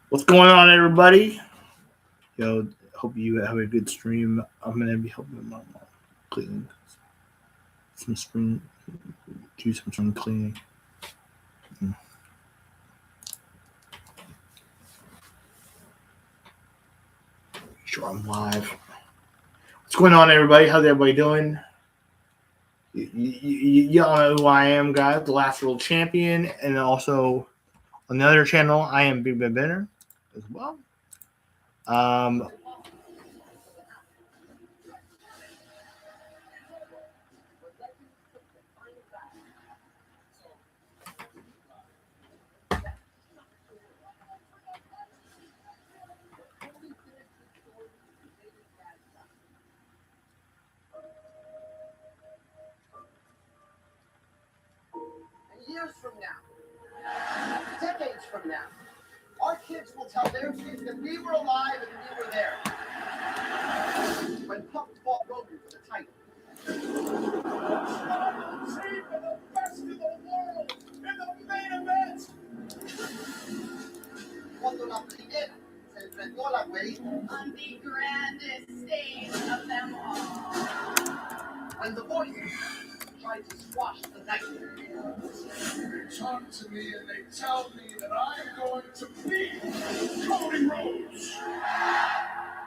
What's going on, everybody? Yo, hope you have a good stream. I'm gonna be helping my mom clean some screen, do some screen cleaning. Sure, I'm live. What's going on, everybody? How's everybody doing? Y'all know who I am, guys. The last world champion, and also on the other channel, I am Big Ben Benner as well. Years from now, decades from now, our kids will tell their kids that we were alive and we were there when Punk fought Rogan for the title. Team for the best in the world in the main event. Cuando la primera se enfrentó a la güerita on the grandest stage of them all. When the voices tried to squash the nightmare. They talk to me and they tell me that I'm going to beat Cody Rhodes.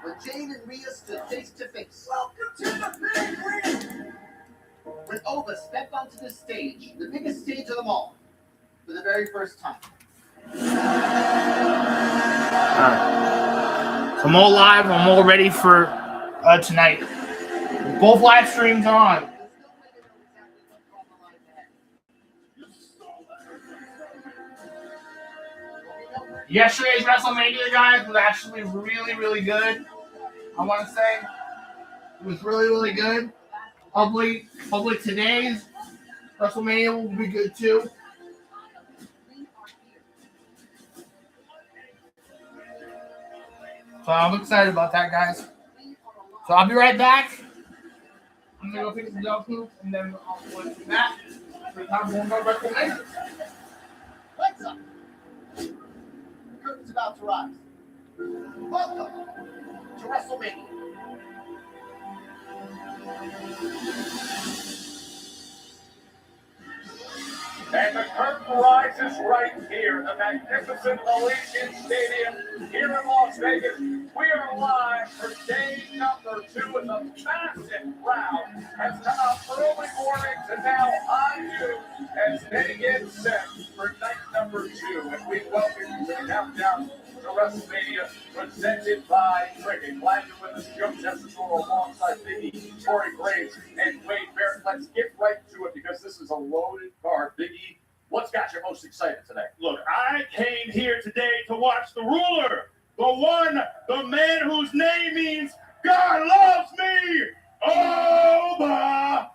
When Jane and Rhea stood face to face. Welcome to the big ring. When Ova stepped onto the stage, the biggest stage of them all, for the very first time. So I'm all live. I'm all ready for tonight. Both live streams on. Yesterday's WrestleMania, guys, was actually really, really good. I want to say it was really, really good. Hopefully today's WrestleMania will be good too. So I'm excited about that, guys. So I'll be right back. I'm gonna go pick some dog food, and then I'll go into that. For the time we'll go WrestleMania. Lights up. The curtain's about to rise. Welcome to WrestleMania. And the curtain rises right here, the magnificent Elysian Stadium here in Las Vegas. We are live for day number 2 in the massive crowd has come out early mornings and now high noon as they get set for night number 2. And we welcome you to the countdown to WrestleMania presented by Cricket. Glad you're with us, Joe Tessitore alongside Biggie, Corey Graves, and Wade Barrett. Let's get right to it because this is a loaded card. Biggie, what's got you most excited today? Look, I came here today to watch the ruler, the one, the man whose name means God loves me, Oba!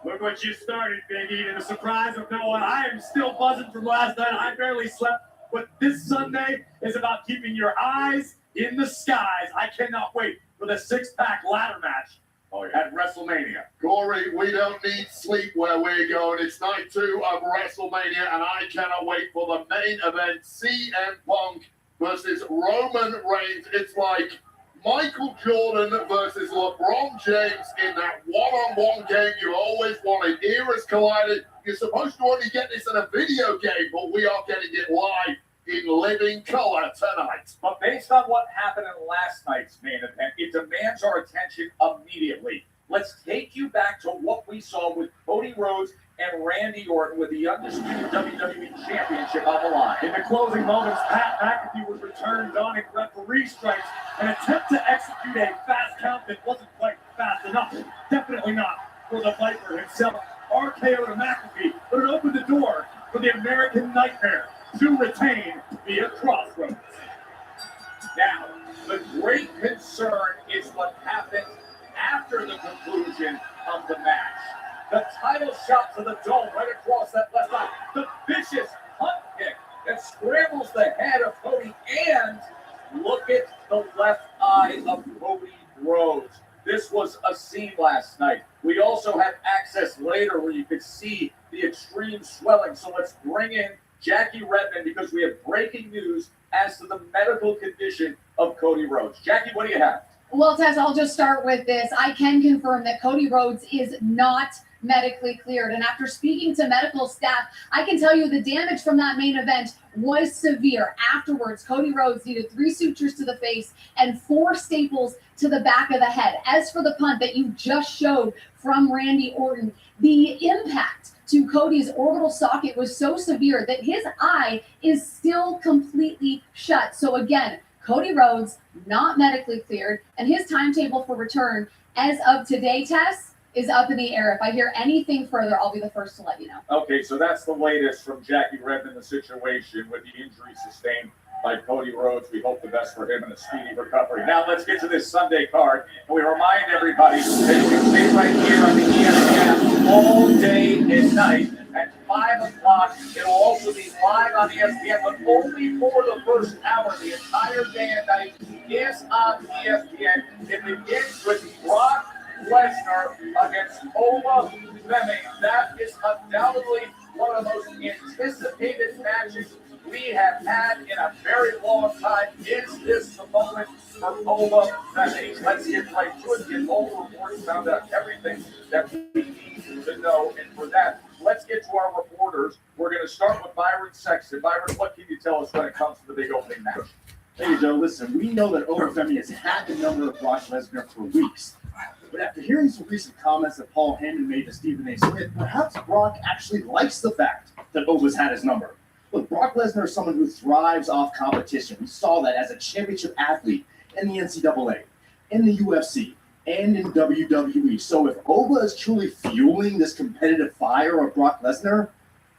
Look what you started, Biggie. To the surprise of no one, I am still buzzing from last night. I barely slept. But this Sunday is about keeping your eyes in the skies. I cannot wait for the six-pack ladder match at WrestleMania. Corey, we don't need sleep where we're going. It's night 2 of WrestleMania, and I cannot wait for the main event, CM Punk versus Roman Reigns. It's like Michael Jordan versus LeBron James in that one-on-one game you always wanted. Eras collided. You're supposed to only get this in a video game, but we are getting it live in living color tonight. But based on what happened in last night's main event, it demands our attention immediately. Let's take you back to what we saw with Cody Rhodes and Randy Orton with the undisputed WWE Championship on the line. In the closing moments, Pat McAfee was returned on in referee strikes, an attempt to execute a fast count that wasn't quite fast enough. Definitely not for the Viper himself. RKO to McAfee, but it opened the door for the American Nightmare to retain via Crossroads. Now, the great concern is what happens after the conclusion of the match. The title shot to the dome right across that left eye. The vicious hunt kick that scrambles the head of Cody. And look at the left eye of Cody Rhodes. This was a scene last night. We also had access later where you could see the extreme swelling. So let's bring in Jackie Redmond, because we have breaking news as to the medical condition of Cody Rhodes. Jackie, what do you have? Well, Tess, I'll just start with this. I can confirm that Cody Rhodes is not medically cleared. And after speaking to medical staff, I can tell you the damage from that main event was severe. Afterwards, Cody Rhodes needed 3 sutures to the face and 4 staples to the back of the head. As for the punt that you just showed from Randy Orton, the impact to Cody's orbital socket was so severe that his eye is still completely shut. So again, Cody Rhodes not medically cleared, and his timetable for return as of today, Tess, is up in the air. If I hear anything further, I'll be the first to let you know. Okay, so that's the latest from Jackie Redmond, the situation with the injury sustained by Cody Rhodes. We hope the best for him and a speedy recovery. Now let's get to this Sunday card. And we remind everybody that you can stay right here on the ESPN all day and night at 5 o'clock. It'll also be live on ESPN, but only for the first hour. The entire day and night is on ESPN. It begins with Brock Lesnar against Oba Femi. That is undoubtedly one of the most anticipated matches we have had in a very long time. Is this the moment for Oba Femi? Let's get right to it. Get all the reports, found out everything that we need to know. And for that, let's get to our reporters. We're going to start with Byron Sexton. Byron, what can you tell us when it comes to the big opening match? Hey, Joe, listen, we know that Oba Femi has had the number of Brock Lesnar for weeks. But after hearing some recent comments that Paul Heyman made to Stephen A. Smith, perhaps Brock actually likes the fact that Oba's had his number. Look, Brock Lesnar is someone who thrives off competition. We saw that as a championship athlete in the NCAA, in the UFC, and in WWE. So if Oba is truly fueling this competitive fire of Brock Lesnar,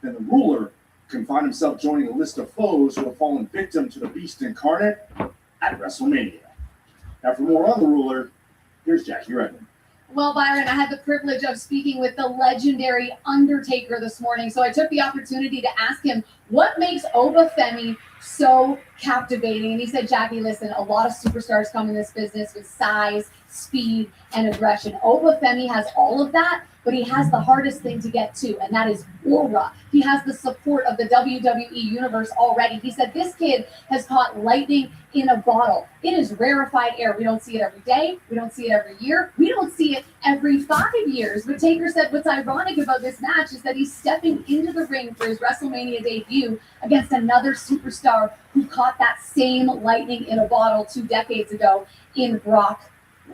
then the ruler can find himself joining a list of foes who have fallen victim to the beast incarnate at WrestleMania. Now, for more on the ruler, here's Jackie Redmond. Well, Byron, I had the privilege of speaking with the legendary Undertaker this morning, so I took the opportunity to ask him what makes Oba Femi so captivating. And he said, Jackie, listen, a lot of superstars come in this business with size, speed, and aggression. Oba Femi has all of that, but he has the hardest thing to get to, and that is aura. He has the support of the WWE Universe already. He said this kid has caught lightning in a bottle. It is rarefied air. We don't see it every day. We don't see it every year. We don't see it every 5 years. But Taker said what's ironic about this match is that he's stepping into the ring for his WrestleMania debut against another superstar who caught that same lightning in a bottle 2 decades ago in Brock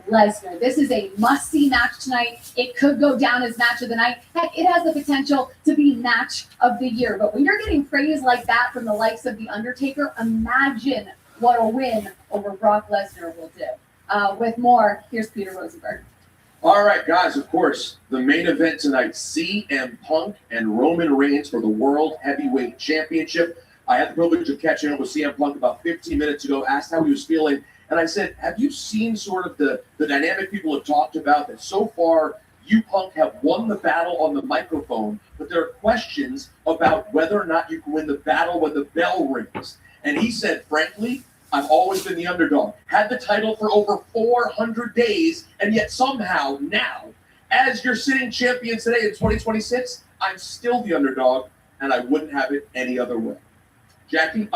Lesnar. This is a must-see match tonight. It could go down as match of the night. Heck, it has the potential to be match of the year. But when you're getting praise like that from the likes of The Undertaker, imagine what a win over Brock Lesnar will do. With more, here's Peter Rosenberg. All right, guys, of course, the main event tonight, CM Punk and Roman Reigns for the World Heavyweight Championship. I had the privilege of catching up with CM Punk about 15 minutes ago, asked how he was feeling. And I said, have you seen sort of the dynamic people have talked about that so far you, Punk, have won the battle on the microphone, but there are questions about whether or not you can win the battle when the bell rings. And he said, frankly, I've always been the underdog. Had the title for over 400 days, and yet somehow now, as your sitting champion today in 2026, I'm still the underdog, and I wouldn't have it any other way. Kathy?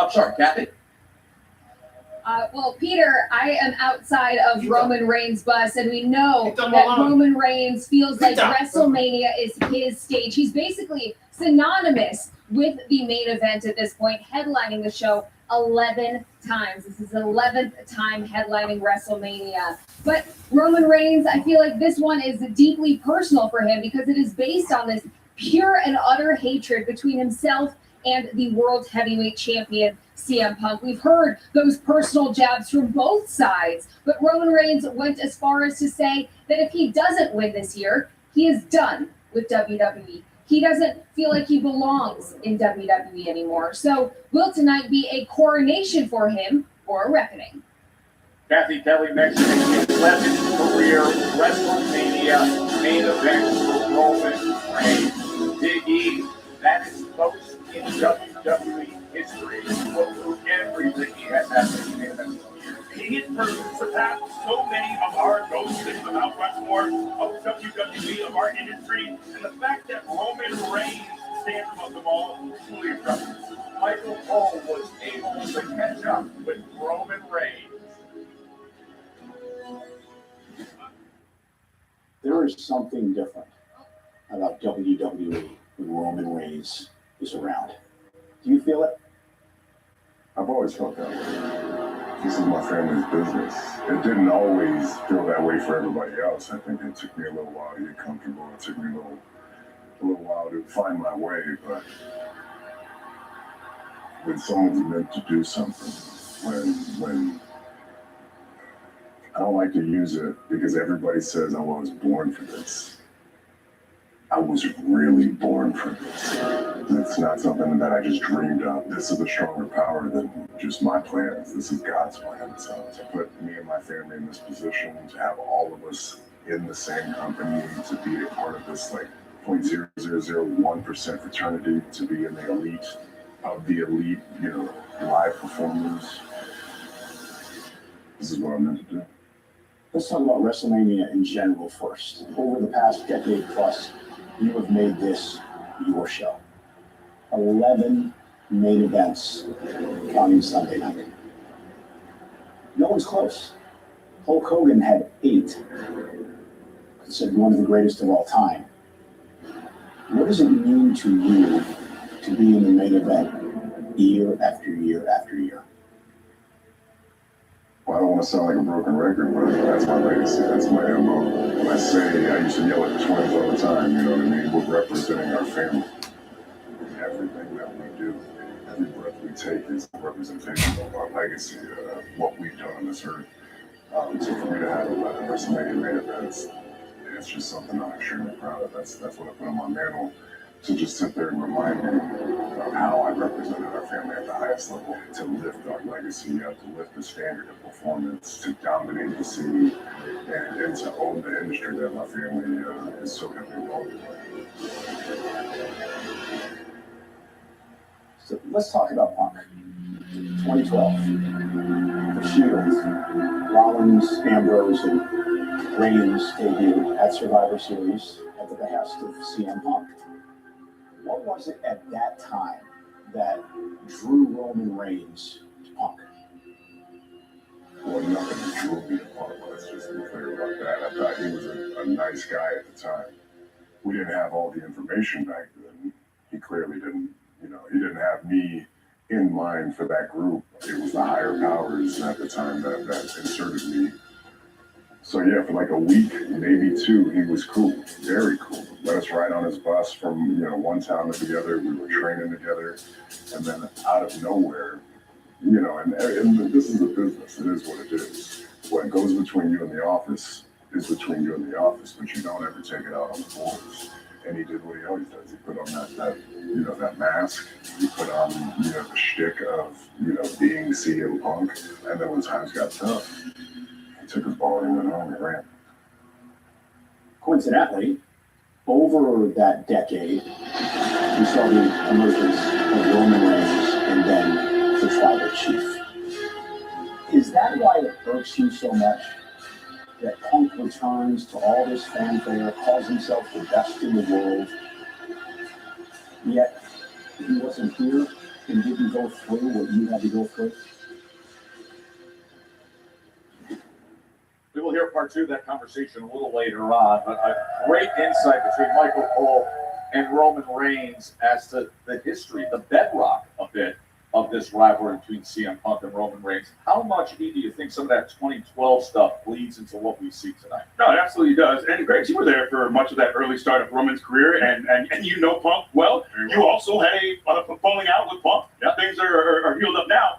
Well, Peter, I am outside of Roman Reigns' bus, and we know that Roman Reigns feels like WrestleMania is his stage. He's basically synonymous with the main event at this point, headlining the show 11 times. This is his 11th time headlining WrestleMania. But Roman Reigns, I feel like this one is deeply personal for him because it is based on this pure and utter hatred between himself and the World Heavyweight Champion, CM Punk. We've heard those personal jabs from both sides, but Roman Reigns went as far as to say that if he doesn't win this year, he is done with WWE. He doesn't feel like he belongs in WWE anymore. So will tonight be a coronation for him or a reckoning? Kathy Kelly mentioning his 11th career WrestleMania main event for Roman Reigns. Big E, that is most in WWE history. Go through everything he has had in the event. He in person surpassed so many of our ghosts of Mount Rushmore of WWE, of our industry, and the fact that Roman Reigns stands above them all is truly impressive. Michael Cole was able to catch up with Roman Reigns. There is something different about WWE when Roman Reigns is around. Do you feel it? I've always felt that way. This is my family's business. It didn't always feel that way for everybody else. I think it took me a little while to get comfortable. It took me a little while to find my way, but when someone's meant to do something, when I don't like to use it because everybody says I was born for this. I was really born for this. It's not something that I just dreamed up. This is a stronger power than just my plans. This is God's plan. So to put me and my family in this position, to have all of us in the same company, to be a part of this like 0.0001% fraternity, to be in the elite of the elite, live performers. This is what I'm meant to do. Let's talk about WrestleMania in general first. Over the past decade plus, you have made this your show. 11 main events, counting Sunday night. No one's close. Hulk Hogan had 8, considered one of the greatest of all time. What does it mean to you to be in the main event year after year after year? Well, I don't want to sound like a broken record, but that's my legacy. That's my MO. When I say, I used to yell at the twins all the time, you know what I mean? We're representing our family. Everything that we do, every breath we take is a representation of our legacy, what we've done on this earth. So for me to have 11 WrestleMania main events, it's just something I'm extremely proud of. That's what I put on my mantle. To just sit there and remind me of how I represented our family at the highest level, to lift our legacy up, to lift the standard of performance, to dominate the scene, and to own the industry that my family is so heavily involved in. So let's talk about Punk. 2012, The Shield, Rollins, Ambrose, and Reigns debuted at Survivor Series at the behest of CM Punk. What was it at that time that drew Roman Reigns to Punk? Well, nothing drew me to Punk. Let's just be clear about that. I thought he was a nice guy at the time. We didn't have all the information back then. He clearly didn't, he didn't have me in mind for that group. It was the higher powers at the time that inserted me. So yeah, for like a week, maybe 2, he was cool, very cool. Let us ride on his bus from one town to the other. We were training together, and then out of nowhere, and this is a business. It is what it is. What goes between you and the office is between you and the office, but you don't ever take it out on the boards. And he did what he always does. He put on that mask. He put on the shtick of being CM Punk, and then when times got tough, he took his ball and went home and ran. Coincidentally, over that decade, we saw the emergence of Roman Reigns and then the Tribal Chief. Is that why it irks you so much that Punk returns to all this fanfare, calls himself the best in the world, yet he wasn't here and didn't go through what you had to go through? We will hear part 2 of that conversation a little later on, but a great insight between Michael Cole and Roman Reigns as to the history, the bedrock a bit of this rivalry between CM Punk and Roman Reigns. How much, E, do you think some of that 2012 stuff bleeds into what we see tonight? No, it absolutely does. And Greg, you were there for much of that early start of Roman's career, and you know Punk well. You also had a falling out with Punk. Yeah. Things are healed up now.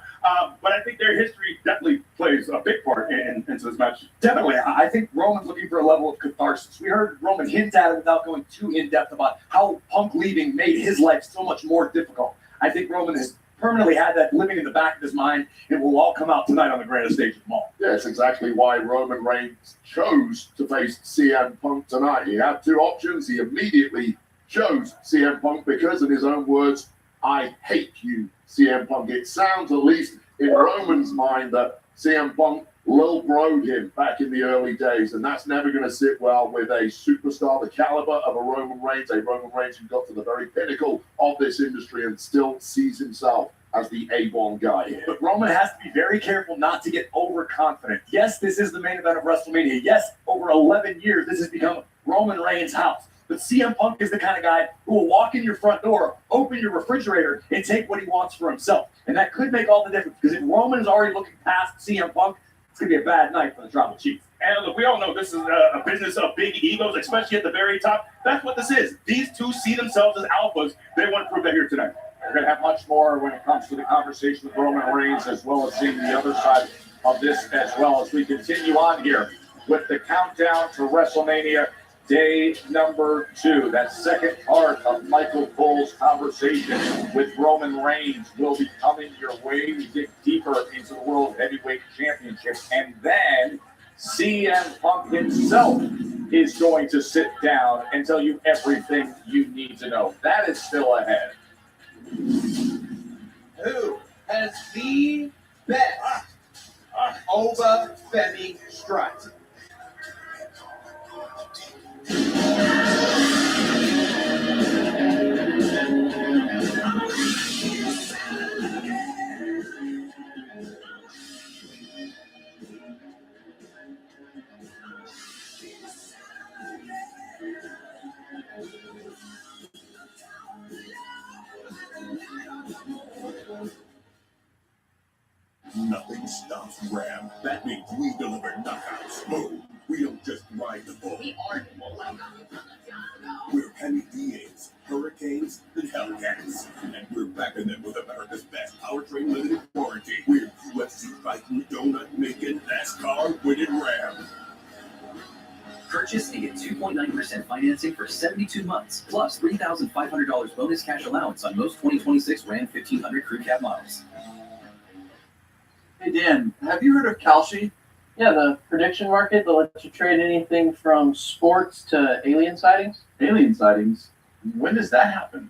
But I think their history definitely plays a big part into this match. Definitely. I think Roman's looking for a level of catharsis. We heard Roman hint at it without going too in-depth about how Punk leaving made his life so much more difficult. I think Roman has permanently had that living in the back of his mind. It will all come out tonight on the grandest stage of them all. Yeah, it's exactly why Roman Reigns chose to face CM Punk tonight. He had 2 options. He immediately chose CM Punk because, in his own words, I hate you, CM Punk. It sounds, at least in Roman's mind, that CM Punk Lil Bro'd him back in the early days, and that's never going to sit well with a superstar the caliber of a Roman Reigns who got to the very pinnacle of this industry and still sees himself as the A1 guy here. But Roman has to be very careful not to get overconfident. Yes, this is the main event of WrestleMania. Yes, over 11 years, this has become Roman Reigns' house. But CM Punk is the kind of guy who will walk in your front door, open your refrigerator, and take what he wants for himself. And that could make all the difference, because if Roman is already looking past CM Punk, it's going to be a bad night for the Tribal Chief. And look, we all know this is a business of big egos, especially at the very top. That's what this is. These two see themselves as alphas. They want to prove that here tonight. We're going to have much more when it comes to the conversation with Roman Reigns, as well as seeing the other side of this as well, as we continue on here with the countdown to WrestleMania day number 2. That second part of Michael Cole's conversation with Roman Reigns will be coming your way. We dig deeper into the World Heavyweight Championship, and then CM Punk himself is going to sit down and tell you everything you need to know. That is still ahead. Who has the best Oba Femi strut? Nothing stops Ram. That means we deliver knockouts. Boom. We don't just ride the bull. We are. We're Penny DAs, Hurricanes, and Hellcats. And we're backing them with America's best powertrain limited warranty. We're UFC fighting, donut making, NASCAR winning Ram. Purchase and get 2.9% financing for 72 months, plus $3,500 bonus cash allowance on most 2026 Ram 1500 Crew Cab models. Hey Dan, have you heard of Kalshi? Yeah, the prediction market that lets you trade anything from sports to alien sightings. Alien sightings? When does that happen?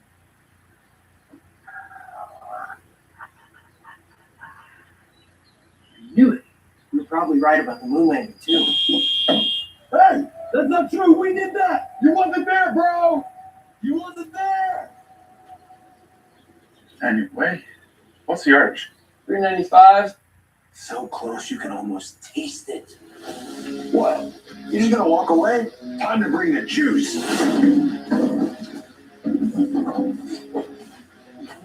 Knew it. You're probably right about the moon landing too. Hey, that's not true. We did that. You wasn't there, bro. You wasn't there. Anyway, what's the urge? $3.95. So close you can almost taste it. What? You're just gonna walk away? Time to bring the juice.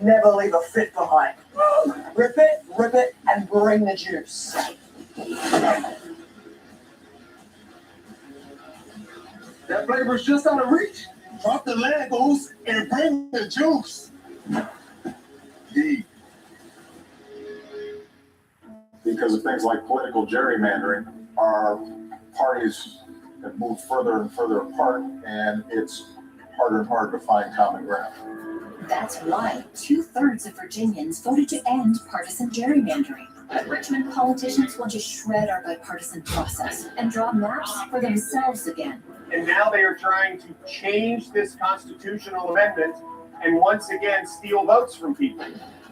Never leave a fit behind. Rip it, and bring the juice. That flavor's just out of reach. Drop the Legos and bring the juice. Because of things like political gerrymandering, our parties have moved further and further apart, and it's harder and harder to find common ground. That's why 2/3 of Virginians voted to end partisan gerrymandering. But Richmond politicians want to shred our bipartisan process and draw maps for themselves again. And now they are trying to change this constitutional amendment and once again steal votes from people.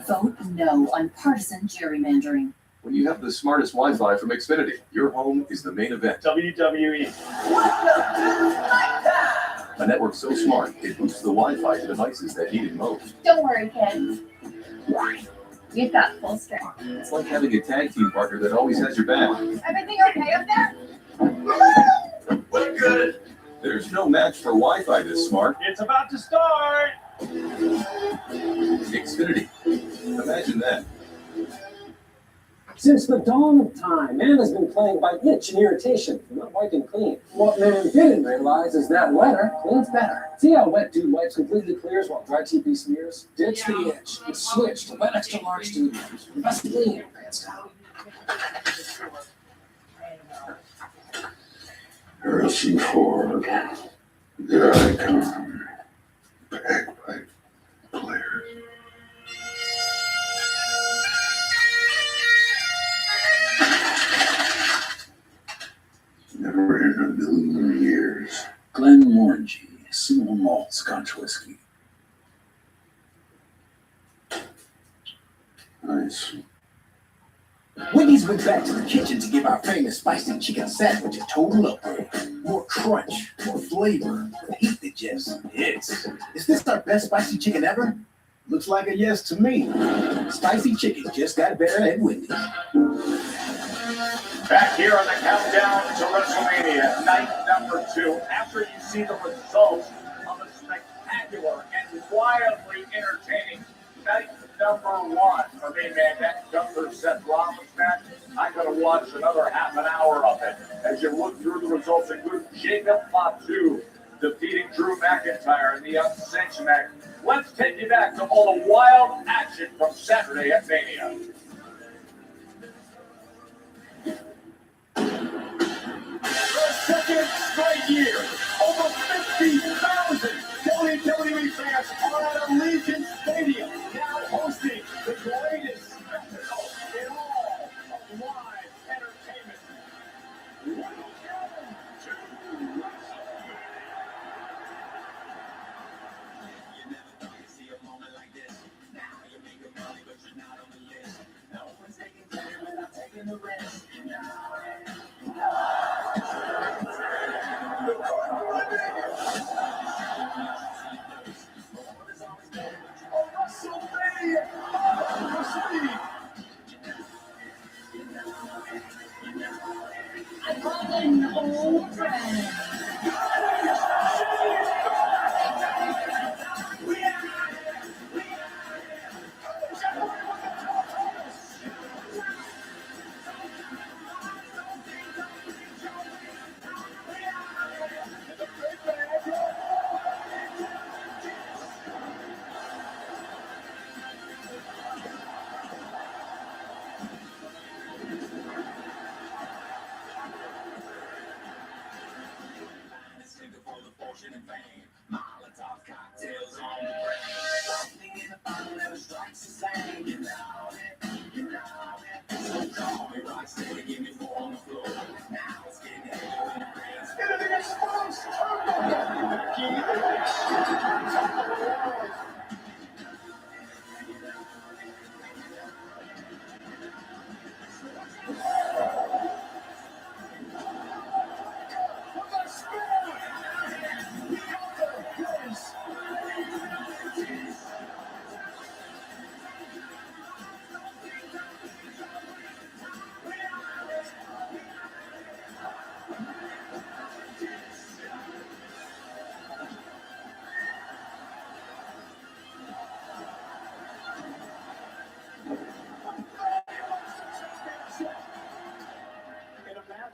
Vote no on partisan gerrymandering. When you have the smartest Wi-Fi from Xfinity, your home is the main event. WWE. A network so smart, it boosts the Wi-Fi to devices that need it most. Don't worry, kids. We've got full strength. It's like having a tag team partner that always has your back. Everything okay up there? We're good. There's no match for Wi-Fi this smart. It's about to start. Xfinity. Imagine that. Since the dawn of time, man has been plagued by itch and irritation from not wiping clean. What man didn't realize is that wetter cleans better. See how Wet Dude Wipes completely clears while Dry TP smears? Ditch the itch and switch to Wet Extra Large Dude Wipes. The best clean pants out. Harrison Ford, there I come. Bagpipe players. Never in a million years. Glenmorangie, single malt Scotch whiskey. Nice. Whitney's Ladies went back to the kitchen to give our famous spicy chicken sandwich a total upgrade. More crunch, more flavor, the heat that just hits. Is this our best spicy chicken ever? Looks like a yes to me. Spicy chicken just got better at Wendy's. Back here on the countdown to WrestleMania, night number 2. After you see the results of a spectacular and wildly entertaining night number 1 for me, man, that Gunther Seth Rollins match, I'm going to watch another half an hour of it as you look through the results, including Jacob Fatu defeating Drew McIntyre in the Ascension match. Let's take you back to all the wild action from Saturday at Mania. The second straight year, over 50,000 WWE fans are at Allegiant Stadium, now hosting the greatest spectacle in all of live entertainment. Welcome to WrestleMania. You never thought you'd see a moment like this. Now you're making money, but you're not on the list. No one's taking credit without taking the risk. I called an old friend.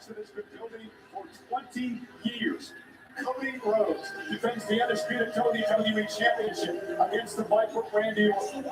That has been building for 20 years. Cody Rhodes defends the undisputed WWE Championship against the Viper Randy Orton.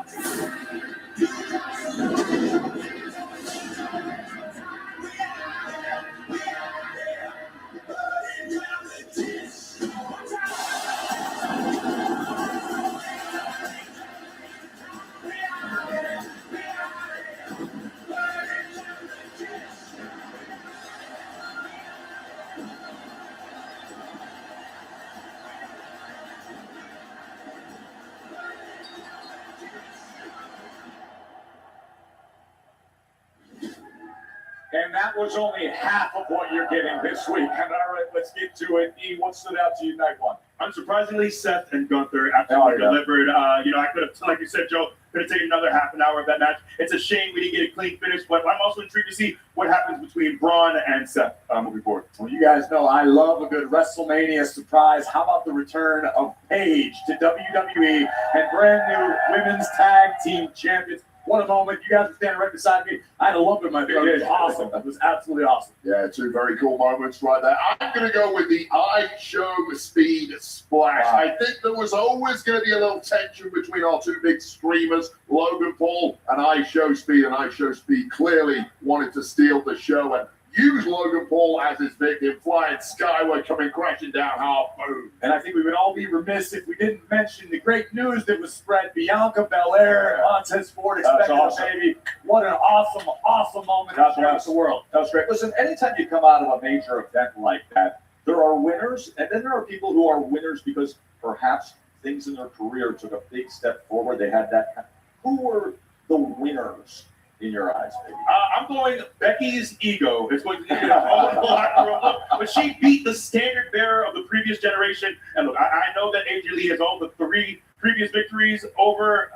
And that was only half of what you're getting this week. And all right, let's get to it. E, what stood out to you night 1? Unsurprisingly, Seth and Gunther absolutely delivered. I could have, like you said, Joe, could have taken another half an hour of that match. It's a shame we didn't get a clean finish, but I'm also intrigued to see what happens between Braun and Seth moving forward. Well, you guys know I love a good WrestleMania surprise. How about the return of Paige to WWE and brand new women's tag team champions? What a moment. You guys were standing right beside me. I had a lump in my throat. It was awesome. It was absolutely awesome. Yeah, 2 very cool moments right there. I'm going to go with the I Show Speed Splash. I think there was always going to be a little tension between our 2 big screamers, Logan Paul and I Show Speed. And I Show Speed clearly wanted to steal the show and use Logan Paul as his victim, flying skyward, coming crashing down hard. Boom. And I think we would all be remiss if we didn't mention the great news that was spread. Bianca Belair, Montez Ford, expected a baby. What an awesome, awesome moment to share with the world. That was great. Listen, anytime you come out of a major event like that, there are winners, and then there are people who are winners because perhaps things in their career took a big step forward. They had that. Who were the winners in your eyes, baby? I'm going Becky's ego. It's going to get all in the locker room. Look, but she beat the standard bearer of the previous generation. And look, I know that AJ Lee has all the 3 previous victories over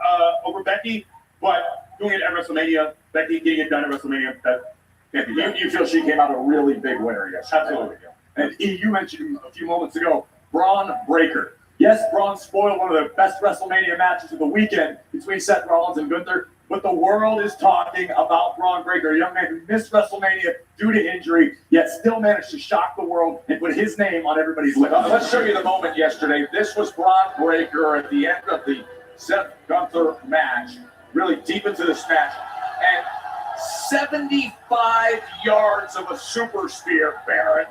Becky, but doing it at WrestleMania, Becky getting it done at WrestleMania, that can't be done. You feel she came out a really big winner, yes. Absolutely. And you mentioned him a few moments ago, Braun Breaker. Yes, Braun spoiled one of the best WrestleMania matches of the weekend between Seth Rollins and Gunther, but the world is talking about Braun Breaker, a young man who missed WrestleMania due to injury, yet still managed to shock the world and put his name on everybody's lips. Let's show you the moment yesterday. This was Braun Breaker at the end of the Seth Gunther match, really deep into this match, and 75 yards of a super spear, Barrett.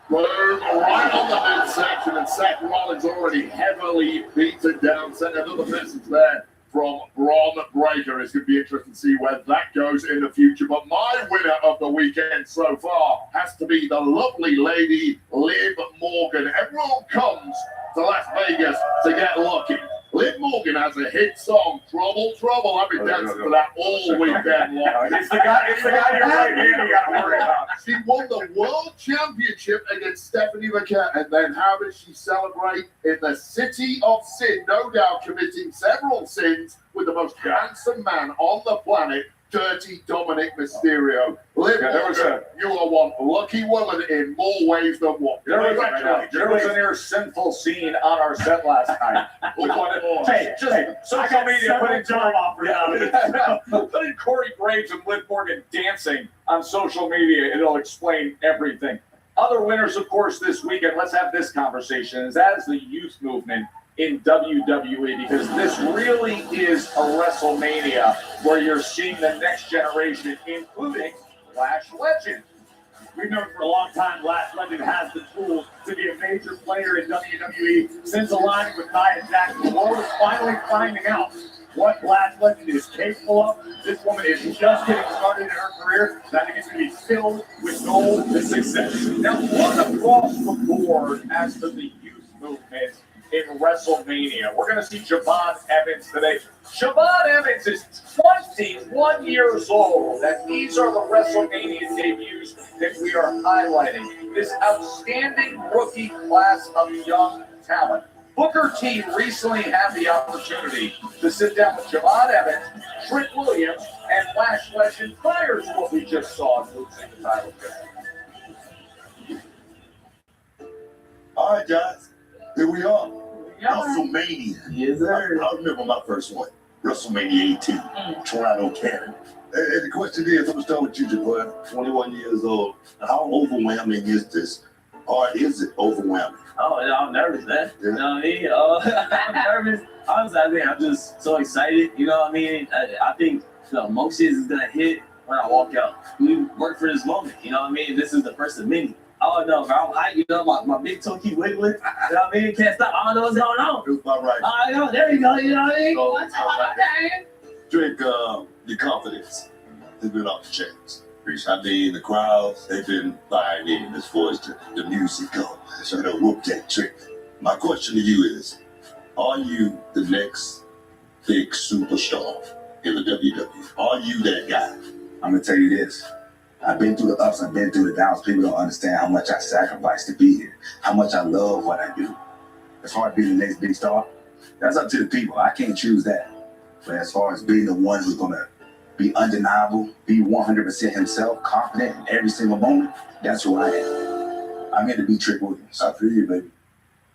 Boom, right on the midsection, and Seth Rollins already heavily beaten down. Sent another message there from Braun Breaker. It's going to be interesting to see where that goes in the future. But my winner of the weekend so far has to be the lovely lady Liv Morgan. Everyone comes to Las Vegas to get lucky. Liv Morgan has a hit song, Trouble, Trouble. I've been dancing to that all weekend long. It's the guy you're right here you got to worry about. She won the World Championship against Stephanie McKay, and then how did she celebrate in the City of Sin? No doubt committing several sins with the most handsome man on the planet, Dirty Dominic Mysterio. Liv Morgan, you are one lucky woman in more ways than one. There was a near sinful scene on our set last night. Social media putting job offers out. Putting Corey Graves and Liv Morgan dancing on social media, it'll explain everything. Other winners, of course, this weekend, let's have this conversation, is that is the youth movement in WWE, because this really is a WrestleMania where you're seeing the next generation, including Lash Legend. We've known for a long time Lash Legend has the tools to be a major player in WWE. Since aligning with Nia Jax, the world is finally finding out what Lash Legend is capable of. This woman is just getting started in her career, and I think it's going to be filled with gold and success. Now, look across the board as to the youth movement in WrestleMania. We're going to see Javon Evans today. Javon Evans is 21 years old, and these are the WrestleMania debuts that we are highlighting. This outstanding rookie class of young talent. Booker T recently had the opportunity to sit down with Javon Evans, Trent Williams, and Lash Legend prior to what we just saw in losing the title. All right, guys, here we are. WrestleMania. Yes, sir. I remember my first one, WrestleMania 18, Toronto, Canada. And the question is, I'm going to start with you, Javon, 21 years old. How overwhelming is this? Or is it overwhelming? Oh, I'm nervous, man. You know what I mean? I'm nervous. Honestly, I'm just so excited. You know what I mean? I think the emotions is going to hit when I walk out. We worked for this moment. You know what I mean? This is the first of many. Oh, no, bro. I'm hyped. You know, my big toe keep wiggling. You know what I mean? Can't stop. I don't know what's going on. Feels about right. Oh, no, there you go. You know what I mean? Drink your confidence has been off the chains. I mean, the crowds, they've been buying in as far as the music goes. So they'll whoop that trick. My question to you is, are you the next big superstar in the WWE? Are you that guy? I'm gonna tell you this. I've been through the ups, I've been through the downs. People don't understand how much I sacrificed to be here, how much I love what I do. As far as being the next big star, that's up to the people. I can't choose that. But as far as being the one who's gonna be undeniable, be 100% himself, confident in every single moment, that's who I am. I'm here to be Trick Williams. I feel you, baby.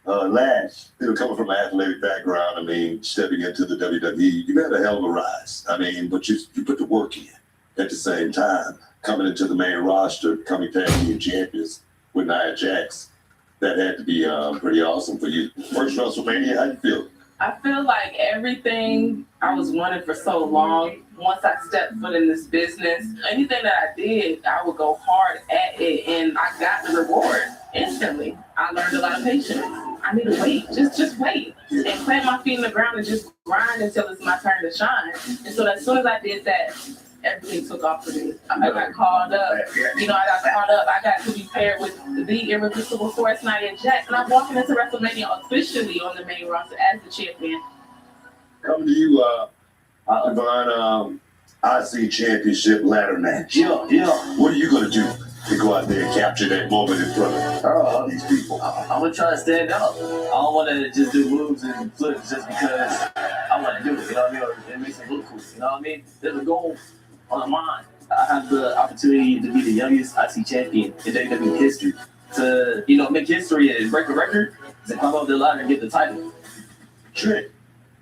Lash, coming from an athletic background, I mean, stepping into the WWE, you had a hell of a rise. I mean, but you put the work in. At the same time, coming into the main roster, becoming tag team champions with Nia Jax, that had to be pretty awesome for you. First WrestleMania, how you feel? I feel like everything I was wanting for so long, once I stepped foot in this business, anything that I did, I would go hard at it, and I got the reward instantly. I learned a lot of patience. I need to wait, just wait, and plant my feet in the ground and just grind until it's my turn to shine. And so as soon as I did that, everything took off for me. I got called up. I got caught up. I got to be paired with the irreplaceable Force Nia Jax, and I'm walking into WrestleMania officially on the main roster as the champion. Coming to you, Devon, IC Championship ladder match. Yeah. What are you gonna do to go out there and capture that moment in front of these people? I'm gonna try to stand out. I don't want to just do moves and flips just because I want to do it. You know what I mean? Or it makes me look cool. You know what I mean? There's a goal on the mind. I have the opportunity to be the youngest IC champion in WWE history. To make history and break a record, to come up the ladder and get the title. Trick,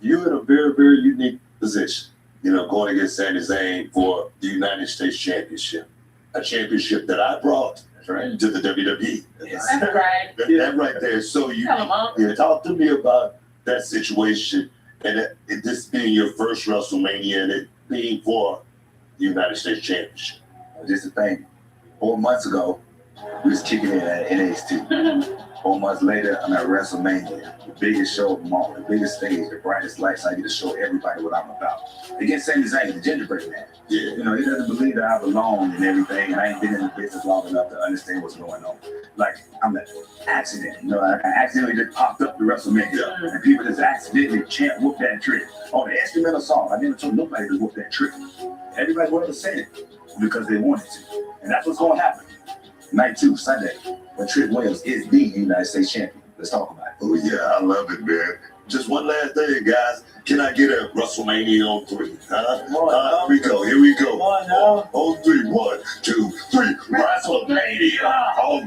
you're in a very, very unique position. Going against Sami Zayn for the United States Championship, a championship that I brought to the WWE. That's right. That right there. So talk to me about that situation and this being your first WrestleMania and it being for the United States Championship. Just a thing. 4 months ago, we was kicking it at NXT. 4 months later, I'm at WrestleMania, the biggest show of them all, the biggest stage, the brightest lights. I get to show everybody what I'm about. Against Sami Zayn, the gingerbread man. Yeah. He doesn't believe that I belong and everything, and I ain't been in the business long enough to understand what's going on. Like, I'm an accident. I accidentally just popped up to WrestleMania, and people just accidentally chant whoop that trick on the instrumental song. I never told nobody to whoop that trick. Everybody wanted to say it because they wanted to, and that's what's going to happen. Night 2, Sunday, when Trick Williams is the United States champion. Let's talk about it. Oh, yeah, I love it, man. Just one last thing, guys. Can I get a WrestleMania on 3? Here we go. Here we go. On 3. 1, 2, 3. WrestleMania. Oh,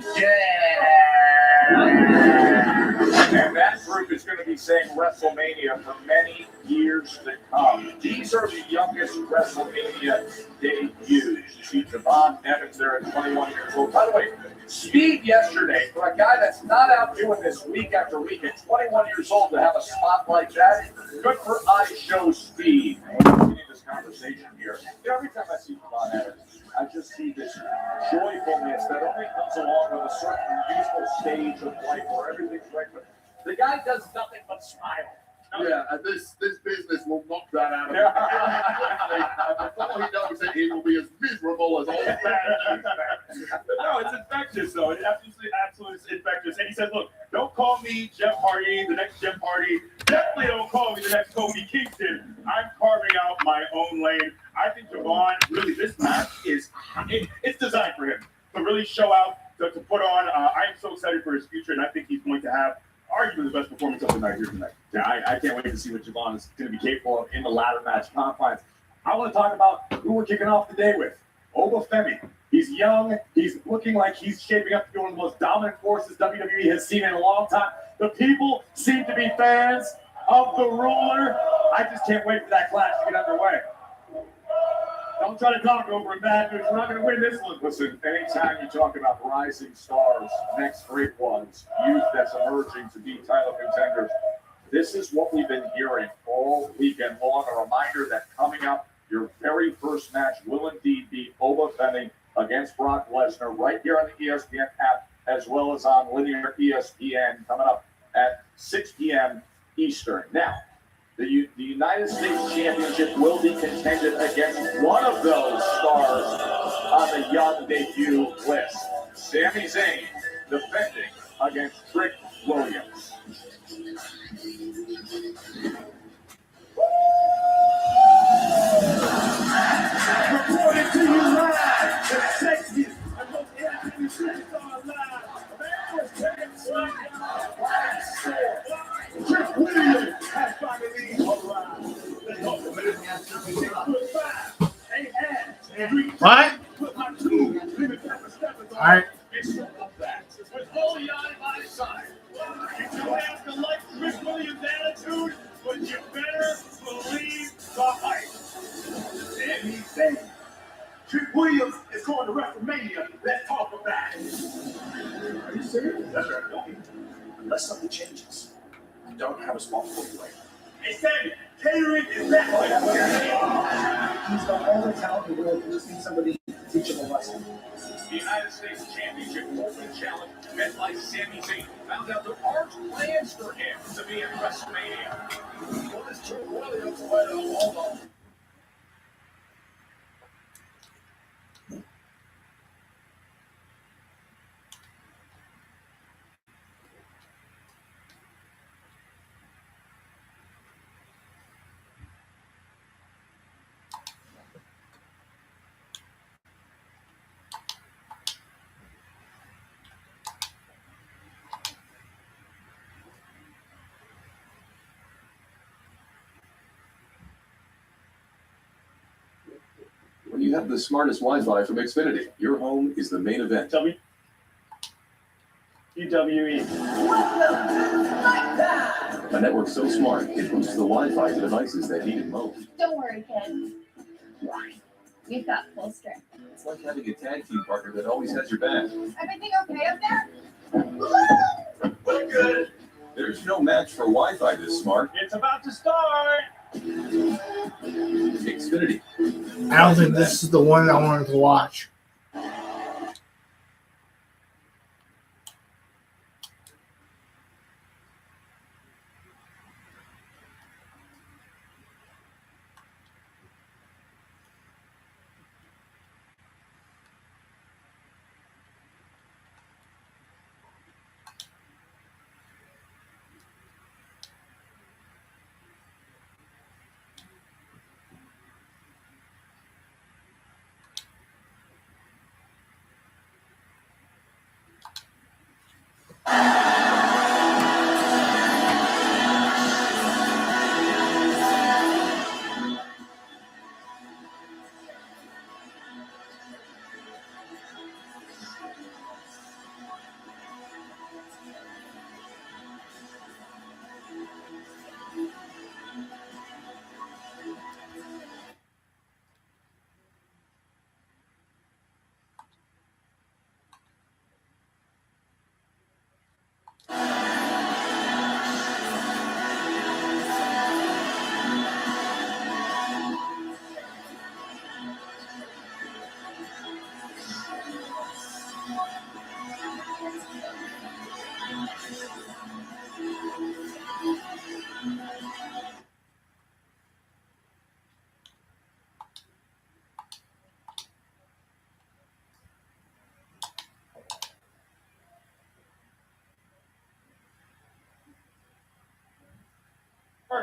And that group is going to be saying WrestleMania for many years to come. These are the youngest WrestleMania debuts. You see Javon Evans there at 21 years old. By the way, speed yesterday, for a guy that's not out doing this week after week at 21 years old to have a spot like that, good for iShow speed. In this conversation here, every time I see Javon Evans, I just see this joyfulness that only comes along with a certain useful stage of life where everything's right. But the guy does nothing but smile. Yeah, and this business will knock that out of him. Before he knows it, he will be as miserable as all bad news. No, it's infectious, though. It's absolutely infectious. And he says, look, don't call me Jeff Hardy, the next Jeff Hardy. Definitely don't call me the next Kofi Kingston. I'm carving out my own lane. I think Javon, really, this match it's designed for him to really show out, to put on. I'm so excited for his future, and I think he's going to have arguably the best performance of the night here tonight. Yeah, I can't wait to see what Javon is going to be capable of in the ladder match confines. I want to talk about who we're kicking off the day with. Obafemi. He's young. He's looking like he's shaping up to be one of the most dominant forces WWE has seen in a long time. The people seem to be fans of the ruler. I just can't wait for that clash to get underway. Don't try to talk over him, bad news. We're not going to win this one. Listen, anytime you talk about rising stars, next great ones, youth that's emerging to be title contenders, this is what we've been hearing all weekend long. A reminder that coming up, your very first match will indeed be Obafemi against Brock Lesnar right here on the ESPN app, as well as on linear ESPN coming up at 6 p.m. Eastern. Now, the United States Championship will be contended against one of those stars on the young debut list. Sami Zayn defending against Trick Williams. Reporting to you live, the sexiest and most entertaining superstar alive. Trick Williams has finally arrived. The ultimate goodbye. Ain't had. What? Put my two limit pepper steppers on. All right. It's so up that. With all the eye by his side. You don't have to like Trick Williams' attitude, but you better believe the hype. Sami Zayn. Trick Williams is going to WrestleMania. Let's talk about it. Are you serious? That's right. Unless something changes, I don't have a spot for you right now. Hey, Sammy, catering is back. He's got all the talent in the world. We just need somebody to teach him a lesson. The United States Championship Open Challenge, met by Sami Zayn, found out there aren't plans for him to be in WrestleMania. What is Trick Williams? Hold on. You have the smartest Wi-Fi from Xfinity. Your home is the main event. WWE. A network so smart, it boosts the Wi-Fi to devices that need it most. Don't worry, kids. We've got full strength. It's like having a tag team partner that always has your back. Everything okay up there? We're good. There's no match for Wi-Fi this smart. It's about to start. Xfinity. I don't think this is the one I wanted to watch.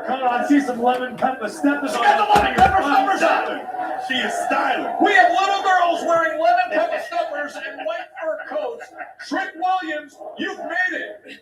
Come on, I see some lemon pepper steppers. She got the lemon pepper steppers on. She is styling. We have little girls wearing lemon pepper steppers and white fur coats. Trick Williams, you've made it.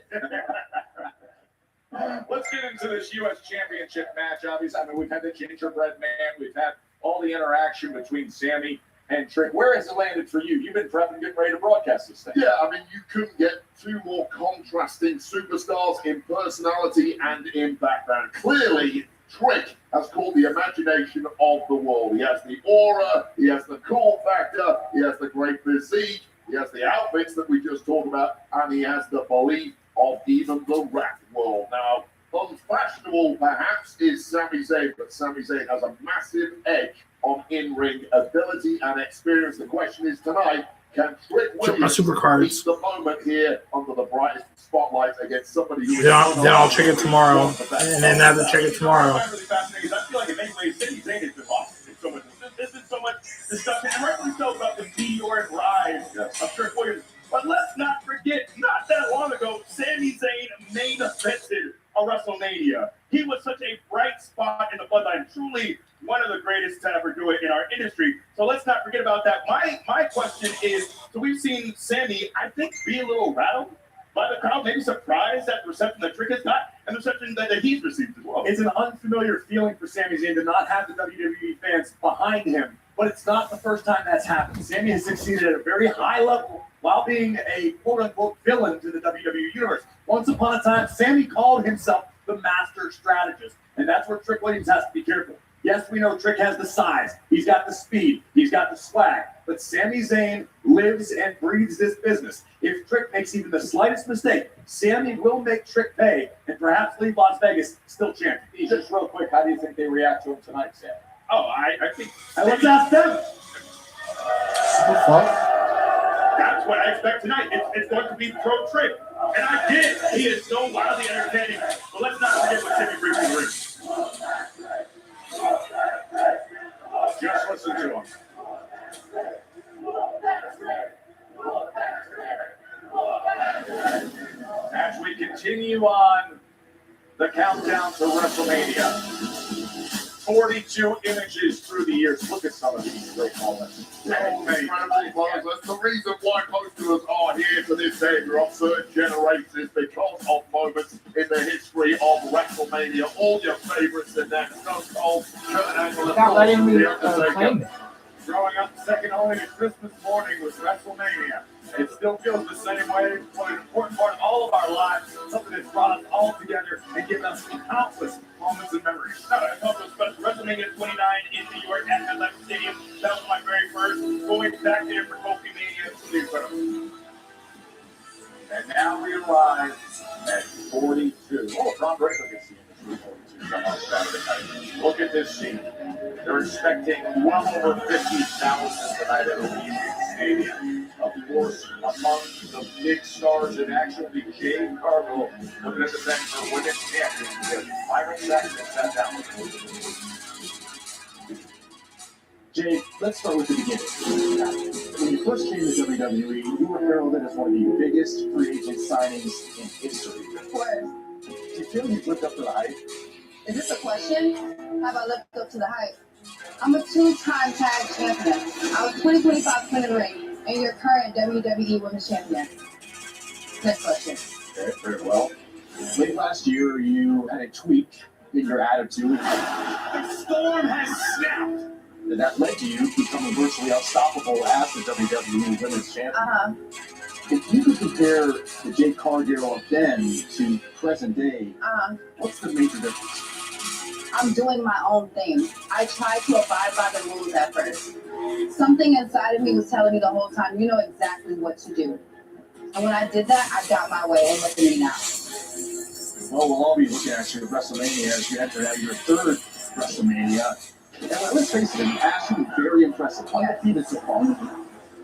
Let's get into this U.S. Championship match. Obviously, I mean, we've had the gingerbread man. We've had all the interaction between Sammy and Trick. Where has it landed for you? You've been prepping, getting ready to broadcast this thing. Yeah, I mean, you couldn't get two more contrasting superstars in personality and in background. Clearly, Trick has caught the imagination of the world. He has the aura, he has the cool factor, he has the great physique, he has the outfits that we just talked about, and he has the belief of even the rap world. Now, unfashionable perhaps is Sami Zayn, but Sami Zayn has a massive edge on in-ring ability and experience. The question is tonight, can Trick Williams reach the moment here under the brightest spotlight against somebody who is... Then I'll check it tomorrow, and then have to check it tomorrow. What's really fascinating is I feel like in many ways, Sami Zayn has been lost in so much. There's been so much discussion, and rightfully so, about the meteoric rise of Trick Williams. But let's not forget, not that long ago, Sami Zayn main evented a WrestleMania. He was such a bright spot in the bloodline, truly one of the greatest to ever do it in our industry. So let's not forget about that. My question is, so we've seen Sammy, I think, be a little rattled by the crowd, maybe surprised at the reception that Trick has got and the reception that he's received as well. It's an unfamiliar feeling for Sami Zayn to not have the WWE fans behind him, but it's not the first time that's happened. Sammy has succeeded at a very high level while being a quote-unquote villain to the WWE Universe. Once upon a time, Sammy called himself the master strategist, and that's where Trick Williams has to be careful. Yes, we know Trick has the size, he's got the speed, he's got the swag, but Sami Zayn lives and breathes this business. If Trick makes even the slightest mistake, Sammy will make Trick pay and perhaps leave Las Vegas still champion. Just real quick, how do you think they react to him tonight, Sam? Oh, I think... Let's ask them. That's what I expect tonight. It's going to be pro Trick. And I get it. He is so wildly entertaining. But let's not forget what Timmy brings to the ring. Just listen to him. As we continue on the countdown to WrestleMania, 42 images through the years. Look at some of these great moments. Incredible moments. That's the reason why most of us are here for this day of certain generations, because of moments in the history of WrestleMania. All your favorites in that: Stone Cold, Kurt Angle, Not letting me The Undertaker. claim it. growing up second only to Christmas morning with WrestleMania. It still feels the same way. What an important part of all of our lives, something that's brought us all together and given us countless moments and memories. Now, I thought it was special. WrestleMania 29 in New York at MetLife Stadium. That was my very first. Going back there for Kofi Mania was incredible. And now we arrive at 42. Oh, Ron Breaker gets the industry 42 come on Saturday night. Look at this scene. They're expecting well over 50,000 tonight at Allegiant Stadium. Of course, among the big stars in action will be Jade Cargill looking at the bench for women's championship. Byron Saxton sat down. Jay, let's start with the beginning. When you first came to WWE, you were heralded as one of the biggest free agent signings in history. Of course. Do you feel you've lived up to the hype? Is this a question? Have I lived up to the hype? I'm a two-time tag champion. I was 2025 Queen of the Ring, and your current WWE Women's Champion. Next question. Okay, very well. Late last year, you had a tweak in your attitude. The storm has snapped. And that led to you becoming virtually unstoppable as the WWE Women's Champion. If you could compare the Jade Cargill of then to present day, what's the major difference? I'm doing my own thing. I tried to abide by the rules at first. Something inside of me was telling me the whole time, you know exactly what to do. And when I did that, I got my way, and look at me now. Well, we'll all be looking at you at WrestleMania as you enter your third WrestleMania. And let's face it, in the past, you've been very impressive. Undefeated so far.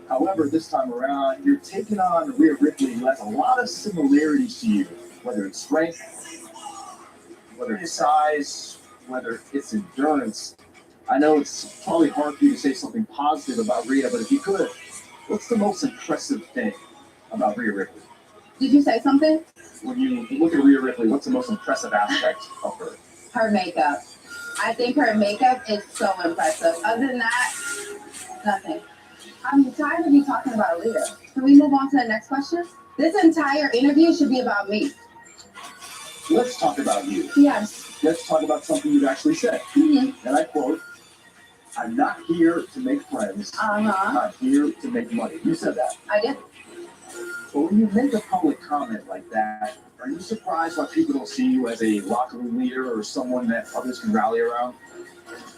However, this time around, you're taking on Rhea Ripley, who has a lot of similarities to you, whether it's strength, whether it's size, whether it's endurance. I know it's probably hard for you to say something positive about Rhea, but if you could, what's the most impressive thing about Rhea Ripley? Did you say something? When you look at Rhea Ripley, what's the most impressive aspect of her? Her makeup. I think her makeup is so impressive. Other than that, nothing. I'm tired of you talking about Rhea. Can we move on to the next question? This entire interview should be about me. Let's talk about you. Yes. Let's talk about something you've actually said. Mm-hmm. And I quote, "I'm not here to make friends. I'm here to make money." You said that. I did. But when you make a public comment like that, are you surprised why people don't see you as a locker room leader or someone that others can rally around?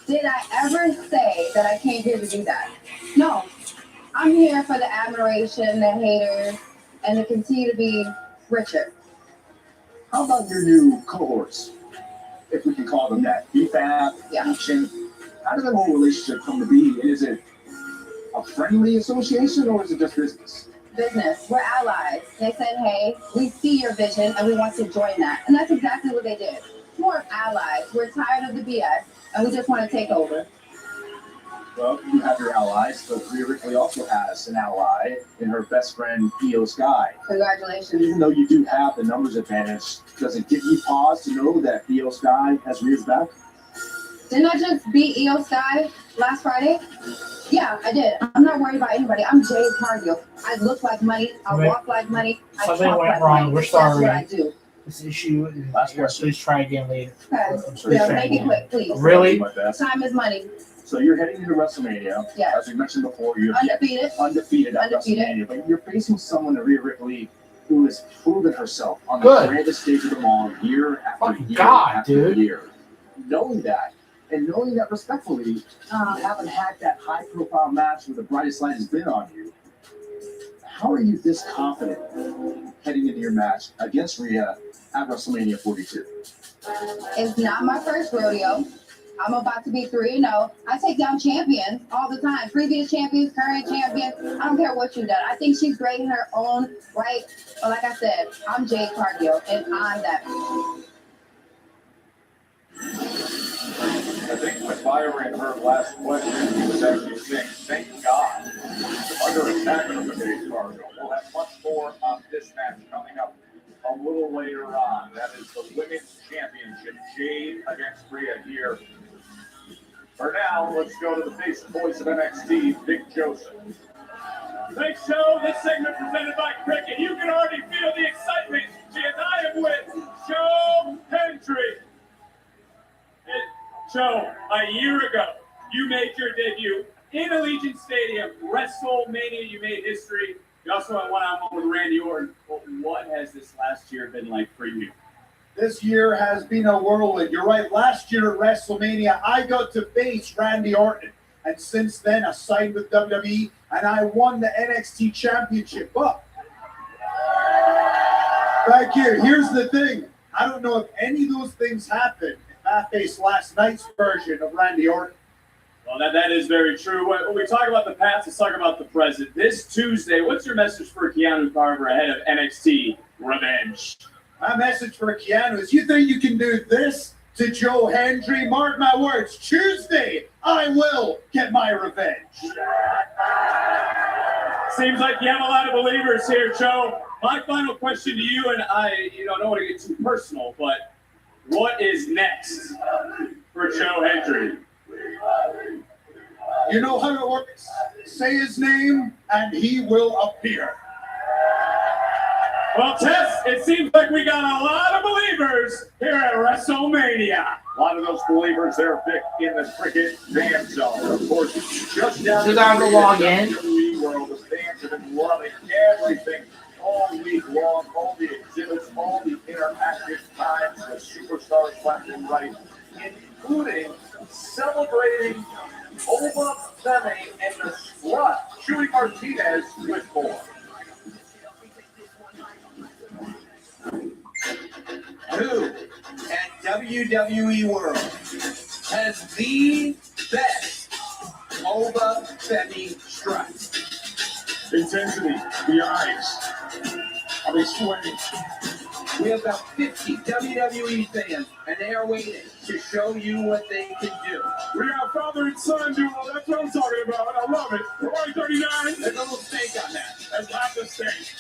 Did I ever say that I came here to do that? No. I'm here for the admiration, the haters, and to continue to be richer. How about your new cohorts, if we can call them that? BFAB, Action. How did that whole relationship come to be? And is it a friendly association or is it just business? Business. We're allies. They said, hey, we see your vision and we want to join that. And that's exactly what they did. More of allies. We're tired of the BS and we just want to take over. Well, you have your allies, but Rhea Ripley also has an ally in her best friend, Io Sky. Congratulations. Even though you do have the numbers advantage, does it give you pause to know that Io Sky has Rhea's back? Didn't I just beat Io Sky last Friday? Yeah, I did. I'm not worried about anybody. I'm Jade Cargill. I look like money. I walk like money. I Something talk went like wrong. money. We're sorry. That's what I do. This issue is please try again later. Okay. Yeah, make it quick, please. Really? Time is money. So you're heading into WrestleMania. Yeah. As we mentioned before, you're Undefeated at WrestleMania, but you're facing someone, Rhea Ripley, who has proven herself on the Good. grandest stage of them all, year after year God, after dude. year. Knowing that, and knowing that respectfully, you haven't had that high-profile match where the brightest light has been on you. How are you this confident heading into your match against Rhea at WrestleMania 42? It's not my first rodeo. I'm about to be 3-0. I take down champions all the time. Previous champions, current champions. I don't care what you've done. I think she's great in her own right. But like I said, I'm Jade Cargill, and I'm that. I think when Byron heard last question, he was actually saying, thank God. Under attack of the Jade Cargill. We'll have much more on this match coming up a little later on. That is the Women's Championship. Jade against Rhea here. For now, let's go to the face and voice of NXT, Vic Joseph. Thanks, Joe. This segment presented by Cricket. You can already feel the excitement. As I am with Joe Hendry. And Joe, a year ago, you made your debut in Allegiant Stadium, WrestleMania, you made history. You also went one-on-one with Randy Orton. But what has this last year been like for you? This year has been a whirlwind. You're right. Last year at WrestleMania, I got to face Randy Orton. And since then, I signed with WWE, and I won the NXT Championship. But back here, here's the thing. I don't know if any of those things happened if I faced last night's version of Randy Orton. Well, that is very true. When we talk about the past, let's talk about the present. This Tuesday, what's your message for Keanu Carver ahead of NXT Revenge? My message for Keanu is, you think you can do this to Joe Hendry? Mark my words, Tuesday, I will get my revenge. Seems like you have a lot of believers here, Joe. My final question to you, and I don't want to get too personal, but what is next for Joe Hendry? You know how it works. Say his name, and he will appear. Well, Tess, it seems like we got a lot of believers here at WrestleMania. A lot of those believers, they're Vic in the cricket fan zone. Of course, just down You gotta log in. WWE world, the fans have been loving everything all week long, all the exhibits, all the interactive times, the superstars left and right, including celebrating Oba Femi and the Strut, Chewy Martinez with more. Who at WWE World has the best Oba Femi strut? Intensity, the eyes. Are they sweating? We have about 50 WWE fans, and they are waiting to show you what they can do. We got father and son duel. That's what I'm talking about. I love it. Roy 39. There's a little stake on that. That's not the stake.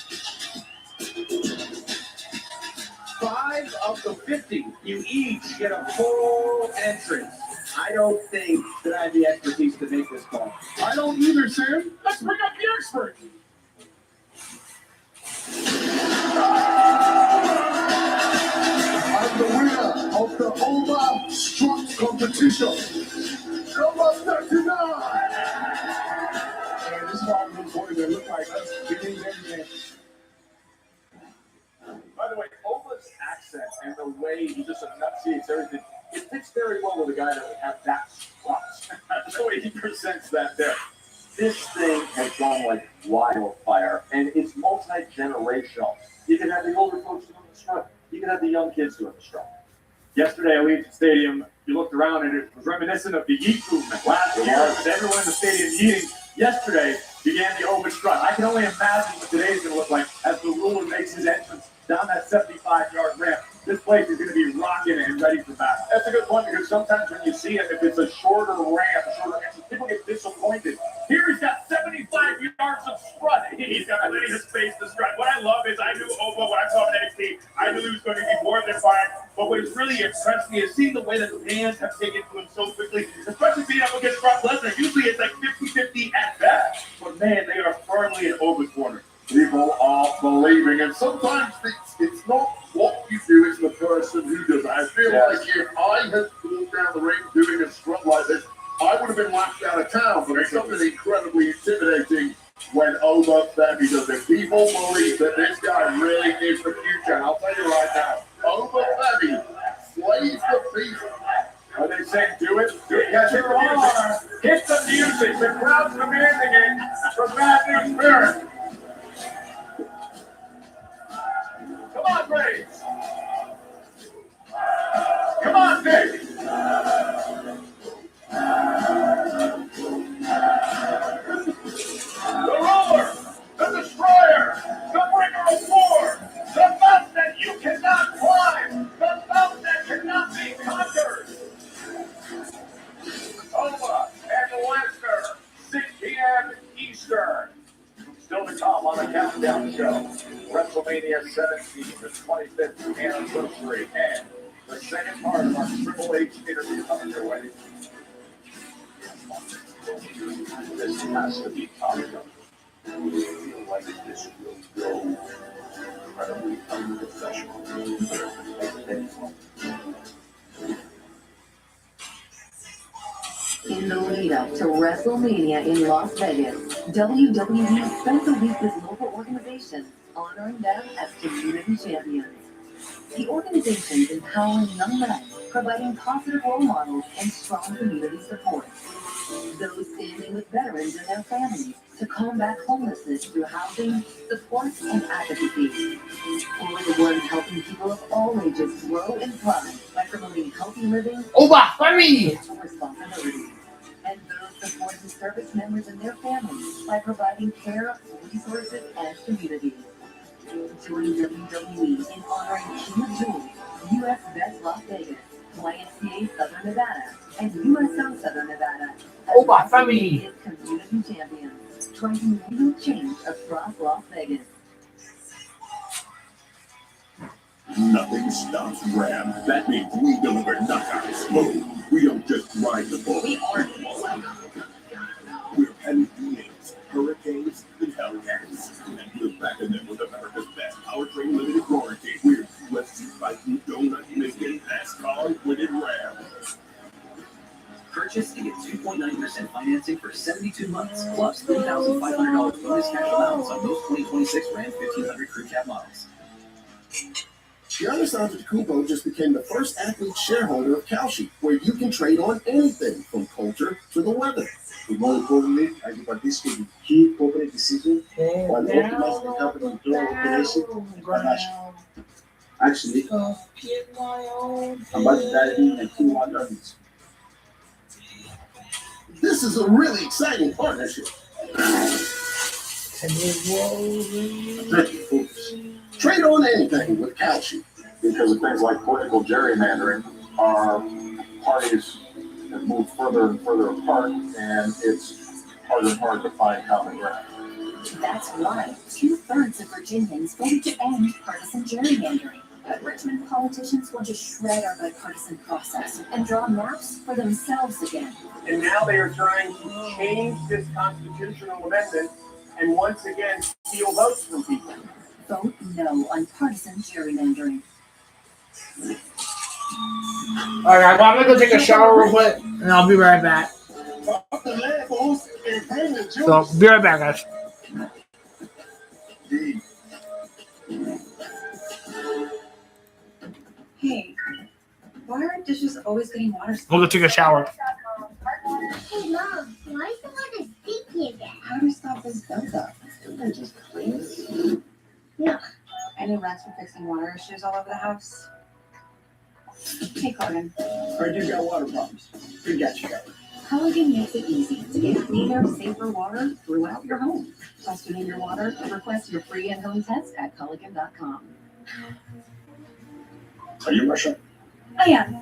5 of the 50, you each get a full entrance. I don't think that I have the expertise to make this call. I don't either, Sam. Let's bring up the expert. I'm the winner of the Oba Strut competition. Number 39. And this is all the boys that look like us. We need everything. By the way, Oba's accent and the way he just enunciates everything, it fits very well with a guy that would have that strut. The way he presents that there. This thing has gone like wildfire, and it's multi-generational. You can have the older folks doing the strut. You can have the young kids doing the strut. Yesterday at Allegiant Stadium, you looked around and it was reminiscent of the Yeet movement. Last year, with everyone in the stadium yeeting, yesterday began the Oba strut. I can only imagine what today's going to look like as the ruler makes his entrance down that 75-yard ramp. This place is going to be rocking and ready for battle. That's a good point, because sometimes when you see it, if it's a shorter ramp, people get disappointed. Here he's got 75 yards of strut. He's got plenty of space to strut. What I love is I knew Oba when I saw him in NXT. I knew he was going to be more than fine. But what has really impressed me is seeing the way that the fans have taken to him so quickly, especially being able to get Brock Lesnar. Usually it's like 50-50 at best. But man, they are firmly in Oba's corner. People are believing, and sometimes it's not what you do, it's the person who does it. I feel like if I had walked down the ring doing a strut like this, I would have been laughed out of town, but it's something incredibly intimidating when Oba Femi does it. People believe that this guy really is the future, and I'll tell you right now, Oba Femi slays the beast. Are they saying do it? Do it. Yes, you are. Hit the music. The crowd's demanding it from Matthew Spirit. Come on, Braves. Come on, Vic. The roller, the destroyer, the bringer of war, the mountain that you cannot climb, the mountain that cannot be conquered. Oba and Lesnar, 6 p.m. Eastern. Still to come on the Countdown Show. WrestleMania 17, the 25th anniversary, and the second part of our Triple H interview coming your way. This has to be talked about. I feel like this will go incredibly unprofessional. In the lead up to WrestleMania in Las Vegas, WWE spent the week with local organizations honoring them as community champions. The organizations empowering young men, providing positive role models and strong community support. Those standing with veterans and their families to combat homelessness through housing, support, and advocacy. Or the ones helping people of all ages grow and thrive by promoting healthy living Family! and responsibility. And those supporting service members and their families by providing care, resources, and community. Join WWE in honoring King of Jewels, U.S. Vets Las Vegas, YMCA Southern Nevada, and USO Southern Nevada. Family! Community champions, driving real change across Las Vegas. Nothing stops Ram. That means we deliver knockouts. Boom. We don't just ride the bull. We are. We're heavy beings, hurricanes, and hellcats. And we're backing them with America's best powertrain limited warranty. We're UFC fighting, donut making, NASCAR winning Ram. Purchase and get 2.9% financing for 72 months, plus $3,500 bonus cash allowance on most 2026 Ram 1500 Crew Cab models. Giannis Antetokounmpo just became the first athlete shareholder of Kalshi, where you can trade on anything from culture to the weather. More importantly, I can participate in key corporate decisions while optimizing the company's internal operation and financial. Actually, I'm about to dive in and pull on numbers. This is a really exciting partnership. Trade on anything with Kalshi. Because of things like political gerrymandering, our parties have moved further and further apart, and it's harder and harder to find common ground. That's why 2/3 of Virginians voted to end partisan gerrymandering. But Richmond politicians want to shred our bipartisan process and draw maps for themselves again. And now they are trying to change this constitutional amendment and once again steal votes from people. Vote no on partisan gerrymandering. Alright, well, I'm gonna go take a shower real quick, and I'll be right back. So, be right back, guys. Hey, why are dishes always getting water? We'll go take a shower. Hey, Mom, why is the water sticky again? How do we stop this buildup? Don't just clean it. No. Any rats for fixing water issues all over the house? Hey, Corbin. Heard you got water problems. We got you covered. Culligan makes it easy to get cleaner, safer water throughout your home. Questioning your water? Request your free at-home test at Culligan.com. Are you Russia? I am.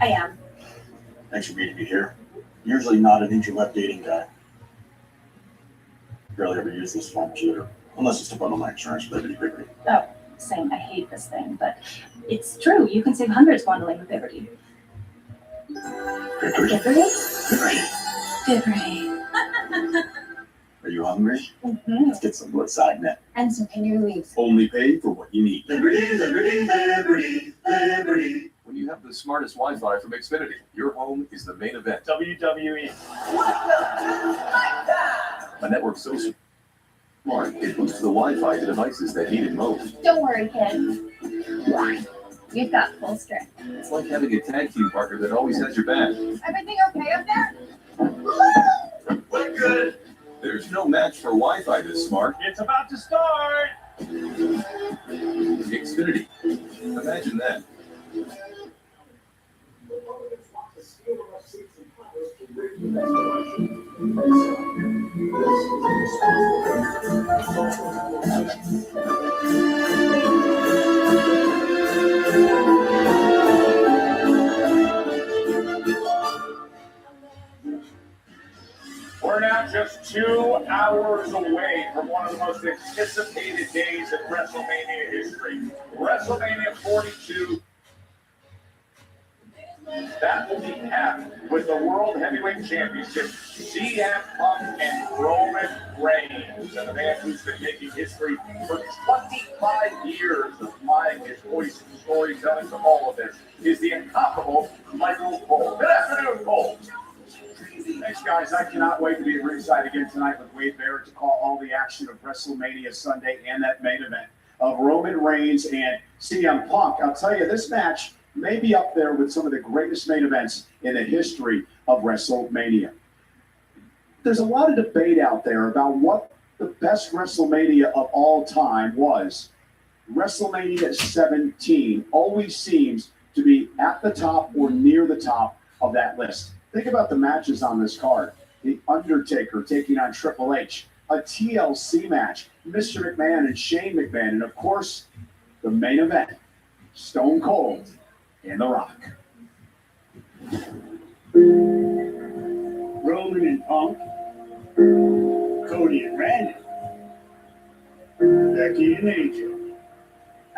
I am. Thanks for meeting me here. Usually not an interweb dating guy. Barely ever use this phone computer, unless it's to bundle my insurance with Liberty. Oh, same. I hate this thing, but it's true. You can save hundreds bundling with Liberty. Liberty? Are you hungry? Mm-hmm. Let's get some Woodside net. And so can you leave? Only pay for what you need. Liberty, Liberty, Liberty, Liberty. When you have the smartest Wi-Fi from Xfinity, your home is the main event. WWE. A network so smart, it boosts the Wi-Fi to devices that need it most. Don't worry, kid. You've got full strength. It's like having a tag team partner that always has your back. Everything okay up there? We're good. There's no match for Wi-Fi this smart. It's about to start. Xfinity. Imagine that. We're now just 2 hours away from one of the most anticipated days in WrestleMania history. WrestleMania 42. That will be capped with the World Heavyweight Championship, CM Punk and Roman Reigns. And the man who's been making history for 25 years, applying his voice and storytelling to all of this, is the incomparable Michael Cole. Good afternoon, Cole. Thanks, guys. I cannot wait to be at ringside again tonight with Wade Barrett to call all the action of WrestleMania Sunday and that main event of Roman Reigns and CM Punk. I'll tell you, this match may be up there with some of the greatest main events in the history of WrestleMania. There's a lot of debate out there about what the best WrestleMania of all time was. WrestleMania 17 always seems to be at the top or near the top of that list. Think about the matches on this card. The Undertaker taking on Triple H, a TLC match, Mr. McMahon and Shane McMahon, and of course, the main event, Stone Cold and The Rock. Roman and Punk, Cody and Randy, Becky and AJ.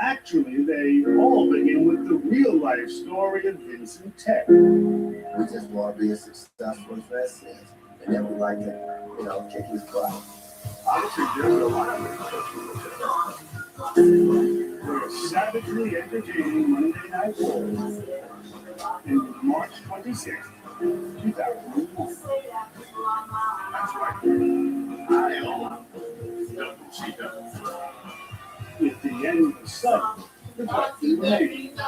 Actually, they all begin with the real-life story of Vince and Ted. We just want to be as successful as wrestlers, and then we like to, kick his butt. Obviously, there's a lot of it. For a savagely entertaining Monday Night War in March 26, 2001. That's right. I own WCW. At the end of the sudden, the button remained.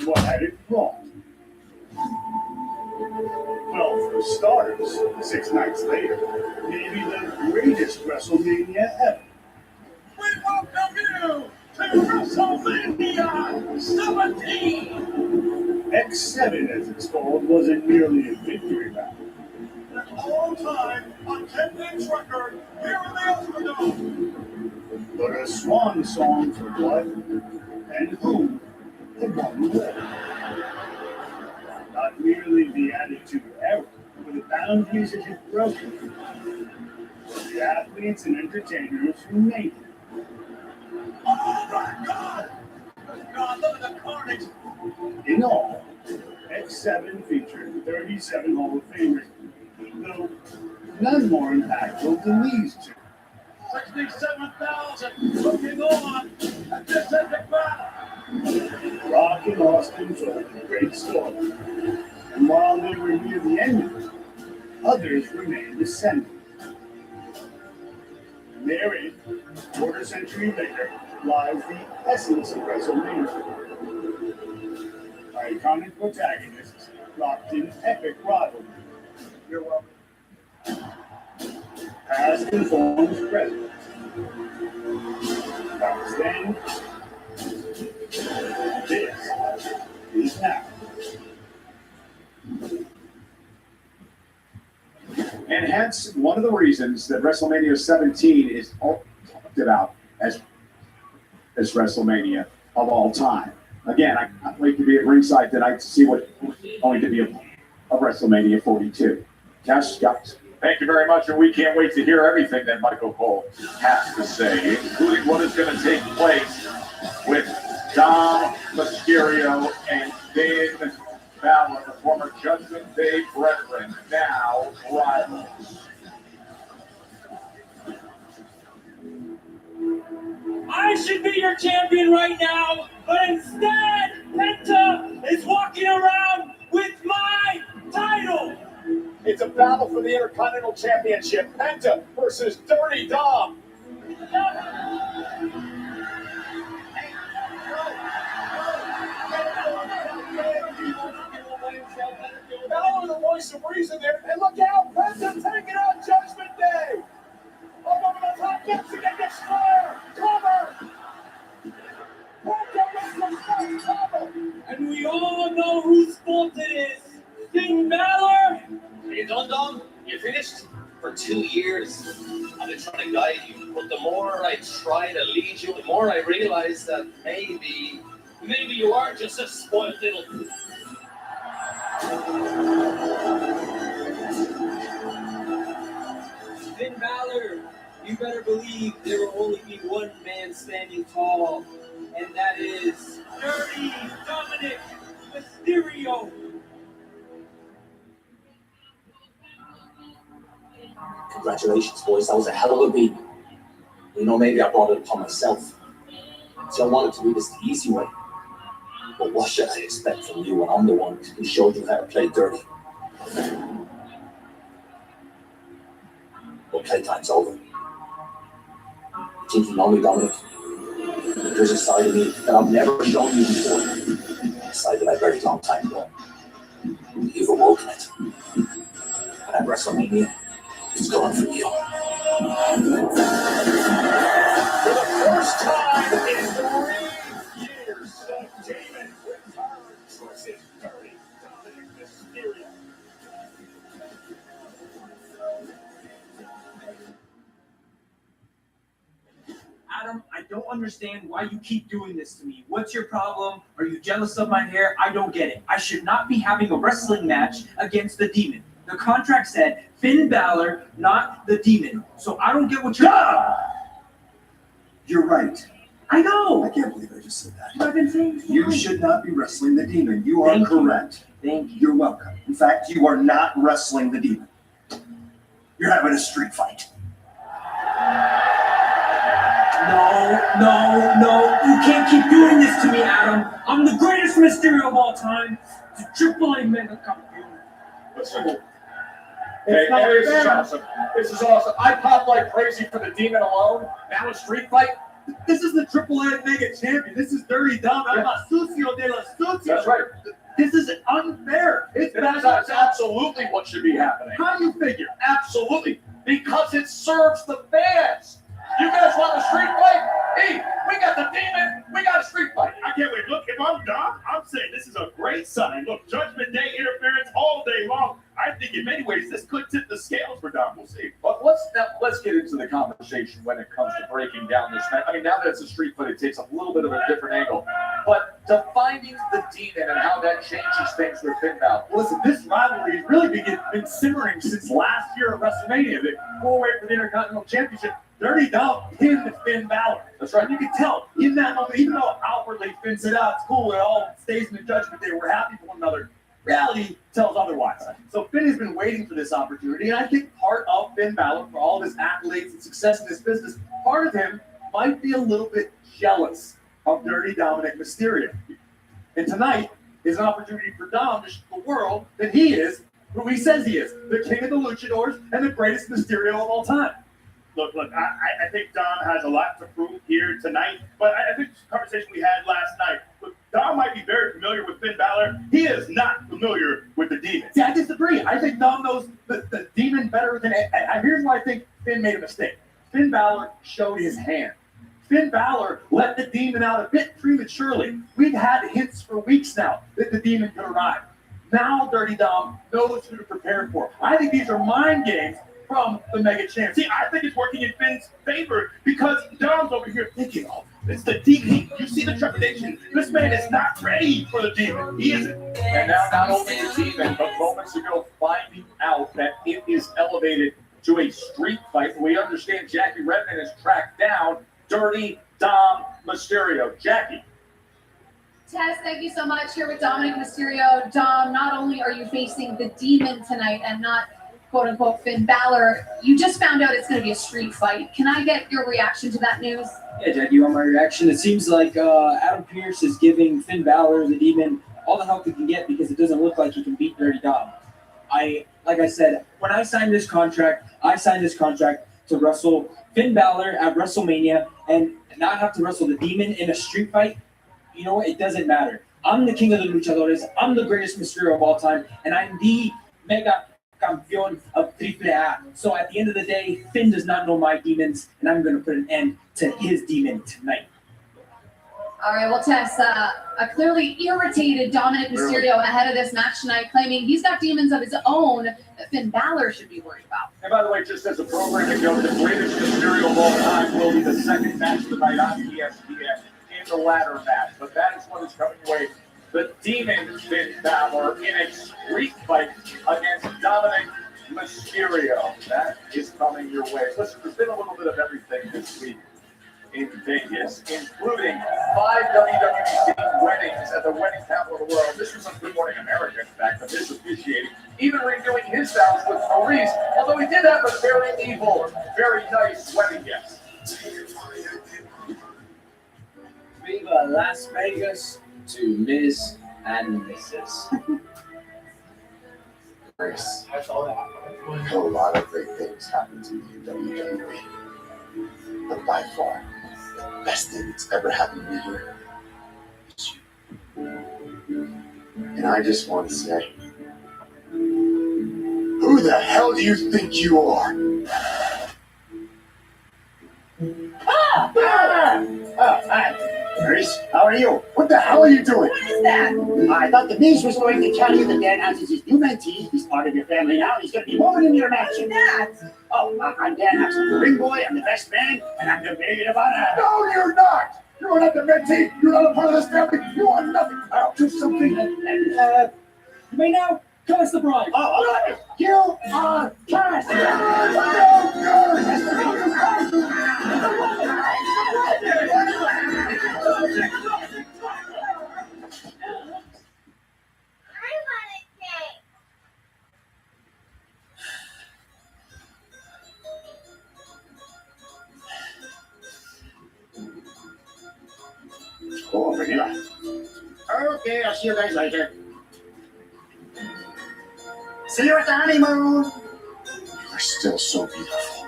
What had it wrong? Well, for starters, 6 nights later, maybe the greatest WrestleMania ever. We welcome you to WrestleMania 17! X7, as it's called, wasn't merely a victory lap. An all-time attendance record here in the Astrodome. But a swan song for what and who the one was. Not merely the attitude era, but the boundaries it had broken. The athletes and entertainers who made it. Oh my God! God, look at the carnage! In all, X7 featured 37 Hall of Famers, though none more impactful than these two. 67,000 looking on at this epic battle. Rock and Austin told a great story, and while they were near the end of it, others remained ascending. Therein, quarter century later, lies the essence of WrestleMania. Iconic protagonists locked in epic rivalry. You're welcome. Past informs present. That was then. This is now. And hence, one of the reasons that WrestleMania 17 is talked about as WrestleMania of all time. Again, I can't wait to be at ringside tonight to see what's going to be of WrestleMania 42. Cash, Scott. Thank you very much, and we can't wait to hear everything that Michael Cole has to say, including what is going to take place with Dom Mysterio and Finn Balor, the former Judgment Day brethren, now rivals. I should be your champion right now, but instead, Penta is walking around with my title. It's a battle for the Intercontinental Championship. Penta versus Dirty Dom. Balor, the voice of reason there. And look out, Penta taking out Judgment Day. Up over the top, gets it, gets Destroyer. Cover. Penta with the cover. And we all know whose fault it is. Finn Balor. Are you done, Dom? You finished? For 2 years, I've been trying to guide you. But the more I try to lead you, the more I realize that maybe you are just a spoiled little. Finn Balor, you better believe there will only be one man standing tall, and that is Dirty Dominic Mysterio. Congratulations, boys. That was a hell of a beat. Maybe I brought it upon myself. So I wanted to do this the easy way. But what should I expect from you when I'm the one who showed you how to play dirty? Well, playtime's over. You think you know me, Dominic? There's a side of me that I've never shown you before. A side that I buried a long time ago. You've awoken it. And at WrestleMania, it's going for you. For the first time in 3 years, Seth Damon returns versus Dirty Dominic Mysterio. Adam, I don't understand why you keep doing this to me. What's your problem? Are you jealous of my hair? I don't get it. I should not be having a wrestling match against the Demon. The contract said Finn Balor, not the Demon. So I don't get what you're... You're right. I know. I can't believe I just said that. I've been saying You should not be wrestling the Demon. You are Thank you. correct. Thank you. You're welcome. In fact, you are not wrestling the Demon. You're having a street fight. No. You can't keep doing this to me, Adam. I'm the greatest Mysterio of all time. The Triple A Mega Champion. Listen. Hey, this is awesome. This is awesome. I popped like crazy for the Demon alone. Now a street fight. This is the Triple A Mega Champion. This is Dirty Dom. I'm a Sucio de la Sucio. That's right. This is unfair. That's absolutely what should be happening. How do you figure? Absolutely. Because it serves the fans. You guys want a street fight? Hey, we got the Demon. We got a street fight. I can't wait. Look, if I'm Dom, I'm saying this is a great sign. Look, Judgment Day interference all day long. I think in many ways this could tip the scales for Dom. We'll see. But let's get into the conversation when it comes to breaking down this match. I mean, now that it's a street fight, it takes a little bit of a different angle. But defining the Demon and how that changes things with Finn Balor. Listen, this rivalry has really been simmering since last year at WrestleMania. The 4-way for the Intercontinental Championship. Dirty Dom pinned Finn Balor. That's right. And you can tell in that moment, even though outwardly Finn said, "Oh, it's cool, it all stays in the judgment day, we're happy for one another," reality tells otherwise. So Finn has been waiting for this opportunity, and I think part of Finn Balor, for all of his accolades and success in this business, part of him might be a little bit jealous of Dirty Dominic Mysterio. And tonight is an opportunity for Dom to show the world that he is who he says he is, the king of the luchadors and the greatest Mysterio of all time. Look, I think Dom has a lot to prove here tonight, but I think the conversation we had last night, look, Dom might be very familiar with Finn Balor. He is not familiar with the Demon. See, I disagree. I think Dom knows the Demon better than... Here's why I think Finn made a mistake. Finn Balor showed his hand. Finn Balor let the Demon out a bit prematurely. We've had hints for weeks now that the Demon could arrive. Now Dirty Dom knows who to prepare for. I think these are mind games from the Mega Champ. See, I think it's working in Finn's favor because Dom's over here thinking, "Oh, it's the Demon." You see the trepidation? This man is not ready for the Demon. He isn't. And now not only the Demon, but moments ago finding out that it is elevated to a street fight. We understand Jackie Redmond has tracked down Dirty Dom Mysterio. Jackie. Tess, thank you so much. Here with Dominic Mysterio. Dom, not only are you facing the Demon tonight and not quote-unquote Finn Balor, you just found out it's going to be a street fight. Can I get your reaction to that news? Yeah, Jack, you want my reaction? It seems like Adam Pearce is giving Finn Balor, the Demon, all the help he can get because it doesn't look like he can beat Dirty Dom. Like I said, when I signed this contract, to wrestle Finn Balor at WrestleMania and not have to wrestle the Demon in a street fight. You know what? It doesn't matter. I'm the king of the luchadores. I'm the greatest Mysterio of all time, and I'm the Mega Campeón of Triple A. So at the end of the day, Finn does not know my demons, and I'm going to put an end to his demon tonight. All right, well, Tess, a clearly irritated Dominic Mysterio ahead of this match tonight, claiming he's got demons of his own that Finn Balor should be worried about. And by the way, just as a programming note, the greatest Mysterio of all time will be the second match tonight on ESPN in the ladder match. But that is what is coming away. The Demon Finn Balor in a street fight against Dominic Mysterio. That is coming your way. Listen, there's been a little bit of everything this week in Vegas, including 5 WWE weddings at the wedding capital of the world. This was on Good Morning America, in fact, but this officiating, even redoing his vows with Maurice, although he did have a very evil, very nice wedding guest. Viva Las Vegas to Ms. and Mrs. Grace. I saw that. A lot of great things happened to me in WWE. But by far, the best thing that's ever happened to me here is you. And I just want to say, who the hell do you think you are? Hi. Grace, how are you? What the hell are you doing? What is that? I thought the niece was going to tell you that Dan Houses is his new mentee. He's part of your family now. He's going to be moving into your mansion. Oh, I'm Dan Houses, the ring boy. I'm the best man, and I'm the maid of honor. No, you're not! You're not the mentee! You're not a part of this family! You are nothing! I'll do something! You may now cast the bride. Oh, you are cast. Oh, Vanilla. Okay, I'll see you guys later. See you at the honeymoon. You're still so beautiful.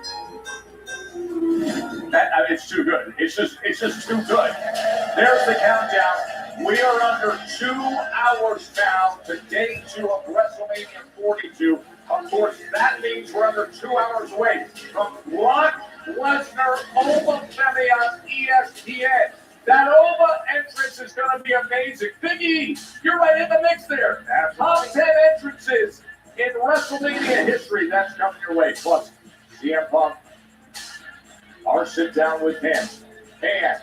It's too good. It's just too good. There's the countdown. We are under 2 hours now to day 2 of WrestleMania 42. Of course, that means we're under 2 hours away from Brock Lesnar Oba Femi on ESPN. That Oba entrance is going to be amazing. Big E, you're right in the mix there. Top 10 entrances in WrestleMania history. That's coming your way. Plus, CM Punk, our sit down with him. And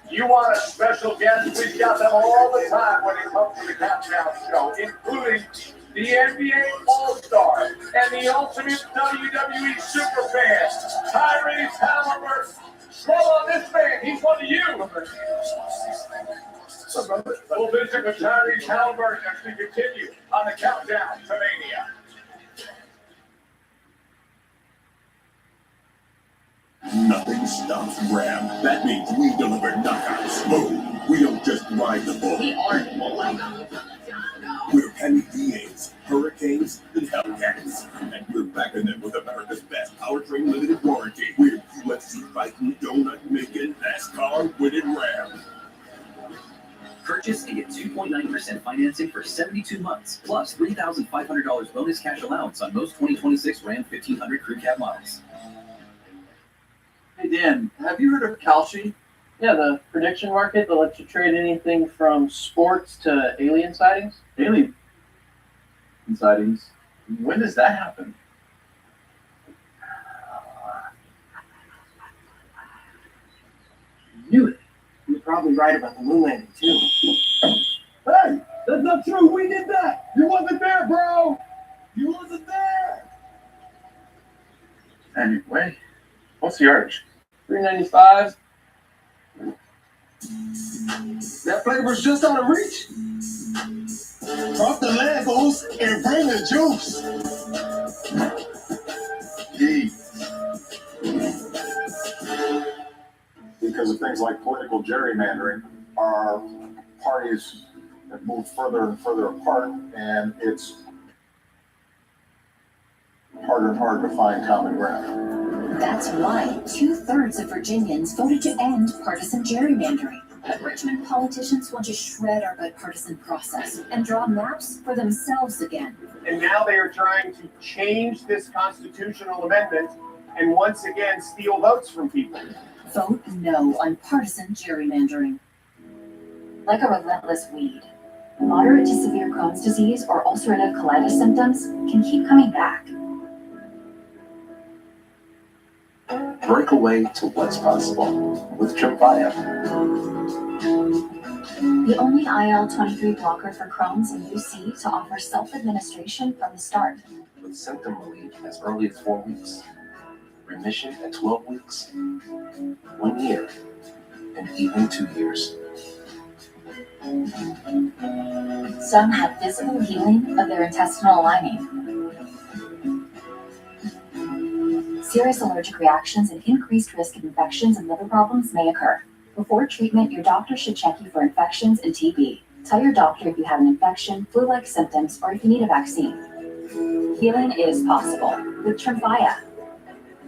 you want a special guest? We've got them all the time when it comes to the Countdown Show, including the NBA All-Star and the ultimate WWE Superfan, Tyrese Halliburton. Slow on this man, he's one of you. We'll visit with Tyrese Halliburton as we continue on the Countdown to Mania. Nothing stops Ram. That means we deliver knockouts smooth. We don't just ride the bull. We are Mulligan. We're Penny DAs, Hurricanes, and Hellcats. And we're backing them with America's best powertrain limited warranty. We're UFC fighting, donut making, NASCAR winning Ram. Purchase and get 2.9% financing for 72 months, plus $3,500 bonus cash allowance on most 2026 Ram 1500 Crew Cab models. Hey Dan, have you heard of Kalshi? Yeah, the prediction market that lets you trade anything from sports to alien sightings. Alien sightings? When does that happen? Knew it. You're probably right about the moon landing too. Hey, that's not true. We did that. You wasn't there, bro. You wasn't there. Anyway, what's the urge? $3.95. That flavor's just out of reach. Drop the Legos and bring the juice. Because of things like political gerrymandering, our parties have moved further and further apart, and it's harder and harder to find common ground. That's why 2/3 of Virginians voted to end partisan gerrymandering. But Richmond politicians want to shred our bipartisan process and draw maps for themselves again. And now they are trying to change this constitutional amendment and once again steal votes from people. Vote no on partisan gerrymandering. Like a relentless weed, moderate to severe Crohn's disease or ulcerative colitis symptoms can keep coming back. Break away to what's possible with Tremfya. The only IL-23 blocker for Crohn's and UC to offer self-administration from the start. With symptom relief as early as 4 weeks, remission at 12 weeks, 1 year, and even 2 years. Some have visible healing of their intestinal lining. Serious allergic reactions and increased risk of infections and liver problems may occur. Before treatment, your doctor should check you for infections and TB. Tell your doctor if you have an infection, flu-like symptoms, or if you need a vaccine. Healing is possible with Tremfya.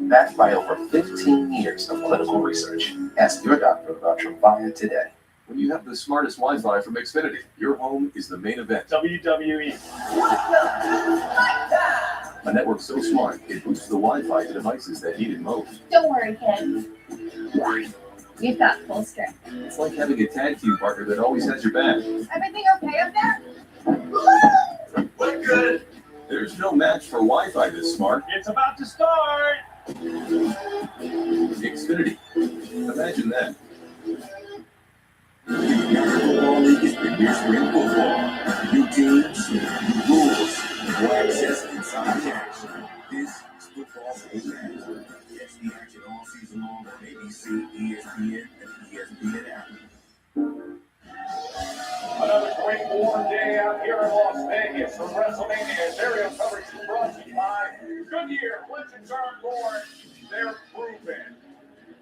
Backed by over 15 years of clinical research. Ask your doctor about Tremfya today. When you have the smartest Wi-Fi from Xfinity, your home is the main event. WWE. A network so smart, it boosts the Wi-Fi to devices that need it most. Don't worry, kids. You've got full strength. It's like having a tag team partner that always has your back. Everything okay up there? We're good. There's no match for Wi-Fi this smart. It's about to start. Xfinity. Imagine that. Football League is Premier Spring Football. New teams, new rules, more access inside the action. This is Football League. Catch the action all season long on ABC, ESPN, and ESPN app. Another great warm day out here in Las Vegas for WrestleMania. Aerial coverage is brought to you by Goodyear. Legends are born. They're proven.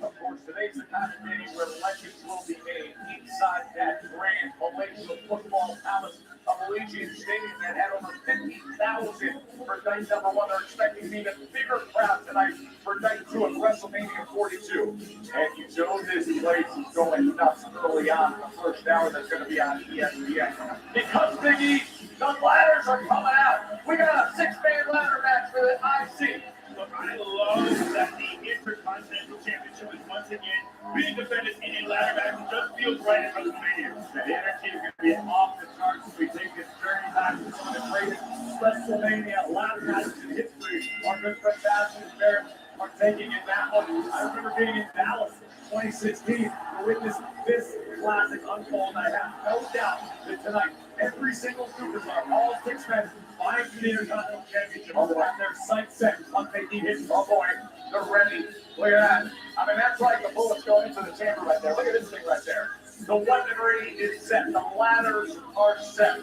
Of course, today's the kind of day where legends will be made inside that grand palatial football palace of Allegiant Stadium that had over 50,000 for night number one. They're expecting an even bigger crowd tonight for night two of WrestleMania 42. And you know this place is going nuts early on in the first hour that's going to be on ESPN. Because, Big E, the ladders are coming out. We got a six-man ladder match for the IC. Look, I love that the Intercontinental Championship is once again being defended in a ladder match. It just feels right at WrestleMania. The energy is going to be off the charts as we take this journey back to some of the greatest WrestleMania ladder matches in history. Our good friend Bass and Barrett are taking in that one. I remember being in Dallas 2016 to witness this classic unfold. I have no doubt that tonight, every single superstar, all six men, vying for the Intercontinental Championship, will have their sights set on taking his boy. They're ready. Look at that. I mean, that's like the bullets going into the chamber right there. Look at this thing right there. The weaponry is set. The ladders are set.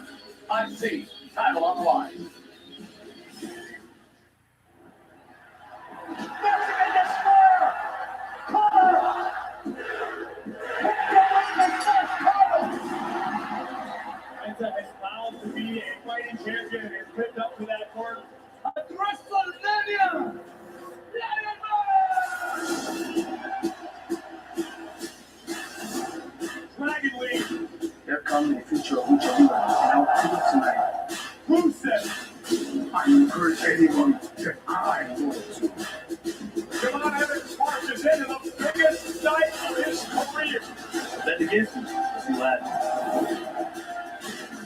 IC title on the line. Is proud to be a fighting champion and is picked up to that court at WrestleMania. Dragon League. Here comes the future of Lucha Libre, and I'll prove it tonight. Rusev. I encourage anyone that I go to. Javon Evans marches into the biggest night of his career. Bet against him. See what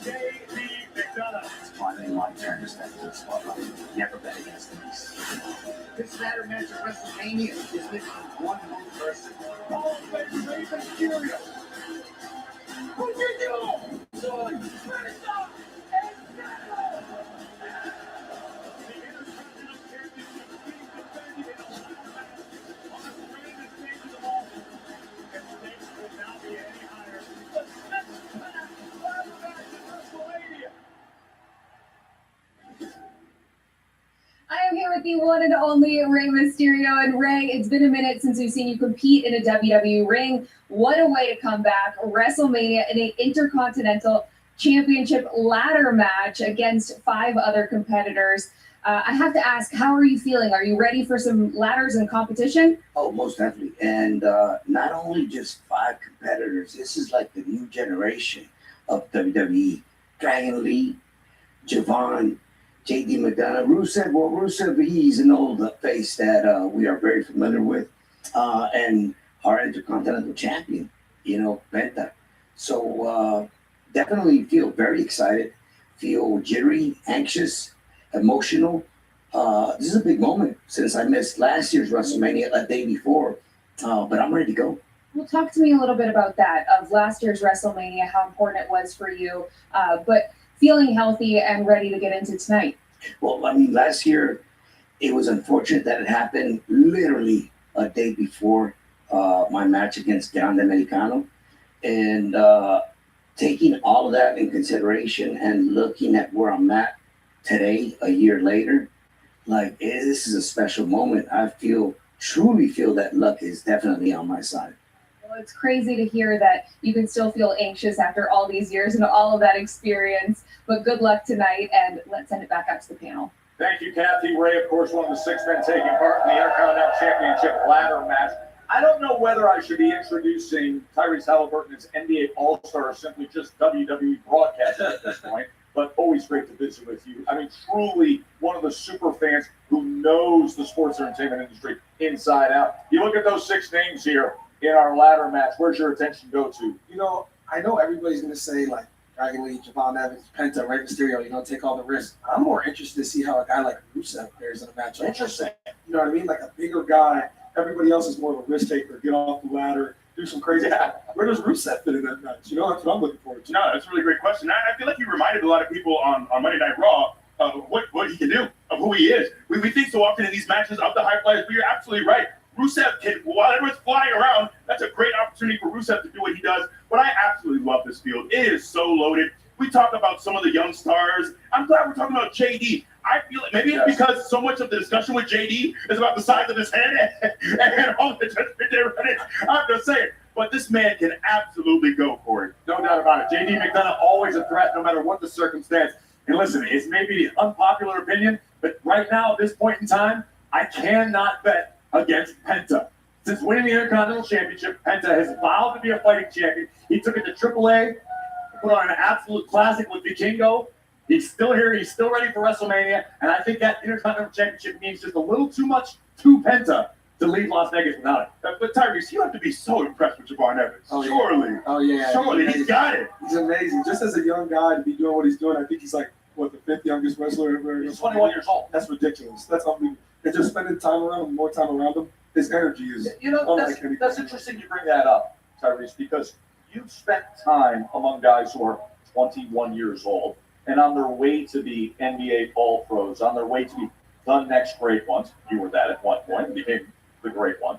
J.B. McDonough. It's finally my turn to step into the spotlight. Never bet against the beast. This ladder match at WrestleMania is between one more person. Hall of Fame Rey Mysterio. Who did you? Son. First up, and Shadow. The Intercontinental Championship being defended in a ladder match on the grandest stage of them all. And the stakes will now be any higher. The six-man ladder match at WrestleMania. I am here with the one and only Rey Mysterio. And Rey, it's been a minute since we've seen you compete in a WWE ring. What a way to come back. WrestleMania in an Intercontinental Championship ladder match against 5 other competitors. I have to ask, how are you feeling? Are you ready for some ladders and competition? Oh, most definitely. And not only just 5 competitors, this is like the new generation of WWE. Dragon Lee, Javon, J.D. McDonough, Rusev. Well, Rusev, he's an old face that we are very familiar with. And our Intercontinental Champion, Penta. So definitely feel very excited, feel jittery, anxious, emotional. This is a big moment since I missed last year's WrestleMania a day before, but I'm ready to go. Well, talk to me a little bit about that, of last year's WrestleMania, how important it was for you, but feeling healthy and ready to get into tonight. Well, I mean, last year, it was unfortunate that it happened literally a day before my match against Grande Americano. And taking all of that in consideration and looking at where I'm at today, a year later, this is a special moment. I truly feel that luck is definitely on my side. Well, it's crazy to hear that you can still feel anxious after all these years and all of that experience, but good luck tonight, and let's send it back out to the panel. Thank you, Kathy Ray. Of course, one of the 6 men taking part in the Intercontinental Championship ladder match. I don't know whether I should be introducing Tyrese Halliburton as NBA All-Star or simply just WWE broadcaster at this point, but always great to visit with you. I mean, truly one of the super fans who knows the sports entertainment industry inside out. You look at those 6 names here in our ladder match, where's your attention go to? You know, I know everybody's going to say, like, Dragon Lee, Javon Evans, Penta, Rey Mysterio, take all the risks. I'm more interested to see how a guy like Rusev fares in a match. Interesting. You know what I mean? Like a bigger guy. Everybody else is more of a risk taker. Get off the ladder, do some crazy stuff. Where does Rusev fit in that match? That's what I'm looking forward to. No, that's a really great question. I feel like he reminded a lot of people on Monday Night Raw of what he can do, of who he is. We think so often in these matches of the high flyers, but you're absolutely right. Rusev can, while everyone's flying around, that's a great opportunity for Rusev to do what he does. But I absolutely love this field. It is so loaded. We talk about some of the young stars. I'm glad we're talking about JD. I feel like maybe it's because so much of the discussion with JD is about the size of his head and all the judgment there. I'm just saying. But this man can absolutely go for it. No doubt about it. JD McDonough always a threat no matter what the circumstance. And listen, it's maybe the unpopular opinion, but right now at this point in time, I cannot bet against Penta. Since winning the Intercontinental Championship, Penta has vowed to be a fighting champion. He took it to AAA, put on an absolute classic with Vikingo. He's still here. He's still ready for WrestleMania. And I think that Intercontinental Championship means just a little too much to Penta to leave Las Vegas without it. But Tyrese, you have to be so impressed with Javon Evans. Surely. Oh, yeah. Surely. He's got it. He's amazing. Just as a young guy to be doing what he's doing, I think he's like, the 5th youngest wrestler ever. He's 21 years old. That's ridiculous. That's unbelievable. And just spending time around him, more time around him, his energy is That's interesting you bring that up, Tyrese, because you've spent time among guys who are 21 years old and on their way to be NBA All-Pros, on their way to be the next great ones. You were that at one point, became the great one.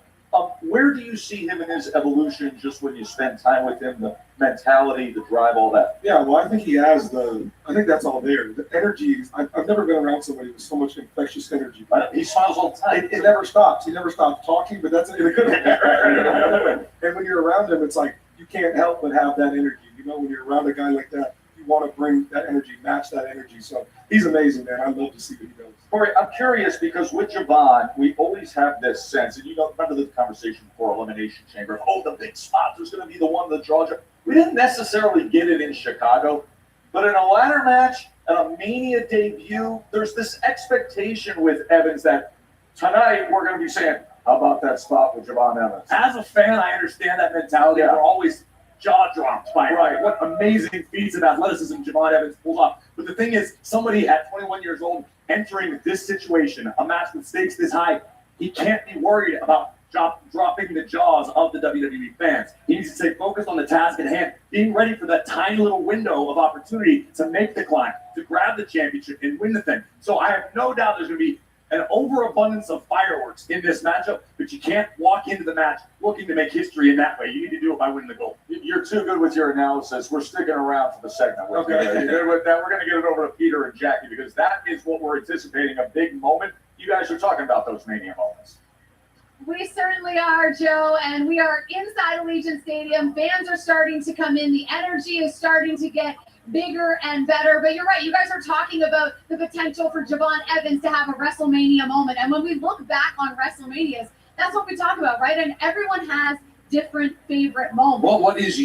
Where do you see him in his evolution just when you spend time with him, the mentality, the drive, all that? Yeah, well, I think he has I think that's all there. The energy, I've never been around somebody with so much infectious energy. He smiles all the time. It never stops. He never stops talking, but that's in a good way. And when you're around him, it's like you can't help but have that energy. When you're around a guy like that, you want to bring that energy, match that energy. So he's amazing, man. I love to see what he does. Corey, I'm curious because with Javon, we always have this sense, and remember the conversation before Elimination Chamber, the big spot was going to be the one that draws you. We didn't necessarily get it in Chicago, but in a ladder match, and a Mania debut, there's this expectation with Evans that tonight we're going to be saying, how about that spot with Javon Evans? As a fan, I understand that mentality. We're always jaw dropped by what amazing feats of athleticism Javon Evans pulled off. But the thing is, somebody at 21 years old entering this situation, a match with stakes this high, he can't be worried about dropping the jaws of the WWE fans. He needs to stay focused on the task at hand, being ready for that tiny little window of opportunity to make the climb, to grab the championship and win the thing. So I have no doubt there's going to be an overabundance of fireworks in this matchup, but you can't walk into the match looking to make history in that way. You need to do it by winning the gold. You're too good with your analysis. We're sticking around for the segment. Okay. You're good with that. We're going to get it over to Peter and Jackie because that is what we're anticipating, a big moment. You guys are talking about those Mania moments. We certainly are, Joe, and we are inside Allegiant Stadium. Fans are starting to come in. The energy is starting to get bigger and better. But you're right, you guys are talking about the potential for Javon Evans to have a WrestleMania moment. And when we look back on WrestleManias, that's what we talk about, right? And everyone has different favorite moments. Well, what is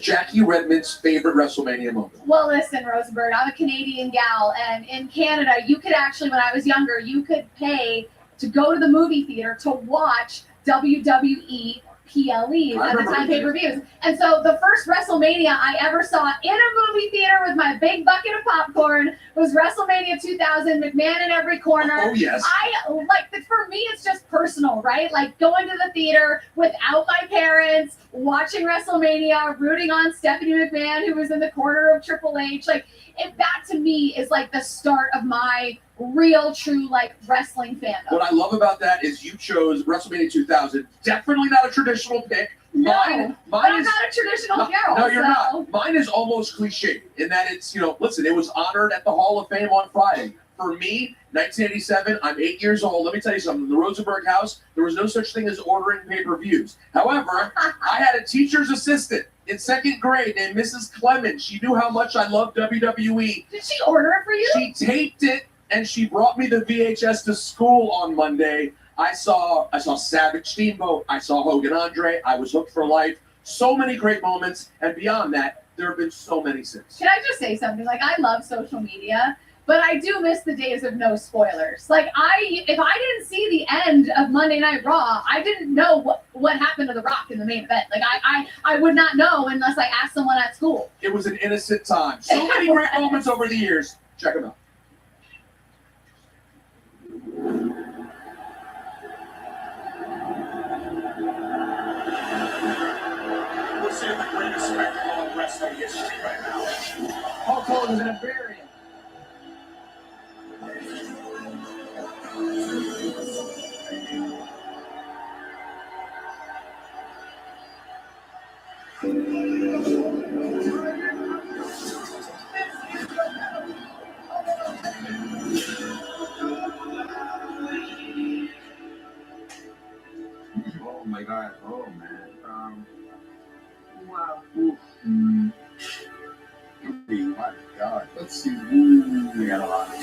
Jackie Redmond's favorite WrestleMania moment? Well, listen, Rosenberg, I'm a Canadian gal, and in Canada, you could actually, when I was younger, you could pay to go to the movie theater to watch WWE PLEs at the time pay-per-views. And so the first WrestleMania I ever saw in a movie theater with my big bucket of popcorn was WrestleMania 2000, McMahon in every corner. Oh, yes. For me, it's just personal, right? Like going to the theater without my parents, watching WrestleMania, rooting on Stephanie McMahon, who was in the corner of Triple H. That to me is like the start of my real, true, wrestling fandom. What I love about that is you chose WrestleMania 2000. Definitely not a traditional pick. No, mine I'm is not a traditional girl. No, you're not. Mine is almost cliche in that it's, listen, it was honored at the Hall of Fame on Friday. For me, 1987, I'm 8 years old. Let me tell you something. In the Rosenberg house, there was no such thing as ordering pay-per-views. However, I had a teacher's assistant in second grade named Mrs. Clemens. She knew how much I loved WWE. Did she order it for you? She taped it and she brought me the VHS to school on Monday. I saw Savage Steamboat. I saw Hogan Andre. I was hooked for life. So many great moments, and beyond that, there have been so many since. Can I just say something? Like, I love social media, but I do miss the days of no spoilers. Like, if I didn't see the end of Monday Night Raw, I didn't know what happened to The Rock in the main event. Like, I would not know unless I asked someone at school. It was an innocent time. So many great moments over the years. Check them out. We're seeing the greatest spectacle in wrestling history right now. Hulk Hogan's gonna bury him. Oh my God. Oh man. Wow. My God. Let's see. We got a lot. When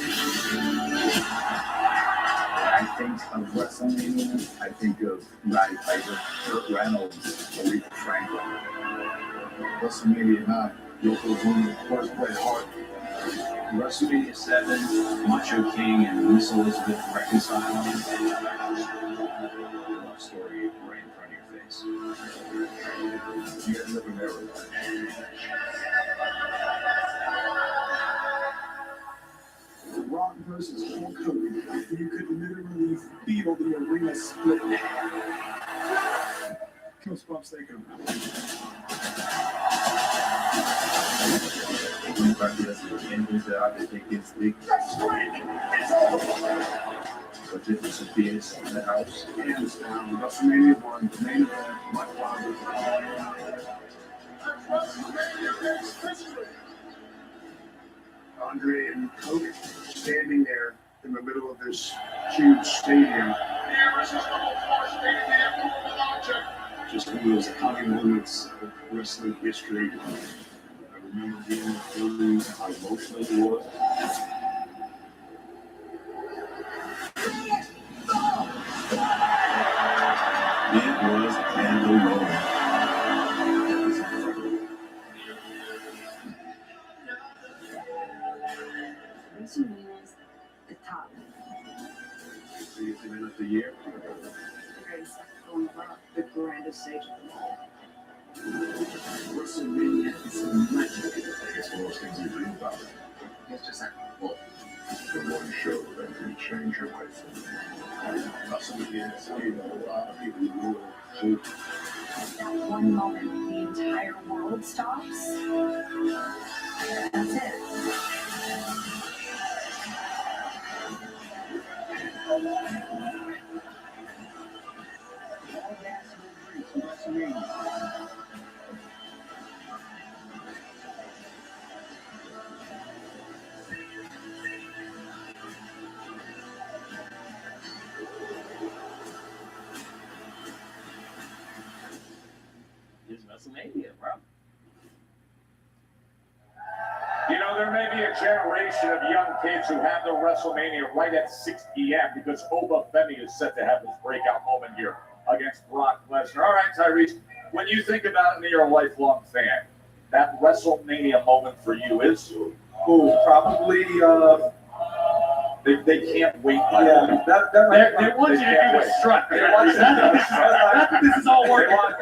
I think of WrestleMania, I think of Roddy Piper, Kurt Reynolds, Aretha Franklin. WrestleMania 9, Yokozuna, of course, Bret Hart. WrestleMania 7, Macho King and Miss Elizabeth reconciling. Love story right in front of your face. You guys never know. Rock versus Hulk Hogan. You could literally feel the arena split in half. Goosebumps thinking about it. But this disappears in the house. Hands down, WrestleMania 1, the main event, my father. Andre and Hogan standing there in the middle of this huge stadium. Just one of those iconic moments of wrestling history. I remember being in the building, how emotional it was. It was a candle moment. WrestleMania's the top. Biggest event of the year. The greatest spectacle in the world. The grandest stage of the world. WrestleMania is a magic. It's one of those things you dream about. It's just like, well, the one show that can change your life. WrestleMania is a lot of people who will That one moment, the entire world stops. That's it. It's WrestleMania, bro. You know, there may be a generation of young kids who have their WrestleMania right at 6 p.m. because Oba Femi is set to have his breakout moment here against Brock Lesnar. All right, Tyrese, when you think about it and you're a lifelong fan, that WrestleMania moment for you is? Oh, probably, They can't wait. yeah, They want you to do the strut. That's what this is all working on.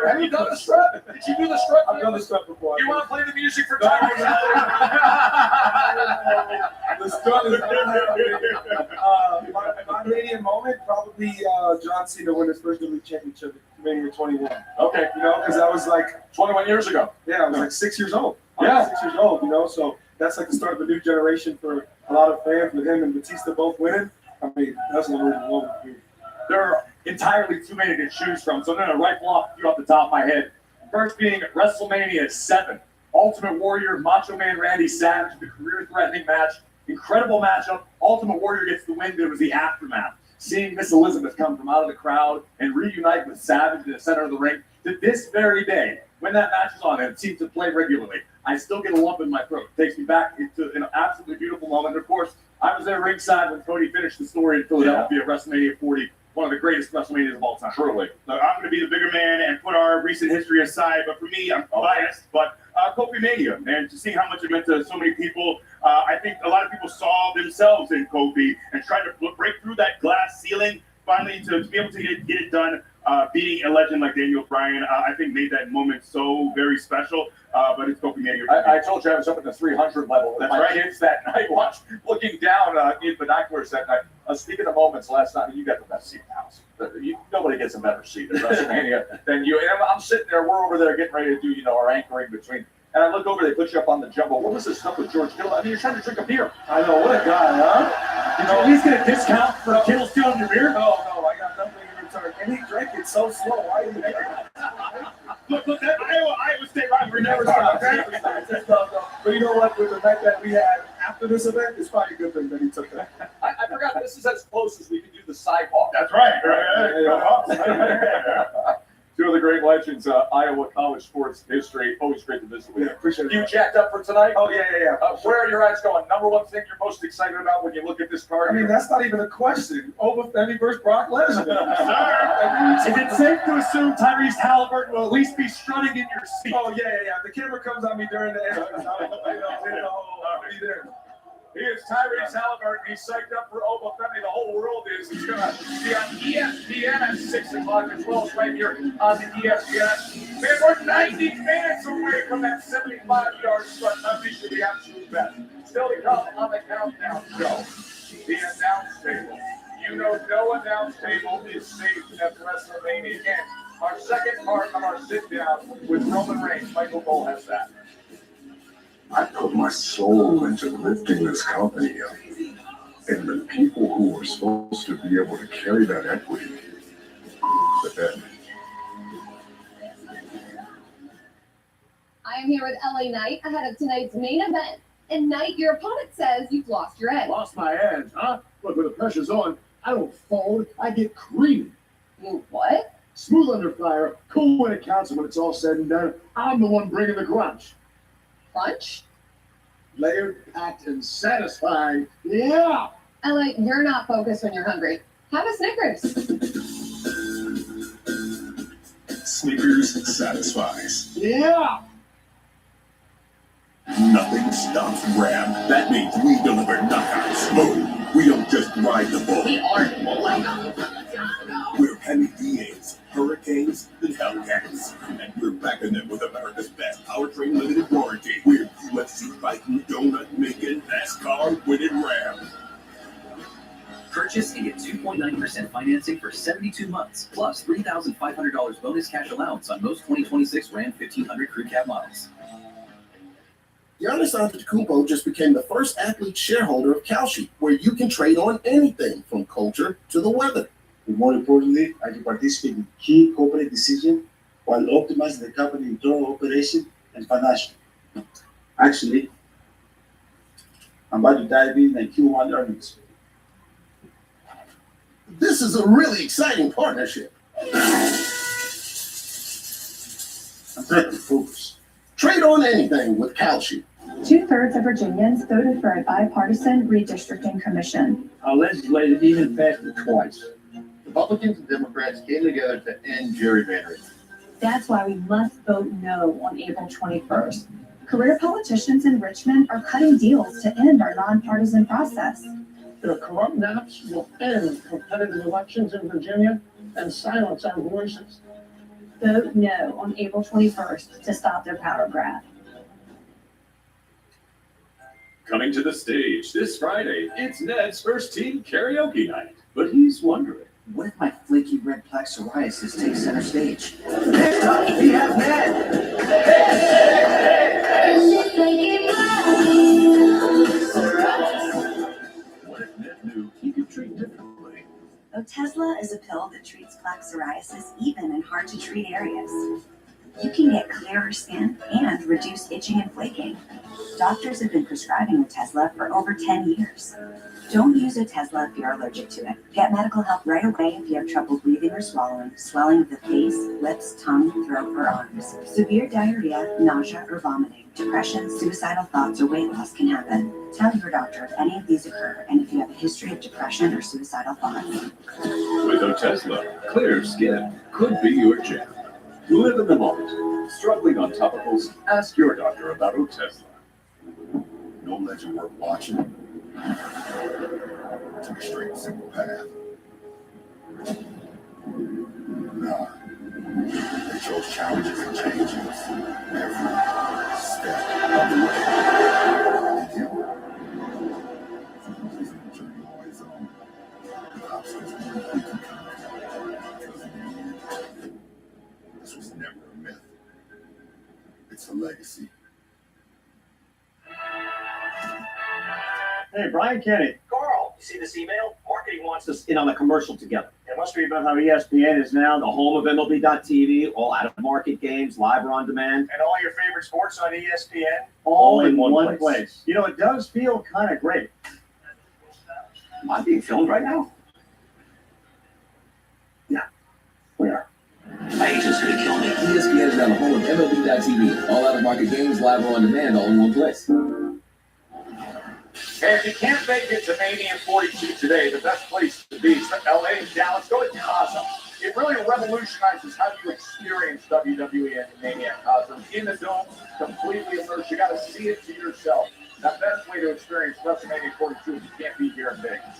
Have you done the strut? Did you do the strut? I've done the strut before. You want to play the music for Tyrese? The strut is my Mania moment, probably John Cena win his first WWE championship at Mania 21. Okay. You know, because I was like 21 years ago. Yeah, I was like 6 years old. Yeah. 6 years old, you know, so that's like the start of a new generation for a lot of fans with him and Batista both winning. I mean, that's an amazing moment. There are entirely too many to choose from, so I'm going to rifle off a few off the top of my head. First being WrestleMania 7. Ultimate Warrior, Macho Man Randy Savage, the career-threatening match. Incredible matchup. Ultimate Warrior gets the win, but it was the aftermath. Seeing Miss Elizabeth come from out of the crowd and reunite with Savage in the center of the ring. To this very day, when that match is on and it seems to play regularly, I still get a lump in my throat. It takes me back to an absolutely beautiful moment. Of course, I was there ringside when Cody finished the story in Philadelphia, WrestleMania 40, one of the greatest WrestleManias of all time. Truly. Look, I'm going to be the bigger man and put our recent history aside, but for me, I'm biased, but Kofi Mania, and to see how much it meant to so many people, I think a lot of people saw themselves in Kofi and tried to break through that glass ceiling, finally to be able to get it done. Beating a legend like Daniel Bryan, I think made that moment so very special. But it's Kofi Mania. I told you I was up at the 300 level with my kids that night, looking down in binoculars that night. Speaking of moments, last night, you got the best seat in the house. Nobody gets a better seat at WrestleMania than you. And I'm sitting there, we're over there getting ready to do, our anchoring between. And I look over, they put you up on the jumbo. What was this stuff with George Kittle? I mean, you're trying to drink a beer. I know, what a guy, huh? Did you at least get a discount for Kittle stealing your beer? No, I got nothing in return. And he drank it so slow. Why did he drink it? Look, that Iowa State rivalry never stopped. But you know what? With the night that we had after this event, it's probably a good thing that he took that. I forgot this is as close as we can do the sidewalk. That's right. Two of the great legends, Iowa college sports history. Always great to visit with you. Appreciate it. You jacked up for tonight? Oh, yeah. Where are your eyes going? Number one thing you're most excited about when you look at this card? I mean, that's not even a question. Oba Femi versus Brock Lesnar. Is it safe to assume Tyrese Halliburton will at least be strutting in your seat? Oh, yeah. The camera comes on me during the entrance. I'll be there. He is Tyrese Halliburton. He's psyched up for Oba Femi. The whole world is. He's going to be on ESPN at 6 o'clock as well as right here on the ESPN. Man, we're 90 minutes away from that 75-yard strut. Unleash the absolute best. Still to come on the Countdown Show. The announce table. You know no announce table is safe at WrestleMania. And our second part of our sit-down with Roman Reigns. Michael Cole has that. I put my soul into lifting this company up. And the people who were supposed to be able to carry that equity, but then I am here with LA Knight ahead of tonight's main event. And Knight, your opponent says you've lost your edge. Lost my edge, huh? Look, when the pressure's on, I don't fold, I get creamy. You what? Smooth under fire, cool when it counts, and when it's all said and done, I'm the one bringing the crunch. Crunch? Layered, packed, and satisfying. Yeah! LA, you're not focused when you're hungry. Have a Snickers. Snickers satisfies. Yeah! Nothing stops Ram. That means we deliver knockouts. Look, we don't just ride the bull. We are We're Penny DAs, Hurricanes, and Hellcats. And we're backing them with America's best powertrain limited warranty. We're UFC fighting, donut making, NASCAR winning Ram. Purchase and get 2.9% financing for 72 months, plus $3,500 bonus cash allowance on most 2026 Ram 1500 Crew Cab models. Giannis Antetokounmpo just became the first athlete shareholder of Kalshi, where you can trade on anything from culture to the weather. But more importantly, I can participate in key corporate decisions while optimizing the company's internal operation and financial. Actually, I'm about to dive in and Q1 earnings. This is a really exciting partnership. I'm trying to focus. Trade on anything with Kalshi. 2/3 of Virginians voted for a bipartisan redistricting commission. Our legislature even passed it twice. Republicans and Democrats came together to end gerrymandering. That's why we must vote no on April 21st. Career politicians in Richmond are cutting deals to end our nonpartisan process. The corrupt maps will end competitive elections in Virginia and silence our voices. Vote no on April 21st to stop their power grab. Coming to the stage this Friday, it's Ned's first team karaoke night. But he's wondering, what if my flaky red plaque psoriasis takes center stage? Next up, we have Ned. What if Ned knew he could treat differently? Otezla is a pill that treats plaque psoriasis even in hard-to-treat areas. You can get clearer skin and reduce itching and flaking. Doctors have been prescribing Otezla for over 10 years. Don't use Otezla if you're allergic to it. Get medical help right away if you have trouble breathing or swallowing, swelling of the face, lips, tongue, throat, or arms, severe diarrhea, nausea, or vomiting. Depression, suicidal thoughts, or weight loss can happen. Tell your doctor if any of these occur and if you have a history of depression or suicidal thoughts. With Otezla, clear skin could be your jam. Live in the moment. Struggling on topicals? Ask your doctor about Otezla. No legend worth watching. Took a straight and simple path. Nah. They chose challenges and changes every step of the way. He's in the journey on his own. The obstacles he can conquer. Because in the end, this was never a myth. It's a legacy. Hey, Brian Kenny. Carl, you see this email? Marketing wants us in on a commercial together. It must be about how ESPN is now the home of MLB.TV, all out-of-market games, live or on demand. And all your favorite sports on ESPN? All in one place. You know, it does feel kind of great. Am I being filmed right now? Yeah, we are. My agent's gonna kill me. ESPN is now the home of MLB.TV. All out-of-market games, live or on demand, all in one place. And if you can't make it to Mania 42 today, the best place to be is LA and Dallas. Go to Casa. It really revolutionizes how you experience WWE and Mania Casa. In the dome, completely immersed. You got to see it to yourself. The best way to experience WrestleMania 42 is you can't be here in Vegas.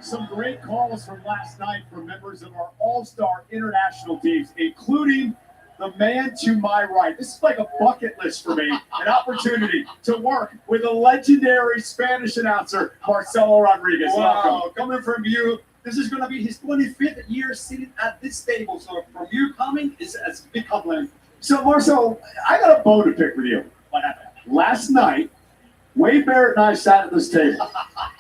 Some great calls from last night from members of our all-star international teams, including the man to my right. This is like a bucket list for me, an opportunity to work with a legendary Spanish announcer, Marcelo Rodriguez. Wow, Welcome. coming from you, this is going to be his 25th year sitting at this table. So from you coming, it's a big compliment. So, Marcelo, I got a bone to pick with you. What happened? Last night, Wade Barrett and I sat at this table.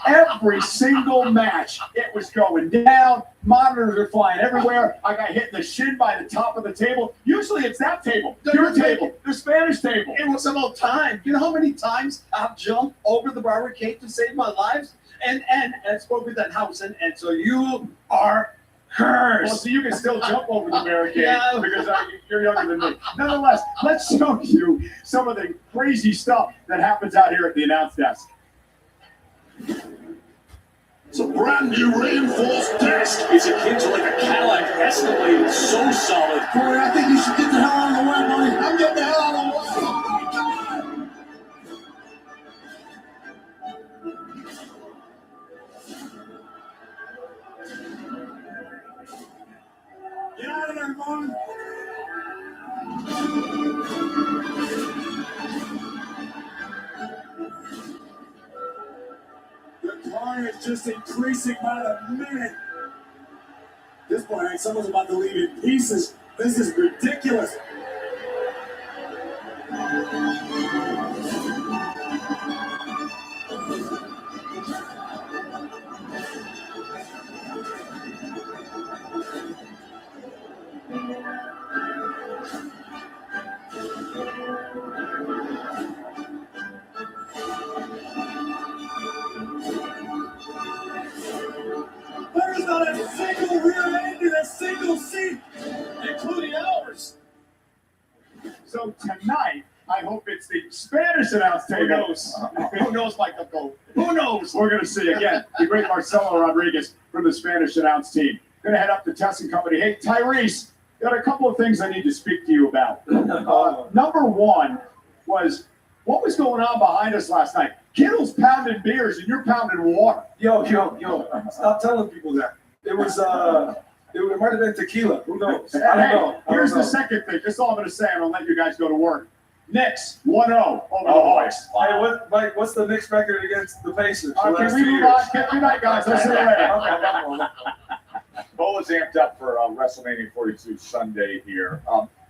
Every single match, it was going down. Monitors are flying everywhere. I got hit in the shin by the top of the table. Usually it's that table, your table, the Spanish table. It was about time. You know how many times I've jumped over the barricade to save my lives? And I spoke with that house, and so you are hers. Well, so you can still jump over the barricade Yeah. because you're younger than me. Nonetheless, let's show you some of the crazy stuff that happens out here at the announce desk. It's a brand new reinforced desk. It's akin to like a Cadillac Escalade. It's so solid. Boy, I think you should get the hell out of the way, buddy. I'm getting the hell out of the way. Get out of there, Vaughn. The climb is just increasing by the minute. At this point, someone's about to leave in pieces. This is ridiculous. There is not a single rear end in a single seat, including ours. So tonight, I hope it's the Spanish announce table. Who knows? Who knows, Michael Cole? Who knows? We're going to see again the great Marcelo Rodriguez from the Spanish announce team. Going to head up to Tessin Company. Hey, Tyrese, got a couple of things I need to speak to you about. Number one was what was going on behind us last night. Kittle's pounding beers and you're pounding water. Yo, stop telling people that. It It might have been tequila. Who knows? I Hey, don't know. here's the second thing. That's all I'm going to say. I'm going to let you guys go to work. Knicks, 1-0 over the boys. Hey, Mike, what's the Knicks record against the Pacers? Can we move on? Good night, guys. I'll see you later. Bo is amped up for WrestleMania 42 Sunday here.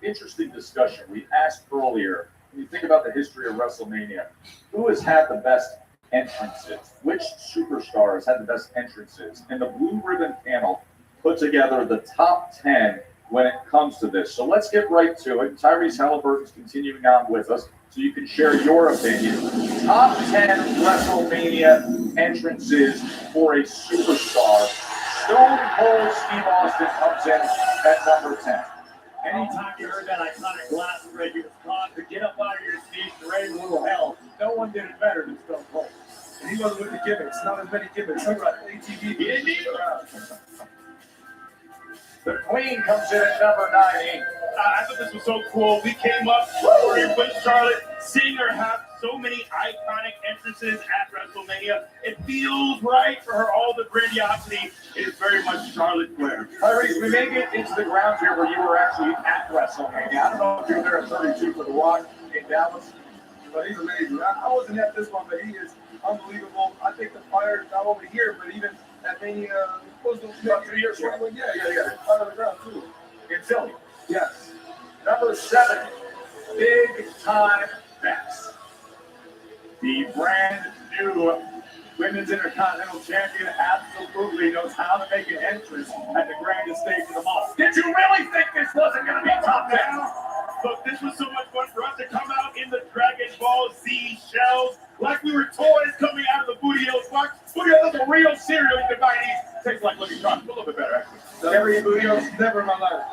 Interesting discussion. We asked earlier, when you think about the history of WrestleMania, who has had the best entrances? Which superstars had the best entrances? And the Blue Ribbon panel put together the top 10 when it comes to this. So let's get right to it. Tyrese Halliburton's continuing on with us, so you can share your opinion. Top 10 WrestleMania entrances for a superstar. Stone Cold Steve Austin comes in at number 10. Anytime you heard that iconic glass break, it was caught to get up out of your seat and raise a little hell. No one did it better than Stone Cold. And he wasn't with the gimmicks. Not as many gimmicks. He brought ATV. He didn't need The Queen comes in at number 9. I thought this was so cool. We came up with Charlotte, seeing her have so many iconic entrances at WrestleMania. It feels right for her, all the grandiosity. It is very much Charlotte Flair. Tyrese, we may get into the grounds here where you were actually at WrestleMania. I don't know if you were there at 32 for The Rock in Dallas. But he's amazing. I wasn't at this one, but he is unbelievable. I think the fire not only here, but even at Mania, was about 2 years ago. Yeah. Fire on the ground too. In Philly. Yes. Number 7, Big Time Bets. The brand new Women's Intercontinental Champion absolutely knows how to make an entrance at the grandest stage of them all. Did you really think this wasn't going to be top 10? Look, this was so much fun for us to come out in the Dragon Ball Z shells like we were toys coming out of the Booty Hills box. Booty Hills is a real cereal you can buy these. Tastes like Lucky Charms, a little bit better actually. Never eat Booty Hills, never in my life.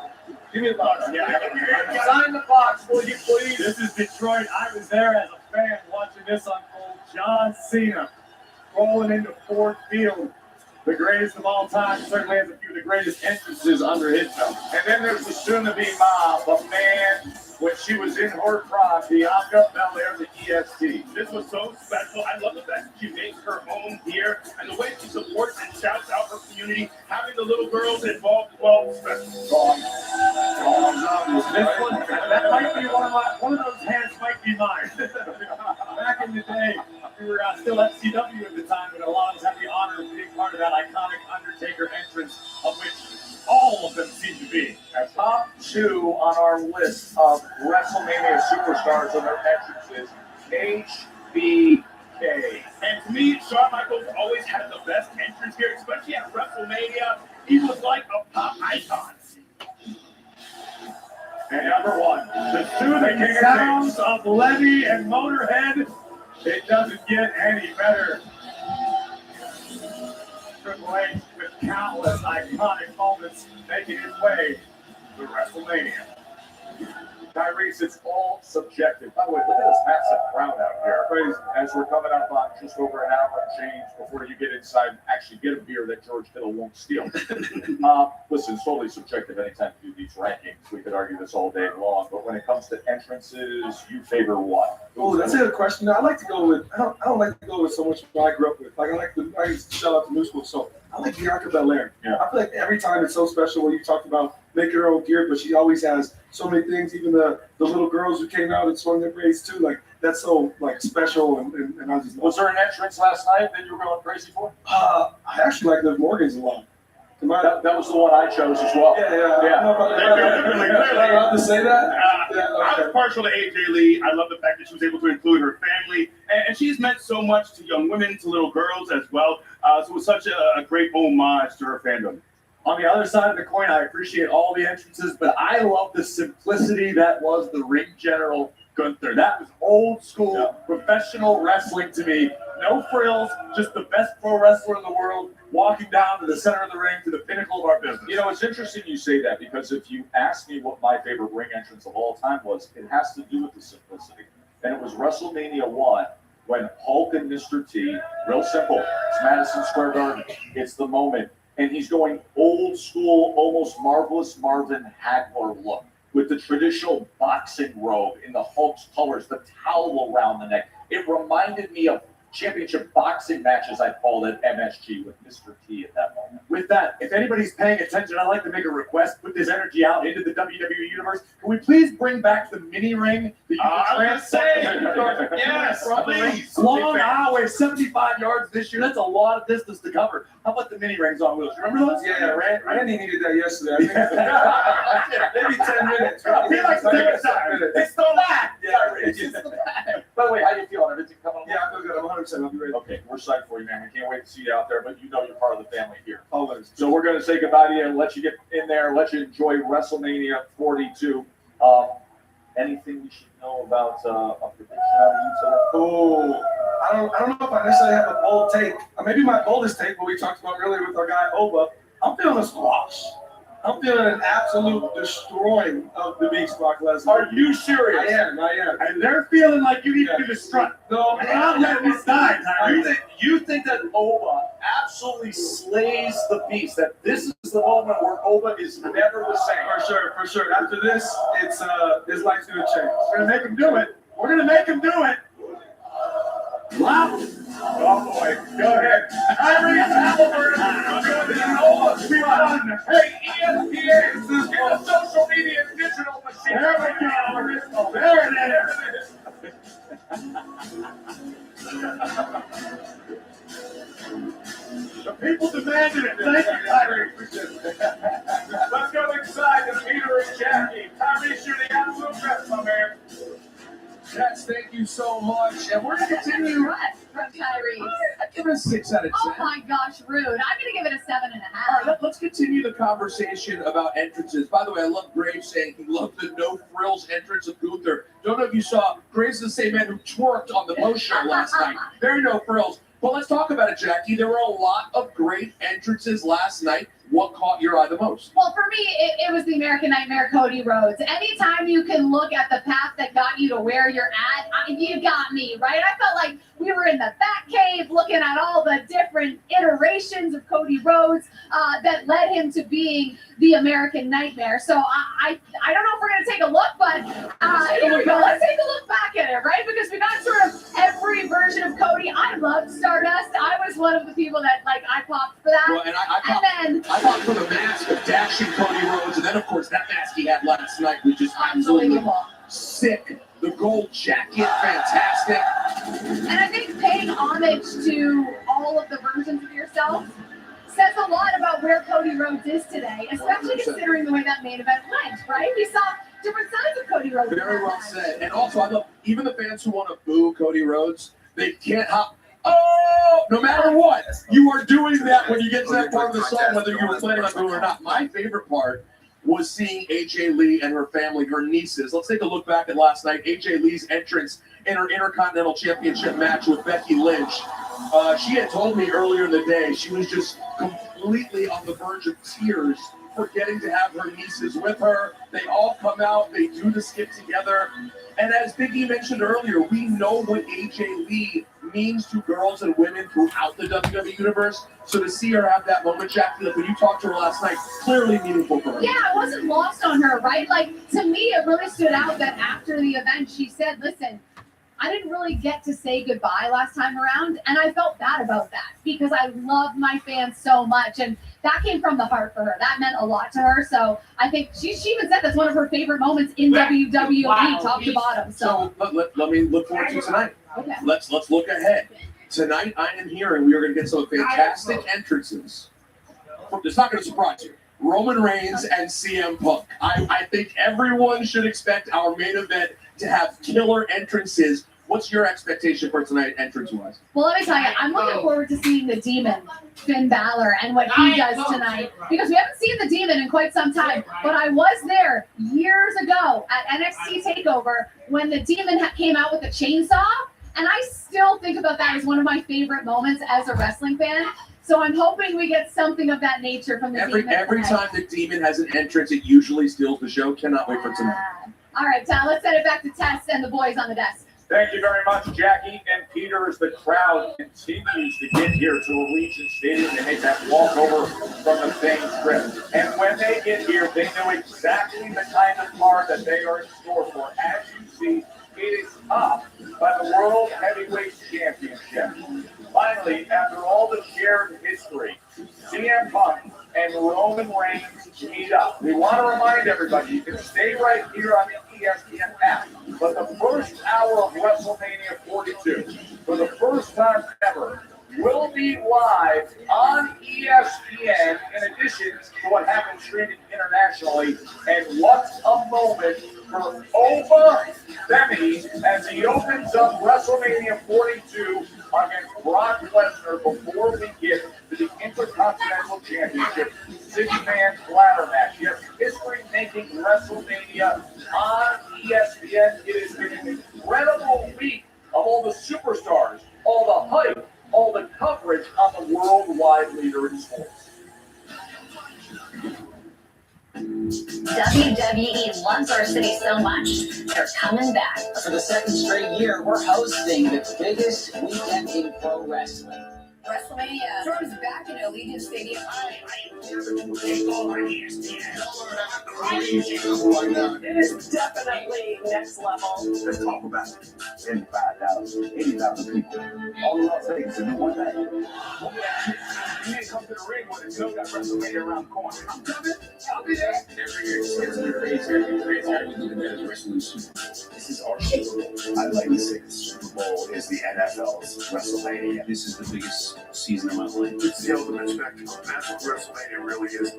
Give me a box. Sign the box, will you please? This is Detroit. I was there as a fan watching this unfold. John Cena rolling into Ford Field. The greatest of all time, certainly has a few of the greatest entrances under his belt. And then there's the soon-to-be mom, the man, when she was in her prime, Bianca Belair, the EST. This was so special. I love the fact that she makes her home here and the way she supports and shouts out her community, having the little girls involved as well. Special. This one, that might be one of those hands might be mine. Back in the day, we were still at CW at the time, but a lot of us had the honor of being part of that iconic Undertaker entrance, of which all of them seem to be. Top 2 on our list of WrestleMania superstars and their entrances, HBK. And to me, Shawn Michaels always had the best entrance here, especially at WrestleMania. He was like a pop icon. And number 1, the soothing sounds of Levy and Motorhead. It doesn't get any better. Triple H with countless iconic moments making his way to WrestleMania. Tyrese, it's all subjective. By the way, look at this massive crowd out here. Crazy. As we're coming up on just over an hour and change before you get inside and actually get a beer that George Kittle won't steal. Listen, it's totally subjective. Anytime you do these rankings, we could argue this all day long. But when it comes to entrances, you favor what? Oh, that's a good question. I like to go with. I don't like to go with so much what I grew up with. Like I used to shout out to New School, so I like Bianca Belair. Yeah. I feel like every time it's so special when you talked about making her own gear, but she always has so many things. Even the little girls who came out and swung their braids too. Like that's so like special. And I just Was there an entrance last night that you were going crazy for? I actually like Liv Morgan's a lot. That was the one I chose as well. Yeah. I allowed to say that. I was partial to AJ Lee. I love the fact that she was able to include her family, and she's meant so much to young women, to little girls as well. So it was such a great homage to her fandom. On the other side of the coin, I appreciate all the entrances, but I love the simplicity that was the ring general Gunther. That was old school professional wrestling to me. No frills, just the best pro wrestler in the world walking down to the center of the ring to the pinnacle of our business. You know, it's interesting you say that because if you ask me what my favorite ring entrance of all time was, it has to do with the simplicity. And it was WrestleMania 1 when Hulk and Mr. T, real simple, it's Madison Square Garden, it's the moment. And he's going old school, almost Marvelous Marvin Hagler look with the traditional boxing robe in the Hulk's colors, the towel around the neck. It reminded me of championship boxing matches I called at MSG with Mr. T at that moment. with that, if anybody's paying attention, I'd like to make a request. Put this energy out into the WWE universe. Can we please bring back the mini ring that you can transport? Yes, please. Long highway, 75 yards this year. That's a lot of distance to cover. How about the mini rings on wheels? Remember those? Yeah, Randy needed that yesterday. I think maybe 10 minutes. He likes to take his time. It's the back. By the way, how you feeling? Everything coming along? Yeah, I feel good. I'm 100%. I'll be ready. Okay, we're psyched for you, man. We can't wait to see you out there, but you know you're part of the family here. Always. So we're going to say goodbye to you and let you get in there, let you enjoy WrestleMania 42. Anything we should know about a prediction out of you today? Oh, I don't know if I necessarily have a bold take. Maybe my boldest take, what we talked about earlier with our guy Oba. I'm feeling a squash. I'm feeling an absolute destroying of the big Brock Lesnar. Are you serious? I am. And they're feeling like you need to do the strut. No, I'm not letting this die, Tyree. You think that Oba absolutely slays the beast, that this is the moment where Oba is never the same? For sure. After this, it's his life's gonna change. We're gonna make him do it. We're gonna make him do it. Wow. Oh boy. Go ahead. Tyree Halliburton. Oba's run. Hey, ESPN is the social media digital machine. There we go. There it is. The people demanded it. Thank you, Tyree. Let's go inside to Peter and Jackie. Tyree, you're the absolute best, my man. Yes, thank you so much. And we're going to continue. From Tyrese. I'd give it a 6 out of 10. Oh my gosh, rude. I'm going to give it a 7.5. All right, let's continue the conversation about entrances. By the way, I love Graves saying he loved the no frills entrance of Gunther. Don't know if you saw, Graves is the same man who twerked on the post show last night. Very no frills. But let's talk about it, Jackie. There were a lot of great entrances last night. What caught your eye the most? Well, for me, it was the American Nightmare, Cody Rhodes. Anytime you can look at the path that got you to where you're at, you got me, right? I felt like we were in the Batcave looking at all the different iterations of Cody Rhodes that led him to being the American Nightmare. So I don't know if we're going to take a look, but here we go. Let's take a look back at it, right? Because we got sort of every version of Cody. I loved Stardust. I was one of the people that, I popped for that. Well, and I popped for the mask of dashing Cody Rhodes, and then, of course, that mask he had last night was just absolutely sick. The gold jacket, fantastic. And I think paying homage to all of the versions of yourself says a lot about where Cody Rhodes is today, especially considering the way that main event went, right? We saw different sides of Cody Rhodes. Very well said. And also, I love even the fans who want to boo Cody Rhodes, they can't hop. Oh, no matter what, you are doing that when you get to that part of the song, whether you were planning on booing or not. My favorite part was seeing AJ Lee and her family, her nieces. Let's take a look back at last night. AJ Lee's entrance in her Intercontinental Championship match with Becky Lynch. She had told me earlier in the day she was just completely on the verge of tears for getting to have her nieces with her. They all come out, they do the skit together. And as Biggie mentioned earlier, we know what AJ Lee means to girls and women throughout the WWE universe. So to see her have that moment, Jackie, when you talked to her last night, clearly meaningful for her. Yeah, it wasn't lost on her, right? To me, it really stood out that after the event, she said, listen, I didn't really get to say goodbye last time around, and I felt bad about that because I love my fans so much, and that came from the heart for her. That meant a lot to her, so I think she even said that's one of her favorite moments in WWE, top to bottom. So let me look forward to tonight. Okay. Let's look ahead. Tonight, I am hearing we are going to get some fantastic entrances. It's not going to surprise you. Roman Reigns and CM Punk. I think everyone should expect our main event to have killer entrances. What's your expectation for tonight, entrance-wise? Well, let me tell you, I'm looking forward to seeing the Demon, Finn Balor, and what he does tonight. Because we haven't seen the Demon in quite some time. But I was there years ago at NXT TakeOver when the Demon came out with a chainsaw. And I still think about that as one of my favorite moments as a wrestling fan. So I'm hoping we get something of that nature from the Demon. Every time the Demon has an entrance, it usually steals the show. Cannot wait for tonight. All right, Tal, let's send it back to Tess and the boys on the desk. Thank you very much, Jackie and Peter. As the crowd continues to get here to Allegiant Stadium, they make that walkover from the same trip. And when they get here, they know exactly the kind of card that they are in store for. As you see, it is topped by the World Heavyweight Championship. finally, after all the shared history, CM Punk and Roman Reigns meet up. We want to remind everybody, you can stay right here on the ESPN app, but the first hour of WrestleMania 42, for the first time ever, will be live on ESPN in addition to what happens streaming internationally. And what a moment for Oba Femi as he opens up WrestleMania 42 against Brock Lesnar before we get to the Intercontinental Championship 6-man ladder match. Yes, history-making WrestleMania on ESPN. It has been an incredible week of all the superstars, all the hype, all the coverage on the worldwide leader in sports. WWE loves our city so much, they're coming back. For the second straight year, we're hosting the biggest weekend in pro wrestling. WrestleMania storms back in Allegiant Stadium. It is definitely next level. Let's talk about it. 75,000, 80,000 people. All in Las Vegas to do one thing. You didn't come to the ring when it's still got WrestleMania around the corner. I'm coming. I'll be there. Every year, it's going to be crazy. We look at that as resolution. This is our Super Bowl. I like to say the Super Bowl is the NFL's WrestleMania. This is the biggest season of my life. It's the ultimate spectacle. That's what WrestleMania really is.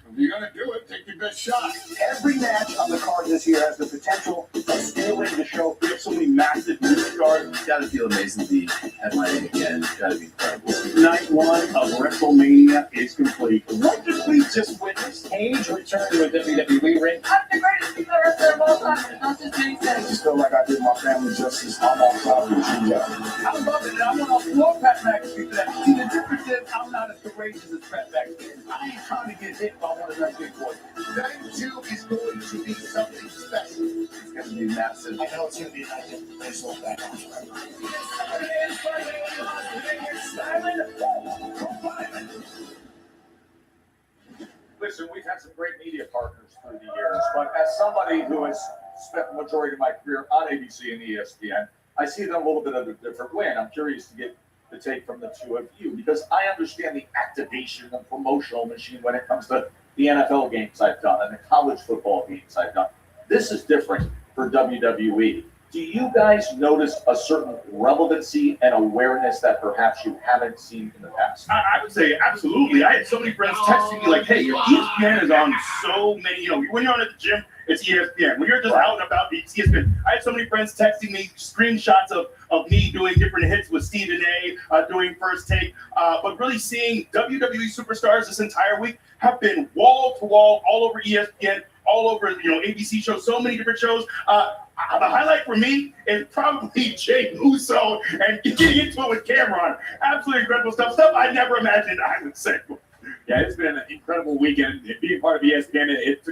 If you're going to do it, take your best shot. Every match on the card this year has the potential of scaling the show. We have so many massive new stars. It's got to feel amazing to be headlining again. It's got to be incredible. Night one of WrestleMania is complete. What did we just witness? Paige returned to a WWE ring. I'm the greatest female wrestler of all time, and not just being said. I just feel like I did my family justice. I'm on top of you. I love it, and I want to applaud Pat McAfee for that. See, the difference is I'm not as courageous as Pat McAfee. I ain't trying to get hit by one of them big boys. Night 2 is going to be something special. It's going to be massive. I know it's going to be a night that they sold back on forever. Listen, we've had some great media partners through the years, but as somebody who has spent the majority of my career on ABC and ESPN, I see them a little bit of a different way, and I'm curious to get the take from the two of you, because I understand the activation and promotional machine when it comes to the NFL games I've done and the college football games I've done. This is different for WWE. Do you guys notice a certain relevancy and awareness that perhaps you haven't seen in the past? I would say absolutely. I had so many friends texting me like, hey, your ESPN is on so many, when you're on at the gym, it's ESPN. When you're just out and about, it's ESPN. I had so many friends texting me screenshots of me doing different hits with Stephen A, doing First Take, but really seeing WWE superstars this entire week have been wall to wall, all over ESPN, all over, ABC shows, so many different shows. The highlight for me is probably Jay Uso and getting into it with Cameron. Absolutely incredible stuff I never imagined I would say. Yeah, it's been an incredible weekend. Being part of ESPN, it's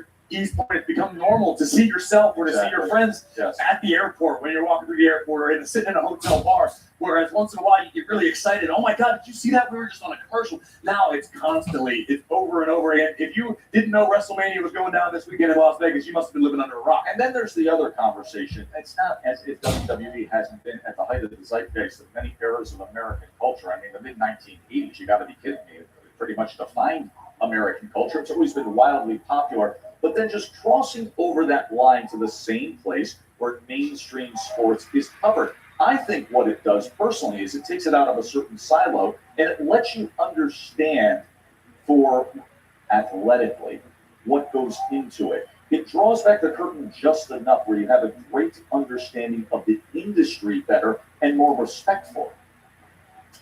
become normal to see yourself or to see your friends at the airport when you're walking through the airport or sitting in a hotel bar. Whereas once in a while you get really excited. Oh my God, did you see that? We were just on a commercial. Now it's constantly, it's over and over again. If you didn't know WrestleMania was going down this weekend in Las Vegas, you must have been living under a rock. And then there's the other conversation. It's not as if WWE hasn't been at the height of the zeitgeist of many eras of American culture. I mean, the mid-1980s, you got to be kidding me. It pretty much defined American culture. It's always been wildly popular. But then just crossing over that line to the same place where mainstream sports is covered. I think what it does personally is it takes it out of a certain silo and it lets you understand for athletically what goes into it. It draws back the curtain just enough where you have a great understanding of the industry better and more respect for it.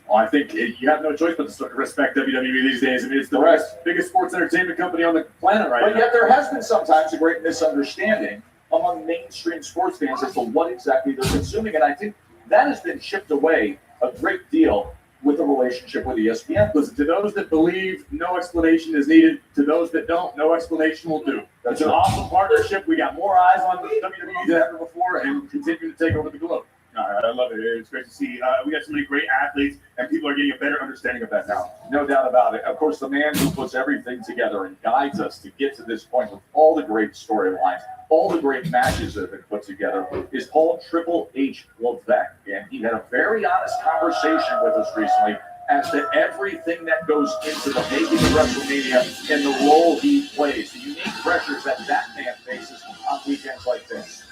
Well, I think you have no choice but to respect WWE these days. I mean, it's the biggest sports entertainment company on the planet right now. But yet there has been sometimes a great misunderstanding among mainstream sports fans as to what exactly they're consuming. And I think that has been shipped away a great deal with the relationship with ESPN. Listen, to those that believe no explanation is needed, to those that don't, no explanation will do. That's an awesome partnership. We got more eyes on WWE than ever before and continue to take over the globe. I love it. It's great to see. We got so many great athletes, and people are getting a better understanding of that now. No doubt about it. Of course, the man who puts everything together and guides us to get to this point with all the great storylines, all the great matches that have been put together is Paul Triple H Levesque. And he had a very honest conversation with us recently as to everything that goes into the making of WrestleMania and the role he plays, the unique pressures that that man faces on weekends like this.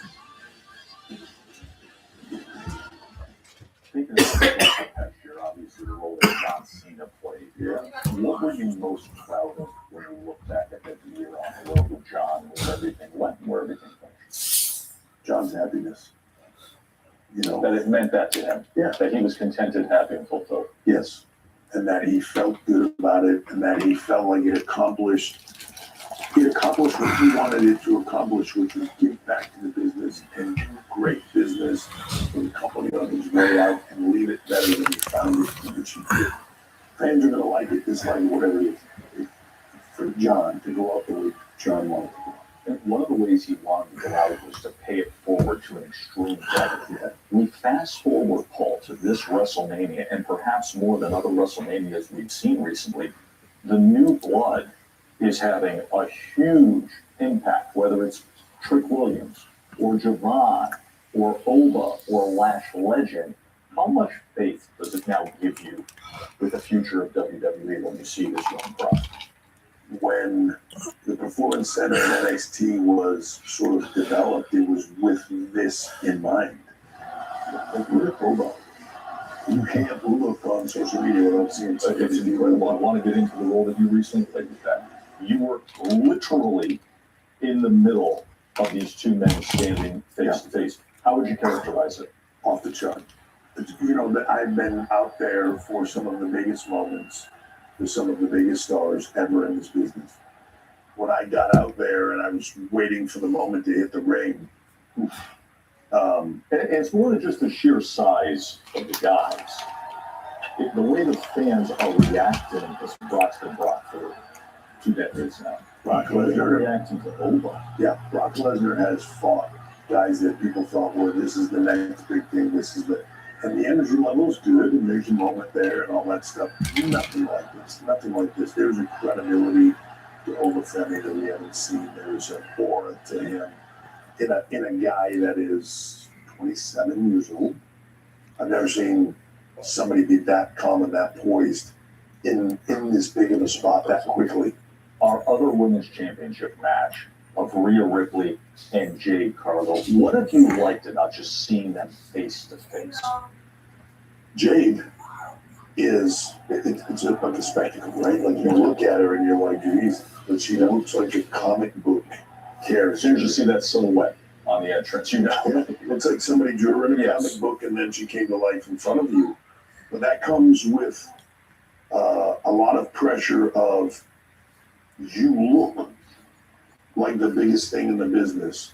Thinking about the past year, obviously the role that John Cena played. Yeah. What were you most proud of when you look back at that year on the road with John, with everything went, where everything finished? John's happiness. You know, That it meant that to him. Yeah. That he was contented, happy, and fulfilled. yes. And that he felt good about it, and that he felt like it accomplished what he wanted it to accomplish, which was give back to the business and do great business for the company on his way out and leave it better than he found it, which he did. Fans are gonna like it, dislike it, whatever it is. For John to go out the way John wanted to go. And one of the ways he wanted to go out was to pay it forward to an extreme level. We fast forward, Paul, to this WrestleMania, and perhaps more than other WrestleManias we've seen recently, the new blood is having a huge impact, whether it's Trick Williams or Javon or Oba or Lash Legend. How much faith does it now give you with the future of WWE when you see this young product? When the Performance Center in NXT was sort of developed, it was with this in mind. Like, look at Oba. You can't look on social media without seeing something. It's incredible. I want to get into the role that you recently played with that. You were literally in the middle of these two men standing face to face. How would you characterize it? Off the chart. You know, that I've been out there for some of the biggest moments with some of the biggest stars ever in this business. When I got out there and I was waiting for the moment to hit the ring. And it's more than just the sheer size of the guys. The way the fans are reacting, because Brock's been Brock for 2 decades now. Brock They're Lesnar. reacting to Oba. Yeah, Brock Lesnar has fought guys that people thought, well, this is the next big thing. And the energy level is good, and there's a moment there and all that stuff. Nothing like this. Nothing like this. There's a credibility to Oba Femi that we haven't seen. There's an aura to him in a guy that is 27 years old. I've never seen somebody be that calm and that poised in this big of a spot that quickly. Our other women's championship match of Rhea Ripley and Jade Cargill. What have you liked about just seeing them face to face? Jade it's like a spectacle, right? Like you look at her and you're like, geez, but she looks like a comic book character. As soon as you see that silhouette on the entrance, you know. Yeah, it looks like somebody drew her in a comic book and then she came to life in front of you. But that comes with a lot of pressure of you look like the biggest thing in the business.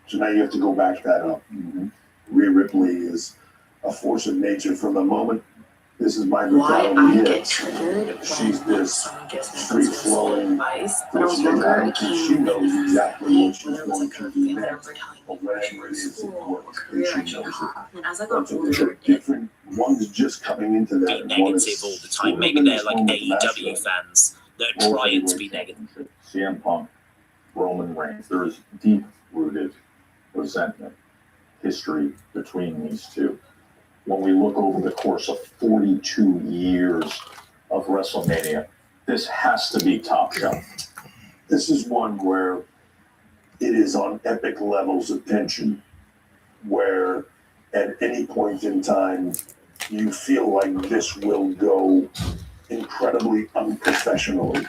So now you have to go back that up. Mm-hmm. Rhea Ripley is a force of nature from the moment this is my brutality hit. She's this free-flowing personality. She knows exactly what she's going to do next. But whatever it is, it works. And she knows it. As I got So older, they're different. One's just coming into that. And one is negative all the time. Maybe they're like AEW fans that are trying to be negative. CM Punk, Roman Reigns, there is deep-rooted resentment, history between these two. When we look over the course of 42 years of WrestleMania, this has to be top shelf. This is one where it is on epic levels of tension, where at any point in time, you feel like this will go incredibly unprofessionally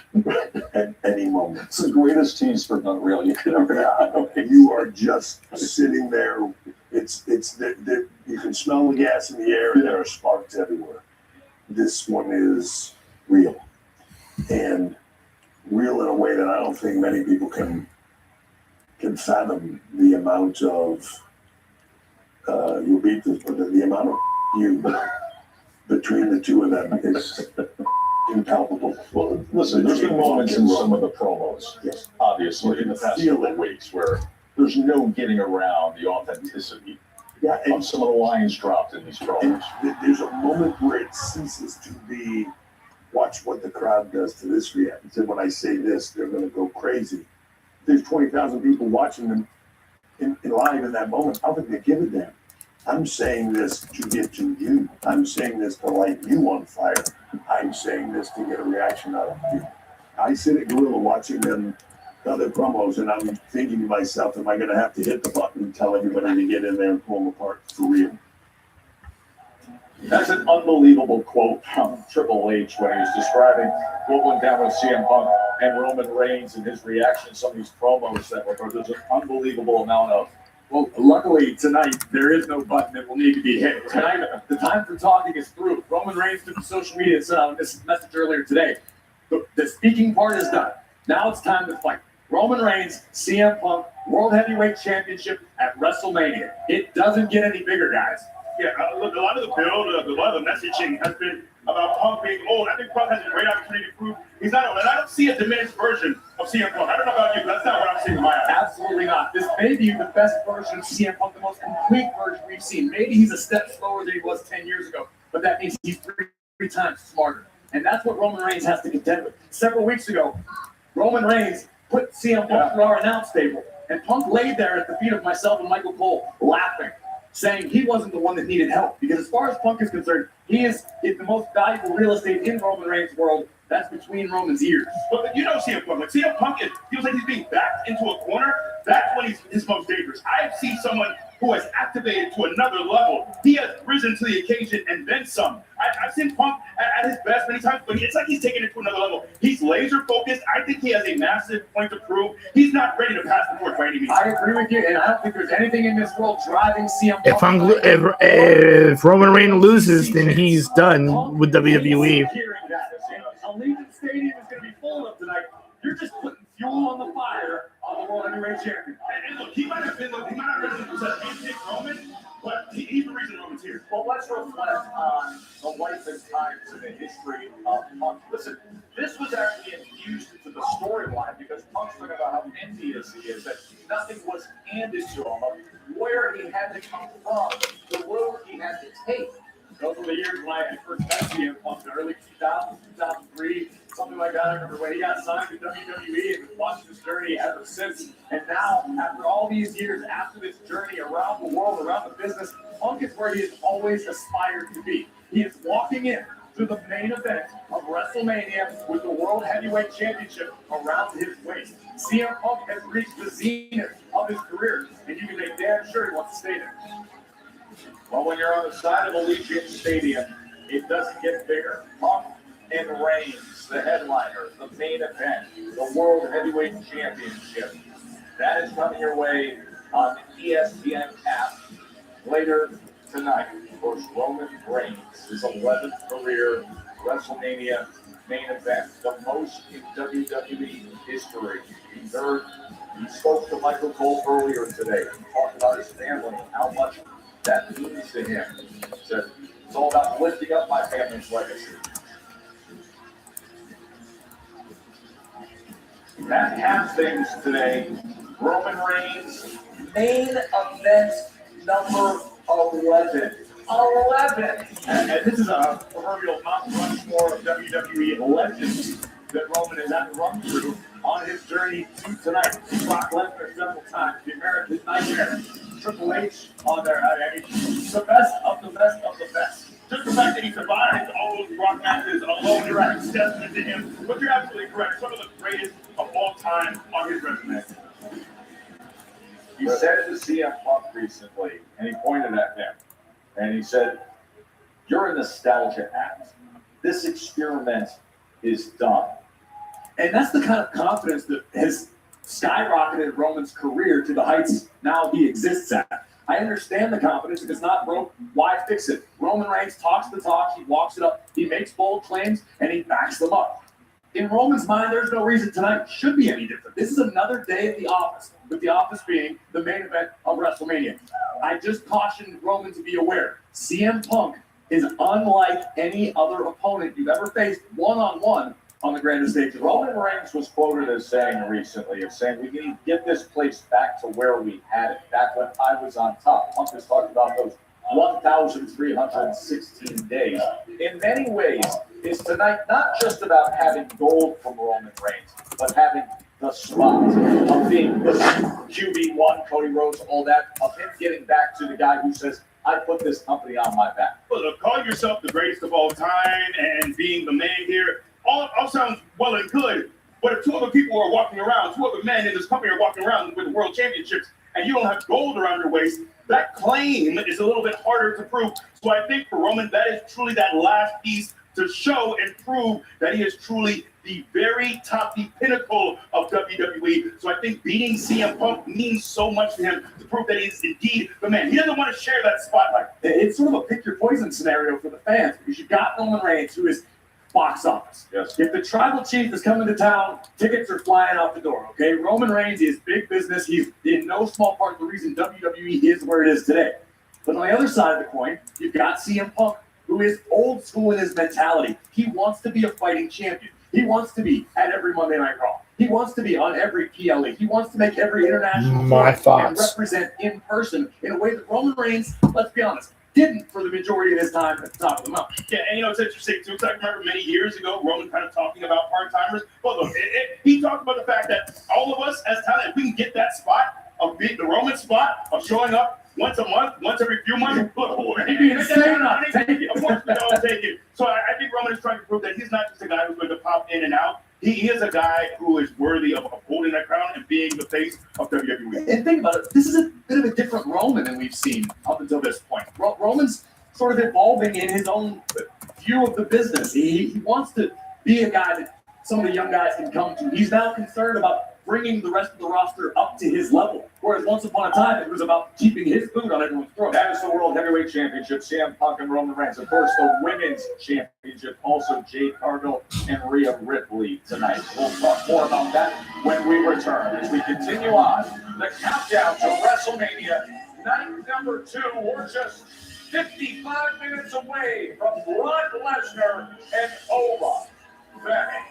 at any moment. It's the greatest tease for Unreal you could ever have. You are just sitting there. You can smell the gas in the air and there are sparks everywhere. This one is real. And real in a way that I don't think many people can fathom the amount of you'll beat this, but the amount of you between the two of them is impalpable. Well, listen, there's been moments in some of the promos, yes, obviously, in the past couple of weeks where there's no getting around the authenticity Yeah, on some of the lines dropped in these promos. There's a moment where it ceases to be, watch what the crowd does to this reaction. So when I say this, they're going to go crazy. There's 20,000 people watching them in live in that moment. I don't think they give a damn. I'm saying this to get to you. I'm saying this to light you on fire. I'm saying this to get a reaction out of you. I sit at Gorilla watching them other promos, and I'm thinking to myself, am I going to have to hit the button and tell everybody to get in there and pull them apart for real? That's an unbelievable quote from Triple H when he was describing what went down with CM Punk and Roman Reigns and his reaction to some of these promos that were, there's an unbelievable amount of. Well, luckily tonight there is no button that will need to be hit. Tonight, the time for talking is through. Roman Reigns took to social media and sent out this message earlier today. The speaking part is done. Now it's time to fight. Roman Reigns, CM Punk, World Heavyweight Championship at WrestleMania. It doesn't get any bigger, guys. Yeah, look, a lot of the build, a lot of the messaging has been about Punk being old. I think Punk has a great opportunity to prove he's not old. And I don't see a diminished version of CM Punk. I don't know about you, but that's not what I'm seeing in my eyes. Absolutely not. This may be the best version of CM Punk, the most complete version we've seen. Maybe he's a step slower than he was 10 years ago, but that means he's three times smarter. And that's what Roman Reigns has to contend with. Several weeks ago, Roman Reigns put CM Punk through our announce table, and Punk laid there at the feet of myself and Michael Cole, laughing, saying he wasn't the one that needed help. Because as far as Punk is concerned, he is the most valuable real estate in Roman Reigns' world. That's between Roman's ears. But you know CM Punk. When CM Punk feels like he's being backed into a corner, that's when he's his most dangerous. I've seen someone who has activated to another level. He has risen to the occasion and then some. I've seen Punk at his best many times, but it's like he's taking it to another level. He's laser focused. I think he has a massive point to prove. He's not ready to pass the torch by any means. I agree with you, and I don't think there's anything in this world driving CM Punk. If Roman Reigns loses, then he's done with WWE. Allegiant Stadium is going to be full of tonight. You're just putting fuel on the fire on the World Heavyweight Champion. And look, he might have been because he picked Roman, but he's the reason Roman's here. Well, let's reflect on the life and times and the history of Punk. Listen, this was actually infused into the storyline because Punk's talking about how envious he is, that nothing was handed to him, of where he had to come from, the road he had to take. Those were the years when I first met CM Punk, the early 2000s, 2003, something like that. I remember when he got signed to WWE and watched his journey ever since. And now, after all these years, after this journey around the world, around the business, Punk is where he has always aspired to be. He is walking in to the main event of WrestleMania with the World Heavyweight Championship around his waist. CM Punk has reached the zenith of his career, and you can make damn sure he wants to stay there. Well, when you're on the side of Allegiant Stadium, it doesn't get bigger. Punk and Reigns, the headliner, the main event, the World Heavyweight Championship. That is coming your way on the ESPN app later tonight. Of course, Roman Reigns, his 11th career WrestleMania main event, the most in WWE history. He spoke to Michael Cole earlier today. He talked about his family, how much that means to him. He said, it's all about lifting up my family's legacy. That has things today. Roman Reigns, main event number 11. 11! And this is a proverbial Mount Rushmore of WWE legends that Roman has had to run through on his journey to tonight. Brock Lesnar several times, the American Nightmare, Triple H on there. I mean, the best of the best of the best. Just the fact that he survived all those Brock matches alone is testament to him. But you're absolutely correct. Some of the greatest of all time on his resume. He said it to CM Punk recently, and he pointed at him, and he said, "You're a nostalgia act. This experiment is done." And that's the kind of confidence that has skyrocketed Roman's career to the heights now he exists at. I understand the confidence. If it's not broke, why fix it? Roman Reigns talks the talk, he walks it up, he makes bold claims, and he backs them up. In Roman's mind, there's no reason tonight should be any different. This is another day at the office, with the office being the main event of WrestleMania. I just cautioned Roman to be aware. CM Punk is unlike any other opponent you've ever faced one-on-one on the grandest stage. Roman Reigns was quoted as saying recently, we need to get this place back to where we had it, back when I was on top. Punk has talked about those 1,316 days. In many ways, is tonight not just about having gold from Roman Reigns, but having the spot of being the QB1, Cody Rhodes, all that, of him getting back to the guy who says, I put this company on my back. Well, look, calling yourself the greatest of all time and being the man here, all sounds well and good. But if two other people are walking around, two other men in this company are walking around with world championships, and you don't have gold around your waist, that claim is a little bit harder to prove. So I think for Roman, that is truly that last piece to show and prove that he is truly the very top, the pinnacle of WWE. So I think beating CM Punk means so much to him to prove that he is indeed the man. He doesn't want to share that spotlight. It's sort of a pick your poison scenario for the fans because you've got Roman Reigns, who is box office. Yes. If the tribal chief is coming to town, tickets are flying out the door, okay? Roman Reigns is big business. He's in no small part the reason WWE is where it is today. But on the other side of the coin, you've got CM Punk, who is old school in his mentality. He wants to be a fighting champion. He wants to be at every Monday Night Raw. He wants to be on every PLE. He wants to make every international My tour and thoughts. represent in person in a way that Roman Reigns, let's be honest, didn't for the majority of his time at the top of the mountain. Yeah, and it's interesting too, because I remember many years ago, Roman kind of talking about part-timers. But look, he talked about the fact that all of us as talent, if we can get that spot of being the Roman spot of showing up once a month, once every few months, look, He'd be insane not to take it. Of course we don't take it. So I think Roman is trying to prove that he's not just a guy who's going to pop in and out. He is a guy who is worthy of holding that crown and being the face of WWE. And think about it, this is a bit of a different Roman than we've seen up until this point. Roman's sort of evolving in his own view of the business. He wants to be a guy that some of the young guys can come to. He's now concerned about bringing the rest of the roster up to his level. Whereas once upon a time, it was about keeping his boot on everyone's throat. That is the World Heavyweight Championship, CM Punk and Roman Reigns. Of course, the Women's Championship, also Jade Cargill and Rhea Ripley tonight. We'll talk more about that when we return. As we continue on the countdown to WrestleMania, night number 2. We're just 55 minutes away from Brock Lesnar and Oba Femi.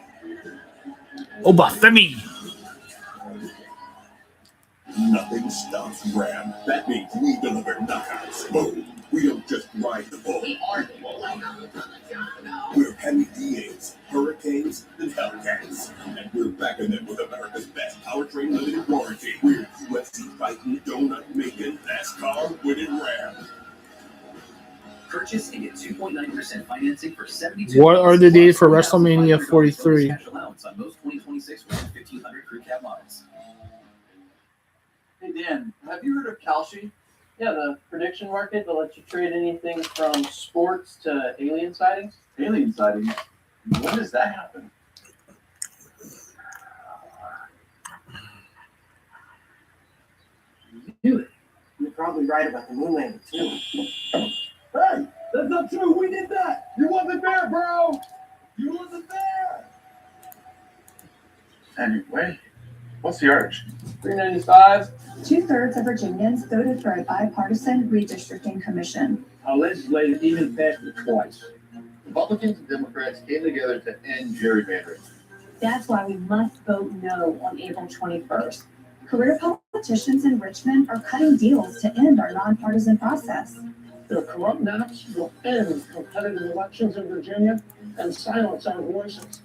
Obafemi. Nothing stops Ram. That means we deliver knockouts. Boom. We don't just ride the bull. We are the bull. We're heavy DAs, hurricanes, and Hellcats. And we're backing them with America's best powertrain limited warranty. We're UFC fighting, donut making, NASCAR winning Ram. Purchase and get 2.9% financing for 72 What are the dates for months, WrestleMania $500 43? cash allowance on most 2026 Ram 1500 crew cab models. Hey Dan, have you heard of Kalshi? Yeah, the prediction market that lets you trade anything from sports to alien sightings. Alien sightings? When does that happen? You do it. You're probably right about the moon landing too. Hey, that's not true. We did that. You wasn't there, bro. You wasn't there. Anyway, what's the urge? $3.95. 2/3 of Virginians voted for a bipartisan redistricting commission. Our legislature even passed it twice. Republicans and Democrats came together to end gerrymandering. That's why we must vote no on April 21st. Career politicians in Richmond are cutting deals to end our nonpartisan process. Their corrupt maps will end competitive elections in Virginia and silence our voices.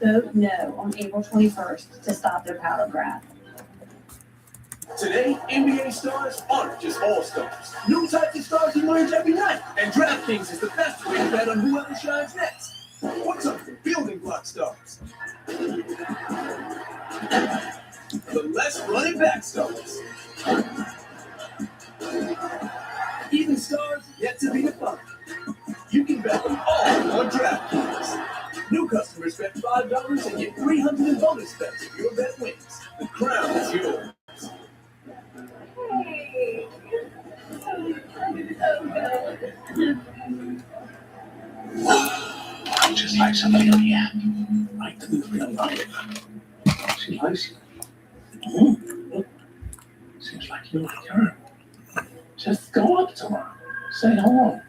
Vote no on April 21st to stop their power grab. Today, NBA stars aren't just all-stars. New types of stars emerge every night, and DraftKings is the best way to bet on whoever shines next. What's up for building block stars? The less running back stars. Even stars yet to be defined. You can bet them all on DraftKings. New customers bet $5 and get $300 in bonus bets if your bet wins. The crown is yours. Just like somebody on the app. Like the movie on the She likes you. Seems like you like her. Just go up to her. Say hello.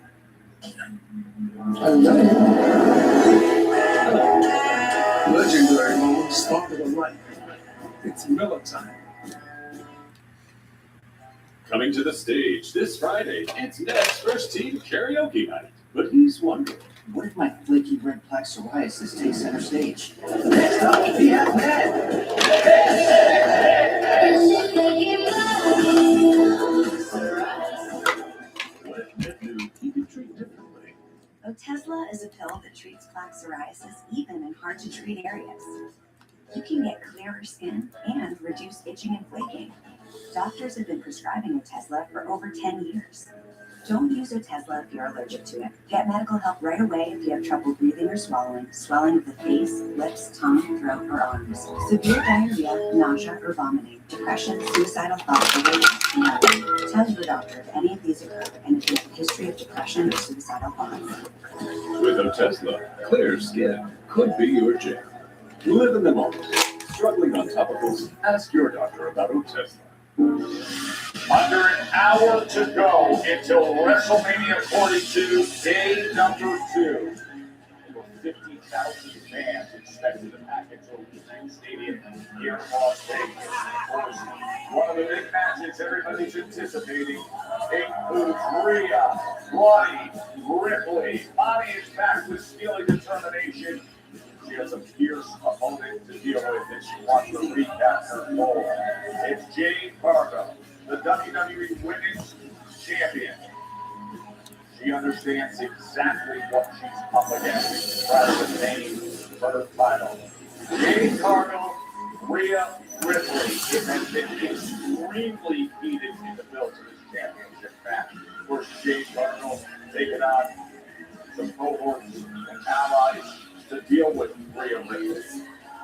Hello. Start of the light. It's Miller time. Coming to the stage this Friday, it's Ned's first team karaoke night. But he's wondering, What if my flaky red plaque psoriasis takes center stage? Next up, we have Ned. what if Ned knew he could treat differently? Otezla is a pill that treats plaque psoriasis even in hard-to-treat areas. You can get clearer skin and reduce itching and flaking. Doctors have been prescribing Otezla for over 10 years. Don't use Otezla if you're allergic to it. Get medical help right away if you have trouble breathing or swallowing, swelling of the face, lips, tongue, throat, or arms, severe diarrhea, nausea, or vomiting, depression, suicidal thoughts, or weight loss, and more. Tell your doctor if any of these occur and if you have a history of depression or suicidal thoughts. With Otezla, clear skin could be your jam. Live in the moment. Struggling on topicals? Ask your doctor about Otezla. Under an hour to go until WrestleMania 42, day number 2. Over 50,000 fans expected to pack into Allegiant Stadium here in Las Vegas. Of course, one of the big matches everybody's anticipating includes Rhea, Roddy, Ripley. Bonnie is back with steely determination. She has a fierce opponent to deal with, and she wants to recap her goal. It's Jade Cargill, the WWE Women's Champion. She understands exactly what she's up against, rather than name her title. Jade Cargill, Rhea Ripley. It has been extremely heated in the build to this championship match. Of course, Jade Cargill taking on some cohorts and allies to deal with Rhea Ripley.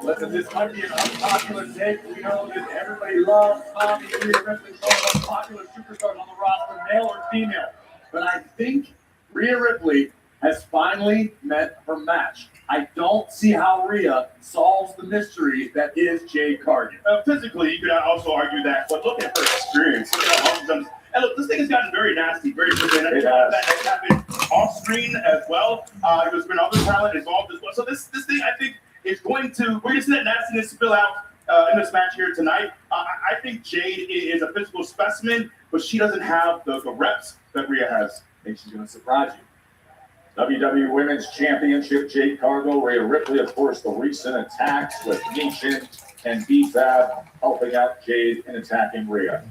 Listen, this might be an unpopular take. We know that everybody loves Tommy Rhea Ripley, one of the most popular superstars on the roster, male or female. But I think Rhea Ripley has finally met her match. I don't see how Rhea solves the mystery that is Jade Cargill. Physically, you could also argue that, but look at her experience. Look at how long she's done. And look, this thing has gotten very nasty, very quickly. And that has happened off screen as well. There's been other talent involved as well. So this thing, I think, is going to, we're going to see that nastiness spill out in this match here tonight. I think Jade is a physical specimen, but she doesn't have the reps that Rhea has. I think she's going to surprise you. WWE Women's Championship, Jade Cargill, Rhea Ripley, of course, the recent attacks with Nation and B-Fab helping out Jade in attacking Rhea.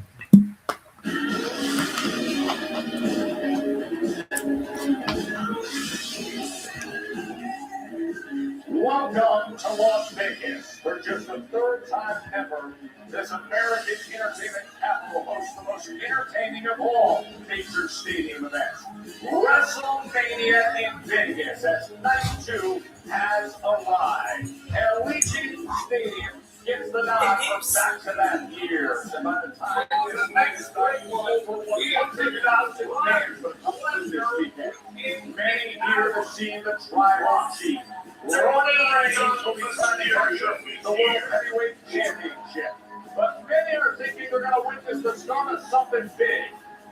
Welcome to Las Vegas. For just the third time ever, this American entertainment capital hosts the most entertaining of all major stadium events. WrestleMania in Vegas, as night 2 has arrived. And Allegiant Stadium gets the nod from back-to-back years. And by the time this next night will over 100,000 fans will come this weekend. Many here to see the Tribal Chief. Roman Reigns will be signing for the World Heavyweight Championship. But many are thinking they're going to witness the start of something big.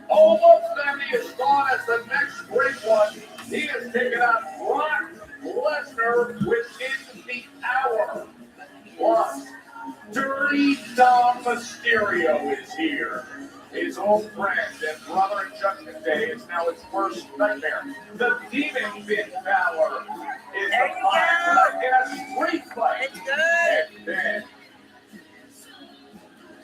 Almost family is gone as the next great one. He is taking on Brock Lesnar within the hour. Plus, Dirty Dom Mysterio is here. His old friend and brother in Judgment Day is now his worst nightmare. The Demon Finn Balor is the fight in a street fight. And then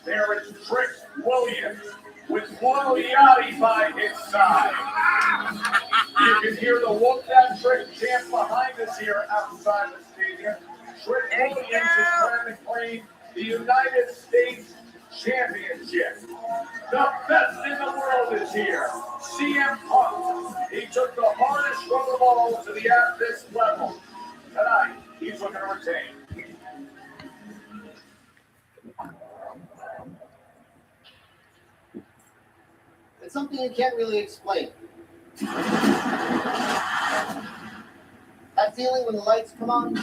there is Trick Williams with Moriarty by his side. You can hear the Whoop That Trick chant behind us here outside the stadium. Trick Williams is trying to claim the United States Championship. The best in the world is here. CM Punk. He took the hardest from them all to the at this level. Tonight, he's looking to retain. It's something you can't really explain. That feeling when the lights come on,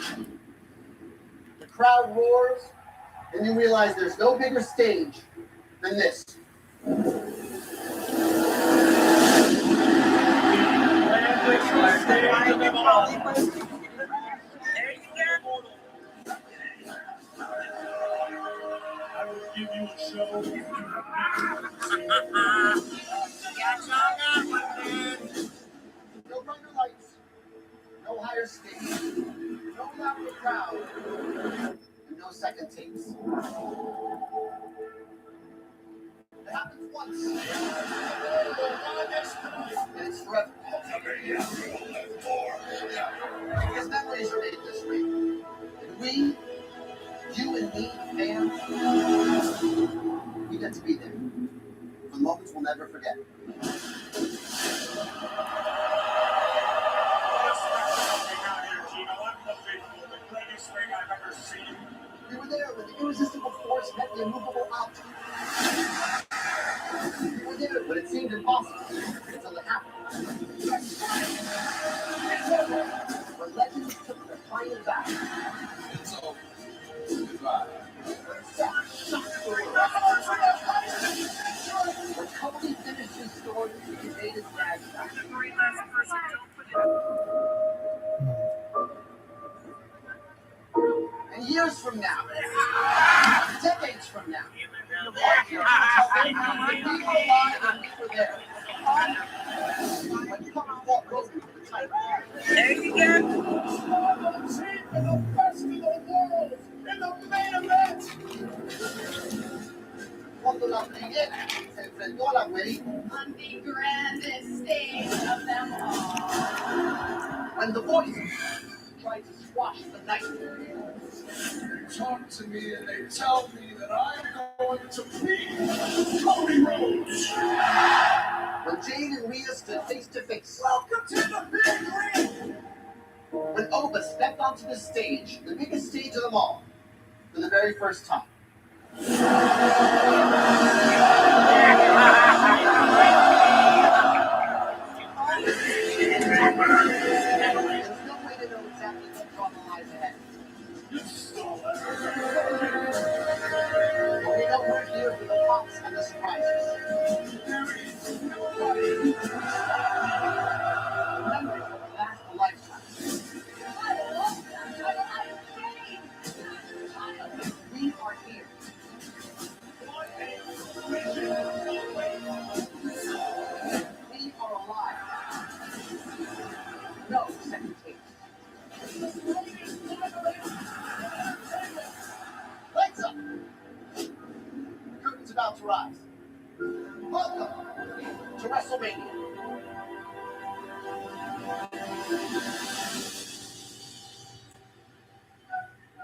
the crowd roars, and you realize there's no bigger stage than this. give you a show you have No brighter lights, no higher stakes, no louder crowd, and no second takes. It happens once. And it's forever. Because memories are made this way. And we, you and me, fans, we get to be there. For moments we'll never forget. We were there when the irresistible force met the immovable object. We were there when it seemed impossible until it happened. When legends took their final back. So, goodbye. When Cody finished his story, he made his dad back. And years from now, decades from now, our kids will tell their kids that we were alive and we were there. When Cody fought Rogan for the title. There you go. In the best of the world, in the main event. Cuando la briguet se enfrentó a la güerita. On the grandest stage of them all. When the voices tried to squash the night. They talk to me and they tell me that I'm going to beat Cody Rhodes. When Jade and Rhea stood face to face. Welcome to the big ring. When Oba stepped onto the stage, the biggest stage of them all, for the very first time. There's no way to know exactly what drama lies ahead. But we know we're here for the pops and the surprises. Memories will last a lifetime. We are here. We are alive. No second takes. Lights up. Curtain's about to rise. Welcome to WrestleMania.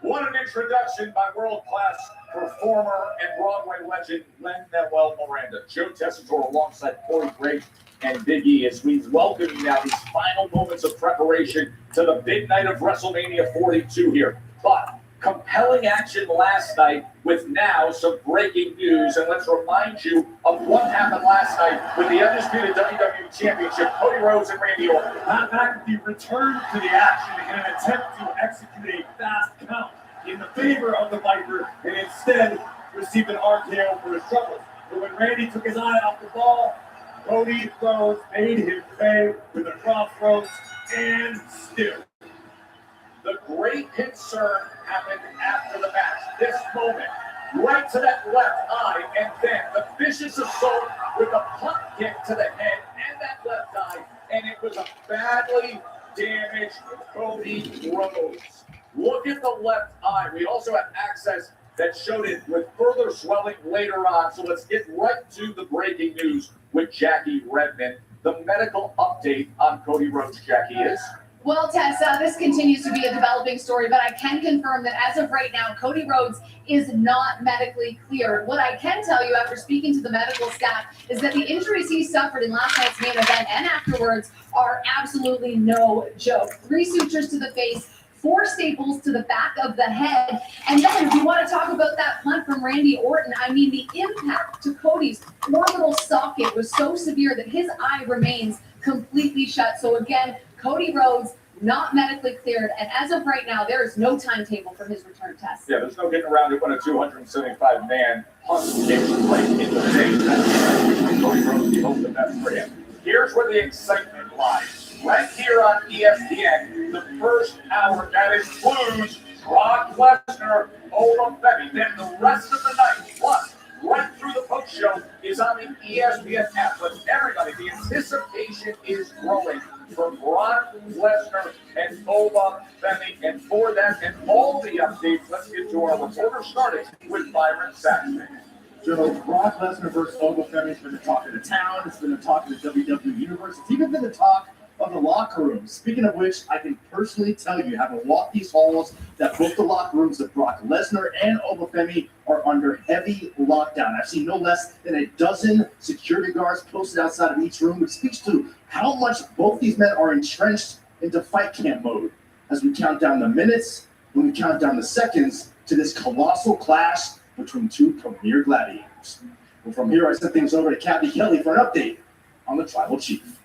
What an introduction by world-class performer and Broadway legend Lin-Manuel Miranda. Joe Tessitore alongside Corey Graves and Big E as we welcome you now these final moments of preparation to the big night of WrestleMania 42 here. But compelling action last night with now some breaking news. And let's remind you of what happened last night with the undisputed WWE Championship, Cody Rhodes and Randy Orton. Pat McAfee returned to the action in an attempt to execute a fast count in the favor of the Viper and instead received an RKO for his troubles. But when Randy took his eye off the ball, Cody Rhodes made him pay with a crossroads and still. The great concern happened after the match. This moment, right to that left eye, and then the vicious assault with a punt kick to the head and that left eye, and it was a badly damaged Cody Rhodes. Look at the left eye. We also have access that showed it with further swelling later on. So let's get right to the breaking news with Jackie Redmond. The medical update on Cody Rhodes, Jackie, is... Well, Tessa, this continues to be a developing story, but I can confirm that as of right now, Cody Rhodes is not medically cleared. What I can tell you after speaking to the medical staff is that the injuries he suffered in last night's main event and afterwards are absolutely no joke. 3 sutures to the face, 4 staples to the back of the head. And then if you want to talk about that punt from Randy Orton, I mean, the impact to Cody's orbital socket was so severe that his eye remains completely shut. So again, Cody Rhodes not medically cleared, and as of right now, there is no timetable for his return test. Yeah, there's no getting around it when a 275-man punt takes place in the face. Cody Rhodes, we hope that that's for him. Here's where the excitement lies. Right here on ESPN, the first hour that includes Brock Lesnar, Olafemi. Then the rest of the night, plus right through the post show, is on the ESPN app. But everybody, the anticipation is growing for Brock Lesnar and Olafemi. And for that and all the updates, let's get to our reporter, starting with Byron Saxton. Joe, Brock Lesnar versus Olafemi has been the talk of the town. It's been the talk of the WWE Universe. It's even been the talk of the locker room. Speaking of which, I can personally tell you, having walked these halls, that both the locker rooms of Brock Lesnar and Olafemi are under heavy lockdown. I've seen no less than a dozen security guards posted outside of each room, which speaks to how much both these men are entrenched into fight camp mode. As we count down the minutes, when we count down the seconds to this colossal clash between two premier gladiators. Well, from here, I send things over to Kathy Kelly for an update on the Tribal Chief.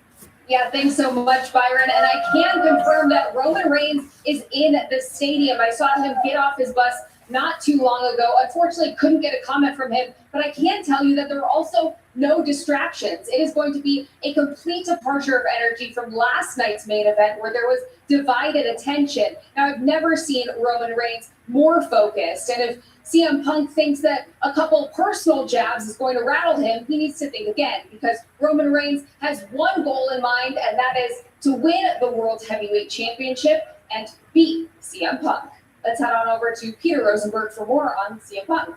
Yeah, thanks so much, Byron. And I can confirm that Roman Reigns is in the stadium. I saw him get off his bus not too long ago. Unfortunately, couldn't get a comment from him, but I can tell you that there are also no distractions. It is going to be a complete departure of energy from last night's main event where there was divided attention. Now, I've never seen Roman Reigns more focused. And if CM Punk thinks that a couple personal jabs is going to rattle him, he needs to think again, because Roman Reigns has one goal in mind, and that is to win the World Heavyweight Championship and beat CM Punk. Let's head on over to Peter Rosenberg for more on CM Punk.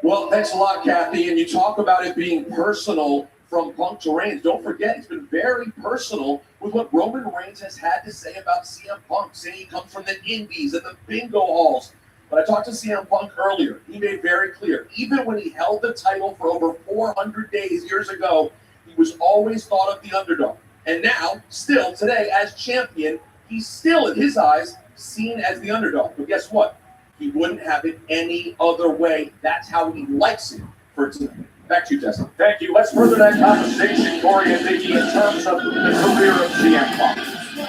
Well, thanks a lot, Kathy. And you talk about it being personal from Punk to Reigns. Don't forget, it's been very personal with what Roman Reigns has had to say about CM Punk, saying he comes from the Indies and the bingo halls. But I talked to CM Punk earlier. He made very clear, even when he held the title for over 400 days years ago, he was always thought of the underdog. And now, still today, as champion, he's still, in his eyes, seen as the underdog. But guess what? He wouldn't have it any other way. That's how he likes it for tonight. Back to you, Justin. Thank you. Let's further that conversation, Corey and Vicky, in terms of the career of CM Punk.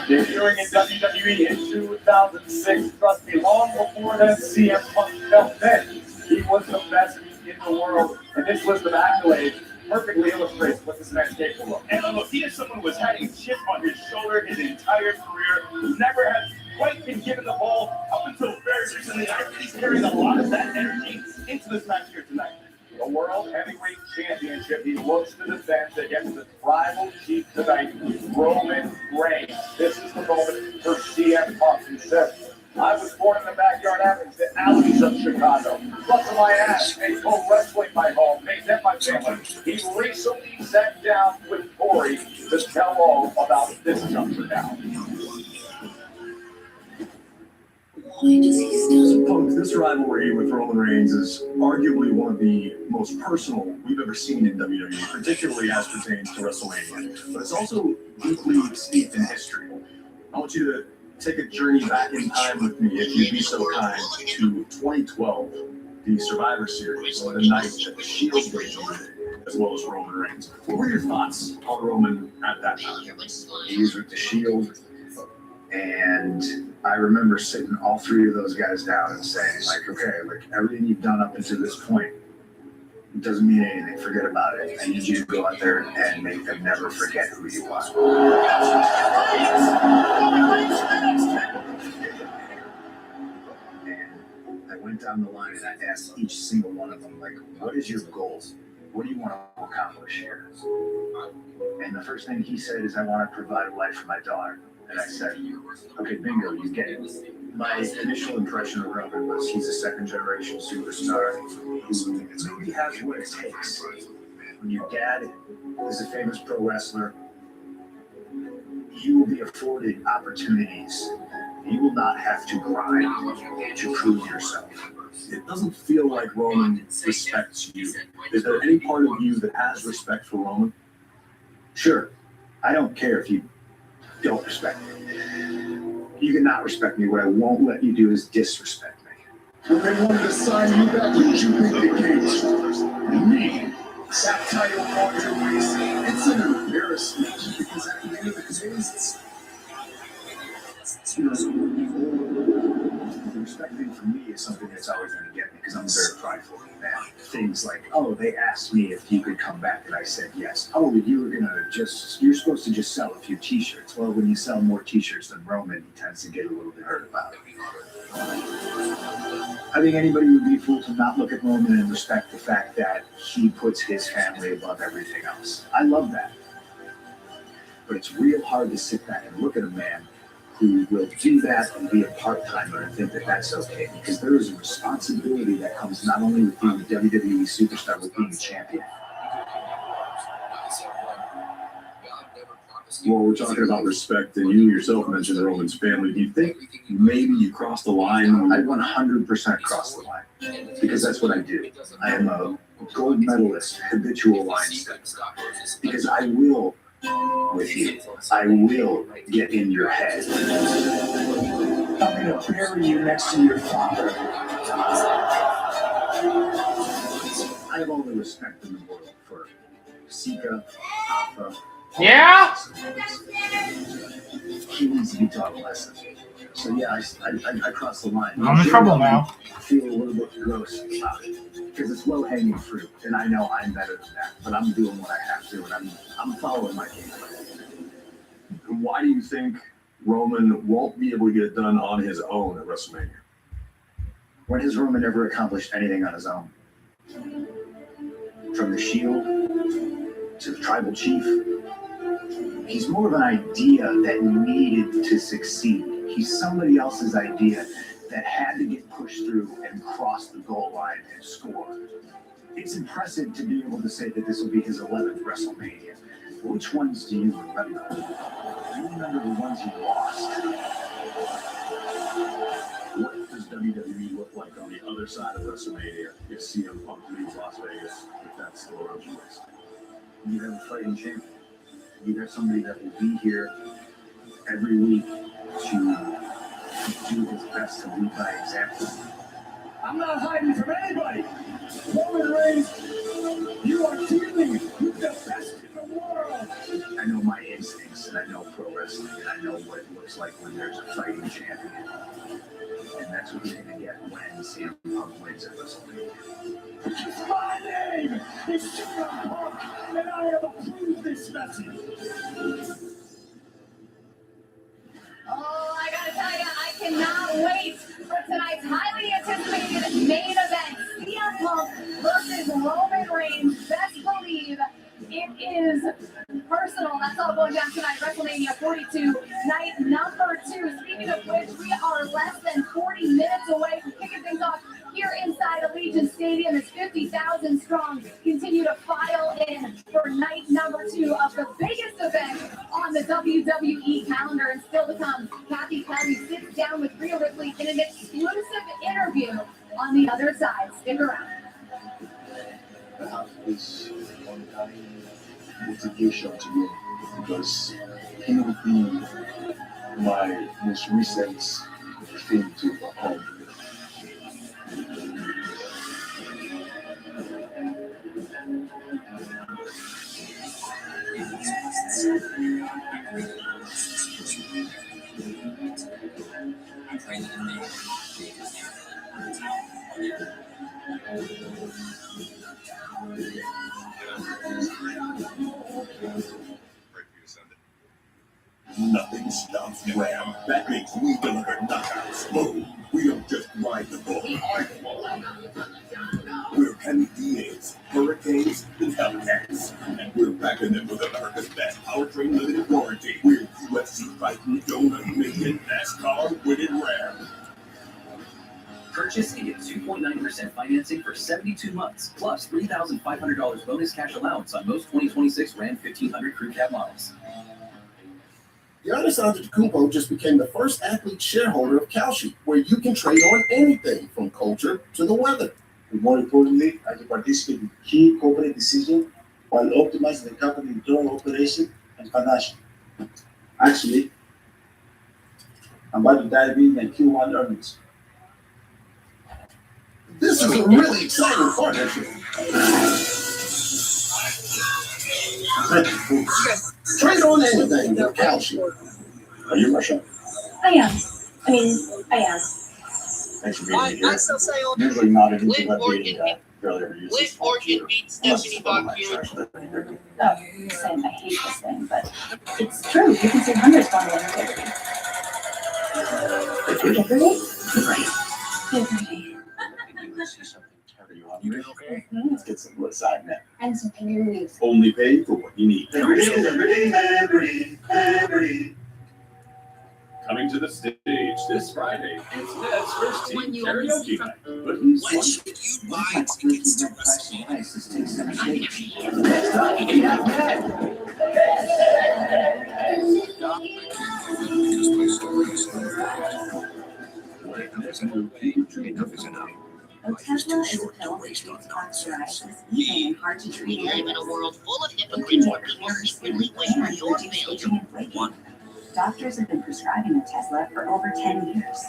Debuting in WWE in 2006, trust me, long before then, CM Punk felt that he was the best in the world. And this list of accolades perfectly illustrates what this man's capable of. And look, he is someone who has had a chip on his shoulder his entire career, who never has quite been given the ball up until very recently. I think he's carrying a lot of that energy into this match here tonight. The World Heavyweight Championship he looks to defend against the Tribal Chief tonight, Roman Reigns. This is the moment for CM Punk. He says, I was born in the backyard avenues, the alleys of Chicago. Busting my ass and pro wrestling my home, made them my family. He recently sat down with Corey to tell all about this juncture now. Punk, this rivalry with Roman Reigns is arguably one of the most personal we've ever seen in WWE, particularly as pertains to WrestleMania. But it's also deeply steeped in history. I want you to take a journey back in time with me, if you'd be so kind, to 2012, the Survivor Series, the night that the Shield debuted, as well as Roman Reigns. What were your thoughts on Roman at that time? He was with the Shield, and I remember sitting all three of those guys down and saying, like, okay, like everything you've done up until this point, it doesn't mean anything. Forget about it. I need you to go out there and make them never forget who you are. And I went down the line and I asked each single one of them, like, what is your goals? What do you want to accomplish here? And the first thing he said is, I want to provide a life for my daughter. And I said, okay, bingo, you get it. My initial impression of Roman was he's a second-generation superstar who maybe has what it takes. When your dad is a famous pro wrestler, you will be afforded opportunities. You will not have to grind to prove yourself. It doesn't feel like Roman respects you. Is there any part of you that has respect for Roman? Sure. I don't care if you don't respect me. You cannot respect me. What I won't let you do is disrespect me. When they wanted to sign you back, what did you think they came me? That title on your waist, it's an embarrassment because at the end of the day, it's The respect thing for me is something that's always going to get me because I'm a very prideful man. Things like, oh, they asked me if you could come back and I said yes. Oh, you're supposed to just sell a few t-shirts. Well, when you sell more t-shirts than Roman, he tends to get a little bit hurt about it. I think anybody would be a fool to not look at Roman and respect the fact that he puts his family above everything else. I love that. But it's real hard to sit back and look at a man who will do that and be a part-timer and think that that's okay, because there is a responsibility that comes not only with being a WWE superstar, but being a champion. Well, we're talking about respect, and you yourself mentioned Roman's family. Do you think maybe you crossed the line? I 100% crossed the line, because that's what I do. I am a gold medalist, habitual line stepper, because I will with you. I will get in your head. I'm going to bury you next to your father. I have all the respect in the world for Sika, Alpha. Yeah? He needs to be taught a lesson. So yeah, I crossed the line. I'm in trouble now. I feel a little bit gross about it because it's low-hanging fruit, and I know I'm better than that. But I'm doing what I have to, and I'm following my game plan. Why do you think Roman won't be able to get it done on his own at WrestleMania? When has Roman ever accomplished anything on his own? From the Shield to the Tribal Chief, he's more of an idea that needed to succeed. He's somebody else's idea that had to get pushed through and cross the goal line and score. It's impressive to be able to say that this will be his 11th WrestleMania. Which ones do you remember? Do you remember the ones you lost? What does WWE look like on the other side of WrestleMania if CM Punk leaves Las Vegas, if that's still around the place? You have a fighting champion. You have somebody that will be here every week to do his best to lead by example. I'm not hiding from anybody. Roman Reigns, you are dealing with the best in the world. I know my instincts, and I know pro wrestling, and I know what it looks like when there's a fighting champion. And that's what you're going to get when CM Punk wins at WrestleMania. My name is CM Punk, and I have approved this message. Oh, I gotta tell you, I cannot wait for tonight's highly anticipated main event. CM Punk versus Roman Reigns. Best believe it is personal. That's all going down tonight. WrestleMania 42, night number 2. Speaking of which, we are less than 40 minutes away from kicking things off here inside Allegiant Stadium. As 50,000 strong continue to file in for night number 2 of the biggest event on the WWE calendar. And still to come, Kathy Kelly sits down with Rhea Ripley in an exclusive interview on the other side. Stick around. I have this ongoing motivation to win because he would be my most recent thing to overcome. Nothing stops Ram. That makes we deliver knockouts. Boom. We don't just ride the bull. We're heavy DAs, hurricanes, and Hellcats. And we're backing them with America's best powertrain limited warranty. We're UFC fighting, donut making, NASCAR winning Ram. Purchase and get 2.9% financing for 72 months, plus $3,500 bonus cash allowance on most 2026 Ram 1500 Crew Cab models. Giannis Antetokounmpo just became the first athlete shareholder of Kalshi, where you can trade on anything from culture to the weather. But more importantly, I can participate in key corporate decisions while optimizing the company's internal operation and financial. Actually, I'm about to dive in and Q1 earnings. This is a really exciting partnership. Trade on anything with Kalshi. Are you Russian? I am. I am. Thanks for being here. I still say Usually not an easy Liv Morgan barely ever use Liv this Morgan beat Stephanie Bachfield. Oh, you're saying I hate this thing, but it's true. You can see hundreds on the integrity. Integrity? Integrity. Are you hungry? Okay. Let's get some lasagna. And some canoes. Only pay for what you need. Coming to the stage this Friday, it's Ned's first team karaoke night. But he's When should you buy tickets to WrestleMania? This takes center stage. Next up, we have Ned. Because my story is over. Enough is enough. Otezla is a pill that treats plaque psoriasis, even in hard to treat We live areas. in a world full of hypocrites where people secretly wish for your failure. Doctors have been prescribing Otezla for over 10 years.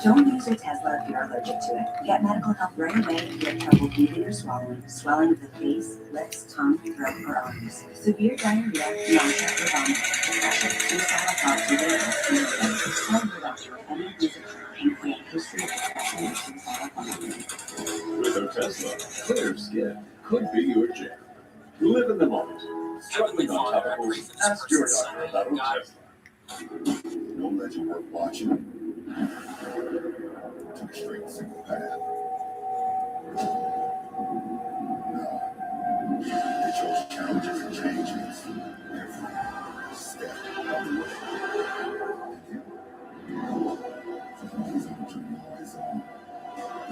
Don't use Otezla if you're allergic to it. Get medical help right away if you have trouble breathing or swallowing, swelling of the face, lips, tongue, throat, or arms, severe diarrhea, nausea, or vomit, depression, suicidal thoughts, or weight tell your doctor any music and create a history of depression and suicidal thoughts. With Otezla, clear skin could be your jam. Live in the moment. Struggling on topicals? Ask your doctor about Otezla. No legend worth watching. Took a straight single path. No. They chose challenges and changes every step of the way. He's on the journey on his own.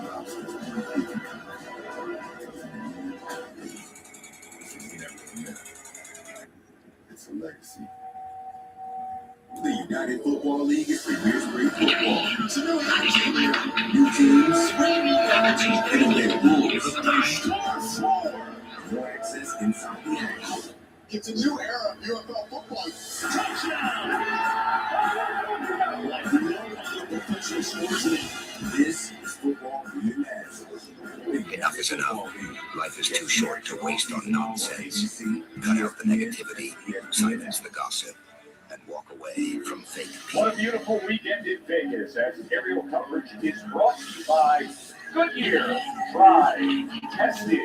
The obstacles being taken. It's a legacy. The United Football League is Premier Spring Football. New teams, innovative rules, more access inside the action. It's a new era of UFL football. This is football reimagined. Enough is enough. Life is too short to waste on nonsense. Cut out the negativity, silence the gossip, and walk away from fake people. What a beautiful weekend in Vegas as aerial coverage is brought to you by Goodyear. Tried, tested,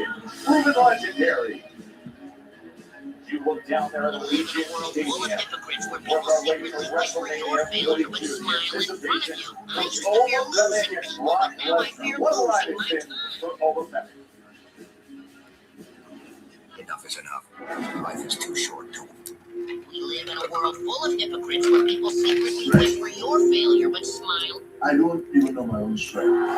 proven legendary. You look down there at the Legion Stadium. Work our way through WrestleMania 32 anticipation. From overwhelming and Brock Lesnar. What a ride it's been for overwhelming. Enough is enough. Life is too short to. We live in a world full of hypocrites where people secretly wish for your failure but smile. I don't even know my own strength.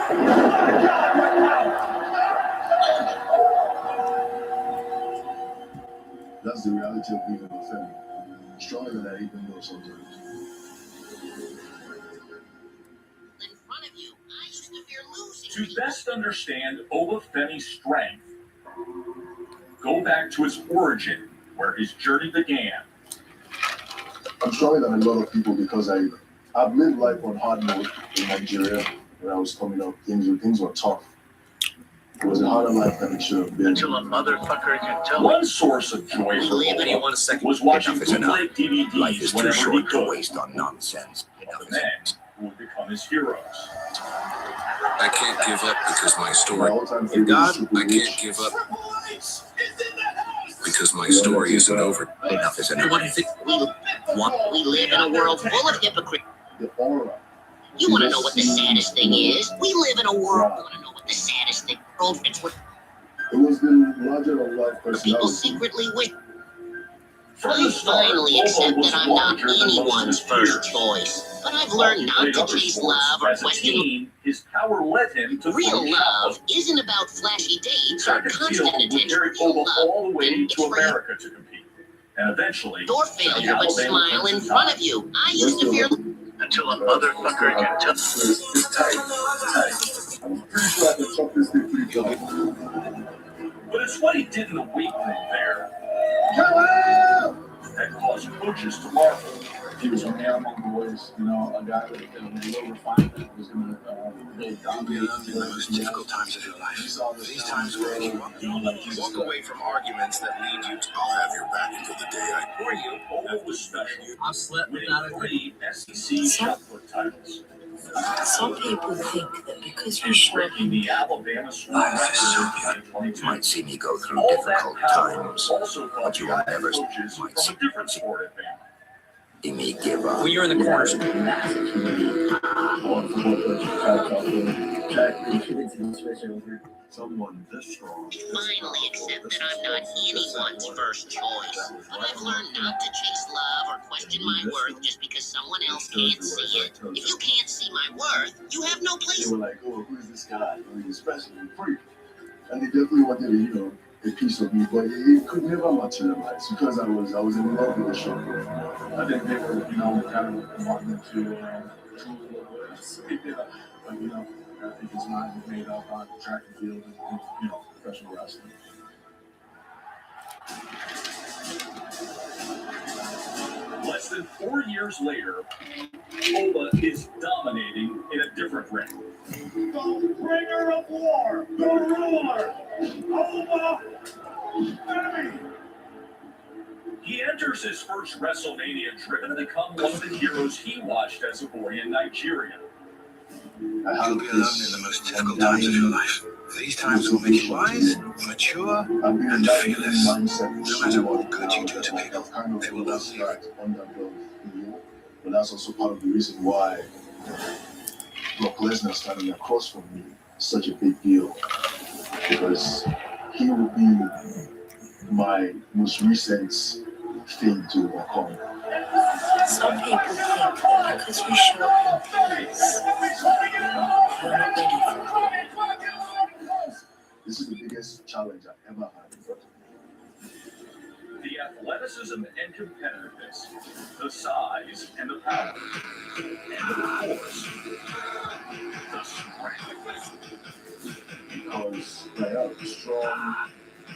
That's the reality of being a family. Stronger than I even know sometimes. In front of you, I used to fear losing. To best understand Obafemi's strength, go back to his origin, where his journey began. I'm stronger than a lot of people because I've lived life on hard mode in Nigeria when I was coming up. Things were tough. It was a harder life than it should have been. Until a motherfucker can tell me. One source of joy for Oba was watching bootleg DVDs whenever he could. Waste on nonsense. The men who would become his heroes. I can't give up because my story. God, I can't give up because my story isn't over. Enough is enough. What is it? We live in a world full of hypocrites. The aura. You want to know what the saddest thing is? We live in a world. You want to know what the saddest thing? It's what It was the larger of life people personality. secretly wish. I finally accept that I'm not anyone's first choice, but I've learned not to chase love or As a question. teen, his power led him to Real love isn't about flashy dates or Second constant field would attention. carry Real Oba love, all the way it's to for you. America to compete. And evenally, Your failure, but Alabama smile in Crimson front Tide. of you. I used to fear. Until a motherfucker can tell. It's tight. I'm pretty sure I can talk this thing pretty good. But it's what he did in the weight room there that caused coaches to marvel. He was a man among boys, a guy with a little refinement was going to really dominate. The most difficult times of your life. These times where you walk away from arguments that lead you to. I'll have your back until the day I. For you, Oba was special. I slept Winning without a 3 SEC shot put titles. Some people think that because you show up in the Alabama life is so young, you might see me go through difficult times, but you will never see me give up. When you're in the corner, Someone this strong. Finally accept that I'm not anyone's first choice. But I've learned not to chase love or question my worth just because someone else can't see it. If you can't see my worth, you have no place. They were like, oh, who's this guy? Oh, he's special and freak. And they definitely wanted, a piece of me, but it could never materialize because I was in love with the show. I didn't think, kind of wanted to but I think his mind was made up on track and field and professional wrestling. Less than 4 years later, Ola is dominating in a different ring. The bringer of war, the ruler, Ola Femi. He enters his first WrestleMania driven to become one of the heroes he watched as a boy in Nigeria. You'll be alone in the most difficult times of your life. These times will make you wise, mature, and fearless. No matter what good you do to people, they will love you. But that's also part of the reason why Brock Lesnar standing across from me is such a big deal. Because he will be my most recent thing to overcome. Some people think that because we show up in peace, you're not ready for it. This is the biggest challenge I've ever had in front of me. The athleticism and competitiveness, the size and the power, and of course, the strength. Because I am strong,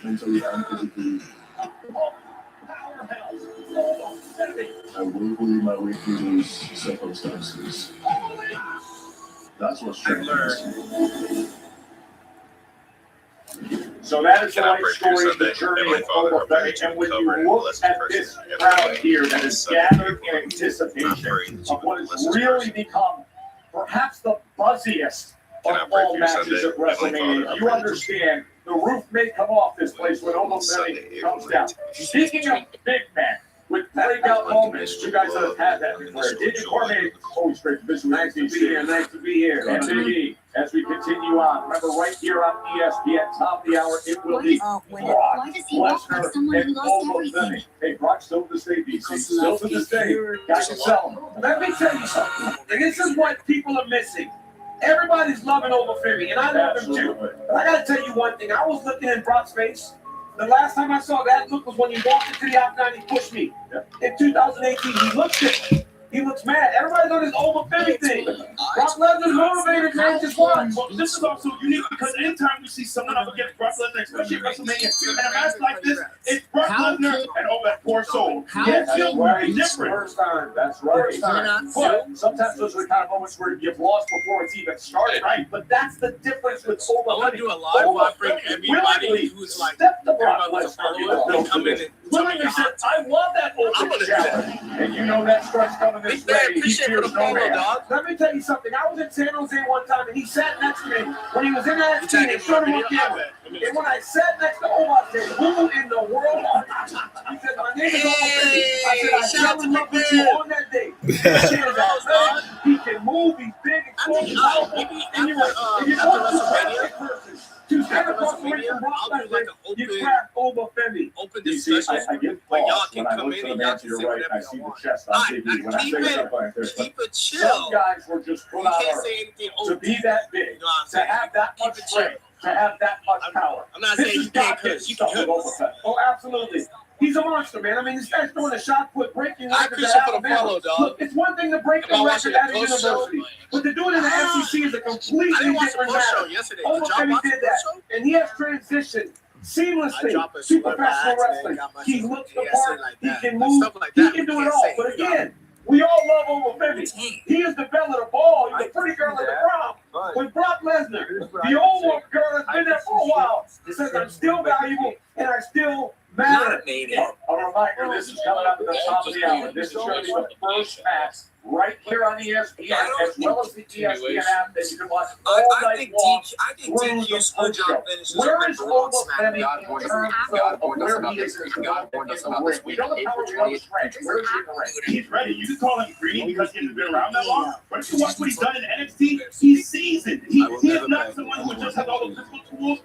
mentally and physically. I will believe my way through those circumstances. That's what strength is. So that is the life story of the journey of Ola Femi. And when you look at this crowd here that is gathered in anticipation of what has really become perhaps the buzziest of all matches at WrestleMania, you understand the roof may come off this place when Ola Femi comes down. Speaking of big men with breakout moments, you guys have had that before. Did you, Cormier? Always great to visit. Nice to be here. Nice to be here. And indeed, as we continue on, remember right here on ESPN, top of the hour, it will be Brock Lesnar and Ola Femi. Hey, Brock still to this day, DC. Still to this day. Got to sell him. Let me tell you something. And this is what people are missing. Everybody's loving Ola Femi, and I love him too. But I got to tell you one thing. I was looking in Brock's face. The last time I saw that look was when he walked into the octagon and he pushed me. In 2018, he looked different. He looks mad. Everybody's on this Ola Femi thing. Brock Lesnar's motivated, man. Just watch. Well, this is also unique because anytime we see someone up against Brock Lesnar, especially at WrestleMania, and a match like this, it's Brock Lesnar and all that poor soul. Yes, It's right. different. First time. That's right. But sometimes those are the kind of moments where you've lost before it's even started. Right. But that's the difference with Ola I want Femi. to do a live where I bring everybody who's like, step the Brock Lesnar. come in and Willingly said, I want that open challenge. And you know that starts coming this way. He fears no man. Let me tell you something. I was in San Jose one time, and he sat next to me when he was in that scene and showed him on camera. And when I sat next to Omar, I said, who in the world are you? He said, my name is Omar Femi. I said, I fell in love with you on that day. He can move, he's big, he's powerful. And you want to stand across the ring from Brock Lesnar, you craft Ola Femi. Open discussion. I get Like y'all lost can when I come look in to the and man y'all to can your say right, whatever I you see the want. chest on TV when I say something like this. Keep it chill. Some guys were just put You out can't say anything to be that big, to have that much strength, to have that much power. I'm not This saying has you can't got his curse. You stuff can with curse. Ola Femi. Oh, absolutely. He's a monster, man. I mean, this guy's throwing a shot put, breaking I records appreciate at for the Alabama. follow, dog. Look, it's one thing to break Am I a watching record at the a post show? university, but to do it in the SEC is a I completely didn't watch the different post show matter. yesterday. Ola Did y'all Femi watch the did post that, show? and he has transitioned seamlessly drop a to swear by professional accident, wrestling. got my He shit. looks the Yeah, say part, like he that. can But move, stuff like he that, can we do it can't all. say But it, dog. again, we all love Ola Femi. He is the belle of the ball. He's a pretty girl at the prom. With Brock Lesnar, the old girl that's been there for a while, says I'm still valuable and I still matter. Not a maniac. A reminder reminder, this is coming up at the top of the hour. This is going to be the first match right here on ESPN, as well as the ESPN app that you can watch all night long through the post show. Where is Oba Femi in terms of where he is in the ring? We know the power, we know the strength. Where is he in the ring? He's ready. You can call him greedy because he hasn't been around that long. But if you watch what he's done in NXT, he's seasoned. He is not someone who just has all the physical tools.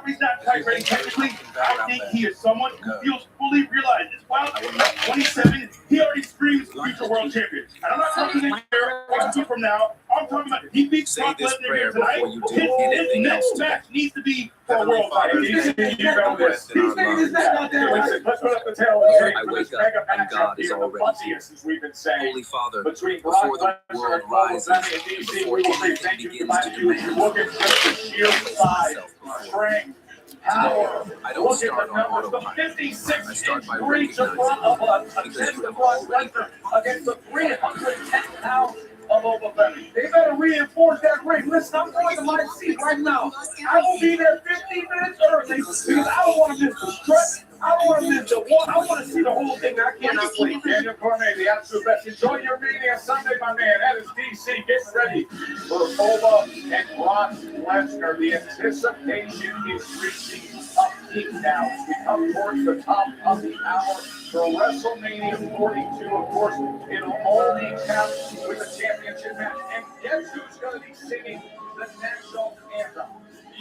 He's not quite ready technically. I think he is someone who feels fully realized as well. At 27, he already screams future world champion. And I'm not talking this year or 2 from now. I'm talking about he beats Brock Lesnar here tonight. His next match needs to be for a world title. He's thinking his neck out there. Let's put up the tail of the tape for this mega matchup here, the buzziest, as we've been saying. Holy Father, between Brock Lesnar and Oba Femi and DC, we will say thank you to my you. Look at just the sheer size, strength, power. Look at the numbers. The 56-inch reach of Brock Lesnar against the 310-pound of Oba Femi. They better reinforce that ring. Listen, I'm going to my seat right now. I will be there 15 minutes early because I don't want to miss the stretch. I don't want to miss the one. I want to see the whole thing. I cannot wait. Daniel Cormier, the absolute best. Enjoy your meeting on Sunday, my man. That is DC. Get ready for Oba and Brock Lesnar. The anticipation is reaching a peak now. As we come towards the top of the hour for WrestleMania 42. Of course, it'll all be capped with a championship match. And guess who's going to be singing the national anthem?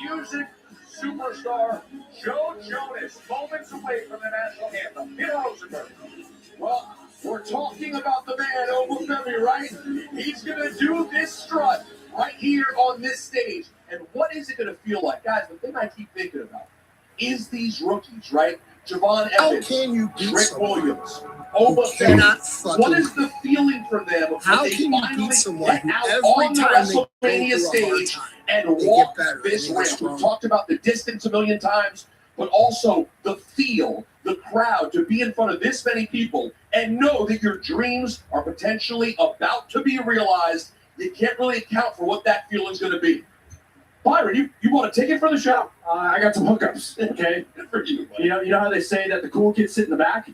Music superstar Joe Jonas, moments away from the national anthem. Peter Rosenberg. Well, we're talking about the man, Oba Femi, right? He's going to do this strut right here on this stage. And what is it going to feel like? Guys, the thing I keep thinking about is these rookies, right? Javon Evans, Rick Williams, Oba Femi. What is the feeling for them when they finally get out on the WrestleMania stage and walk this ramp? We've talked about the distance a million times, but also the feel, the crowd, to be in front of this many people and know that your dreams are potentially about to be realized. You can't really account for what that feeling's going to be. Byron, you bought a ticket for the show? I got some hookups, okay? Good for you, buddy. You know how they say that the cool kids sit in the back?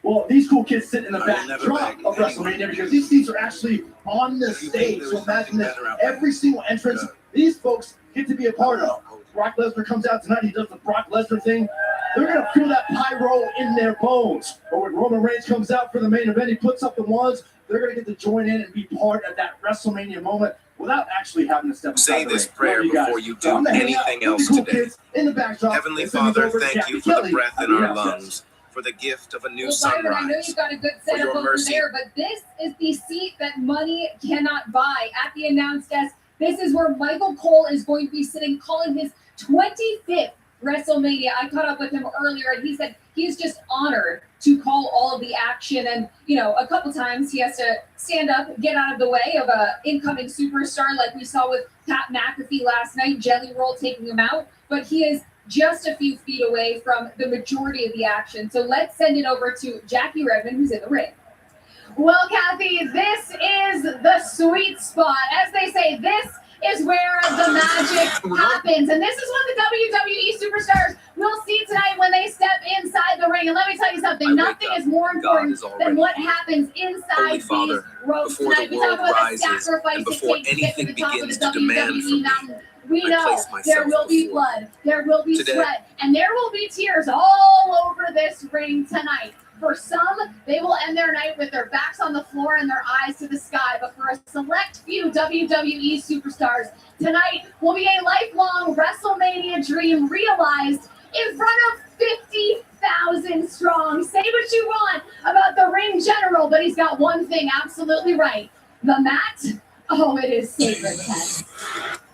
Well, these cool kids sit in the back drop of WrestleMania because these seats are actually on the stage. So imagine this, every single entrance, these folks get to be a part of. Brock Lesnar comes out tonight, he does the Brock Lesnar thing. They're going to feel that pyro in their bones. Or when Roman Reigns comes out for the main event, he puts up the ones, they're going to get to join in and be part of that WrestleMania moment without actually having to step aside. Say this prayer before you do anything else today. Heavenly Father, thank you for the breath in our lungs, for the gift of a new sunrise. Byron, I know you've got a good setup over there, but this is the seat that money cannot buy. At the announce desk, this is where Michael Cole is going to be sitting, calling his 25th WrestleMania. I caught up with him earlier, and he said he's just honored to call all of the action. And, you know, a couple times he has to stand up, get out of the way of a incoming superstar like we saw with Pat McAfee last night, Jelly Roll taking him out. But he is just a few feet away from the majority of the action. So let's send it over to Jackie Redmond, who's in the ring. Well, Kathy, this is the sweet spot. As they say, this is where the magic happens. And this is what the WWE superstars will see tonight when they step inside the ring. And let me tell you something, nothing is more important than what happens inside these ropes tonight. We talk about the sacrifice it takes to get to the top of the WWE mountain. We know there will be blood, there will be sweat, and there will be tears all over this ring tonight. For some, they will end their night with their backs on the floor and their eyes to the sky. But for a select few WWE superstars, tonight will be a lifelong WrestleMania dream realized in front of 50,000 strong. Say what you want about the ring general, but he's got one thing absolutely right. The mat, oh, it is sacred, Ken.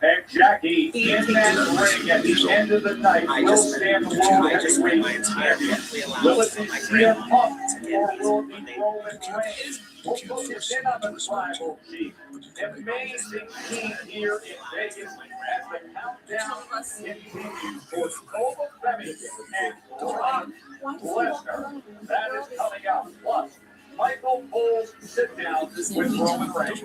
And Jackie, in that ring at the end of the night, will stand the world heavyweight champion. Will it be CM Punk or will it be Roman Reigns? We'll focus in on the tribal chief. Amazing team here in Vegas as the countdown continues for Oba Femi and Brock Lesnar. That is coming out. Plus, Michael Cole's sit-down with Roman Reigns.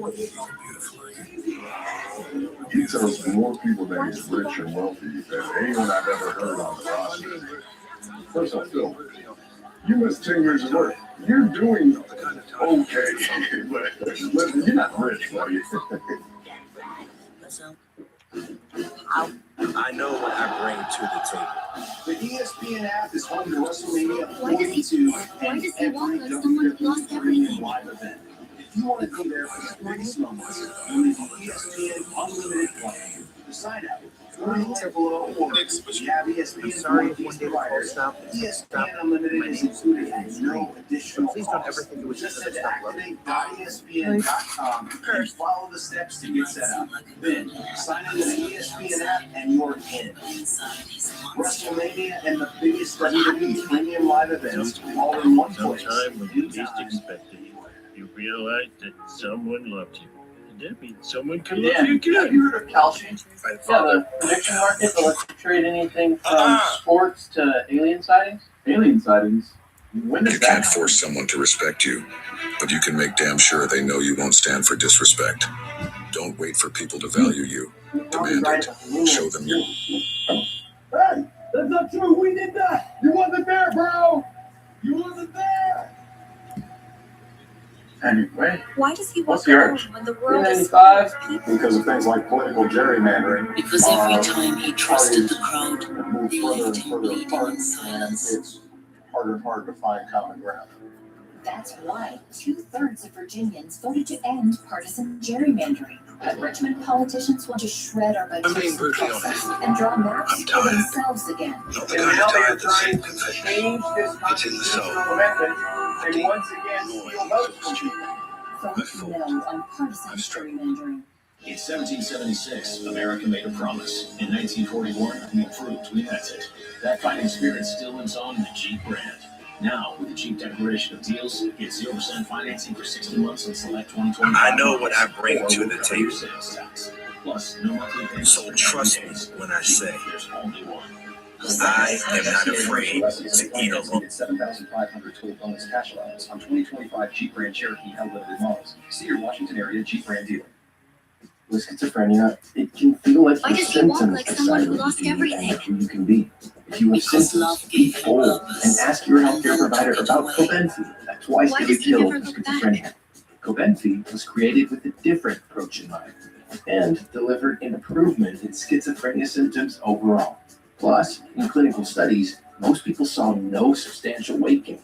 He tells more people that he's rich and wealthy than anyone I've ever heard on the roster. First off, Phil, You missed 10 years of work. You're doing okay, but listen, you're not rich, are you? I know what I bring to the table. The ESPN app is home to WrestleMania Why does he 42 walk and like every someone who lost WWE everything? live event. If you want to be there for the biggest moments, you need the ESPN Unlimited plan. To sign up, go to the link below, or if you have ESPN Sorry if these one day the call providers, stopped. ESPN Unlimited is included at no additional Please don't cost. ever think it was Just just head to stuff like activate.espn.com and follow the steps to get set up. Then sign into the ESPN app and you're in. WrestleMania and the biggest WWE premium live events all in one place. Sometime when you least expect it, you realize that someone loved you. And that means someone can love you Have again. you heard of Kalshi? Yeah, the prediction market that lets you trade anything from sports to alien sightings. Alien sightings. When You can't force someone to respect you, but you can make damn sure they know you won't stand for disrespect. Don't wait for people to value you. Demand it. Show them your... Hey, that's not true. We did that. You wasn't there, bro. You wasn't there. Anyway, Why does he what's walk the alone urge? when the world is 395. Because of things like political gerrymandering. Because every time he trusted the parties crowd, move they further left and him further bleeding apart, in and silence. it's harder and harder to find common ground. That's why 2/3 of Virginians voted to end partisan gerrymandering. But Richmond politicians want to shred our I'm being brutally process and draw maps I'm for tired. themselves again. Not the And kind now of they are tired that's trying to confession. change this It's in the soul. constitutional amendment and once again steal votes from people. Vote no on partisan gerrymandering. In 1776, America made a promise. In 1941, we proved we meant it. That fighting spirit still lives on in the Jeep brand. Now, with the Jeep Declaration of Deals, get 0% financing for 60 months on select 2025 I know what I models, bring or to we'll the cover your table. sales tax. Plus, no monthly payments So for 90 trust me days. when I say There's only one. I am not afraid to eat alone. Get 7,500 total bonus cash allowance on 2025 Jeep Grand Cherokee Unlimited models. See your Washington area Jeep Brand dealer. With schizophrenia, it can feel like Why the does he walk symptoms like someone who decide lost who you be everything? and who you can be. If you have Because symptoms, love be gave him bold purpose. and ask your healthcare provider about Cobenfy, a twice Why daily does he pill never for look back? schizophrenia. Cobenfy was created with a different approach in mind and delivered an improvement in schizophrenia symptoms overall. Plus, in clinical studies, most people saw no substantial weight gain.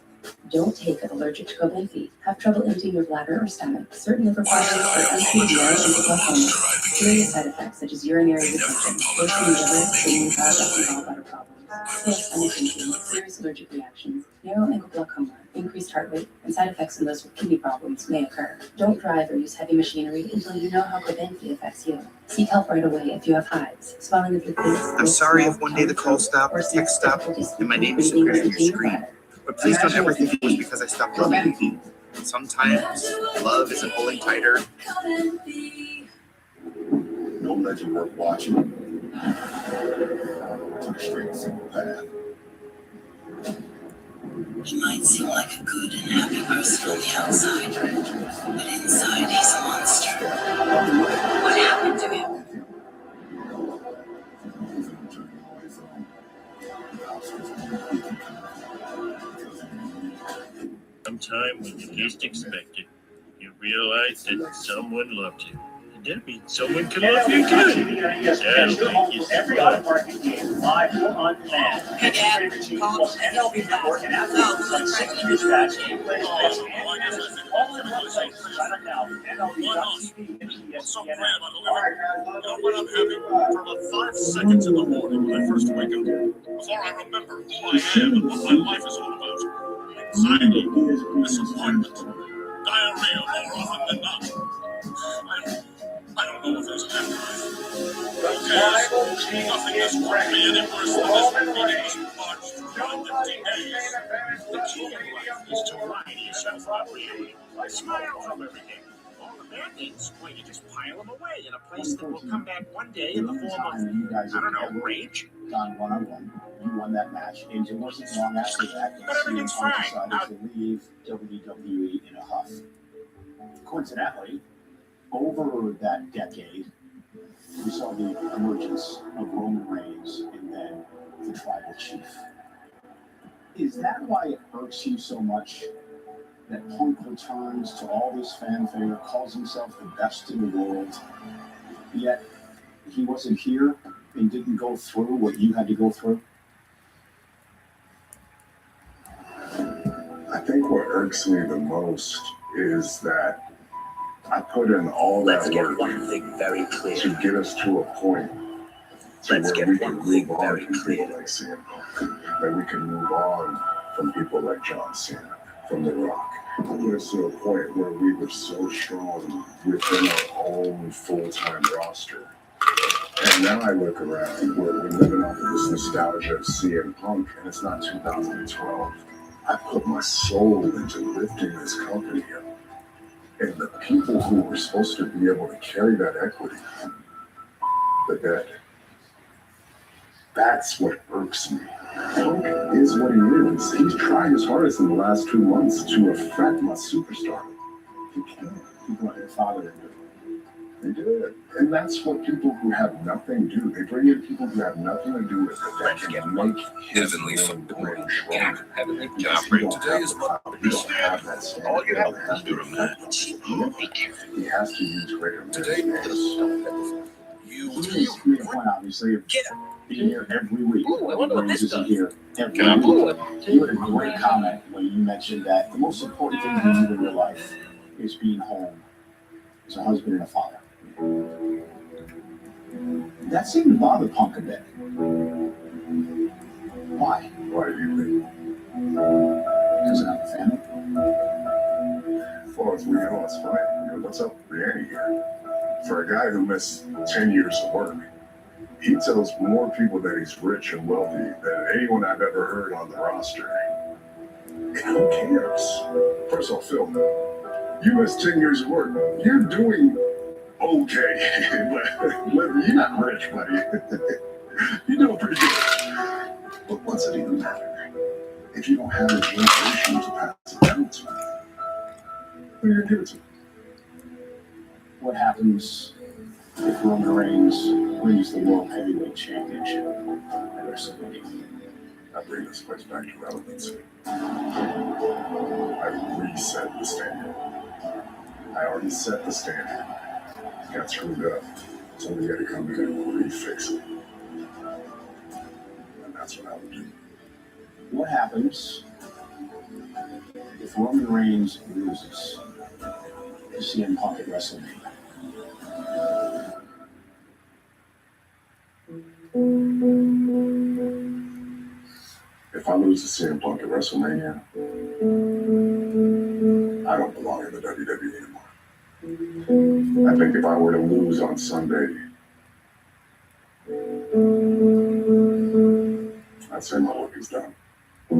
Don't take it allergic to Cobenfy. Have trouble emptying your bladder or stomach. Certain liver problems or untreated urine and glaucoma. Serious side effects such as urinary retention, worsening liver, kidney, and gallbladder problems. Close unattended, serious allergic reactions, narrow ankle glaucoma, increased heart rate, and side effects in those with kidney problems may occur. Don't drive or use heavy machinery until you know how Cobenfy affects you. Seek help right away if you have hives, swelling of your face. I'm sorry if one day the call stopped, the text stopped, and my name disappeared from your screen. But please don't ever think it was because I stopped loving you. Sometimes love isn't pulling tighter. No legend worth watching. Took a straight and simple path. He might seem like a good and happy person on the outside, but inside he's a monster. What happened to him? Sometime when you least expect it, you realize that someone loved you. And that means someone can love you again. That'll make you Every smile. auto market game live or on demand. Hey, Dad. MLB Network and Apple Dispatch gameplay and all in one place. Sign up now. MLB.tv and ESPN. All right, guys. What I'm having for about 5 seconds in the morning when I first wake up. Before I remember who I am and what my life is all about. Anxiety, disappointment, diarrhea more often than not. I don't know if there's an afterlife. Who cares? Nothing has hurt me any worse than this meaningless march through 15 days. The key in life is to ride yourself up reality. Smile from every day. All the bad things, well, you just pile them away in a place that will come back one day in the form of, I don't know, rage. Gone one-on-one. You won that match, and it wasn't long after that But everything's CM Punk fine. decided to leave WWE in a huff. Coincidentally, over that decade, we saw the emergence of Roman Reigns and then the Tribal Chief. Is that why it irks you so much that Punk returns to all this fanfare, calls himself the best in the world, yet he wasn't here and didn't go through what you had to go through? I think what irks me the most is that I put in all that Let's get work one thing very clear. to get us to a point to Let's where get we one can thing move on very from clear. people like CM Punk, that we can move on from people like John Cena, from The Rock. Put us to a point where we were so strong within our own full-time roster. And now I look around, we're living off of this nostalgia of CM Punk, and it's not 2012. I put my soul into lifting this company up. And the people who were supposed to be able to carry that equity, the dead. That's what irks me. Punk is what he is. He's tried his hardest in the last 2 months to affect my superstar. He can't. He brought your father into it. They did. And that's what people who have nothing do. They bring in people who have nothing to do with it. That can make heavenly football stronger. Heavenly Today is all you have to do. He has to use greater measures. You made a point, obviously, of being here every week. Reigns isn't here every week. You had a great comment when you mentioned that the most important thing you do in your life is being home as a husband and a father. That seemed to bother Punk a bit. Why? Why do you think? Does it have a family? Well, it's real, it's funny. What's up with Danny here? For a guy who missed 10 years of work, he tells more people that he's rich and wealthy than anyone I've ever heard on the roster. And who cares? First of all, Phil, you missed 10 years of work. You're doing okay. You're not rich, buddy. You're doing pretty good. But what's it even matter if you don't have the generation to pass it down to? Who are you going to give it to? What happens if Roman Reigns wins the World Heavyweight Championship at WrestleMania? I bring this place back to relevancy. I reset the standard. I already set the standard. It got screwed up. Somebody had to come in and refix it. And that's what I would do. What happens if Roman Reigns loses to CM Punk at WrestleMania? If I lose to CM Punk at WrestleMania, I don't belong in the WWE anymore. I think if I were to lose on Sunday, I'd say my work is done. The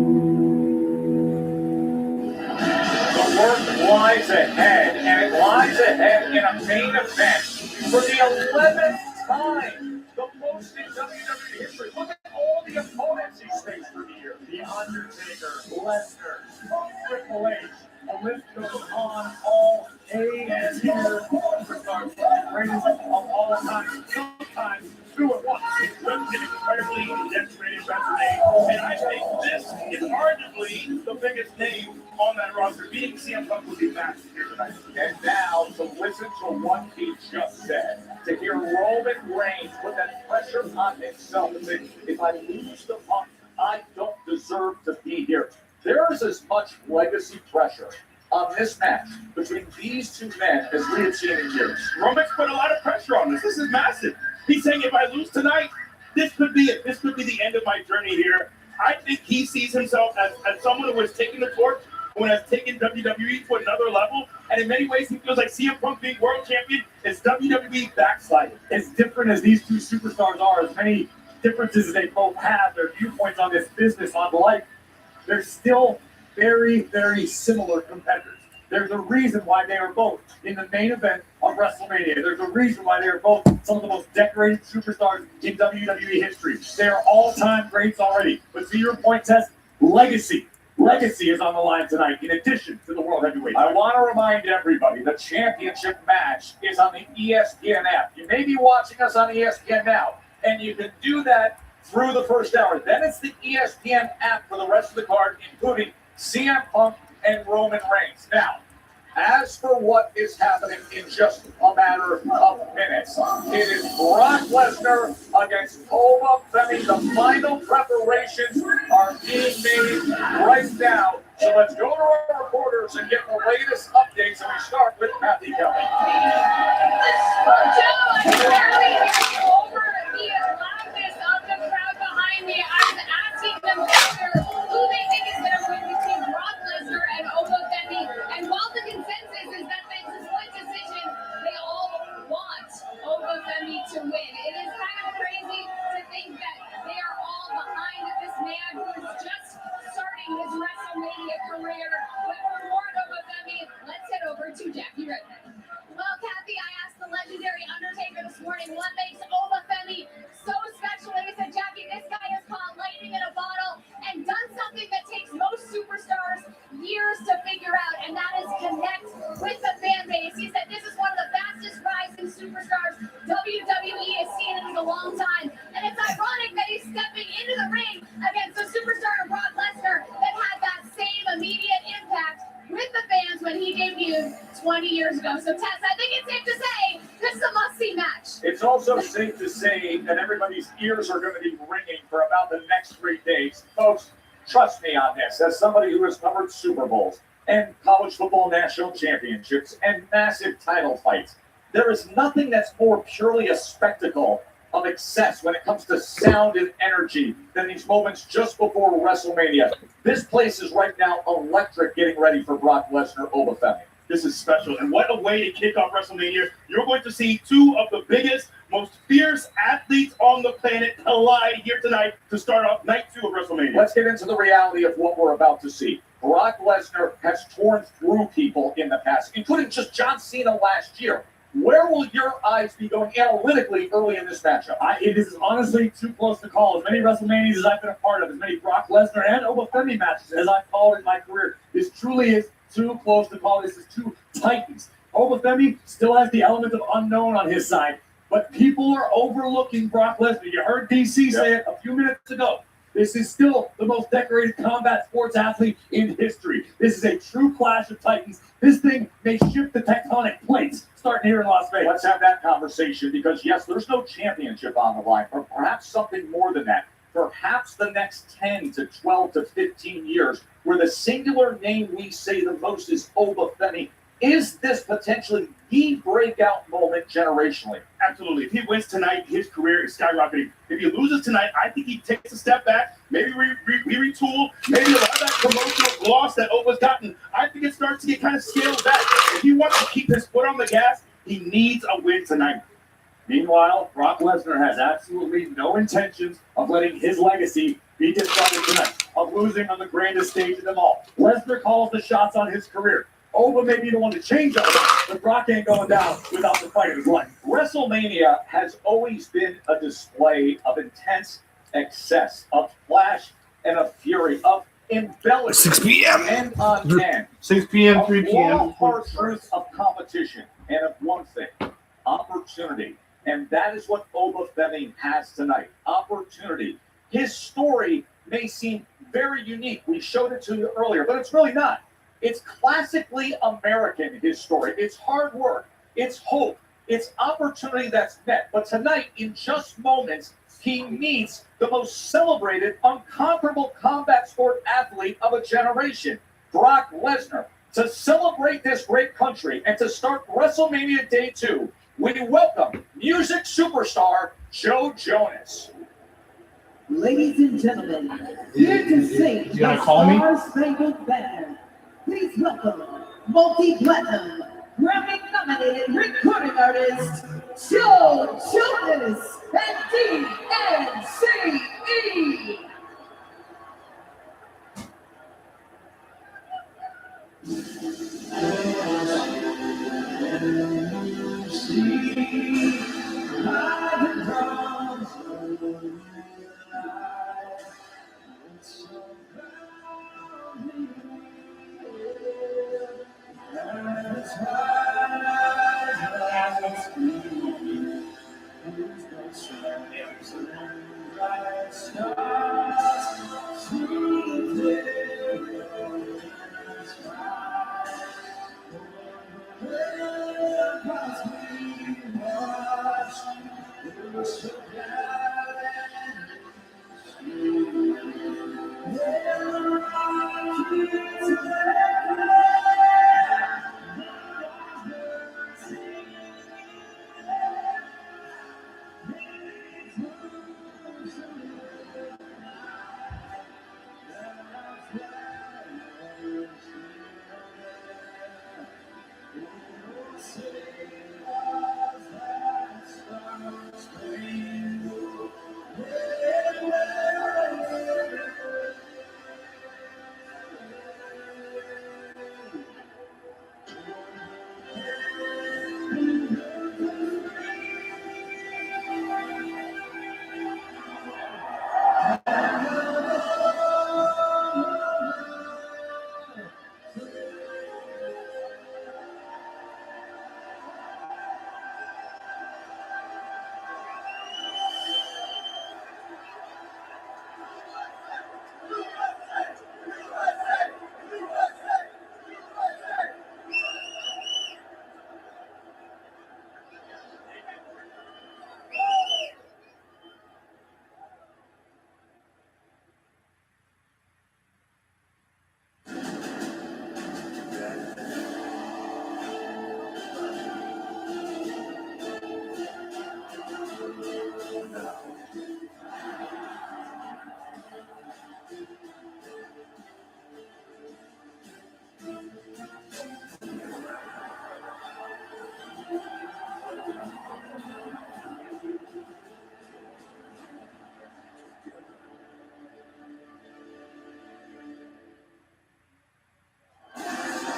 work lies ahead, and it lies ahead in a main event for the 11th time, the most in WWE history. Look at all the opponents he's faced for the year. The Undertaker, Lesnar, Triple H, the list goes on all day and here. Superstars, greatest of all time, sometimes 2 at once. It's an incredibly decorated resume, and I think this is arguably the biggest name on that roster. Beating CM Punk would be massive here tonight. And now to listen to what he just said, to hear Roman Reigns put that pressure on himself and say, if I lose the Punk, I don't deserve to be here. There is as much legacy pressure on this match between these two men as we have seen in years. Roman's put a lot of pressure on this. This is massive. He's saying if I lose tonight, this could be it. This could be the end of my journey here. I think he sees himself as someone who has taken the torch, who has taken WWE to another level, and in many ways he feels like CM Punk being world champion is WWE backsliding. As different as these two superstars are, as many differences as they both have, their viewpoints on this business, on life, they're still very, very similar competitors. There's a reason why they are both in the main event of WrestleMania. There's a reason why they are both some of the most decorated superstars in WWE history. They are all-time greats already. But to your point, Tess, legacy. Legacy is on the line tonight, in addition to the World Heavyweight. I want to remind everybody, the championship match is on the ESPN app. You may be watching us on ESPN now, and you can do that through the first hour. Then it's the ESPN app for the rest of the card, including CM Punk and Roman Reigns. Now, as for what is happening in just a matter of minutes, it is Brock Lesnar against Oba Femi. The final preparations are being made right now. So let's go to our reporters and get the latest updates, and we start with Matthew Kelly. Joe, I'm barely getting over the loudness of the crowd behind me. I was asking them who they think is going to win between Brock Lesnar and Oba Femi. And while the consensus is that it's a split decision, they all want Oba Femi to win. It is kind of crazy to think that they are all behind this man who is just starting his WrestleMania career. But for more on Oba Femi, let's head over to Jackie Redmond. Well, Kathy, I asked the legendary Undertaker this morning what makes Oba Femi so special. And he said, Jackie, this guy has caught lightning in a bottle and done something that takes most superstars years to figure out, and that is connect with the fan base. He said this is one of the fastest rising superstars WWE has seen in a long time. And it's ironic that he's stepping into the ring against a superstar of Brock Lesnar that had that same immediate impact with the fans when he debuted 20 years ago. So, Tess, I think it's safe to say this is a must-see match. It's also safe to say that everybody's ears are going to be ringing for about the next 3 days. Folks, trust me on this. As somebody who has covered Super Bowls and college football national championships and massive title fights, there is nothing that's more purely a spectacle of excess when it comes to sound and energy than these moments just before WrestleMania. This place is right now electric, getting ready for Brock Lesnar, Oba Femi. This is special, and what a way to kick off WrestleMania. You're going to see two of the biggest, most fierce athletes on the planet collide here tonight to start off night 2 of WrestleMania. Let's get into the reality of what we're about to see. Brock Lesnar has torn through people in the past, including just John Cena last year. Where will your eyes be going analytically early in this matchup? It is honestly too close to call. As many WrestleManias as I've been a part of, as many Brock Lesnar and Oba Femi matches as I've called in my career, this truly is too close to call. This is two titans. Oba Femi still has the element of unknown on his side, but people are overlooking Brock Lesnar. You heard DC say it a few minutes ago. This is still the most decorated combat sports athlete in history. This is a true clash of titans. This thing may shift the tectonic plates starting here in Las Vegas. Let's have that conversation because, yes, there's no championship on the line, but perhaps something more than that. Perhaps the next 10 to 12 to 15 years where the singular name we say the most is Oba Femi. Is this potentially the breakout moment generationally? Absolutely. If he wins tonight, his career is skyrocketing. If he loses tonight, I think he takes a step back, maybe retool, maybe a lot of that promotional gloss that Oba's gotten. I think it starts to get kind of scaled back. If he wants to keep his foot on the gas, he needs a win tonight. Meanwhile, Brock Lesnar has absolutely no intentions of letting his legacy be discarded tonight, of losing on the grandest stage of them all. Lesnar calls the shots on his career. Oba may be the one to change up, but Brock ain't going down without the fight of his life. WrestleMania has always been a display of intense excess, of flash and of fury, of embellishment. 6 p.m. And on end. 6 p.m., 3 p.m. Of hard truth of competition and of one thing, opportunity. And that is what Oba Femi has tonight, opportunity. His story may seem very unique. We showed it to you earlier, but it's really not. It's classically American, his story. It's hard work. It's hope. It's opportunity that's met. But tonight, in just moments, he meets the most celebrated, unconquerable combat sport athlete of a generation, Brock Lesnar. To celebrate this great country and to start WrestleMania Day 2, we welcome music superstar Joe Jonas. Ladies and gentlemen, here to sing the Star-Spangled Banner. Please welcome multi-platinum, Grammy-nominated recording artist Joe Jonas and DNCE.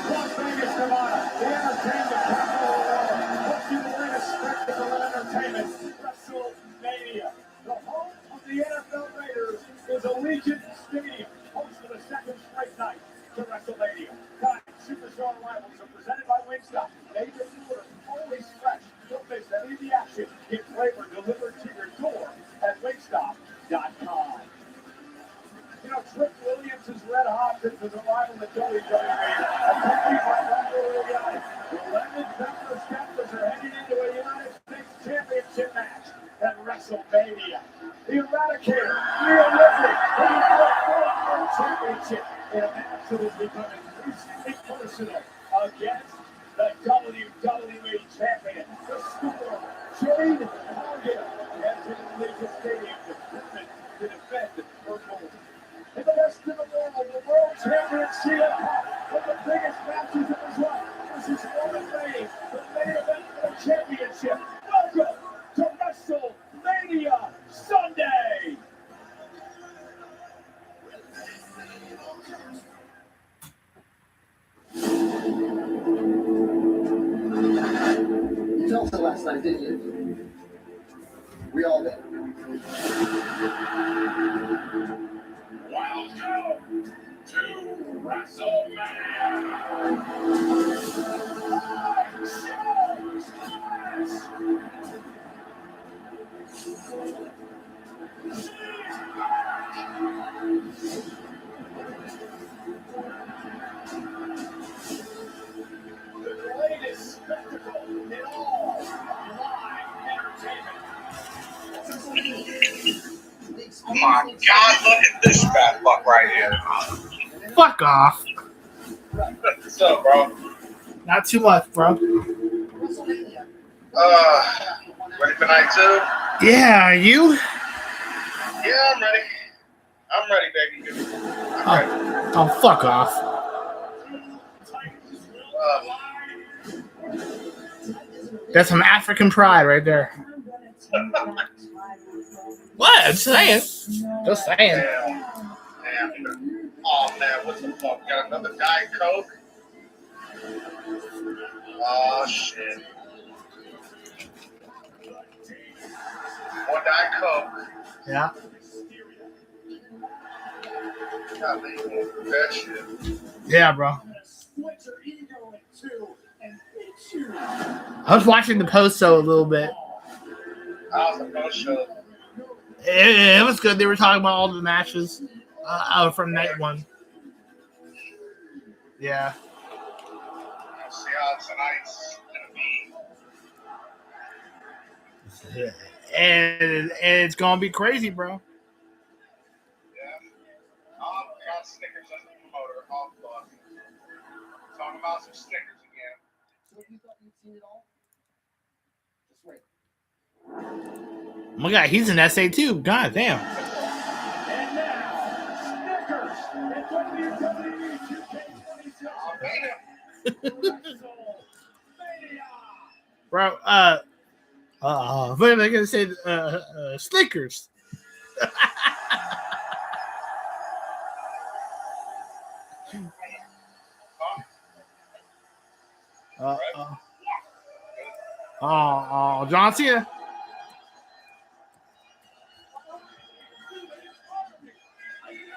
Las Vegas, Nevada, the entertainment capital of the world. What's the latest spectacle and entertainment? WrestleMania. The home of the NFL Raiders is Allegiant Stadium, host for the second straight night to WrestleMania. Guys, superstar rivals are presented by Wingstop. Major orders, always fresh. Don't miss any of the action. Get flavor delivered to your door at Wingstop.com. You know, Trick Williams is red hot since his arrival at WWE. Accompanied by Rumble Guy. The Lemon Pepper Steppers are heading into a United States Championship match at WrestleMania. The Eradicator, Rhea Ripley, winning her fourth World Championship in a match that is becoming increasingly personal against the WWE Champion, the Storm, Jade Cargill, entering Allegiant Stadium to defend her gold. And the rest of the world championship of the biggest matches of his life. This is Roman Reigns, the main event for the championship. Welcome to WrestleMania Sunday. You told us last night, didn't you? We all did. Welcome to WrestleMania. The greatest spectacle in all live entertainment. Oh my God, look at this fat fuck right here. Fuck off. What's up, bro? Not too much, bro. Ready for night two? Yeah, are you? Yeah, I'm ready. I'm ready, baby. Oh, fuck off. That's some African pride right there. What? I'm saying. Just saying. Damn. Oh, man, what the fuck? Got another Diet Coke? Oh, shit. One Diet Coke. Yeah. God, they won't do that shit. Yeah, bro. I was watching the post-show a little bit. How's the post-show? It was good. They were talking about all the matches from night one. Yeah. See how tonight's gonna be. and it's gonna be crazy, bro. Yeah. Oh, got Snickers as a promoter. Oh, fuck. Talking about some Snickers again. So you thought you'd seen it all? Just wait. Oh my God, he's an SA too. God damn. And now, Snickers and WWE 2K26 Bro, what am I gonna say? Snickers. John Cena.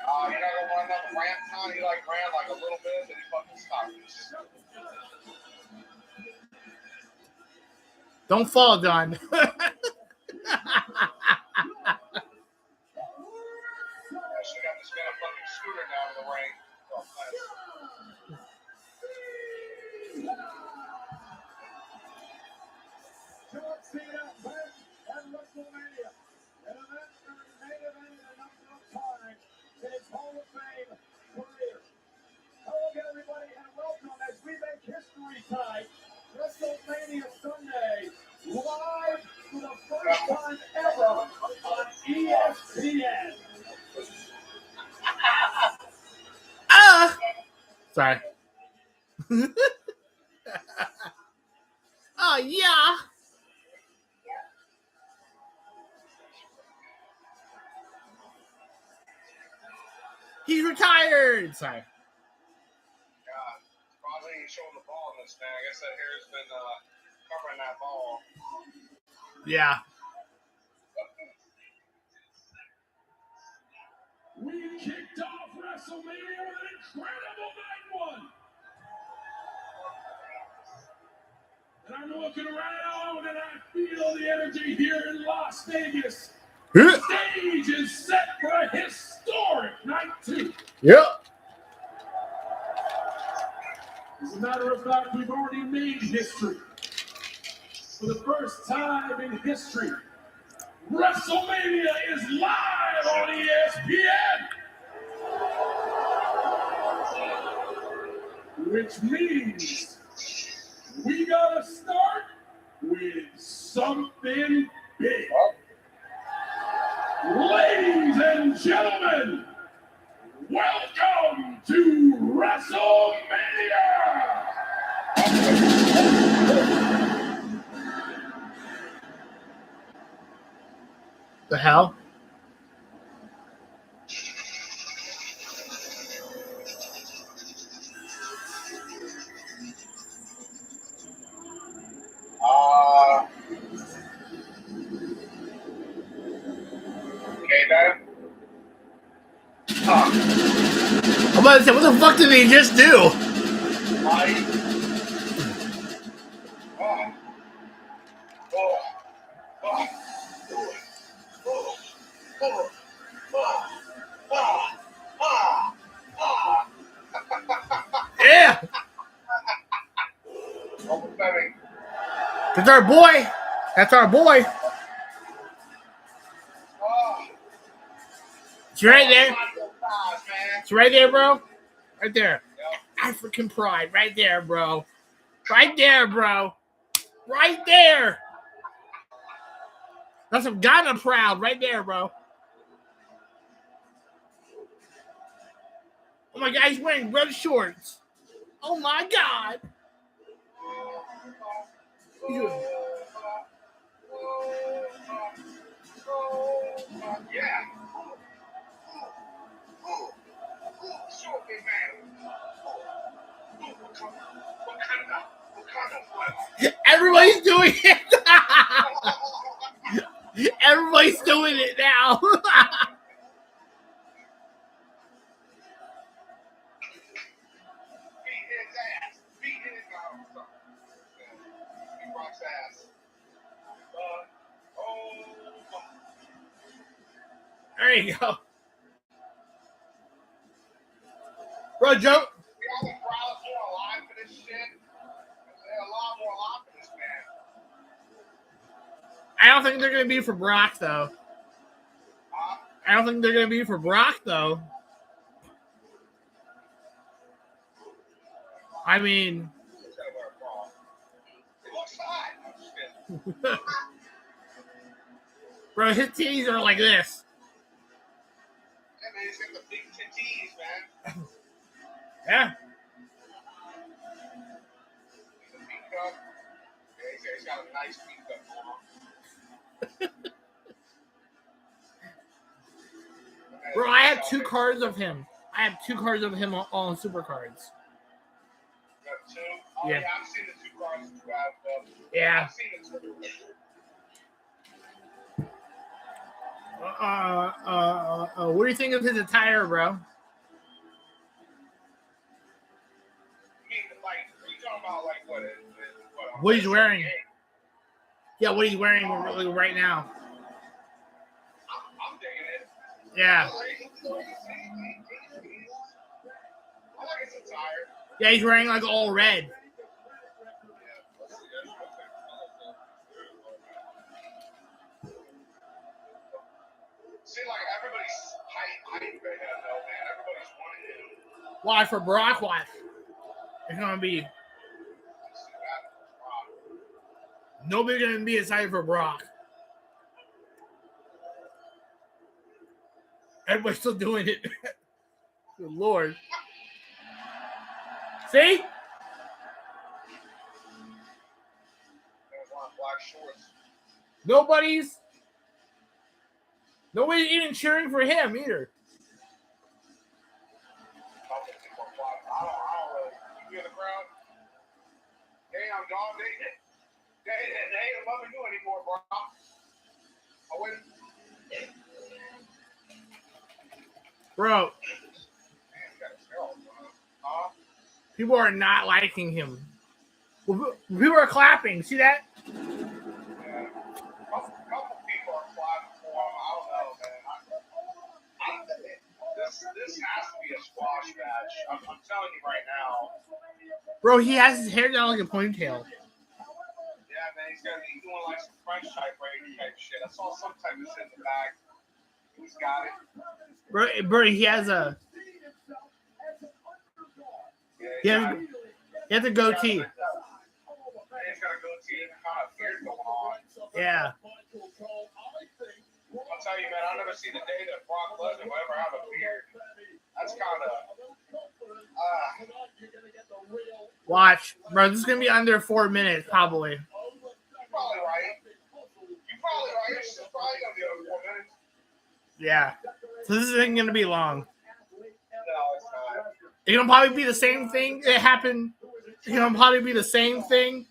You gotta go run another rant time. He like ran like a little bit, and he fucking stopped. Don't fall, John. Yeah, she got to spin a fucking scooter down in the ring. Oh, nice. John Cena back at WrestleMania. An event that he made event a number of times in his Hall of Fame career. Hello again, everybody, and welcome as we make history tonight. WrestleMania Sunday, live for the first time ever on ESPN. Sorry. Oh yeah. He's retired. Sorry. God, probably ain't showing the ball in this man. I guess that hair's been covering that ball. Yeah. We kicked off WrestleMania with an incredible night one. And I'm looking around and I feel the energy here in Las Vegas. The stage is set for a historic night two. Yep. As a matter of fact, we've already made history. For the first time in history, WrestleMania is live on ESPN. Which means we gotta start with something big. Ladies and gentlemen, welcome to WrestleMania! The hell? Okay, man. I'm about to say, what the fuck did he just do? Yeah. That's our boy. That's our boy. It's right there. It's right there, bro. Right there. African pride. Right there, bro. Right there, bro. Right there. That's some Ghana proud. Right there, bro. Oh my God, he's wearing red shorts. Oh my God. Yeah. Everybody's doing it. Everybody's doing it now. There you go. Bro, Joe. I don't think they're going to be for Brock, though. I don't think they're going to be for Brock, though. I mean... Bro, his titties are like this. Yeah, man, he's got the big titties, man. Yeah. He's a beat cup. Yeah, he's got a nice beat cup on. Bro, I have 2 cards of him. I have 2 cards of him on super cards. You got 2? Oh, Yeah. yeah, I've seen the 2 cards that you have, though. Yeah. I've seen the 2. What do you think of his attire, bro? You mean, like, are you talking about, like, What he's wearing? Yeah, what he's wearing right now. I'm digging it. Yeah. I like his attire. Yeah, he's wearing like all red. See, like, everybody's hype right now, though, man. Everybody's wanting him. Why for Brock? Why? It's gonna be nobody's gonna be excited for Brock. Everybody's still doing it. Good Lord. See? Black shorts. Nobody's even cheering for him either. I don't really. You hear the crowd? Damn, dog. They ain't loving you anymore, bro. I went. Bro. People are not liking him. People are clapping. See that? Yeah. Couple people are clapping for him. I don't know, man. This has to be a squash match. I'm telling you right now. Bro, he has his hair down like a ponytail. Yeah, man, he's doing like some French type shit. I saw some type of shit in the back. He's got it. Bro, he has a. He has a goatee. He's got a goatee and kind of beard going on. Yeah. I'll tell you, man, I'll never see the day that Brock Lesnar will ever have a beard. That's kind of. Watch, bro. This is gonna be under 4 minutes, probably. You're probably right. It's probably gonna be over 4 minutes. Yeah. So this isn't gonna be long. No, it's not. It'll probably be the same thing that happened. It'll probably be the same thing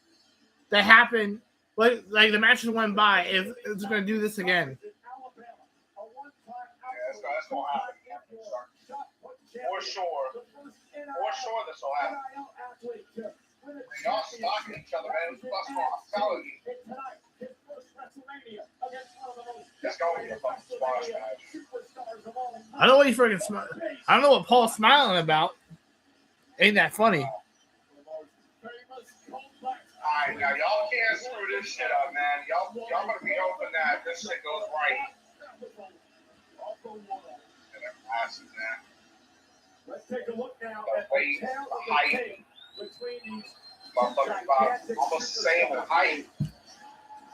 that happened. Like the matches went by. It's gonna do this again. Yeah, that's gonna happen. For sure, this will happen. Y'all stalking each other, man. That's what I'm telling you. It's going to be a fucking squash match. I don't know what he's freaking smiling. I don't know what Paul's smiling about. Ain't that funny? Alright, now y'all can't screw this shit up, man. Y'all gonna be hoping that this shit goes right. And it passes, man. Let's take a look now at the weight, the height. Motherfuckers about almost the same in height. A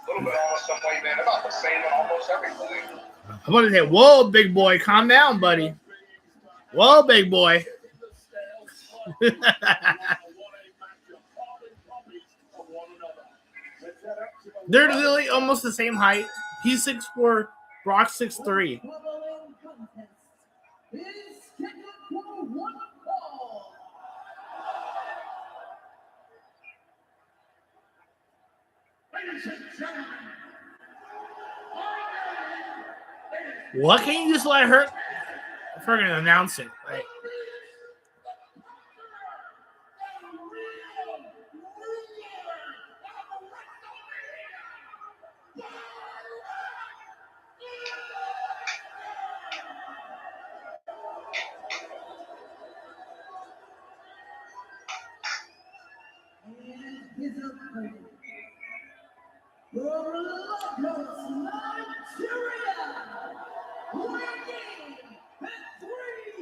little bit almost some weight, man. They're about the same in almost everything. I'm gonna say, whoa, big boy, calm down, buddy. Whoa, big boy. They're literally almost the same height. He's 6'4", Brock's 6'3". What can you just let her freaking announce it? Like,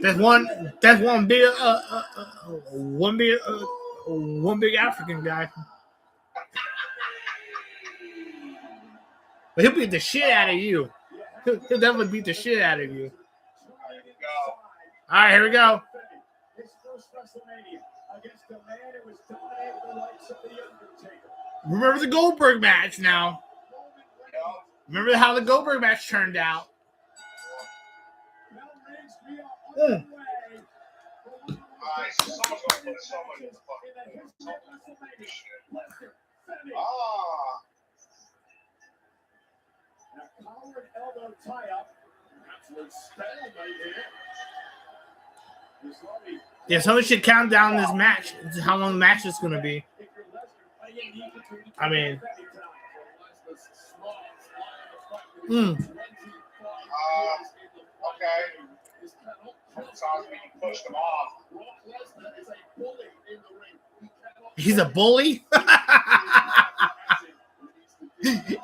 That's one big one big African guy. But he'll beat the shit out of you. He'll definitely beat the shit out of you. All right, here we go. His first WrestleMania against a man who was dominating the likes of the Undertaker. Remember the Goldberg match now. Remember how the Goldberg match turned out. Alright, so someone's gonna put someone in the fucking shit. Ah. And a collar and elbow tie-up. Absolute stalemate here. Yeah, someone should count down this match. How long the match is going to be. I mean. Okay. Sounds like you pushed him off. He's a bully?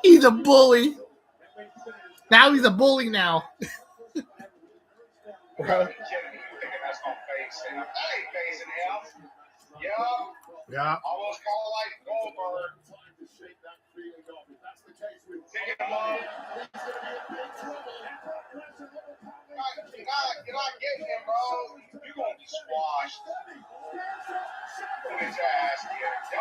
He's a bully. Now he's a bully now. Bro. That ain't facing him. Yeah. Almost call like Goldberg. Take him off. You're not getting him, bro. You're going to be squashed. Look at his ass kicked.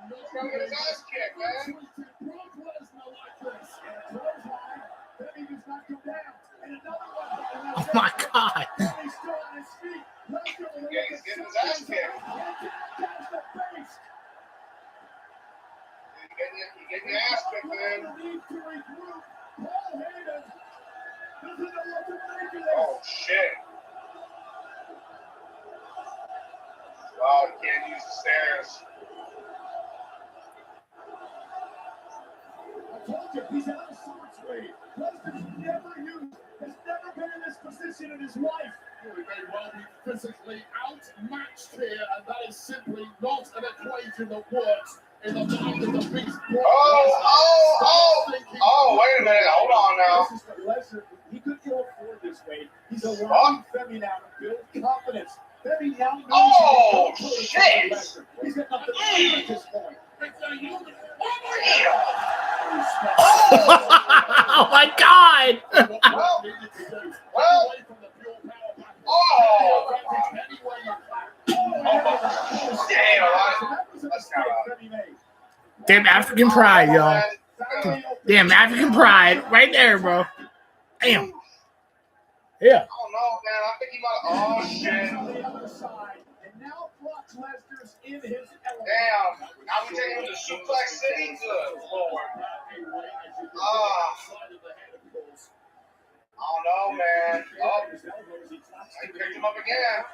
He's going to get his ass kicked, man. Oh my God. Yeah, he's getting his ass kicked. You're getting your ass kicked, man. Oh, shit. Oh, you can't use the stairs. I told you, he's out of sorts, Wade. Lesnar's has never been in this position in his life. He may well be physically outmatched here, and that is simply not an equation that works in the mind of the beast. Oh, wait a minute. Hold on now. Lesnar, he could go forward this way. He's allowing Femi now to build confidence. Femi now knows shit! He's got nothing to do at this point. Oh my God! Damn African pride, y'all. Damn African pride, right there, bro. Damn. Yeah. Oh no, man! I think he might. Oh shit! Damn! Now we taking him to Suplex City. Good Lord. Oh no, man! Oh, I picked him up again.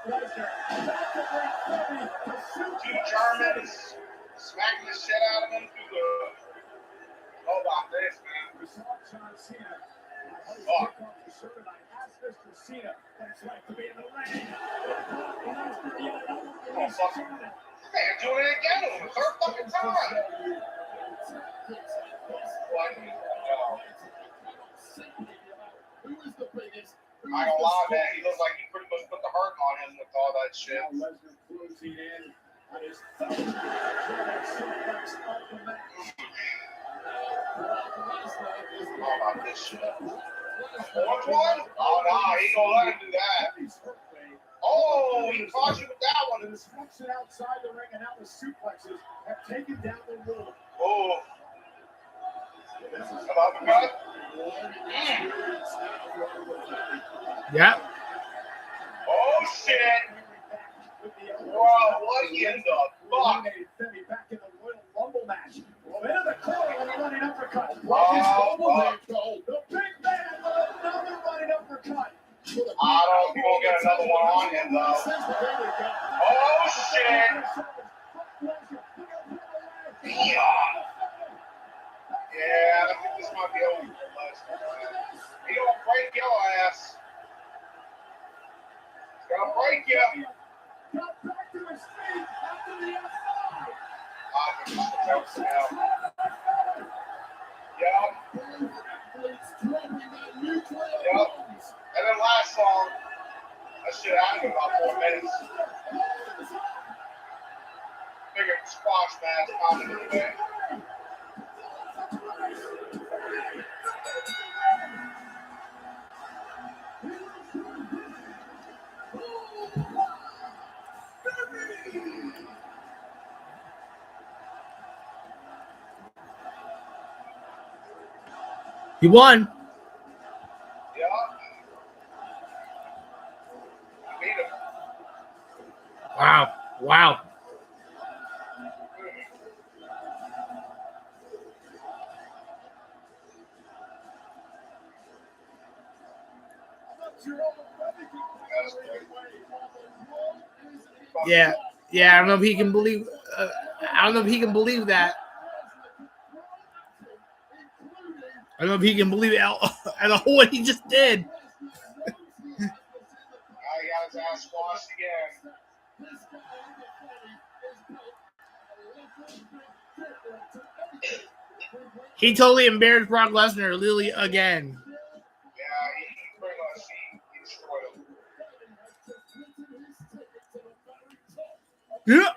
Two Germans smacking the shit out of him through the. How about this, man? Fuck. Oh, fuck. Man, doing it again. The third fucking time. What? I don't lie, man. He looks like he pretty much put the hurt on him with all that shit. How about this shit? Fourth one? Oh, no, he ain't gonna let him do that. Oh, he caught you with that one. The destruction outside the ring and now the suplexes have taken down the wall. Oh. Come on, cut. Yeah. Oh, shit. Whoa, what in the fuck? Back in the Royal Rumble match. Well, into the corner with a running uppercut. Oh, the big man with another running uppercut. I don't think we'll get another one on him, though. Oh, shit. Yeah, I think this might be over for Lesnar. He gonna break your ass. He's gonna break you. Got back to his feet after the outside. I think this is now. Yep. And then last song, I should have him about 4 minutes. Figured squash match coming in the way. He won. Yeah. I beat him. Wow. Wow. Yeah. Yeah, I don't know if he can believe I don't know if he can believe that. I don't know if he can believe it at all what he just did. Now he got his ass squashed again. He totally embarrassed Brock Lesnar literally again. Yeah, he pretty much he destroyed him. Yeah.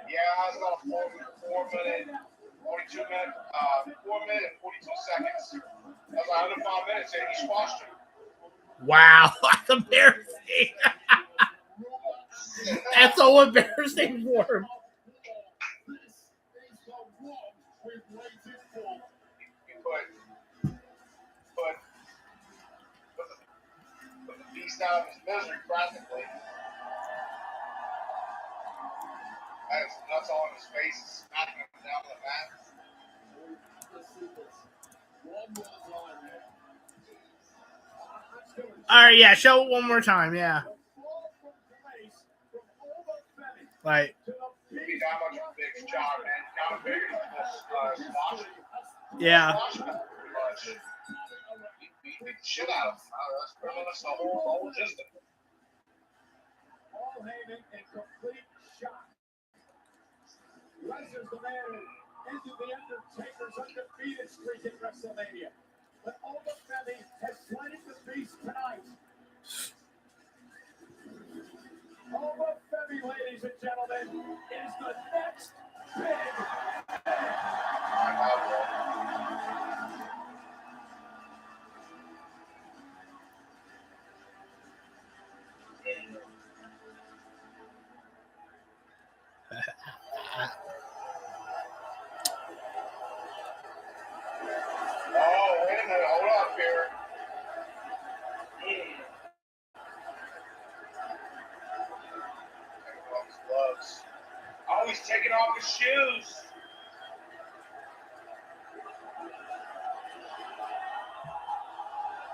Yeah, I was about 4 minute, 4 minute and 42 seconds. That was 105 minutes and he squashed him. Wow, that's embarrassing. That's so embarrassing for him. Put the beast out of his misery practically. Has nuts all in his face, smacking him down the mat. All right, yeah, show it one more time, yeah. Like, He's that much of a big job, man. Kind of bigger than this squash. yeah. He beat the shit out of him. That's pretty much the whole gist of it. Paul Heyman in complete shock. Lesnar's the man who ended the Undertaker's undefeated streak at WrestleMania. But Obafemi has slayed the beast tonight. Obafemi, ladies and gentlemen, is the next big Oh, wait a minute. Hold up here. Taking off his gloves. Oh, he's taking off his shoes.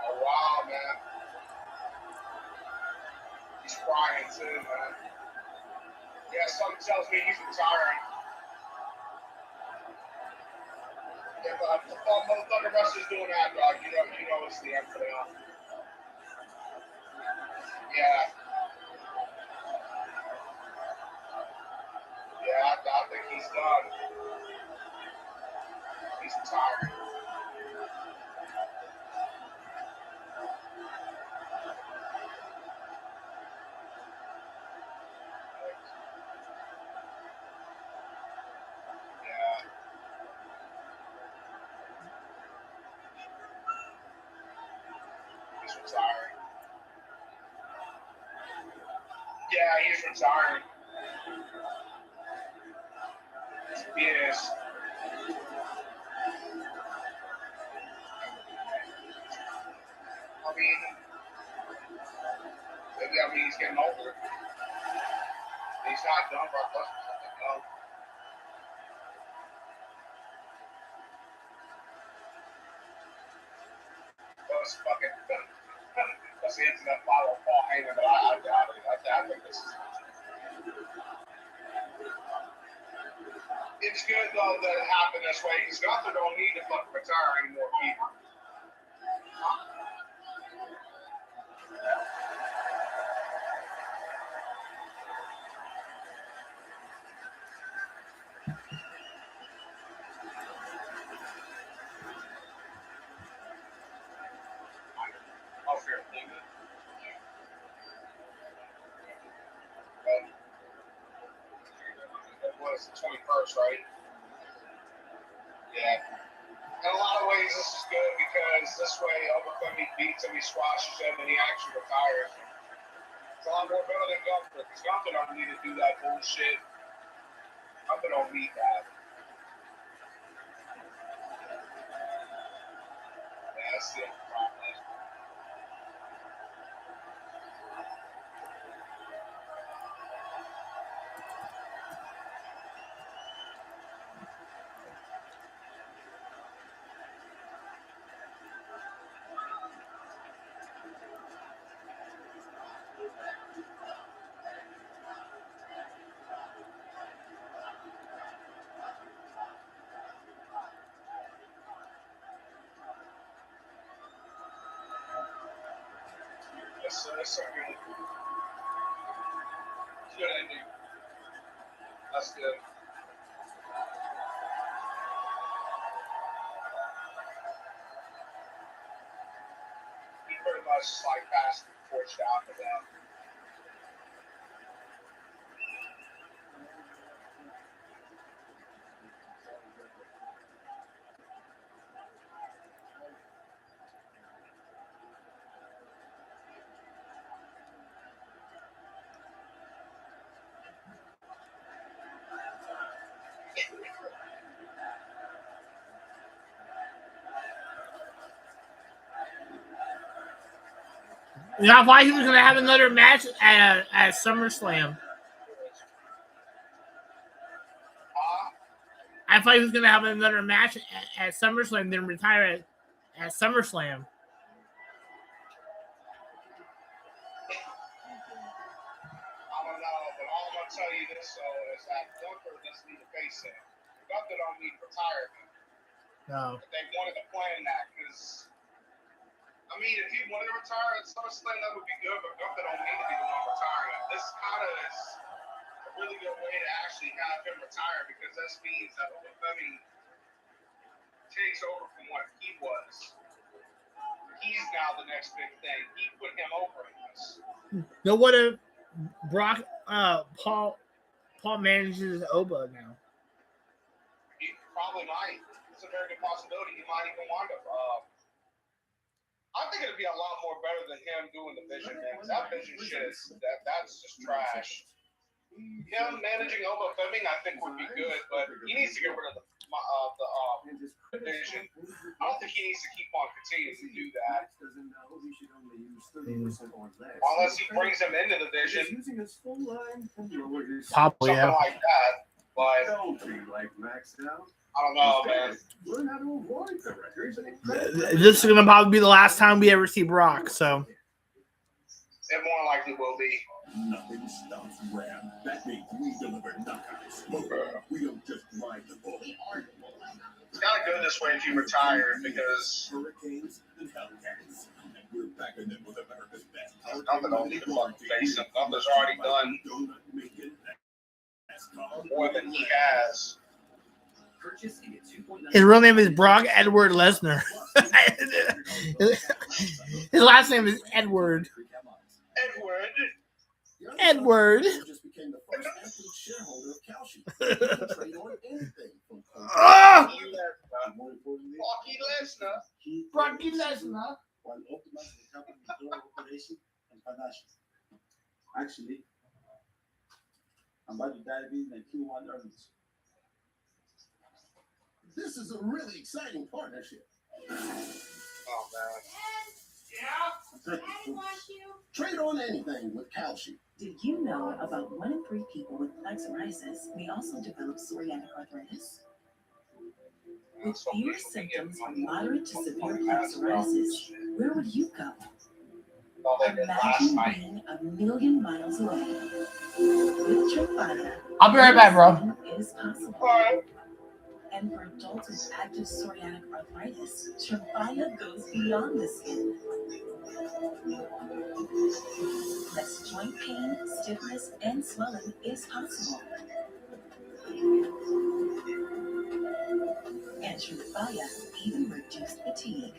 Oh, wow, man. He's crying too, man. Yeah, something tells me he's retiring. If the motherfucker wrestler's doing that, dog, you know it's the end for them. Yeah. Yeah, I think he's done. He's retiring. Yeah. He's retiring. Yeah, he's retiring. He is. I mean, maybe he's getting older. He's not done, Brock Lesnar's not that young. Those fucking that's the internet follow Paul Heyman, but I doubt it. I think this is. It's good though that it happened this way because Gunther don't need to fucking retire anymore people. it's the 21st, right? Yeah. In a lot of ways, this is good because this way, Obafemi beats him, he squashes him, and he actually retires. It's a lot more better than Gunther, because Gunther don't need to do that bullshit. Gunther don't need that. Yeah, that's the problem. It's a good ending. That's good. He pretty much like passed the torch down to them. You know, I thought he was going to have another match at SummerSlam. I thought he was going to have another match at SummerSlam, then retire at SummerSlam. I don't know, but all I'm gonna tell you this is that Gunther doesn't need to face him. Gunther don't need retirement. No. If they wanted to plan that, because I mean, if he wanted to retire at SummerSlam, that would be good. But Gunther don't need to be the one retiring. This kind of is a really good way to actually have him retire, because this means that Obafemi takes over from what he was. He's now the next big thing. He put him over in this. No, what if Paul manages Oba now? He probably might. It's a very good possibility. He might even wind up. I think it'd be a lot more better than him doing the Vision, man. Because that Vision shit is that's just trash. Him managing Obafemi, I think, would be good, but he needs to get rid of the Vision. I don't think he needs to keep on continuing to do that. Unless he brings him into the Vision. Probably, something yeah. like that. But I don't know, man. This is going to probably be the last time we ever see Brock, so. It more likely will be. Nothing stops Ram. That means we deliver knockouts. We don't just ride the bull. It's kind of good this way if you retire, because Hurricanes and Hellcats. And we're backing them with America's best. Gunther don't need to fucking face him. Gunther's already done more than he has. His real name is Brock Edward Lesnar. His last name is Edward. Edward. Just became the first active shareholder of Kalshi. Trade on anything from Brocky Lesnar. While optimizing the company's global operation and financials. Actually, I'm about to dive in and Q1 earnings. This is a really exciting partnership. Oh, man. Yeah? Trade on anything with Kalshi. Did you know about 1 in 3 people with plaque psoriasis may also develop psoriatic arthritis? With fewer symptoms of moderate to severe plaque psoriasis, where would you go? Imagine being 1,000,000 miles away. With Tremfya, I'll be right back, bro. is possible. And for adults with active psoriatic arthritis, Tremfya goes beyond the skin. Less joint pain, stiffness, and swelling is possible. And Tremfya even reduced fatigue.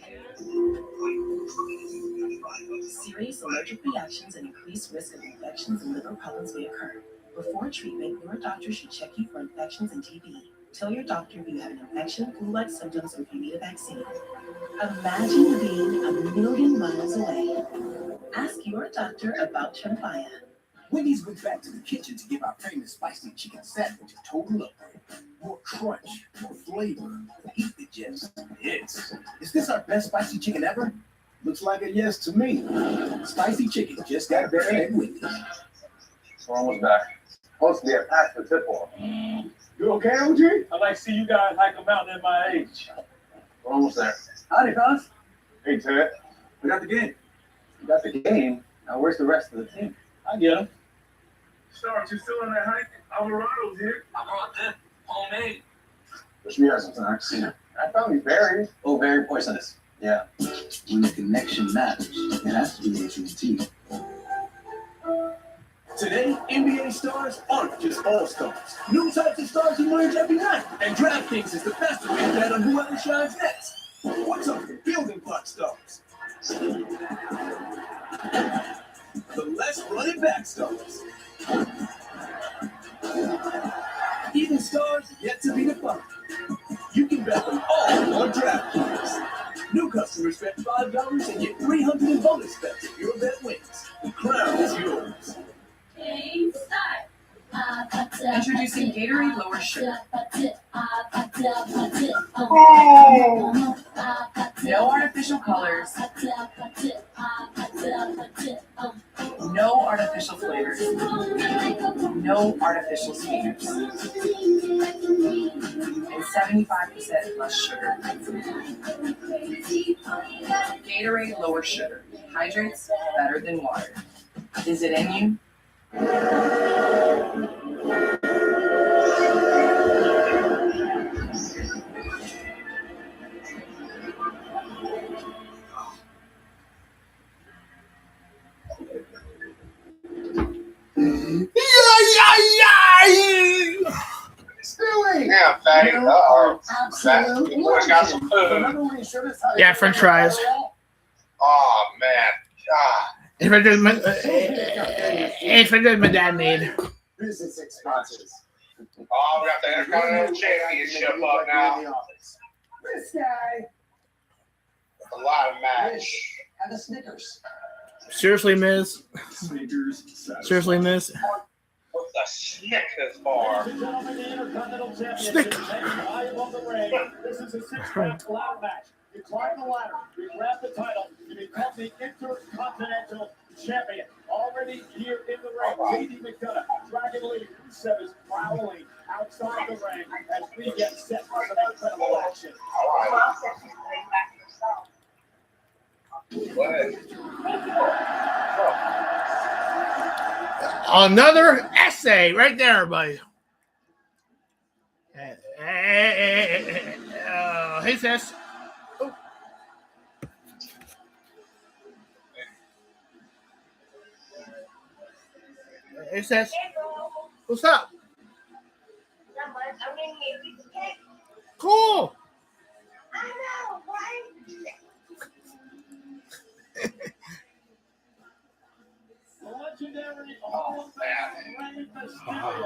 Serious allergic reactions and increased risk of infections and liver problems may occur. Before treatment, your doctor should check you for infections and TB. Tell your doctor if you have an infection, flu-like symptoms, or if you need a vaccine. Imagine being a million miles away. Ask your doctor about Tremfya. Wendy's went back to the kitchen to give our famous spicy chicken sandwich a total upgrade. More crunch, more flavor, the heat that just hits. Is this our best spicy chicken ever? Looks like a yes to me. Spicy chicken just got better at Wendy's. We're almost back. Supposed to be a pass for tip-off. You okay, OG? I'd like to see you guys hike a mountain at my age. We're almost there. Howdy, fellas. Hey, Ted. We got the game. You got the game. Now, where's the rest of the team? I get him. Start, you still on that hike? Alvarado's here. I brought them. Homemade. Wish me some snacks. I found these berries. Oh, very poisonous. Yeah. When the connection matters, it has to be AT&T. Today, NBA stars aren't just all-stars. New types of stars emerge every night, and DraftKings is the best way to bet on whoever shines next. What's up with building block stars? The less running back stars. Even stars yet to be defined. You can bet them all on DraftKings. New customers bet $5 and get $300 in bonus bets if your bet wins. The crown is yours. Introducing Gatorade Lower Sugar. No artificial colors. No artificial flavors. No artificial sweeteners. And 75% less sugar. Gatorade Lower Sugar. Hydrates better than water. Is it in you? Yeah, fatty. Uh-oh. The boys got some food. Yeah, French fries. Oh, man. God. If I did, my dad made. Business expenses. Oh, we got the Intercontinental Championship up now. This guy. A lot of match. Have a Snickers. Seriously, Miz? Snickers. Seriously, Miz? What the Snickers bar? Snickers. This is a six-round ladder match. You climb the ladder, you grab the title, you become the Intercontinental Champion. Already here in the ring, JD McDonough, Dragon Lee, Rusev is prowling outside the ring as we get set for some incredible action. Another essay right there, everybody. Hey, sis. Oh. Hey, sis. What's up? Cool.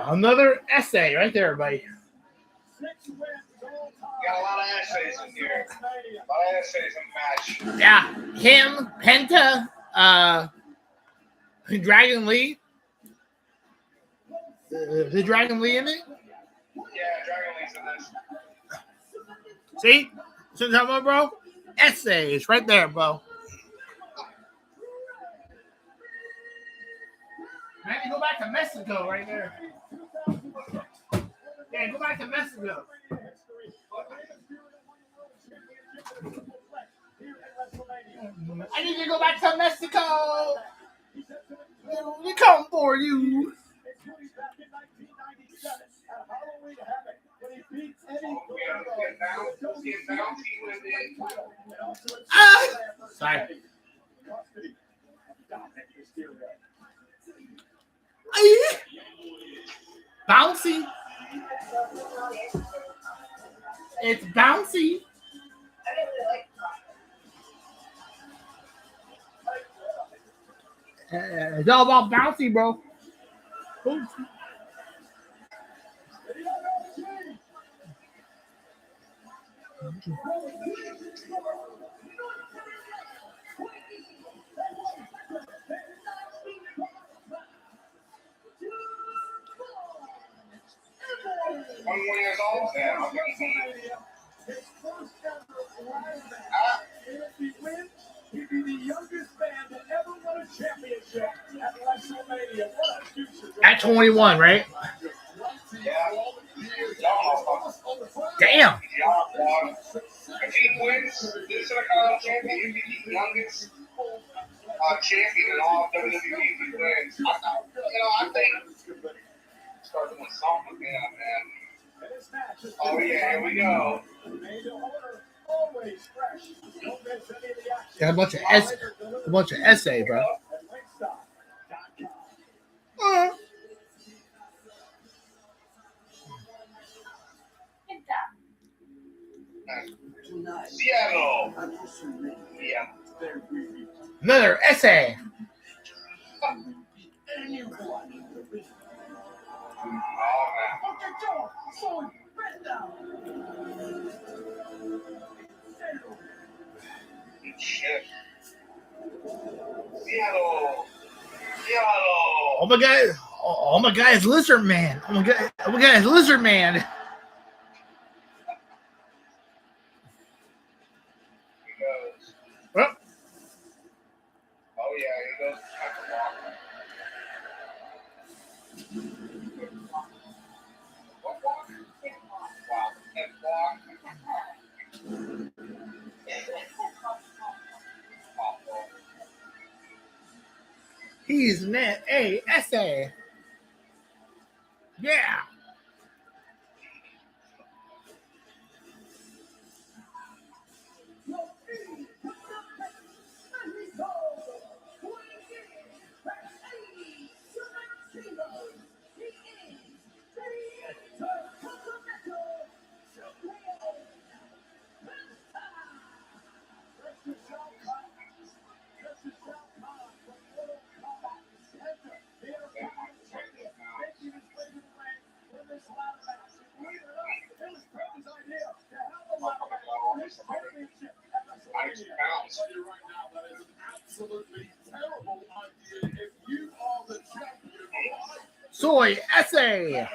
Another essay right there, everybody. Got a lot of essays in here. A lot of essays in the match. Yeah, him, Penta, Dragon Lee. The Dragon Lee in it? Yeah, Dragon Lee's in this. See? See what I'm talking about, bro? Essays right there, bro. Maybe go back to Mexico right there. Yeah, go back to Mexico. I need to go back to Mexico. We come for you. Sorry. Bouncy. It's bouncy. It's all about bouncy, bro. Years old? Yeah, okay. If he wins, he'd be the youngest man to ever win a championship at WrestleMania. What a future. At 21, right? Yeah. Damn. If he wins the Intercontinental Champion, he'd be the youngest champion in all of WWE if he wins. I think start doing something again, man. Oh yeah, here we go. Yeah, a bunch of essay, bro. Seattle. Yeah. Another essay. Shit. Seattle. Oh my god! Oh my god! It's Lizard Man! Oh my god! Oh my god! It's Lizard Man! Oh yeah, he goes back to walk. What walk? Wow, that walk. He's net a essay. Yeah. Soy essay.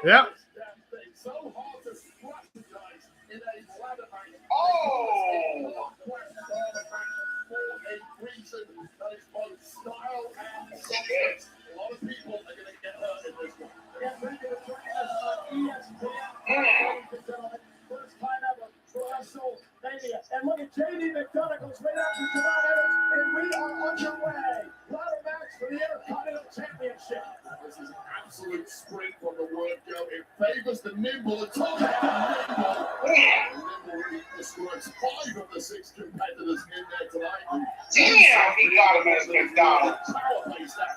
Yep. Oh! A lot of people are going to get hurt in this one. First time ever for WrestleMania. And look at JD McDonough goes right out to tonight, and we are underway. Ladder match for the Intercontinental Championship. This is an absolute sprint from the word go. It favors the nimble. It's all about the nimble. Nimble destroys 5 of the 6 competitors in there tonight. Damn, he got him as McDonald's.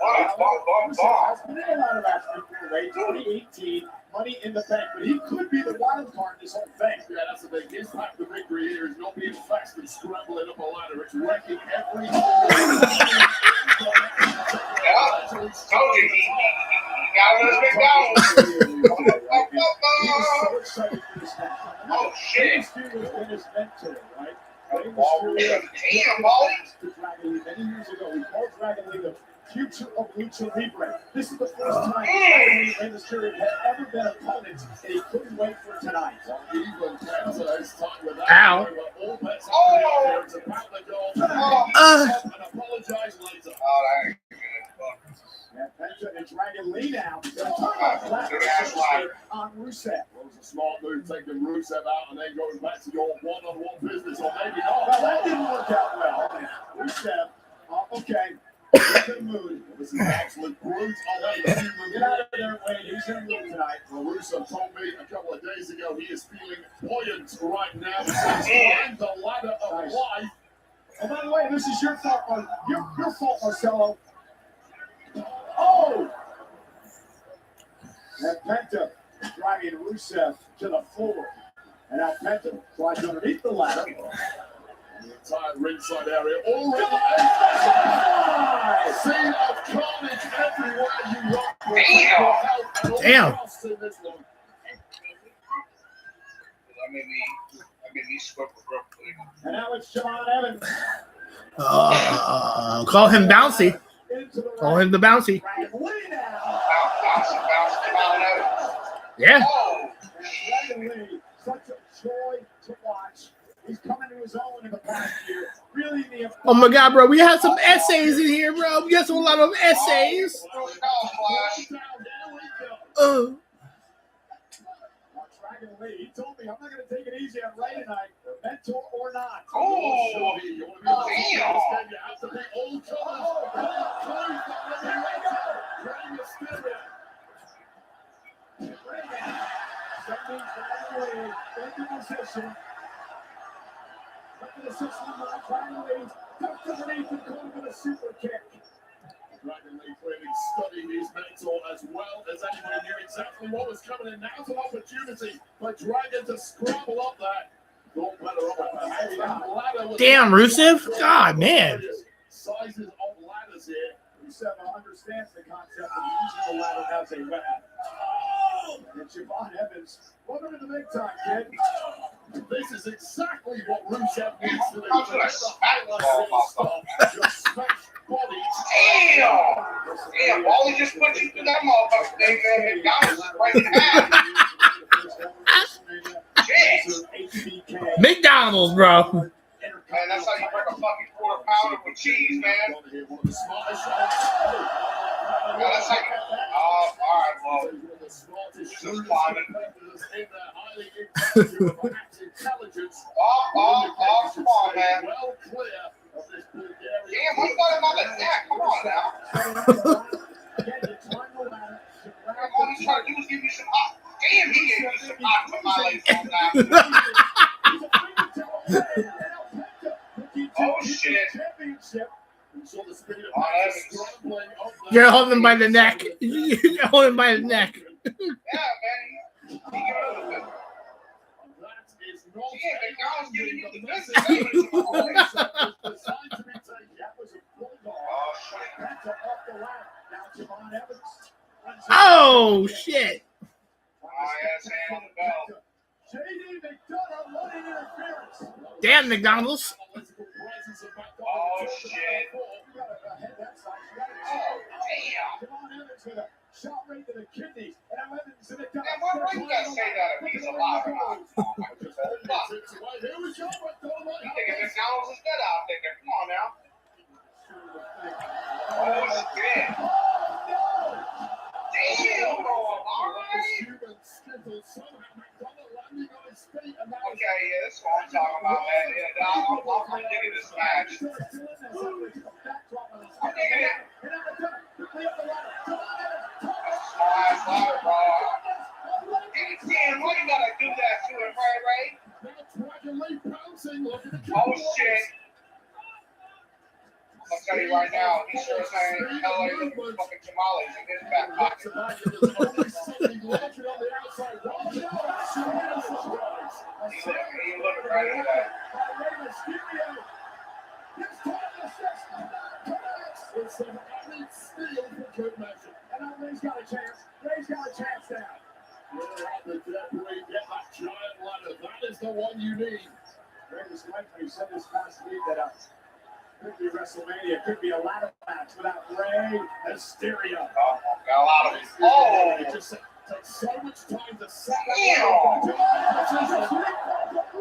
What a bomb. Has been in a ladder match before, right? 2018. Money in the bank, but he could be the wild card in this whole thing. Yeah, that's the thing. His path to victory here is not being fast and scrambling up a ladder. It's wrecking every Told you, he got him as McDonald's. so excited for this match. Oh, shit. Right? Damn, Molly. Many years ago, we called Dragon Lee the future of Lucha Libre. This is the first time Dragon Lee and Mysterio had ever been opponents, and he couldn't wait for tonight. Ow. Apologize later. Penta and Dragon Lee now. On Rusev. Well, it was a smart move taking Rusev out and then going back to your one-on-one business, or maybe not. Well, that didn't work out well. Rusev, okay. He's in the mood. This is absolute brute. Get out of there, Wade. He's in the mood tonight. Well, Rusev told me a couple of days ago he is feeling buoyant right now. He's climbed the ladder of life. And by the way, this is your fault, your fault, Marcelo. Oh! And Penta dragging Rusev to the floor. And now Penta flies underneath the ladder. And the entire ringside area already a scene of carnage everywhere you look. Damn. made me squirt real quick. And now it's Javon Evans. Call him bouncy. Call him the bouncy. Bounce, Javon Evans. Yeah. Oh, Dragon Lee, such a joy to watch. He's coming to his own in the past year. Really the Oh my God, bro. We had some essays in here, bro. We got some, a lot of essays. Dragon Lee, he told me, I'm not going to take it easy on Ray tonight, mentor or not. Oh, damn. Dragon Lee clearly studied his mentor as well as anybody knew exactly what was coming, and now's an opportunity for Dragon to scramble up that. Damn, Rusev. God, man. Sizes of ladders here. Rusev understands the concept of using the ladder as a weapon. And Javon Evans, welcome to the big time, kid. This is exactly what Rusev needs to do. I'm gonna smack the ball, Just smash bodies. Damn, Wally just put you through that motherfucker thing, man. McDonald's is right in half. McDonald's, bro. Man, that's how you break a fucking quarter pounder with cheese, man. Yeah, that's how you. Oh, all right, well, this is climbing. Oh, come on, man. Damn, why you got him on the neck? Come on now. All he's trying to do is give you some hot. Damn, he gave you some hot tamales on that. Oh, shit. You're holding him by the neck. You're holding him by the neck. Yeah, man. He gave it a bit. Yeah, McDonald's giving you the business. Oh, shit. Damn, McDonald's. Oh, shit. Damn, why you gotta say that if he's alive or not? Fuck. You thinking McDonald's is dead out there? Come on now. Oh, shit. Damn, bro. All right. Okay, yeah, that's what I'm talking about, man. Yeah, I'm digging this match. I'm digging it. That's a small ass ladder, bro. Damn, why you gotta do that to him, Ray? Oh, shit. I'm gonna tell you right now, he sure as ain't LA looking fucking tamales in his back pocket. He looking right at that. Ray's got a chance. Ray's got a chance now. Get that giant ladder. That is the one you need. Ray was right when he said this last week that could be WrestleMania, could be a ladder match without Ray Mysterio. Oh, got a lot of it. Oh! It just takes so much time to set Damn!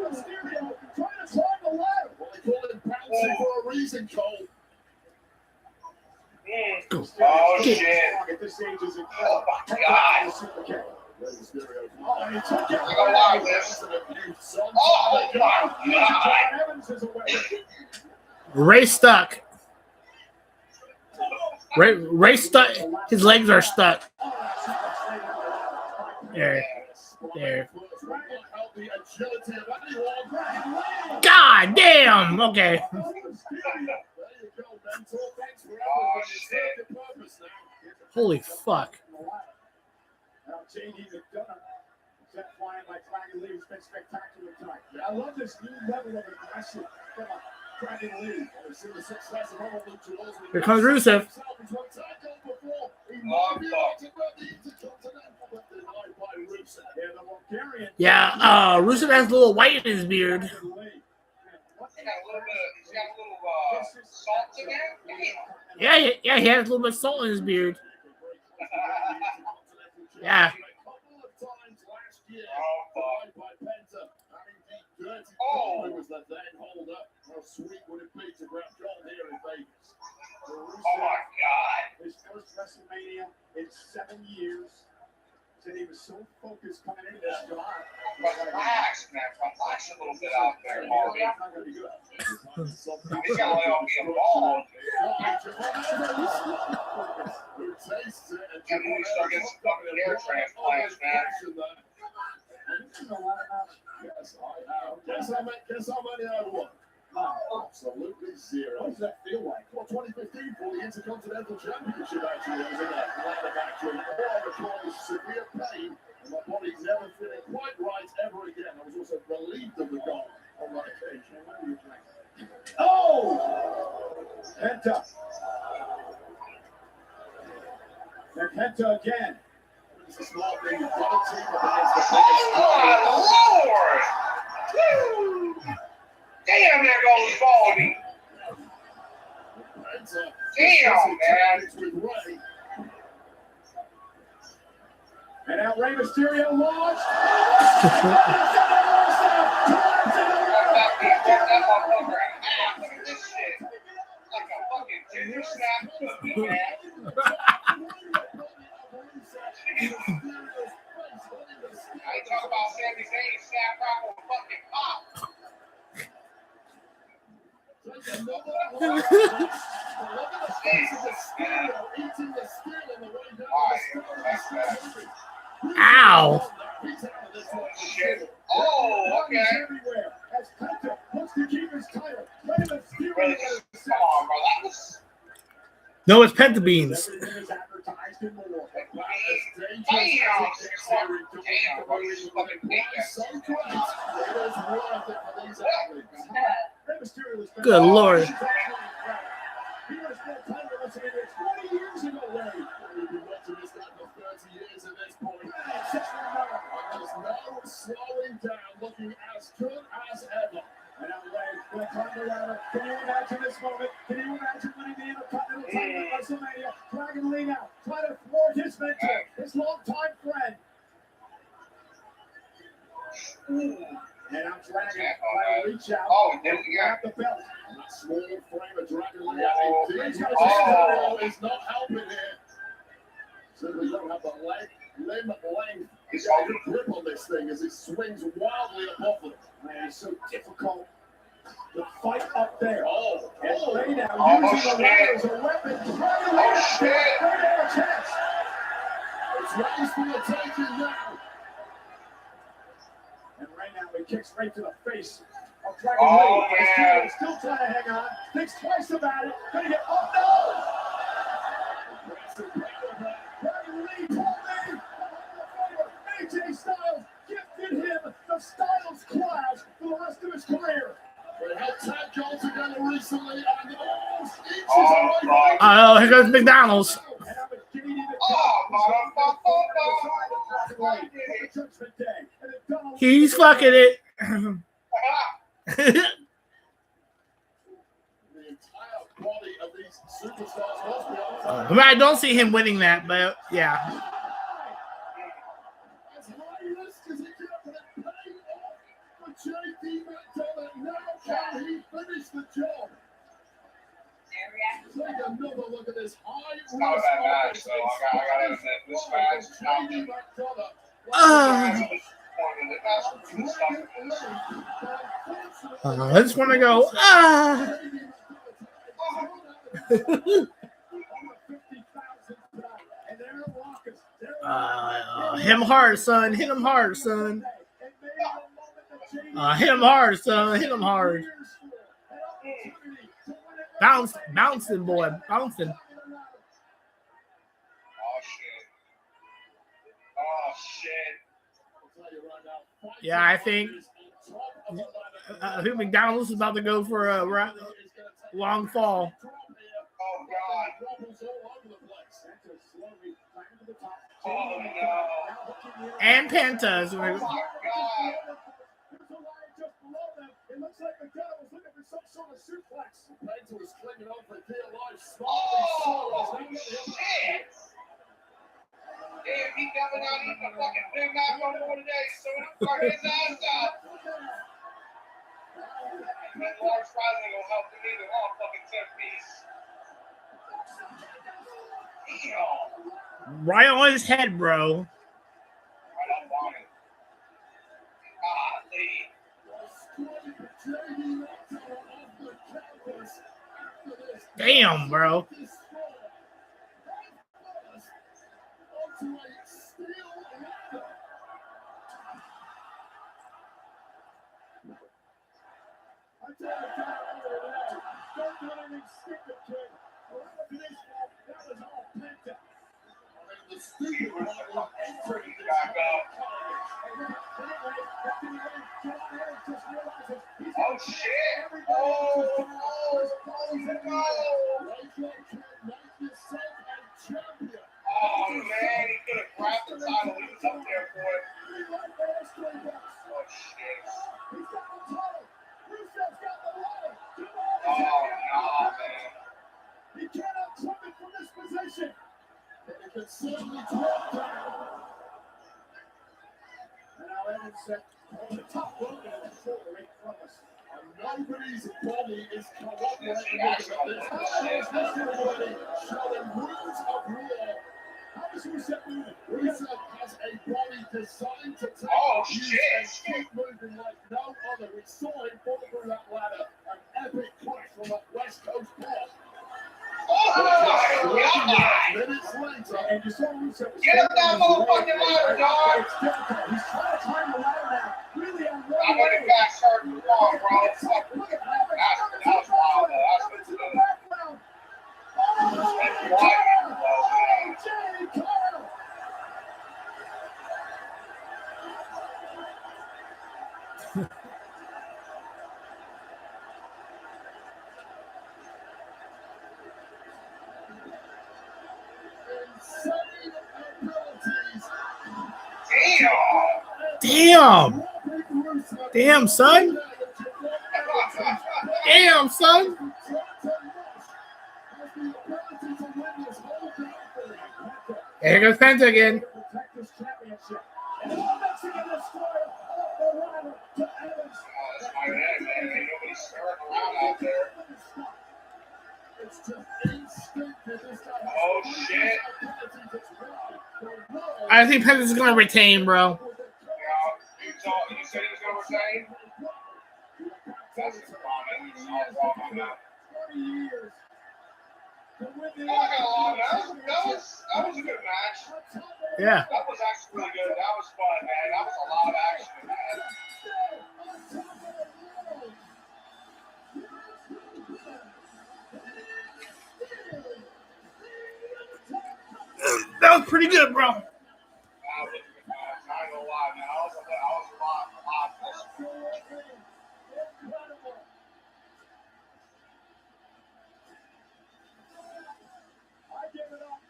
Mysterio trying to climb the ladder. Well, they call it bouncing for a reason, Cole. Oh, shit. At this age is oh, my God. I got a lot of this. Oh, my God. Ray stuck. Ray stuck. His legs are stuck. There. God damn. Okay. Oh, shit. Holy fuck. I love this new level of aggression from Dragon Lee. Here comes Rusev. Yeah, Rusev has a little white in his beard. He's got a little salt in there. Yeah, he has a little bit of salt in his beard. Yeah. Oh. Was that hold up? How sweet would it be to grab gold here in Vegas? Oh my God! His first WrestleMania in 7 years. Said he was so focused coming into this job. Relax, man. Relax a little bit out there, Marty. He's got to let off the ball. And when we start getting some fucking hair transplants, man. Yes, I have. Guess how many I won? Absolutely zero. What does that feel like? Well, 2015 for the Intercontinental Championship, actually. I was in a ladder match with all the cause severe pain, and my body's never feeling quite right ever again. I was also relieved of the goal on that occasion. Oh! Penta. And Penta again. It's a small thing. You've got a team up against the biggest. Oh, Lord! Woo! Damn, there goes Baldy. Damn, man. And now Rey Mysterio launched. Look at this shit. Like a fucking ginger snap cookie, man. I talk about Sami Zayn snap crackle and fucking pop. Ow! Shit. Oh, okay. Really just, come on, bro. That was. No, it's Penta Beans. Damn, bro. You just fucking think that. Good Lord. Slowing down, looking as good as ever. And they're trying to ladder. Can you imagine this moment? Can you imagine winning the Intercontinental title at WrestleMania? Dragon Lee now, trying to thwart his mentor, his longtime friend. And I'm Dragon trying to reach out and grab the belt. That small frame of Dragon Lee. Is not helping here. Simply don't have the limb length. He's got a good grip on this thing as he swings wildly above them. Man, it's so difficult to fight up there. And Lay now using the ladder as a weapon. Oh, shit. Right on chest. It's raised for the taking now. And right now he kicks right to the face of Dragon Lee. Man. He's still trying to hang on. Thinks twice about it. Gonna get, oh no! Dragon Lee told me. AJ Styles gifted him the Styles class for the rest of his career. They had tag goals together recently and almost inches away. Oh, here goes McDonald's. He's fucking it. I don't see him winning that, but yeah. He finished the job. Take another look at this high. It's not a bad match, though. I gotta admit, this match is not good. I just want to go. Hit him hard, son. Hit him hard, son. Hit him hard, son. Hit him hard. Bouncing, boy. Bouncing. Oh, shit. Yeah, I think McDonald's is about to go for a long fall. Oh, God. Oh no. And Pentas. Oh my god. It looks like the guy was looking for some sort of suplex. Penta was clinging on for dear life. Oh, shit. Damn, he coming out eating a fucking Big Mac no more today, so fuck his ass out. And then large fries ain't gonna help him either. Oh, fucking 10 piece. Damn. Right on his head, bro. Right up on it. Damn, bro. Oh shit! Oh no! Oh man, he could have grabbed the title. He was up there for it. Oh shit! Oh no, man! He cannot jump it from this position. And it can certainly drop down. And now Evans set on the top rope and the shoulder right from us. And nobody's body is cooperating with this. How is this everybody showing rules of war? How does Rusev move? Rusev has a body designed to take abuse and keep moving like no other. We saw him fall through that ladder. An epic crash from that West Coast block. Oh my god! Minutes later, and you saw Rusev. Get up that motherfucking ladder, dog! He's trying to climb the ladder now. Really I'm gonna back start the wall, bro. That's wild, though. That's what's good. That's wild, Damn. Damn, son. Damn, son. Here goes Penta again. Oh shit! I think Penta's gonna retain, bro. You said he was gonna retain? That's his comment. I'll walk on that. That was a good match. Yeah. That was actually really good. That was fun, man. That was a lot of action, man. That was pretty good, bro. That was a good match. I ain't gonna lie, man. I was a lot closer. I give it up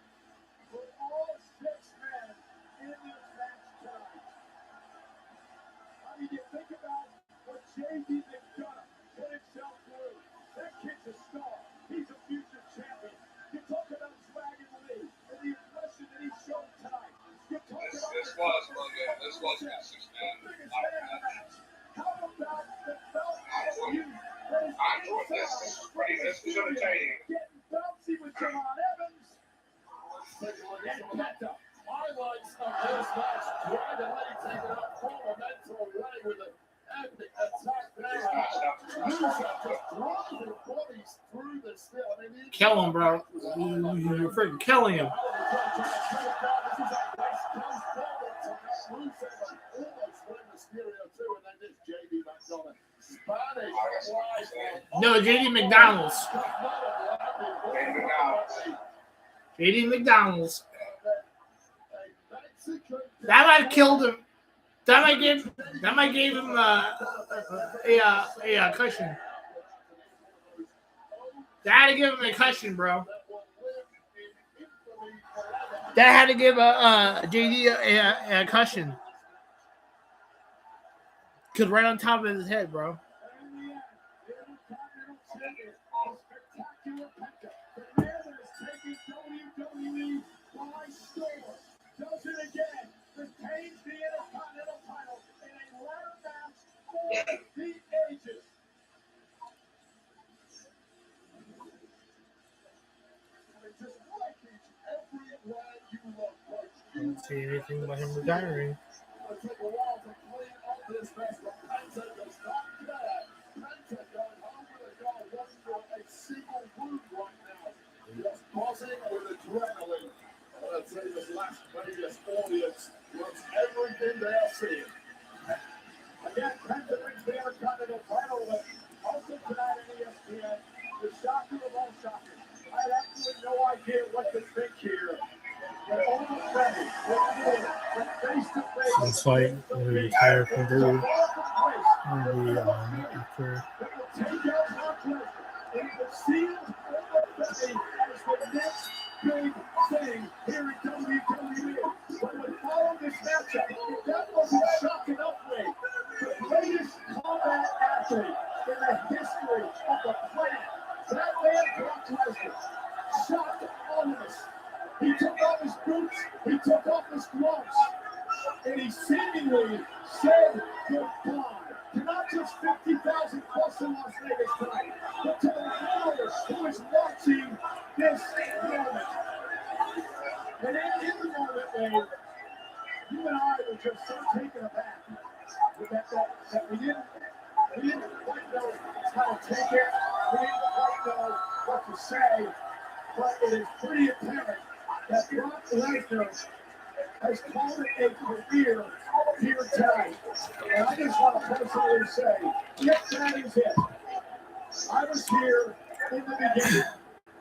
for all 6 men in this match tonight. I mean, you think about what J.D. McDonough put himself through. That kid's a star. He's a future champion. You talk about Dragon Lee and the impression that he showed tonight. This was really good. This was good, 6 man. How about the belt you? I enjoyed this. This was entertaining. Getting bouncy with John Evans. Highlights of this match. Dragon Lee taking up from a mental way with an epic attack there. Driving bodies through the steel. I mean, Kill him, bro. You're freaking killing him. No, JD McDonald's. JD McDonald's. That might have killed him. That might give him a cushion. That had to give him a cushion, bro. That had to give JD a cushion. Because right on top of his head, bro. Does it again. Retains the Intercontinental title in a ladder match for the ages. Just like each every lad you love, coach. I don't see anything about him retiring. It'll take a while to clean up this mess, but Penta does not care. Penta going home with a goal, wasn't for a single wound right now. Just buzzing with adrenaline. I'd say this Las Vegas audience loves everything they are seeing. Again, Penta wins the Intercontinental title with also tonight on ESPN. The shocker of all shockers. I had absolutely no idea what to think here. But almost ready. Looks like we retire from the after. Take out Brock Lesnar. It was sealed as the next big thing here in WWE. But we follow this matchup. If that wasn't shock enough, the greatest combat athlete in the history of the planet, that man Brock Lesnar, shocked ominous. He took off his boots, he took off his gloves, and he seemingly said goodbye to not just 50,000 plus in Las Vegas tonight, but to the world who is watching this moment. And in the moment, Dave, you and I were just so taken aback that we didn't quite know how to take it, we didn't quite know what to say, but it is pretty apparent that Brock Lesnar has called it a career here tonight. And I just want to personally say, if that is it, I was here in the beginning.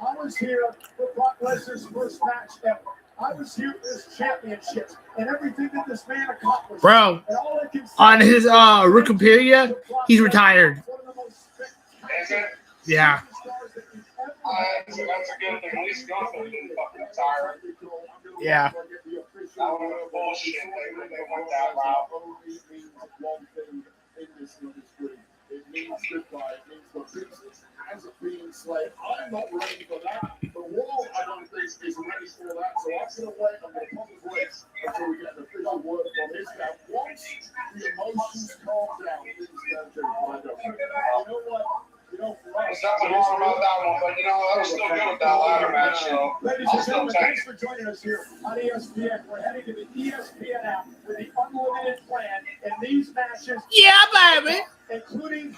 I was here for Brock Lesnar's first match ever. I was here for his championships and everything that this man accomplished. Bro, on his Wikipedia, he's retired. Yeah. That's a good thing. At least Gunther didn't fucking retire. Yeah. That was bullshit when they went that route. It means goodbye. It means the business has been slayed. I'm not ready for that. The world, I don't think, is ready for that. So I'm going to wait. I'm going to pump his wait until we get an official word from his guy. Once the emotions calm down, things start to wind up. You know what? There's nothing wrong about that one, but that was still good with that ladder match, so Ladies and gentlemen, thanks for joining us here on ESPN. We're heading to the ESPN app with the unlimited plan in these matches. Yeah, baby. Including the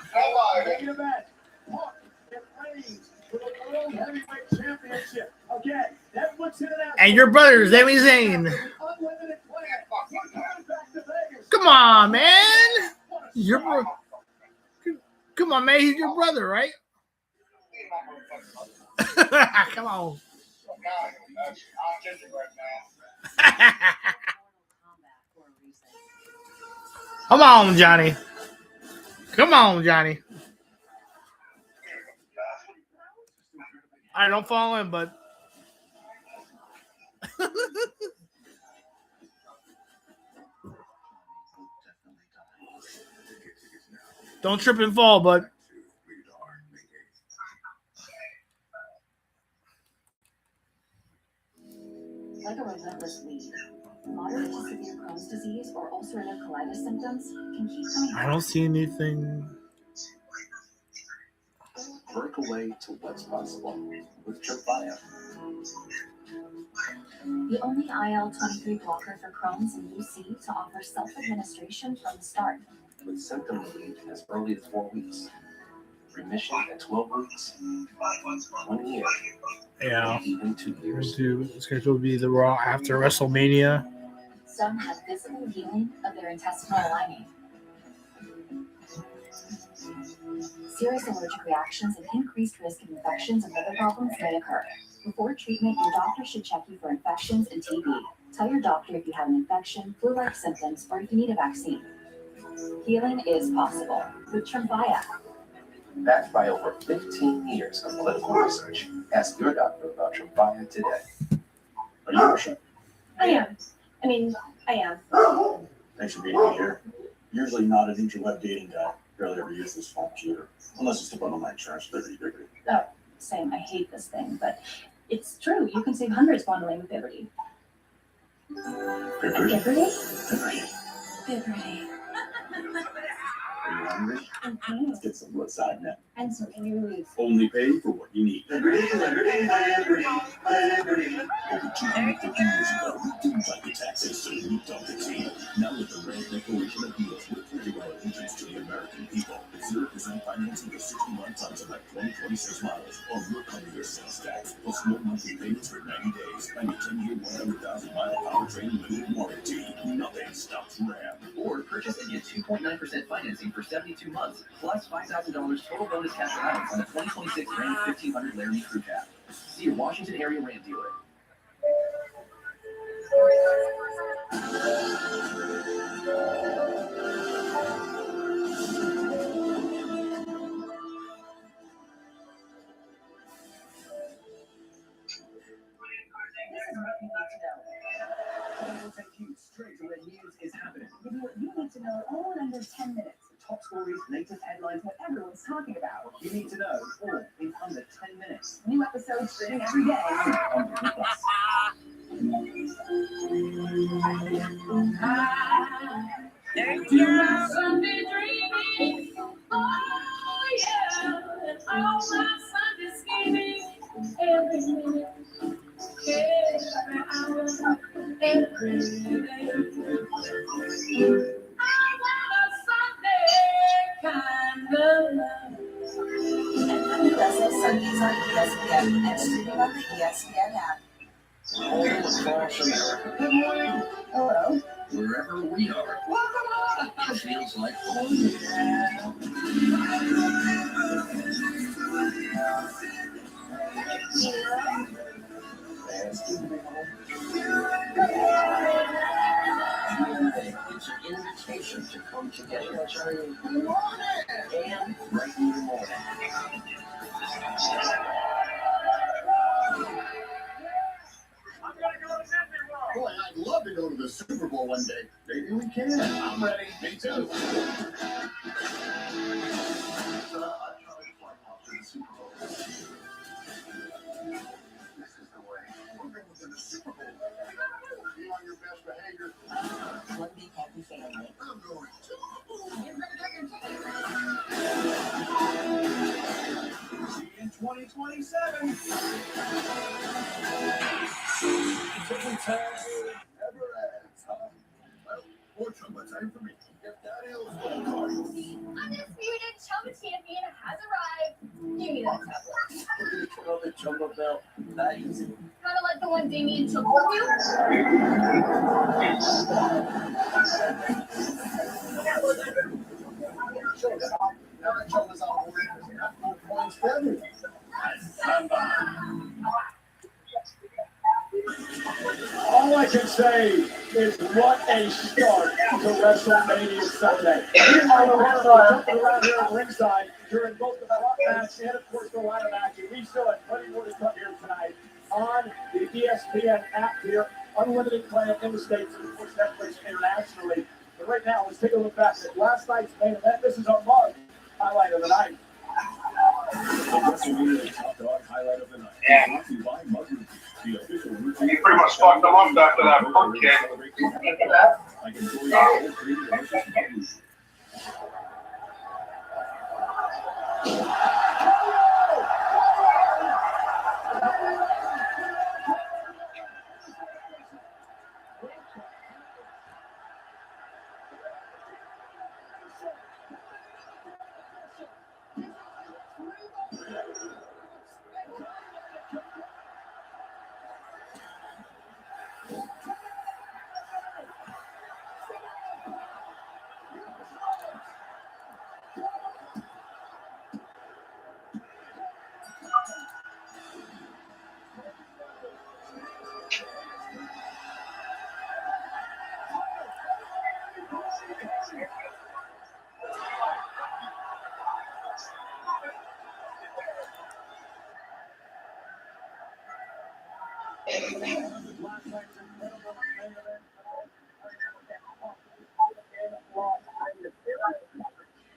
main event, Punk and Reigns for the World Heavyweight Championship. Again, Netflix International. And your brother, Sami Zayn. Unlimited plan. Back to Vegas. Come on, man. Come on, man. He's your brother, right? Come on. Come on, Johnny. Come on, Johnny. I don't fall in, but don't trip and fall, bud. Like a relentless weed, moderate to severe Crohn's disease or ulcerative colitis symptoms can keep coming back. I don't see anything. Work away to what's possible with Tripwire. The only IL-23 blocker for Crohn's and UC to offer self-administration from the start. With symptom relief as early as 4 weeks. Remission at 12 weeks. 1 year. Yeah. Even 2 years. It's going to be the Raw after WrestleMania. Some have visible healing of their intestinal lining. Serious allergic reactions and increased risk of infections and liver problems may occur. Before treatment, your doctor should check you for infections and TB. Tell your doctor if you have an infection, flu-like symptoms, or if you need a vaccine. Healing is possible with Tripwire. Backed by over 15 years of clinical research. Ask your doctor about Tripwire today. Are you Russian? I am. I mean, I am. Thanks for being here. Usually not an interweb dating guy. Barely ever use this phone computer. Unless it's to bundle my insurance with Liberty. Oh, same. I hate this thing, but it's true. You can save hundreds bundling with Liberty. Liberty? Liberty? Liberty. Are you hungry? Let's get some woodside now. And some any relief. Only pay for what you need. Liberty, Liberty, Liberty, Liberty. Over 250 years ago, we didn't like the taxes, so we dumped the tea. Now with the Grand Declaration of Deals, we're pledging our allegiance to the American people. 0% financing for 61 tons of like 2026 models, or we're cutting your sales tax. Plus no monthly payments for 90 days, and a 10-year, 100,000-mile powertrain limited warranty. Nothing stops Ram. Or purchase and get 2.9% financing for 72 months, plus $5,000 total bonus cash allowance on the 2026 Ram 1500 Laramie Crew Cab. See your Washington area Ram dealer. We'll take you straight to where news is happening. Give you what you need to know all in under 10 minutes. The top stories, latest headlines, what everyone's talking about. You need to know all in under 10 minutes. New episodes streaming every day on Disney Plus. After Sunday dreaming, oh yeah, and all my Sunday scheming, every minute, every hour, every day. I want a Sunday kind of love. And Wrestle Sundays on ESPN and streaming on the ESPN app. All across America. Good morning. Hello. Wherever we are, it feels like home. It's an invitation to come together. And right in the morning. Boy, I'd love to go to the Super Bowl one day. Maybe we can. I'm ready. Me too. This is the way. We're going to the Super Bowl. Be on your best behavior. One big happy family. I'm going See you in 2027. Taking time never ends, huh? Well, more Chumba time for me. Get that Ellsworth card. Undisputed Chumba champion has arrived. Give me that tablet. Put on the Chumba belt. That easy. Kind of like the one Damien took from you. Now that Chumba's on board, there's got more points for everyone. All I can say is what a start to WrestleMania Sunday. Jumping around here at ringside during both the front match and, of course, the ladder match. And we still have plenty more to come here tonight on the ESPN app here. Unlimited plan in the States and, of course, Netflix internationally. But right now, let's take a look back at last night's main event. This is our Mark highlight of the night. The WrestleMania Top Dog highlight of the night. Yeah. Brought to you by Mugler. The official You pretty much fucked them up after that perk kick. I can enjoy the whole creative delicious Mugler.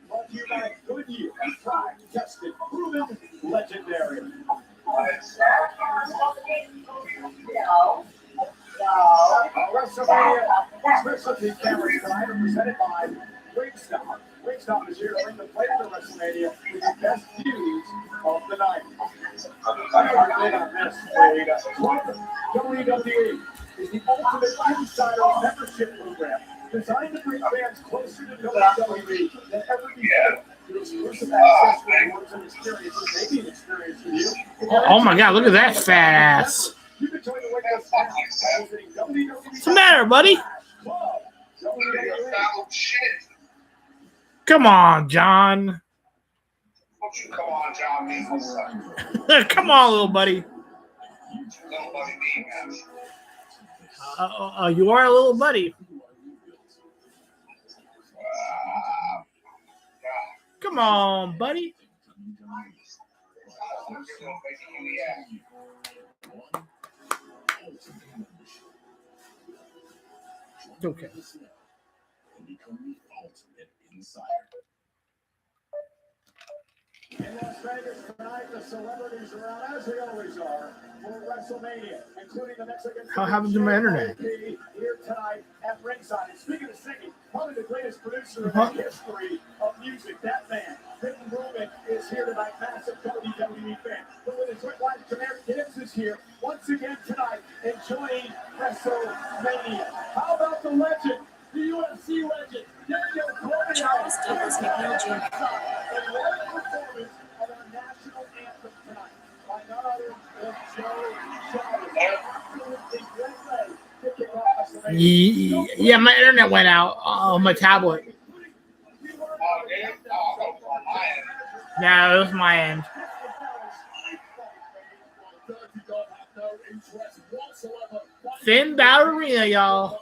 Brought to you by Goodyear, tried, tested, proven, legendary. WrestleMania specialty cameras tonight are presented by Wingstop. Wingstop is here to bring the flavor to WrestleMania with the best views of the night. I never been on this, Wade. WWE is the ultimate insider membership program designed to bring fans closer to WWE than ever before. Through exclusive access, rewards, and experiences, maybe an experience for you. Oh my God, look at that fat ass. You can join the Wingstop app by visiting WWE. What's the matter, buddy? Come on, John. Come on, John. Come on, little buddy. Little buddy being You are a little buddy. Come on, buddy. Okay. In Las Vegas tonight, the celebrities are out, as they always are, for WrestleMania, including the Mexican. How happened to my internet? Here tonight at ringside. And speaking of singing, probably the greatest producer in the history of music, that man, Vinton Bruman, is here tonight, massive WWE fan. But with his wife, Jameer Gibbs is here once again tonight, enjoying WrestleMania. How about the legend, the UFC legend, Daniel Cormier? Charles Douglas McNeil Jr. Performance of our national anthem tonight by none other than Joe Chavez. Yeah, my internet went out on my tablet. No, it was my end. Finn Ballerina, y'all.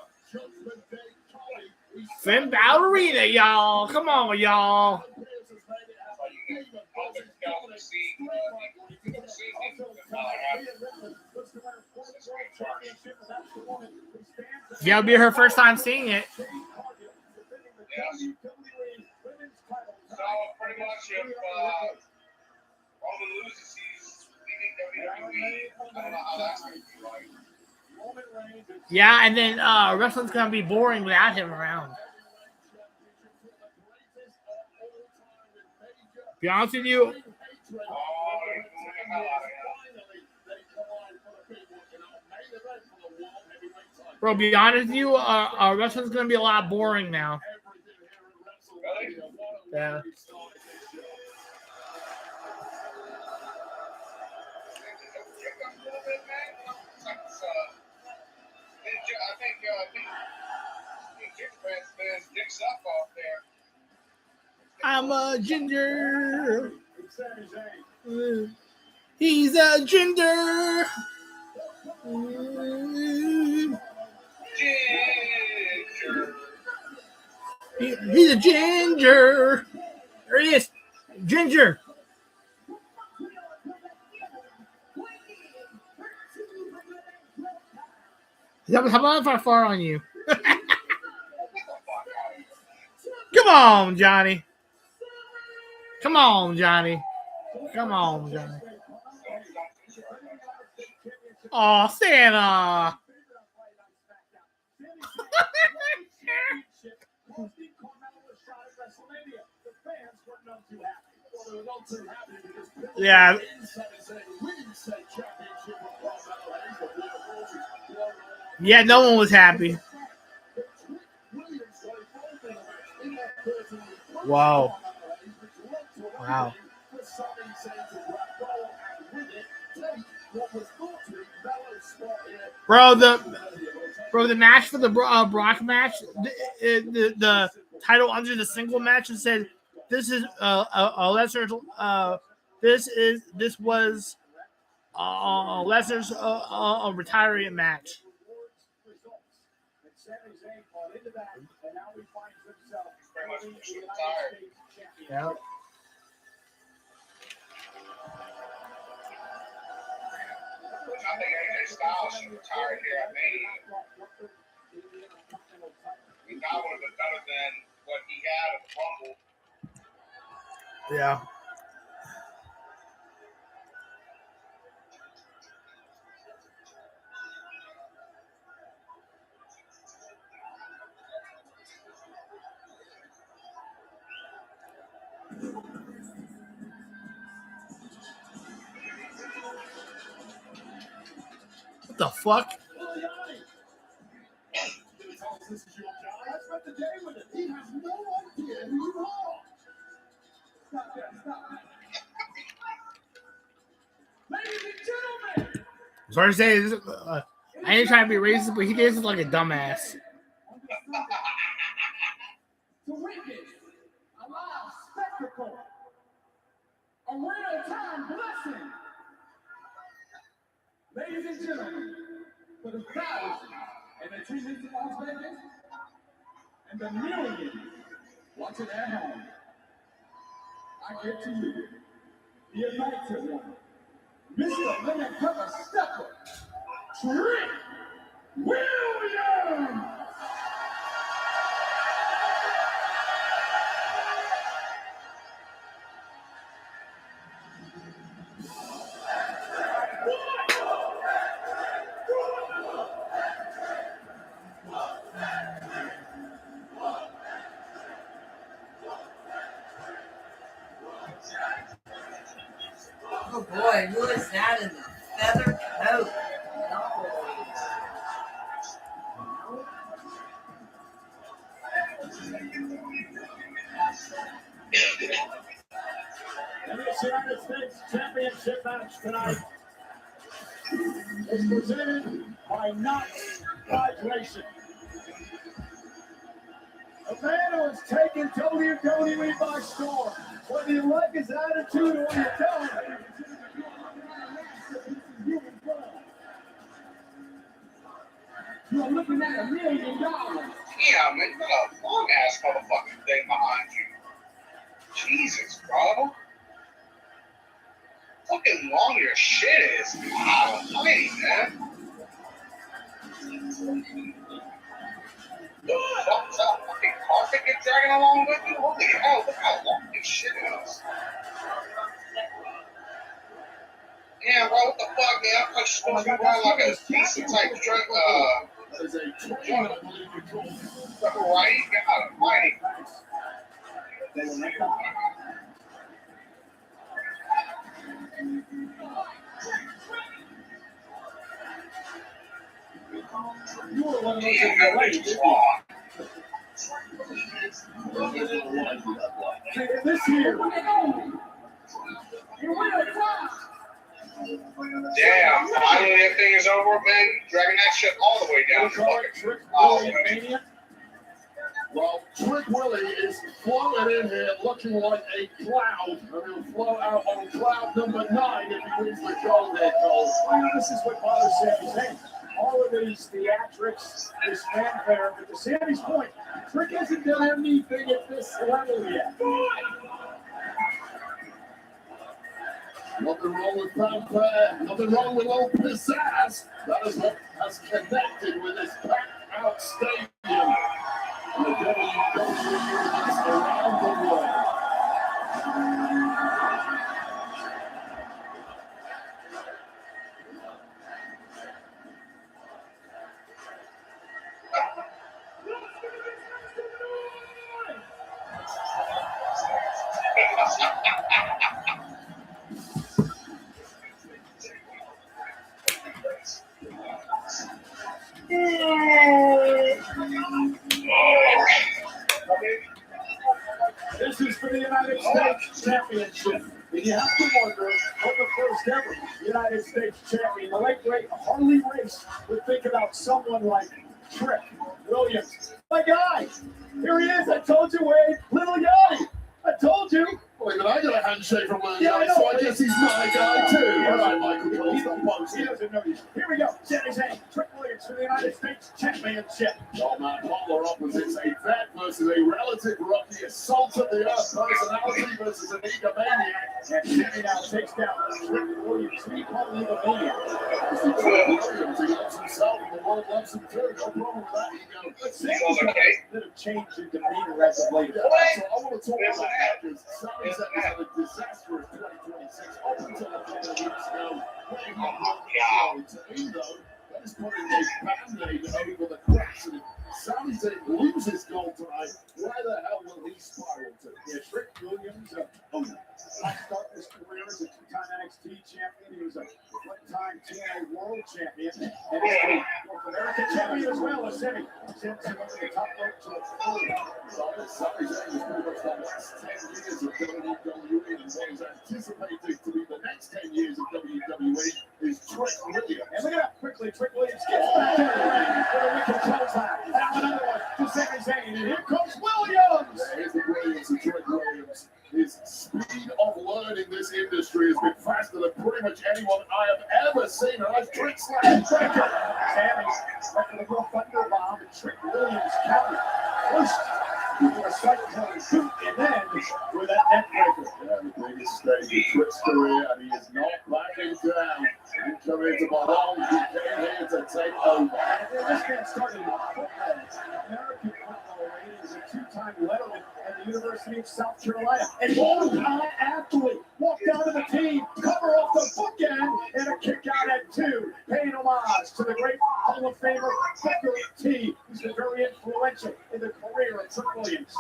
Finn Ballerina, y'all. Come on, y'all. Yeah, it'll be her first time seeing it. So pretty much if Roman loses, he's leaving WWE. I don't know how that's going to be like. Yeah, and then wrestling's gonna be boring without him around. Be honest with you. Bro, be honest with you, wrestling's gonna be a lot boring now. Yeah. I think Dick's up off there. I'm a ginger. He's a ginger. He's a ginger. There he is. Ginger. How about if I fart on you? Come on, Johnny. Come on, Johnny. Come on, Johnny. Oh, Santa. Yeah. Yeah, no one was happy. Wow. Wow. Bro, the match for the Brock match, the title under the single match, it said this is Lesnar's this was Lesnar's retirement match. Yeah. I think AJ Styles should have retired here at Mania. That would have been better than what he had at the Rumble. Yeah. What the fuck? I spent the day with him. He has no idea who you are. Stop that. Stop that. Ladies and gentlemen. Sorry to say this. I ain't trying to be racist, but he did look like a dumbass. To witness a live spectacle, a real-time blessing. Ladies and gentlemen, for the thousands in attendance in Las Vegas and the millions watching at home, I give to you the anointed one, Mr. Lemon Pepper Stepper, Trick Williams. Oh boy, who is that in the feather coat? And this United States Championship match tonight is presented by Knox Hydration. A man who has taken WWE by storm. Whether you like his attitude or you don't, you're looking at $1 million. Yeah, man, you got a long ass motherfucking thing behind you. Jesus, bro. Fucking long your shit is. Wow, almighty, man. The fuck's that fucking carpet get dragging along with you? Holy hell, look how long this shit is. Yeah, bro, what the fuck, man? I'm just supposed to be wearing like a decent type shirt, right? God almighty. You were one of those this year. Damn, finally that thing is over, man. Dragging that shit all the way down the fucking Willie. Well, Trick Willie is floating in here looking like a cloud. And he'll float out on cloud number 9 if he wins the gold head goal. This is what bothers Sami Zayn. All of these theatrics, this fanfare, but to Sammy's point, Trick hasn't done anything at this level yet. Nothing wrong with fanfare, nothing wrong with old pizzazz. That is what has connected with this packed out stadium. And the WWE Universe around the world. This is for the United States Championship. And you have to wonder what the first ever United States champion, the late great Harley Race, would think about someone like Trick Williams. My guy, here he is. I told you, Wade. Little Yachty. I told you. Wait, but I got a handshake from Little Yachty, so I guess he's my guy too. All right, Michael Cole, stop punching. He doesn't know you. Here we go. Sami Zayn, Trick Williams for the United States Championship. Well, Matt Polar opposites a vet versus a relative rookie, a salt of the earth personality versus an egomaniac. And Sami now takes down Trick Williams. He called him egomaniac. Trick Williams against world loves him too. No problem with that. Ego. But Sammy's got a bit of change in demeanor as of late. Yeah, so I want to talk about that because Sami Zayn has had a disastrous 2026 up until a couple of weeks ago. Where he broke to Ego. That is putting a band-aid over the cracks. And if Sami Zayn loses gold tonight, where the hell will he spiral to? Yeah, Trick Williams, started his career as a two-time NXT champion. He was a one-time TNA World Champion and a North American champion as well as Sammy. Sends him over the top rope to the floor. So Sami Zayn is pretty much the last 10 years of WWE, and what is anticipated to be the next 10 years of WWE is Trick Williams. And look at how quickly Trick Williams gets back into the ring with a wicked clothesline. And another one to Sami Zayn. And here comes Williams. Here's the brilliance of Trick Williams. His speed of learning this industry has been faster than pretty much anyone I have ever seen. And I've Trick slam. Sammy went for the real thunder bomb, and Trick Williams countered. Pushed with a cyclone boot, and then with that neck breaker. Yeah, the biggest stage of Trick's career, and he is not backing down. He didn't come here to belong. He came here to take over. And this man started in football. American football ratings, a two-time letterman at the University of South Carolina. And one-time athlete walked down to the team, cover off the bookend, and a kick out at 2. Paying homage to the great Hall of Famer Booker T, who's been very influential in the career of Trick Williams.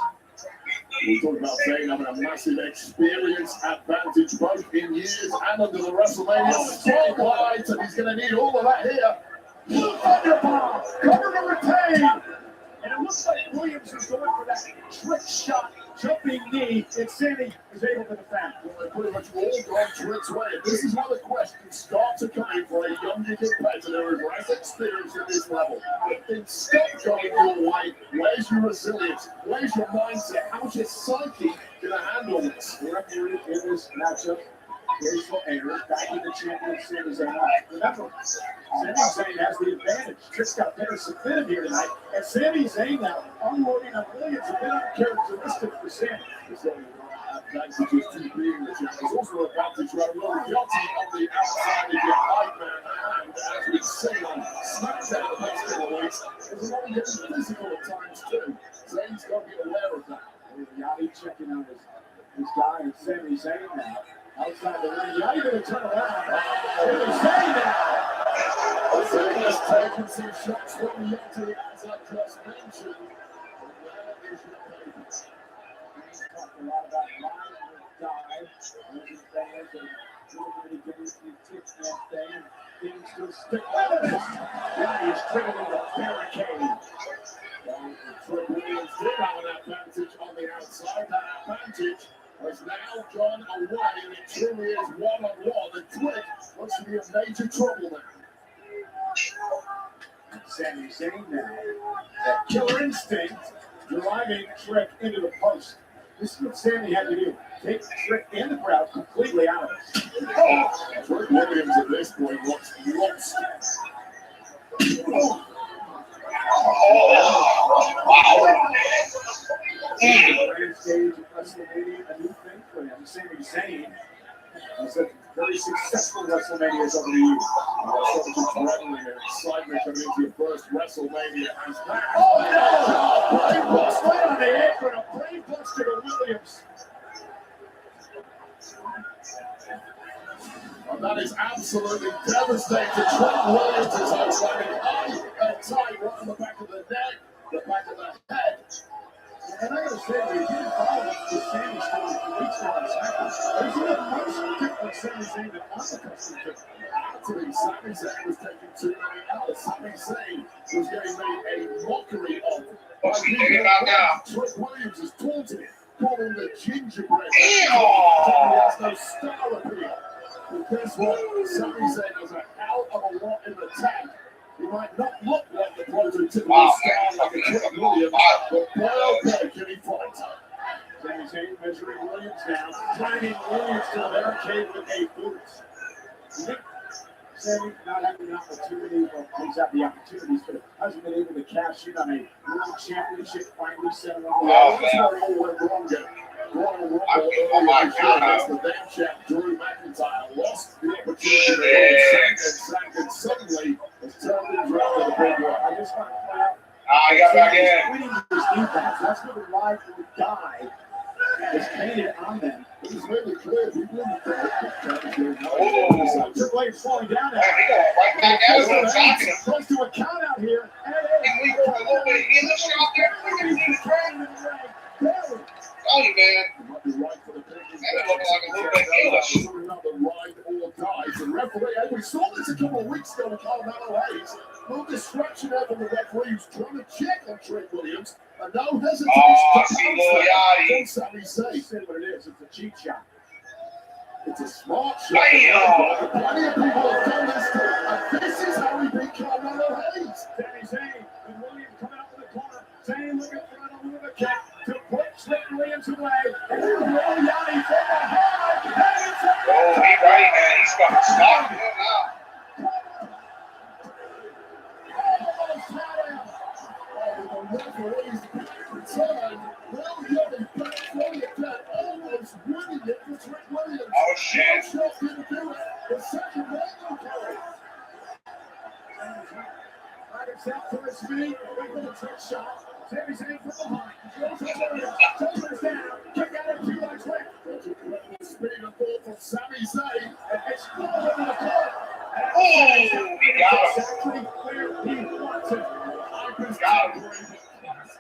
We talk about Zayn having a massive experience advantage both in years and under the WrestleMania spotlight, and he's going to need all of that here. Blue Thunder Bomb, cover to retain. And it looks like Williams is going for that trick shot, jumping knee, and Sammy is able to defend. Well, they're pretty much all gone Trick's way. This is where the questions start to come in for a younger competitor who has experience at this level. If things stop going your way, where's your resilience? Where's your mindset? How's your psyche going to handle this? The referee in this matchup, graceful error, backing the champion Sami Zayn. Remember, Sami Zayn has the advantage. Trick's got better submitted here tonight. And Sami Zayn now unloading on Williams, a bit uncharacteristic for Sami. Advantage is to being the champ. There's also an advantage to having a little guilty on the outside of your hype man. And as we've seen on SmackDown the past couple of weeks, there's a lot of getting physical at times too. Zayn's got to be aware of that. Yachty checking on his guy and Sami Zayn now. Outside the ring, Yachty going to turn around. Sami Zayn now. Zayn has taken some shots from Yachty, as I just mentioned. Where is your paper? Talked a lot about live dive, losing fans, and really getting the tick that day, and things just stick with it. Yachty is triggering the barricade. Trick Williams did have an advantage on the outside. That advantage has now gone away, and it truly is one-on-one. And Trick looks to be in major trouble now. Sami Zayn now, that killer instinct, driving Trick into the post. This is what Sammy had to do. Take Trick and the crowd completely out of it. Oh, Trick Williams at this point looks lost. Oh. Wow. Grand stage of WrestleMania, a new thing for him. Sami Zayn has had very successful WrestleManias over the years. So much adrenaline and excitement coming into your first WrestleMania as that. Oh no! Brain bust right on the apron. A brain buster to Williams. And that is absolutely devastating. Trick Williams is outstanding high and tight right on the back of the neck, the back of the head. And I gotta say, we didn't follow the Sami story for weeks now on SmackDown. There's even much kick on Sami Zayn that I'm accustomed to. Actually, Sami Zayn was taking too many out. Sami Zayn was getting made a mockery of by people. Trick Williams is taunting him, calling him the gingerbread. He has no star appeal. But guess what? Sami Zayn has a hell of a lot in the tank. He might not look like the prototypical star like a Trick Williams, but boy, oh boy, can he fight. Sami Zayn measuring Williams down, driving Williams to the barricade with a boot. Sammy not having an opportunity, well, he's had the opportunities, but hasn't been able to cash in on a world championship finally set on the that's where it all went wrong. Oh my God. The damn champ, Drew McIntyre, lost the opportunity to go and suddenly has turned things around for the big one. I just want to point out. I got back in. Winning these impacts. That's where the ride or die is painted on them. It was really clear. People in the crowd. Triple H slowing down now. He going right back at us and attacking him. Close to a count out here. We go a little bit in the shot there. Look at his friend. Tell you, man. That looking like a little bit heelish. The referee, and we saw this a couple of weeks ago in Colorado Hayes. No distraction there from the referee who's trying to check on Trent Williams. And no hesitation. Oh, I see Lil Yachty. Sammy say. Said what it is. It's a cheap shot. It's a smart shot. Bam! Plenty of people have done this, and this is how we beat Colorado Hayes. Sami Zayn and Williams coming out of the corner. Zayn looking for a little bit of kick to put Trent Williams away. And now Lil Yachty from behind. Oh, he ready, man. He's got to stop him now. Almost had him. Oh, the referee's return. Lil Yachty back from the deck, almost winning it for Trent Williams. Oh, shit. Shot didn't do it. The second one carry. Right himself to his feet. Big little trick shot. Sami Zayn from behind. Shoulders down. Kick out of 2 legs left. Speed of ball from Sami Zayn. It's all over the court. Oh, he got him. Exactly where he wants it. Got him.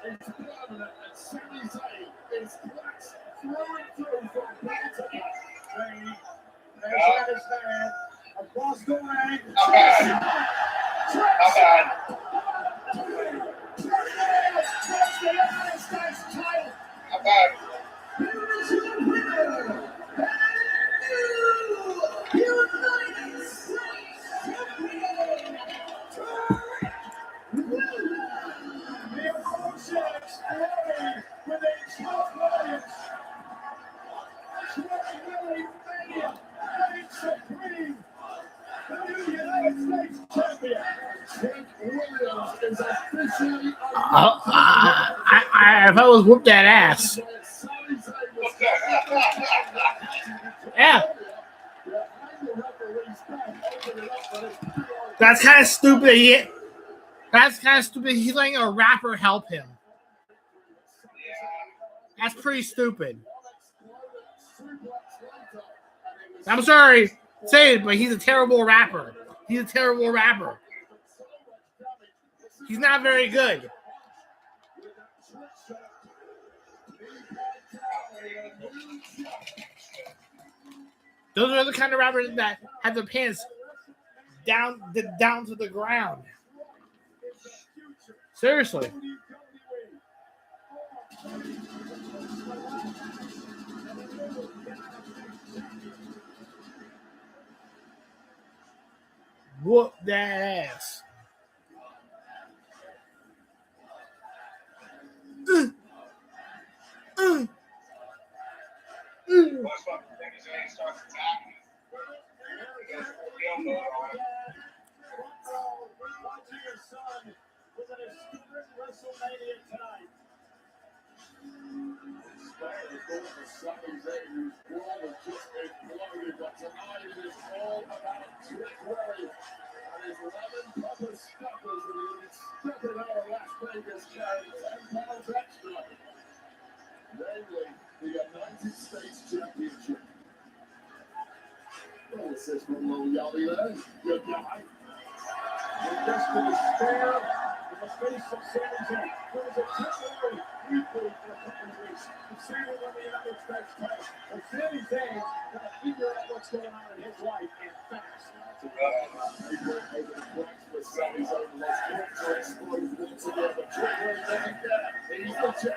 It's permanent, and Sami Zayn is class through and through from back to back. Zayn measures his hand across the lane. Not bad. Not bad. Not bad. If I was whoop that ass. Yeah. That's kind of stupid. That's kind of stupid. He's letting a rapper help him. That's pretty stupid. I'm sorry to say it, but he's a terrible rapper. He's a terrible rapper. He's not very good. Those are the kind of rappers that have their pants down to the ground. Seriously. Whoop that ass. Starts attacking. We don't know it. Watching your son was an historic WrestleMania tonight. Started going for Sami Zayn, whose world has just exploded, but tonight it is all about Trent Williams and his 11 Papa Stuffers that he stuck out of Las Vegas carrying 10 pounds extra. Namely, the United States Championship. Well, it says from Lil Yachty there, your guy. And just to despair in the face of Sami Zayn. There was a temporary reprieve for a couple of weeks. And Sami won the United States title. And Sami Zayn got to figure out what's going on in his life and fast. Over the cracks with Sami Zayn. Let's get to explode once again. But Trent Williams doesn't get it. He's the champ.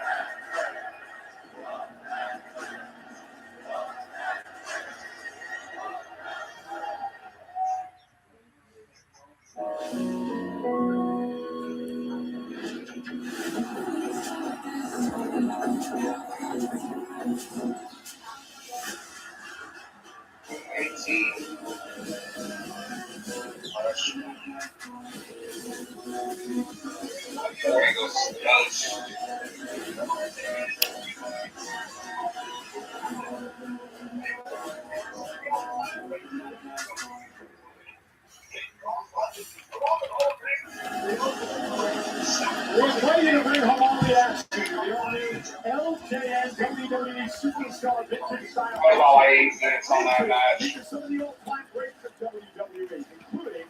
superstar vintage style. About like 8 minutes on that match. Features some of the all-time greats of WWE, including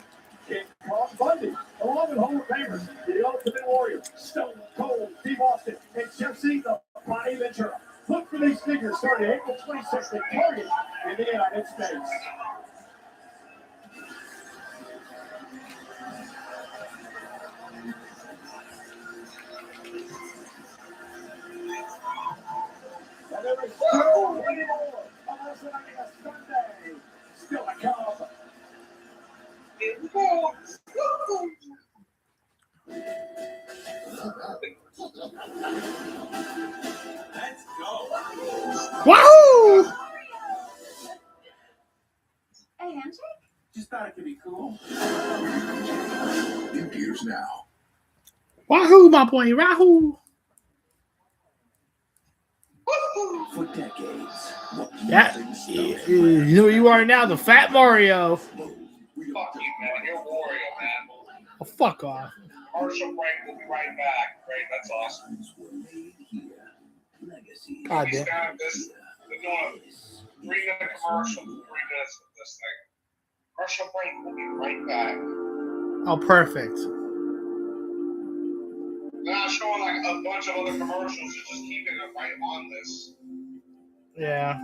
King Kong Bundy, along with Hall of Famers, the Ultimate Warrior, Stone Cold Steve Austin, and Jesse the Body Ventura. Look for these figures starting April 26th at Target in the United States. And there is so many more on WrestleMania Sunday. Still to come. Let's go. Wahoo! A handshake? Just thought it could be cool. In gears now. Wahoo, my boy, Wahoo! For decades. Yeah, you know where you are now, the Fat Mario. Fuck you, man. You're a warrior, man. Oh, fuck off. Commercial break. We'll be right back. Great. That's awesome. God He's damn. got this. They're doing a 3-minute commercial. 3 minutes of this thing. Commercial break. We'll be right back. Oh, perfect. They're not showing like a bunch of other commercials. They're just keeping it right on this. Yeah.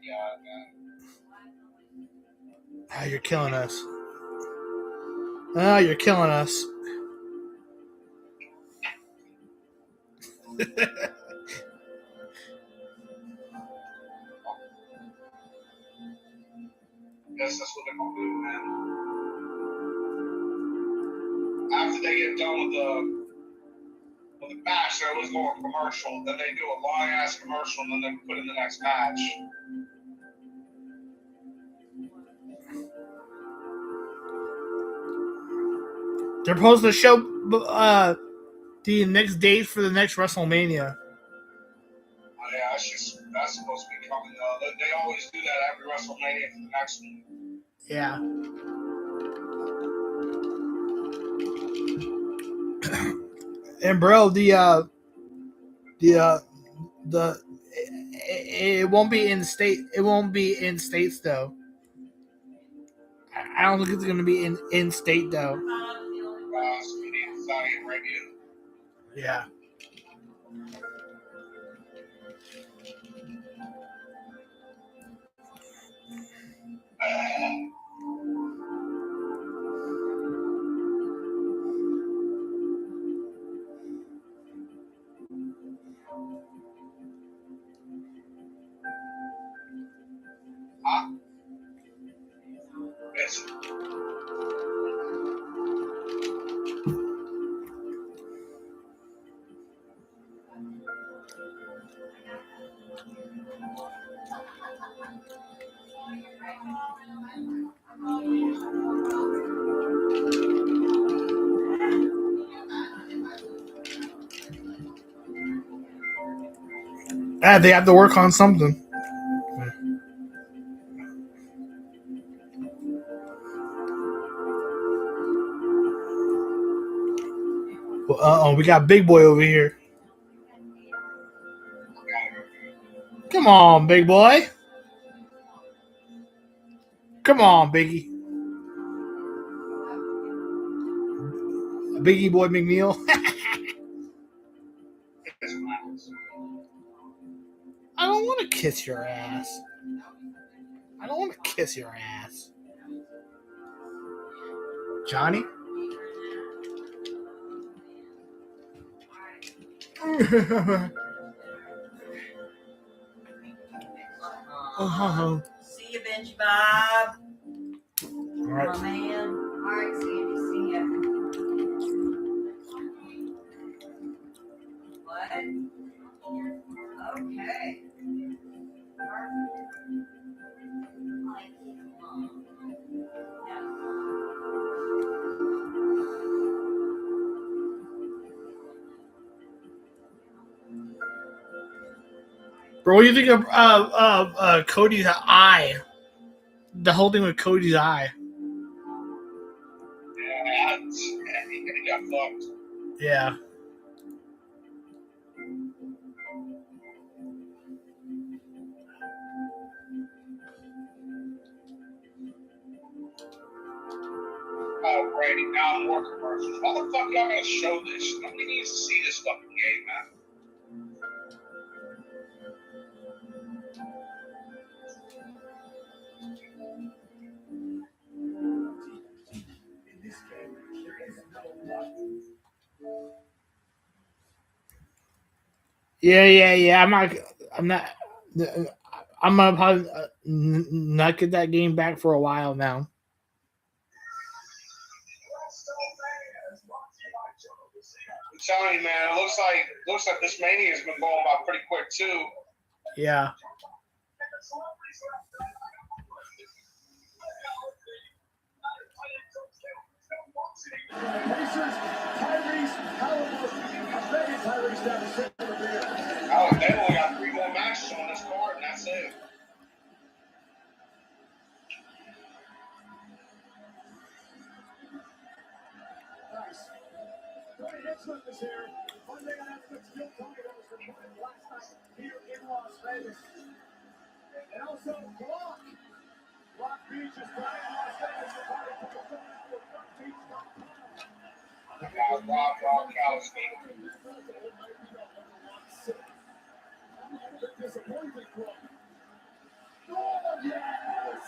Yeah, man. Oh, you're killing us. Oh, you're killing us. Guess that's what they're gonna do, man. After they get done with the match, they always go a commercial. Then they do a long ass commercial, and then they put in the next match. They're supposed to show the next date for the next WrestleMania. Oh, yeah, that's supposed to be coming. They always do that every WrestleMania for the next one. Yeah. And bro, it won't be in state. It won't be in states though. I don't think it's gonna be in state though. Saudi Arabia. Yeah. Huh? Yes. They have to work on something. Well, we got Big Boy over here. Come on, Big Boy. Come on, Biggie. Biggie Boy McNeil. I don't want to kiss your ass. I don't want to kiss your ass. Johnny? See you, Benji Bob. All right. My man. All right, Sandy, see ya. What? Okay. Bro, what do you think of Cody's eye? The whole thing with Cody's eye. Yeah, he got fucked. Yeah. Oh, Brady, now more commercials. Why the fuck y'all gonna show this? Nobody needs to see this fucking game, man. Yeah. I'm gonna probably not get that game back for a while now. I'm telling you, man, it looks like this Mania has been going by pretty quick too. Yeah. Oh, they only got 3 more matches on this card, and that's it. Next up is here. Monday Night Netflix Bill Tony was recorded last night here in Las Vegas. And also Block Beach is playing in Las Vegas. Rob Kowski. Disappointed club. Oh, yes!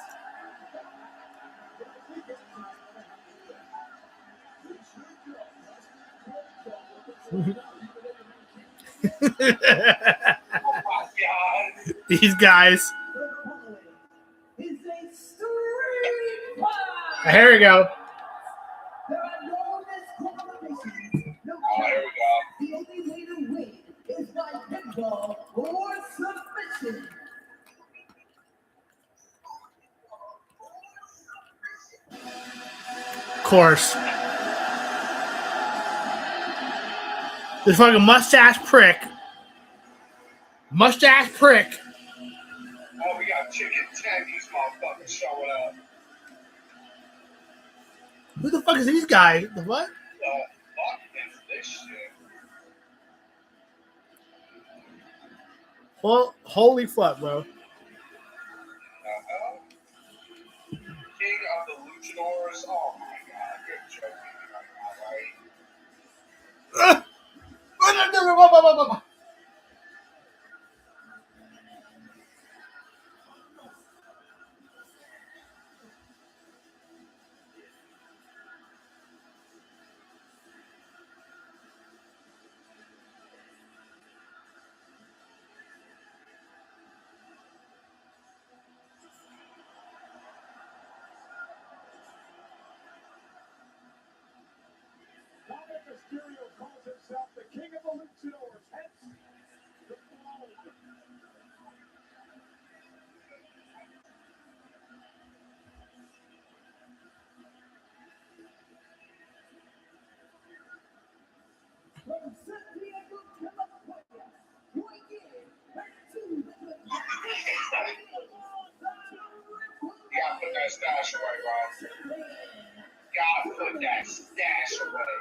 These guys. Here we go. Oh, here we go. The only way to win is by pinfall or submission. Of course. This fucking mustache prick. Oh, we got Chicken 10. These motherfuckers showing up. Who the fuck is these guys? The what? The fuck is this shit? Well, holy fuck, bro. King of the Luchadors. Oh my god, you're joking me right now, right? Mysterio calls himself the King of the Luchadors. Hence, the throne. From San Diego, California, weighing in at 200. You gotta put that stash away, Rob. Gotta put that stash away.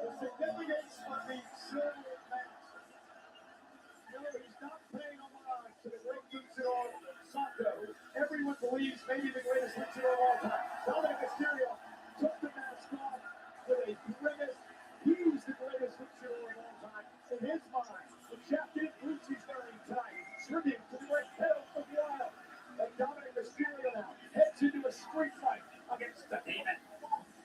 The significance of the silver match. No, he's not paying homage to the great luchador Santo, who everyone believes may be the greatest luchador of all time. Dominic Mysterio took the mask off with a grimace. He's the greatest luchador of all time. In his mind, the jacket Lucci's wearing tonight, tribute to the great hell of the isle. And Dominic Mysterio now heads into a street fight against the Demon.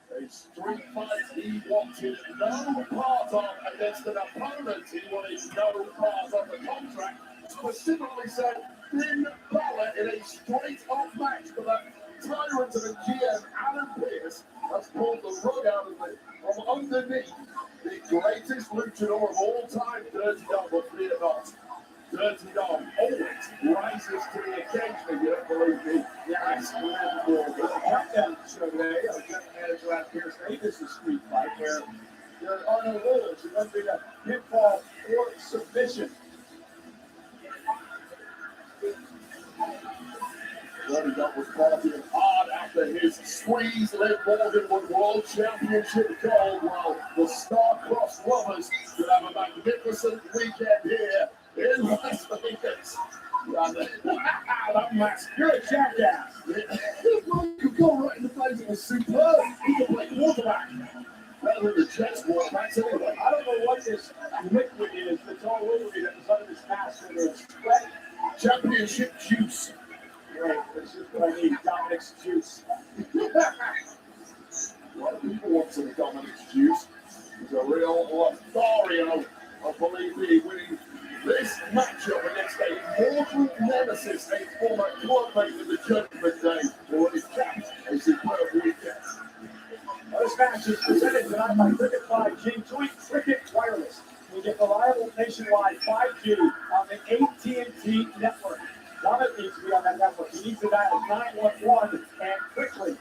A street fight he wanted no part of against an opponent he wanted no part of the contract. Specifically said Finn Balor in a straight-up match for that tyrant of a GM, Adam Pearce, has pulled the rug out of it from underneath the greatest luchador of all time, Dirty Dog, but fear not. Dirty Dog always rises to the occasion, if you don't believe me. Yes, there's a countdown show today. Our general manager out here saying this is a street fight where there are no rules. It must be a pinfall or submission. Dirty Dog was partying hard after his squeeze Liv Morganwood World Championship gold. Well, the star-crossed lovers could have a magnificent weekend here in Las Vegas. You're a jackass. You go right in the face. It was superb. He can play quarterback. Better than the Jets quarterbacks anyway. I don't know what this liquid is that's all over me that was under this mask and it's sweat. Championship juice. Right, this is what I need. Dominic's juice. A lot of people want some of Dominic's juice. He's a real Lothario. I believe he winning this matchup against a mortal nemesis, a former clubmate of the Judgment Day, who has capped a superb weekend. This match is presented tonight by Cricket 5G, Joint Cricket Wireless. We get reliable nationwide 5G on the AT&T network. Dominic needs to be on that network. He needs to dial 911 and quickly.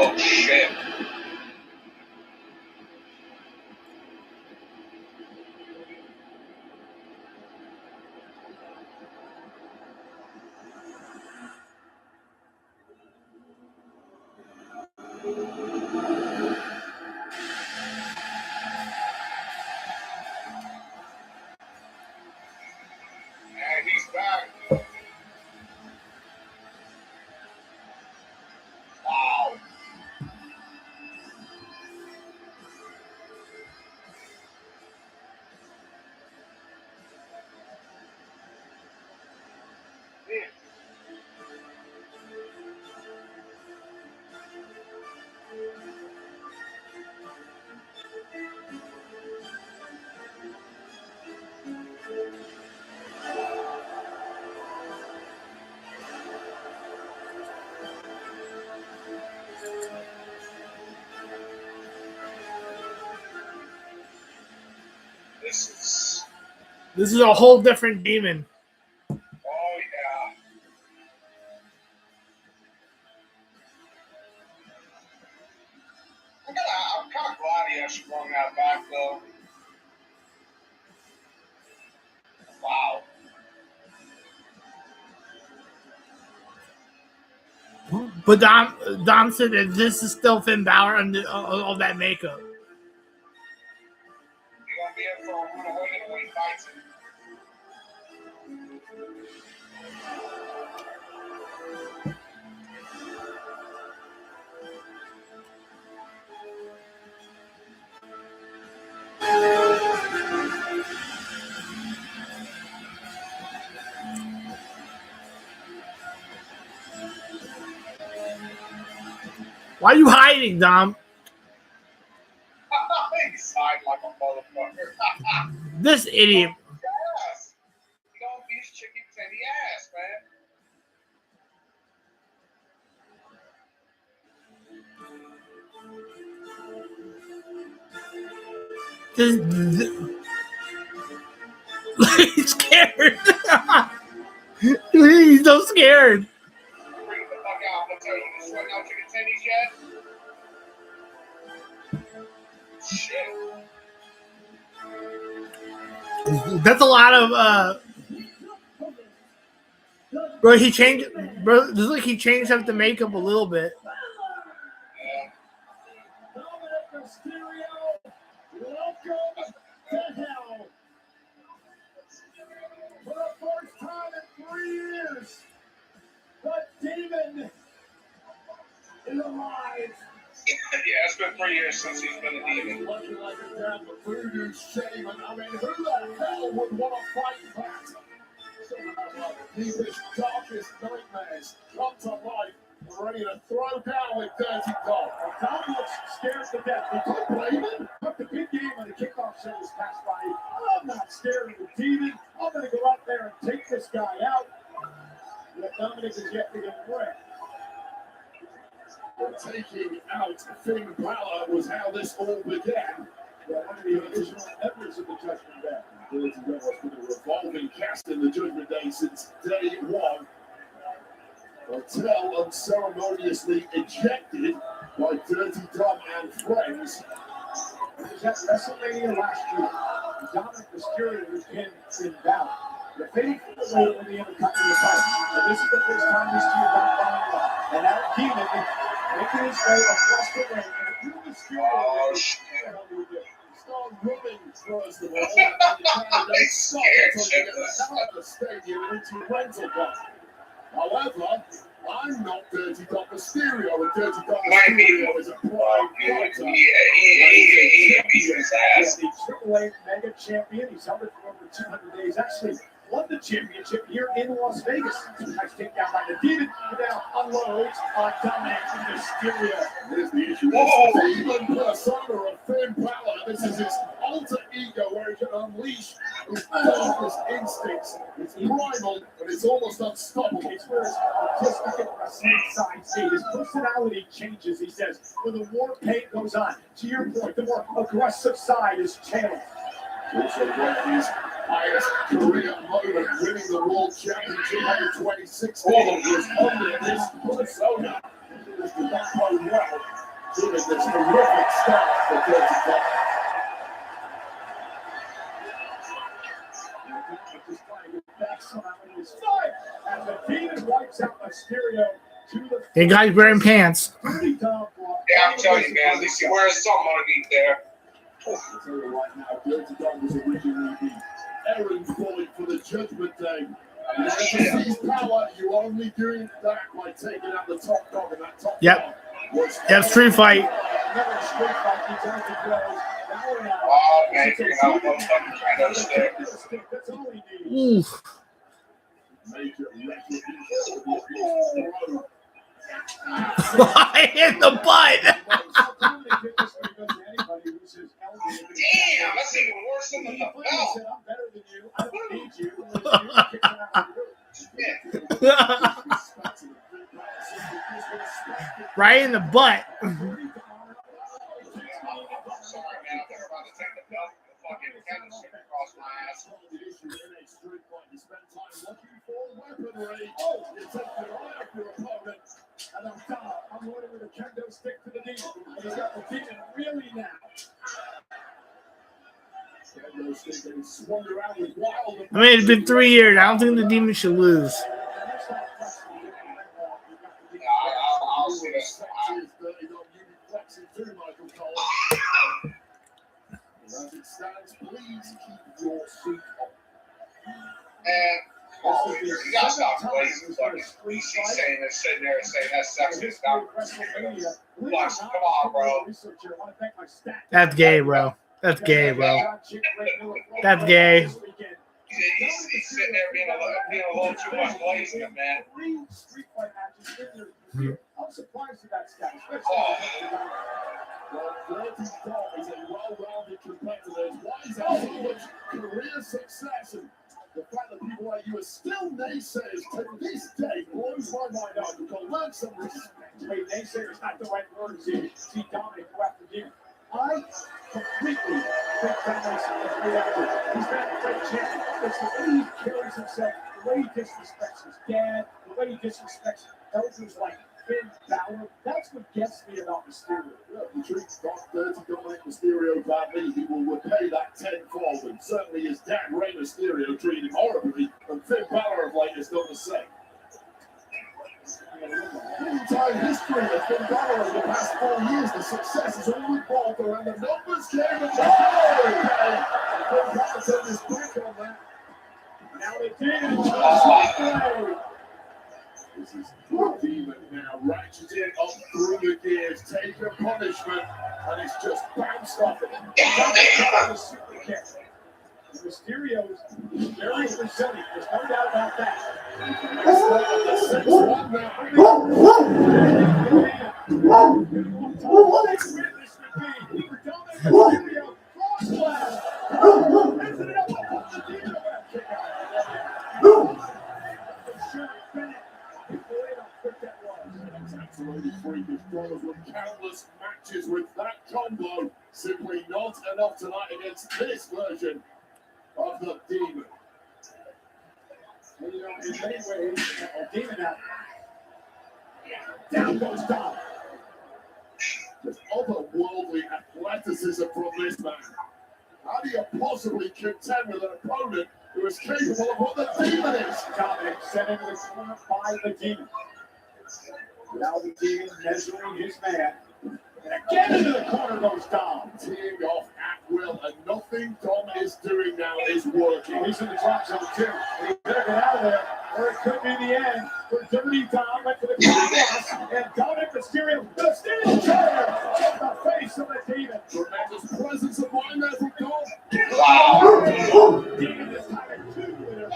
Oh shit. And he's back. Wow. This is a whole different demon. Oh yeah. I'm kind of glad he actually brought that back though. Wow. But Dom said that this is still Finn Balor under all that makeup. You're gonna be in for a rude awakening when he fights him. Why are you hiding, Dom? He's hiding like a motherfucker. This idiot. Yes. You don't be chicken titty ass, man. He's scared. He's so scared. Bring the fuck out. I'm gonna tell you, you sweating out chicken titties yet? Shit. That's a lot of bro, he changed bro, this is like he changed up the makeup a little bit. Yeah. Dominic Mysterio, welcome to hell. For the first time in 3 years, the demon is alive. Yeah, it's been 3 years since he's been a demon. Looking like a damn voodoo shaman. I mean, who the hell would want to fight that? Some of our deepest, darkest nightmares come to life, ready to throw down with Dirty Dog. And Dom looks scared to death. We could blame him. But the big game on the kickoff show this past Friday, I'm not scared of the demon. I'm going to go out there and take this guy out. But Dominic is yet to get wrecked. Taking out Finn Balor was how this all began. One of the original members of the Judgment Day. Dirty Dom has been a revolving cast in the Judgment Day since day one. Until unceremoniously ejected by Dirty Dom and friends. It was at WrestleMania last year. Dominic Mysterio was pinned Finn Balor. The fading from the weight when the Intercontinental title. And this is the first time these two got lined up. And now Demon making his way across the ring. And if you Mysterio, what the hell do we do? Start running first of all. And then they stop until you get the hell out of the stadium and into your rental car. However, I'm not Dirty Dom Mysterio, and Dirty Dom Mysterio is a prime fighter. He beats his ass. The Triple H Mega Champion. He's held it for over 200 days. Actually, won the championship here in Las Vegas. Nice takedown by the Demon. And now unloads on Dominic Mysterio. Here's the issue. This is the demon persona of Finn Balor. This is his alter ego where he can unleash his darkest instincts. It's primal, but it's almost unstoppable. It's where his artistic and wrestling side see. His personality changes, he says, when the war paint goes on. To your point, the more aggressive side is channeled. Also, one of his highest career moment, winning the World Championship in 2016. He was under this persona. This did not go well, doing this terrific start for Dirty Dom. Just trying to get back somehow in his fight. And the Demon wipes out Mysterio to the Hey, guys wearing pants. Dirty Dom brought Yeah, I'm telling you, man. At least he wears something underneath there. I'll tell you right now, Dirty Dom was originally the errand boy for the Judgment Day. And to seize power, you only doing that by taking out the top dog, and that top Yep. dog was Yep, street fight. another street fight. He's on the ground. Oh, man, you're not one fucking kind of stick. That's all he needs. Oof. major wrestling In the butt. Damn, that's even worse than the belt. Right in the butt. I'm sorry, man. I'm about to take the belt and the fucking candlestick across my ass. I'm loaded with a kendo stick to the knee. And he's got the demon really now. I mean, it's been 3 years. I don't think the Demon should lose. I'll see this. And you gotta stop blazing fucking DC saying they're sitting there and saying that's sexist. Flex, come on, bro. That's gay, bro. That's gay, bro. That's gay. He's sitting there being a little too much blazing, man. I'm surprised at that status. Well, Dirty Dom is a well-rounded competitor. Why he's had so much career success, and the fact that people like you are still naysayers to this day blows my mind out. We've got to learn some respect. Wait, naysayer is not the right word. See Dominic go after him. I completely think Dominic is a great actor. He's not a great champion. It's the way he carries himself, the way he disrespects his dad, the way he disrespects elders like Finn Balor. That's what gets me about Mysterio. Well, if he treats Dirty Dominic Mysterio badly, he will repay that tenfold, and certainly his dad, Rey Mysterio, treated him horribly, and Finn Balor of late has done the same. The entire history of Finn Balor over the past 4 years, the success is all revolved around the numbers game and the Finn Balor turned his back on that. Now they did. This is the Demon now, ratcheting up through the gears, taking punishment, and it's just bounced off it. Mysterio is very resilient. There's no doubt about that. Absolutely freakish. Brothers with countless matches with that combo. Simply not enough tonight against this version of the Demon. Well, you know, in many ways, Demon now. Down goes Dom. There's otherworldly athleticism from this man. How do you possibly contend with an opponent who is capable of what the Demon is? Dominic sent into the corner by the Demon. Now the Demon measuring his man. And again into the corner goes Dom. Teeing off at will, and nothing Dom is doing now is working. He's in the drop zone too. And he better get out of there, or it could be the end for Dirty Dom. Went for the cross, and Dominic Mysterio, the steel chair off the face of the Demon. Tremendous presence of mind there from Dom. Wow! Demon is having two winners.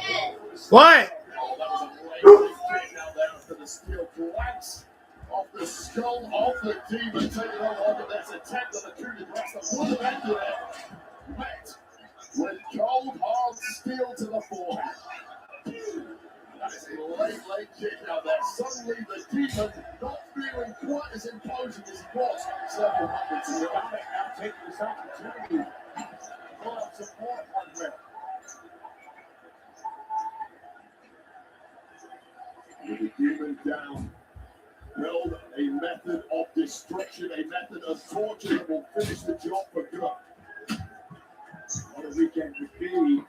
What? Oh, that was a great kick now there after the steel collapse off the skull of the Demon, taking over but there's a attempt on the coup de grace that would have ended it. Met with cold hard steel to the forehead. That is a late kick now there. Suddenly the Demon not feeling quite as imposing as he was several moments ago. Dominic now taking this opportunity to pull up some more hardware. With the Demon down, build a method of destruction, a method of torture that will finish the job for good. What a weekend would be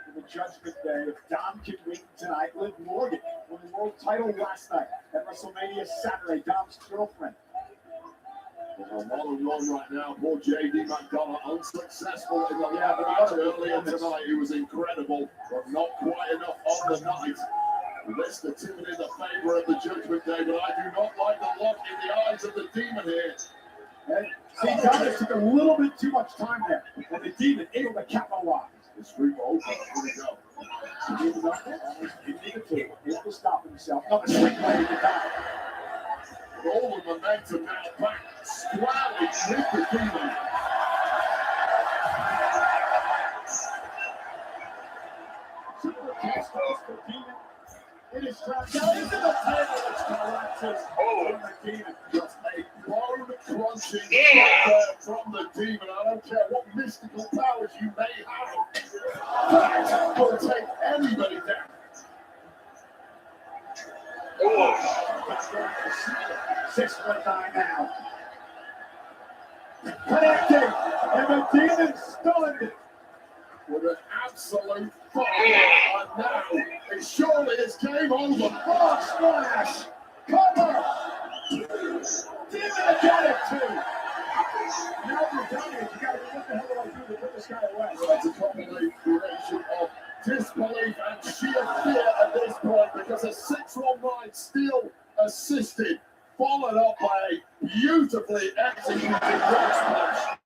for the Judgment Day if Dom can win tonight. Liv Morgan won the world title last night at WrestleMania Saturday. Dom's girlfriend. Well, on a run right now, poor J.D. McDonough unsuccessful in the other earlier tonight. He was incredible, but not quite enough on the night. This the tune in the favor of the Judgment Day, but I do not like the look in the eyes of the Demon here. And see, Dominic took a little bit too much time there, and the Demon able to capitalize. The street open. Here we go. The Demon's up there, almost into the table, able to stop himself. Another swing by the Dominic. All the momentum now back squarely with the Demon. Super kick starts for Demon. It is trapped down into the table, which collapses from the Demon. Just a bone crunching there from the Demon. I don't care what mystical powers you may have. That will take anybody down. Oh, 6.9 now. Connecting, and the Demon stunned. With an absolute fire, and now it surely is game over. Frog splash! Cover! Demon got it too! Now for Dominic, you gotta be, what the hell do I do to put this guy away? Well, it's a combination of disbelief and sheer fear at this point because a 619 steel assisted, followed up by a beautifully executed frog splash.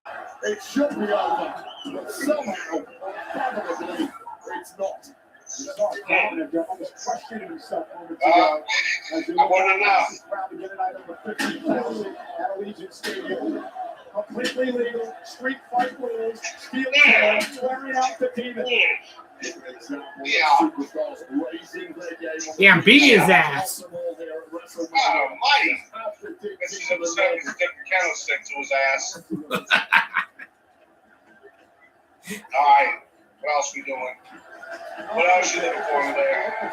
It should be over, but somehow, unfathomably, it's not. You saw Dominic almost questioning himself moments ago. As he looked at the crowd again tonight over 50,000 at Allegiant Stadium. Completely legal, street fight rules, steel chair, wearing out the Demon. Yeah, I'm beating his ass. Almighty. This is a candlestick to his ass. All right. What else we doing? What else you looking for over there?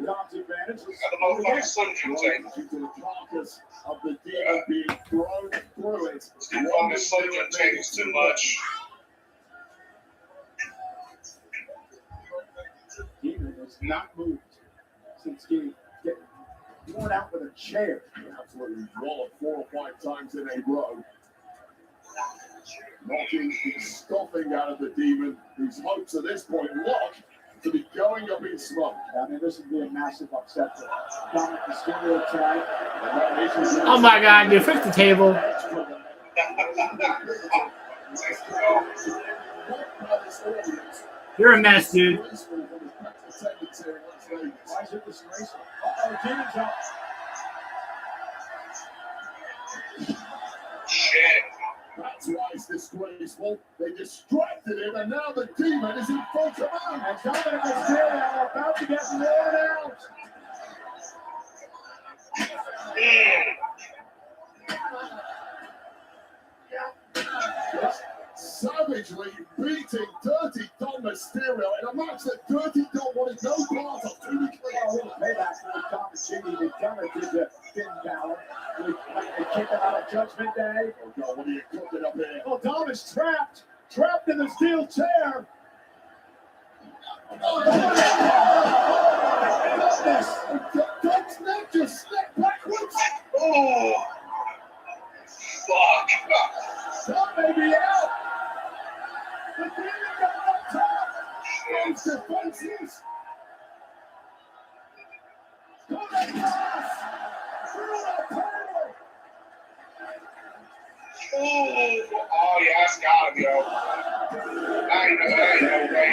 Dom's advantage. Got the motherfucking Slim Jim tape. Let's keep calling this Slim Jim tapes too much. Demon has not moved since getting worn out with a chair. Absolutely walloped 4 or 5 times in a row. Knocking the stuffing out of the Demon, whose hopes at this point look to be going up in smoke. I mean, this would be a massive upset for Dominic Mysterio tonight. Oh my God, dude, fix the table. You're a mess, dude. Why is it disgraceful? Uh-oh, Demon's up. Shit. That's why it's disgraceful. They distracted him, and now the Demon is in full command. And Dominic Mysterio are about to get worn out. savagely beating Dirty Dom Mysterio in a match that Dirty Dom wanted no part of. To be clear, Payback for the opportunity to damage to Finn Balor. They kick him out of Judgment Day. oh God, what are you cooking up here? Well, Dom is trapped in the steel chair. Dom's neck just slipped backwards. Oh, fuck. Dom may be out. The Demon got knocked out. Those defenses. Coming pass through the table. Oh, yeah, that's gotta be over. I ain't no way.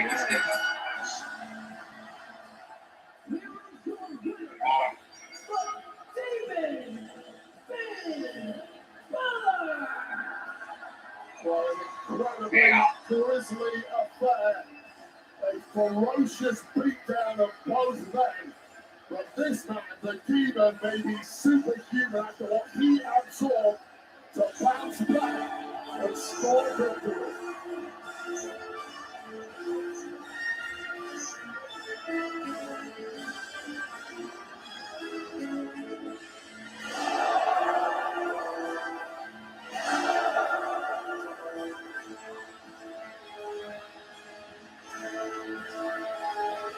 Incredibly grisly affair. A ferocious beatdown of both men. But this man, the Demon, may be superhuman after what he absorbed to bounce back and score victory.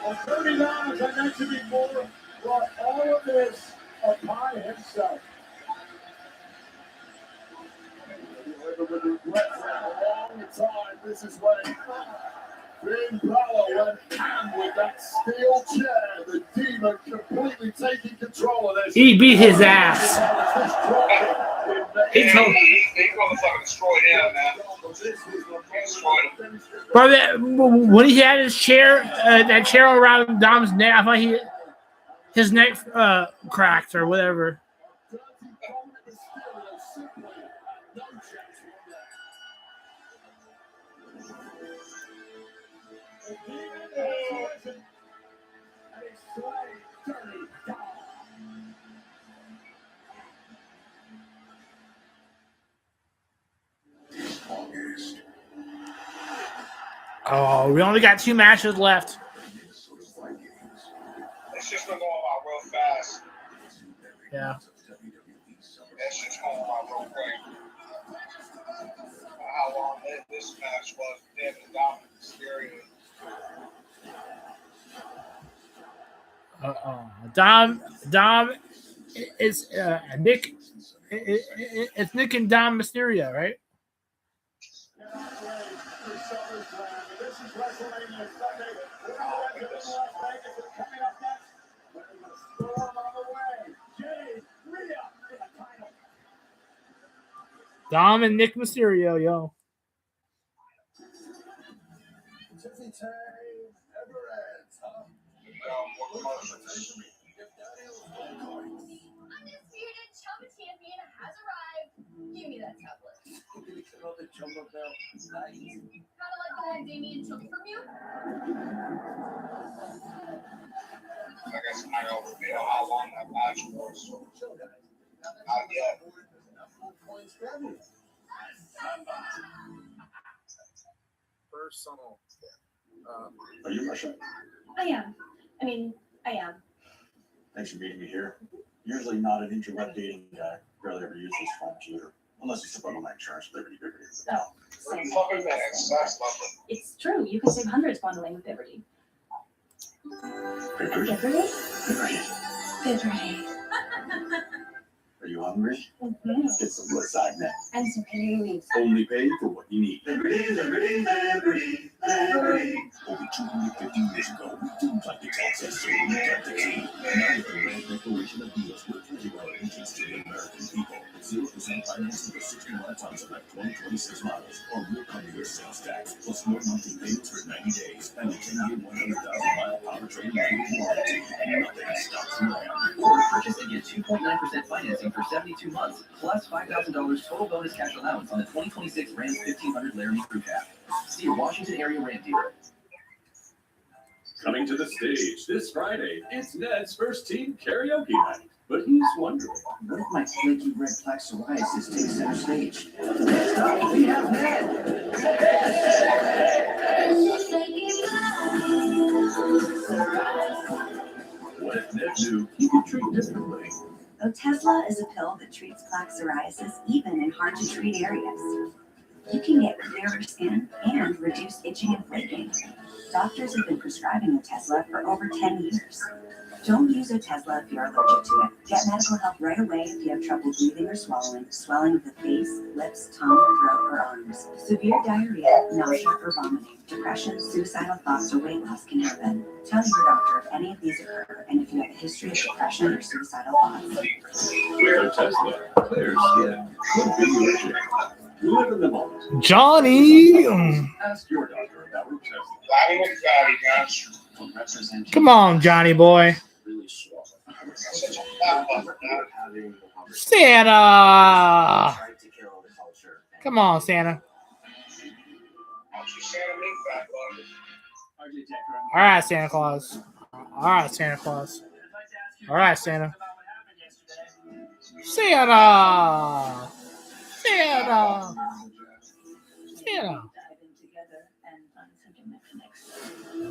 Well, 39, as I mentioned before, brought all of this upon himself. With regret for a long time, this is when Finn Balor went ham with that steel chair. The Demon completely taking control of this. He beat his ass. He motherfucking destroyed him, man. He destroyed him. Bro, when he had his chair, that chair around Dom's neck, I thought his neck cracked or whatever. Oh, we only got 2 matches left. It's just been going by real fast. Yeah. It's just going by real quick. How long this match was, Devin and Dominic Mysterio. Dom is Nick. It's Nick and Dom Mysterio, right? This is WrestleMania Sunday. We're going to Las Vegas and coming up next. There's a storm on the way. Jay, Rhea for the title. Dom and Nick Mysterio, yo. Tiffy time never ends, huh? Undisputed Chumba Champion has arrived. Give me that tablet. Kind of like the one Damien took from you. I guess I don't know how long that match was. Not yet. Personal. Are you Russian? I am. I am. Thanks for meeting me here. Usually not an interweb dating guy. Barely ever use this phone computer. Unless you support on my insurance, Liberty. Oh, Pretty fucking nice. That's lovely. It's true. You can save hundreds bundling with Liberty. Liberty? Liberty. Are you hungry? Mm-hmm. Let's get some Woodside now. And some Haley. Only pay for what you need. Liberty. Over 250 years ago, dudes like the Texas so we got the key. Now with the grand declaration of deals with $50 engines to the American people. 0% financing for 61 tons of like 2026 models. Or we'll cover your sales tax. Plus more monthly payments for 90 days. And a 10-year, 100,000-mile powertrain warranty. Nothing stops you now. Or purchase and get 2.9% financing for 72 months, plus $5,000 total bonus cash allowance on the 2026 Ram 1500 Laramie Crew Cab. See your Washington area Ram dealer. Coming to the stage this Friday, it's Ned's first team karaoke night. But he's wondering, What if my flaky red plaque psoriasis takes center stage? Next up, we have Ned. what if Ned knew he could treat differently? Otezla is a pill that treats plaque psoriasis even in hard-to-treat areas. You can get clearer skin and reduce itching and flaking. Doctors have been prescribing Otezla for over 10 years. Don't use Otezla if you're allergic to it. Get medical help right away if you have trouble breathing or swallowing, swelling of the face, lips, tongue, throat, or arms, severe diarrhea, nausea, or vomiting, depression, suicidal thoughts, or weight loss can happen. Tell your doctor if any of these occur and if you have a history of depression or suicidal thoughts. With Otezla, clear skin could be itching. Live in the moment. Johnny. Ask your doctor about Otezla. Come on, Johnny boy. Santa. Come on, Santa. All right, Santa Claus. All right, Santa Claus. All right, Santa. Santa. Santa. Santa.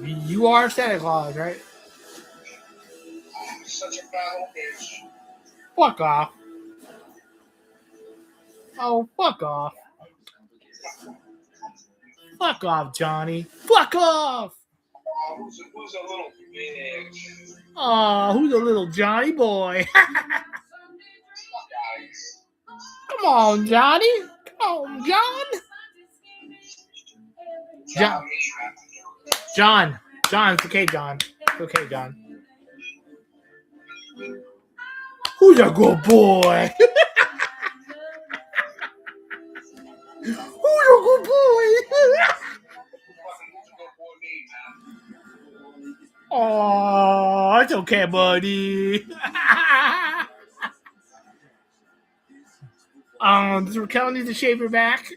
You are Santa Claus, right? Such a bad old bitch. Fuck off. Oh, fuck off. Fuck off, Johnny. Fuck off. Who's a little bitch? Oh, who's a little Johnny boy? Come on, Johnny. Come on, John. John. John, it's okay, John. It's okay, John. Who's a good boy? Who's a good boy? Oh, it's okay, buddy. Does Raquel need to shave her back?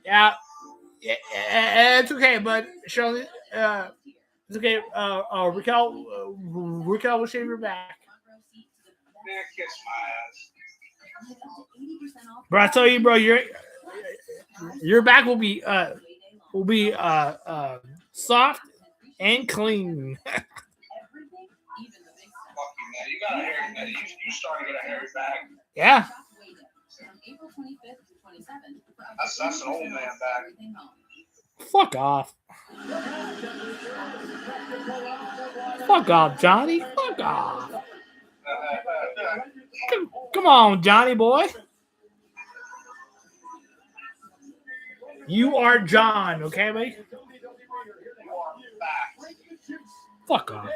Yeah, it's okay, but Shirley, it's okay. Raquel will shave her back. Man, kiss my ass. Bro, I tell you, bro, your back will be soft and clean. Fuck you, man. You got a hairy back. You starting to get a hairy back. Yeah. That's an old man back. Fuck off. Fuck off, Johnny. Fuck off. Come on, Johnny boy. You are John, okay, buddy? Fuck off.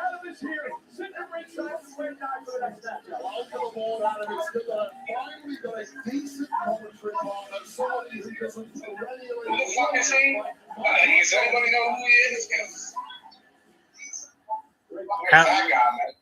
Adam is here. Sitting at ringside, waiting for the next match. Welcome aboard, Adam. It's good to finally got a decent commentary partner. Somebody who doesn't perennially. Who the fuck is he? Does anybody know who he is? Where's that guy, man?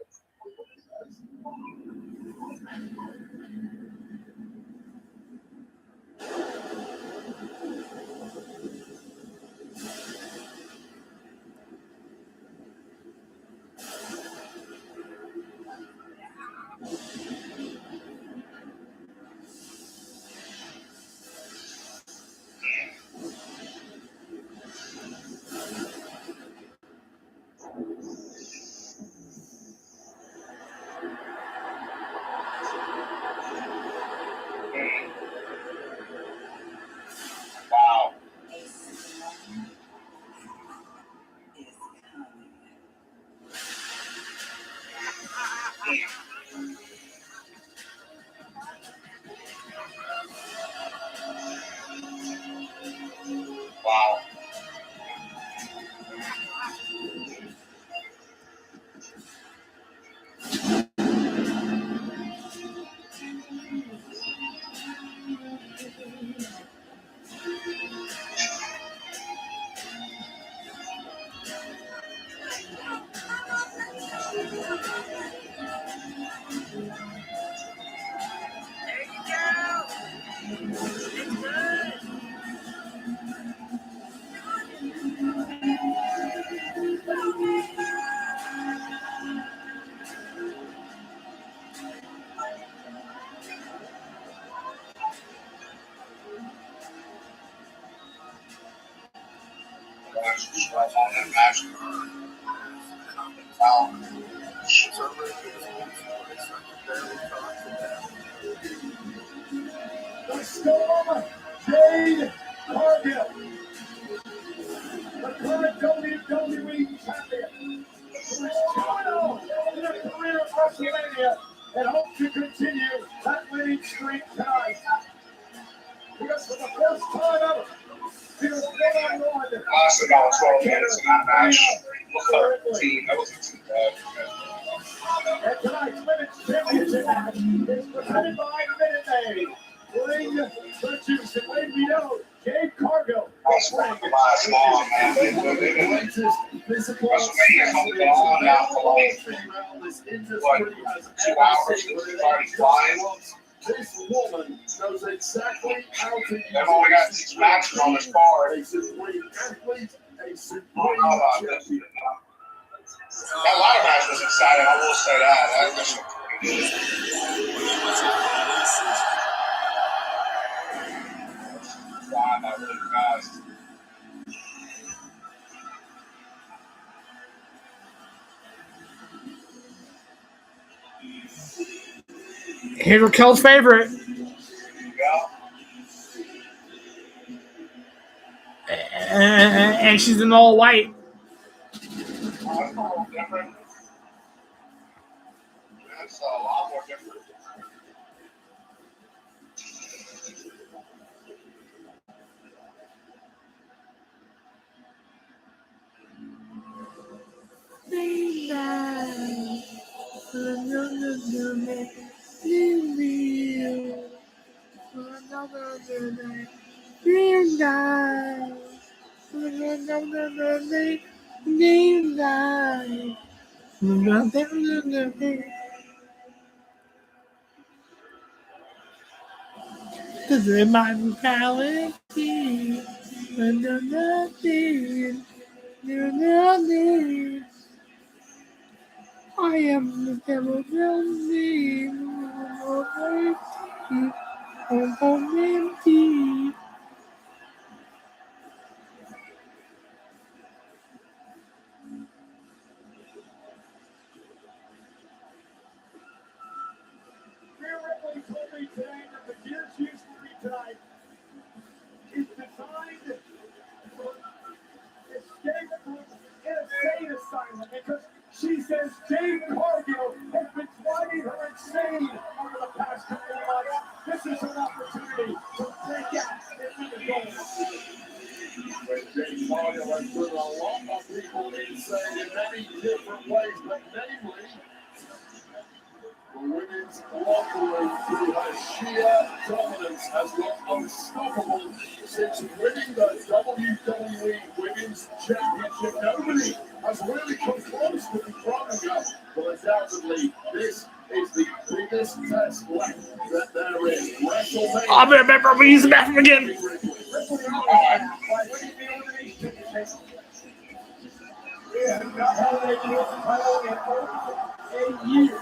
The Storm, Jade Cargill, the current WWE champion, who is 2-0 in a career at WrestleMania and hopes to continue that winning streak tonight. Because for the first time ever, she was one-on-one. Honestly, about 12 minutes in that match. That wasn't too bad. And tonight's women's championship match is presented by Minute Maid. Bring the juice and let me know, Jade Cargill. That's one of the last long, man. They've been WrestleMania's only been on now for like, what, 2 hours? It's already flying. This woman knows exactly how to use They've only got 6 matches on this card. a supreme athlete, a supreme champion. That ladder match was exciting, I will say that. That was flying that really fast. Here's Raquel's favorite. And she's in all white. That's a little different. That's a lot more different. This is my brutality. Nothing. I am the devil. I'm empty. Rhea Ripley told me today that the gear she used to read tonight is designed for escape from insane asylum because she says Jade Cargill has been driving her insane over the past couple of months. This is an opportunity to break out into the goal. Jade Cargill has put a lot of people insane in many different ways, but namely the women's locker room, through her sheer dominance, has looked unstoppable since winning the WWE Women's Championship. Nobody has really come close to confronting her, but undoubtedly, this is the biggest test left that there is. WrestleMania. I'll remember we use the bathroom again. A year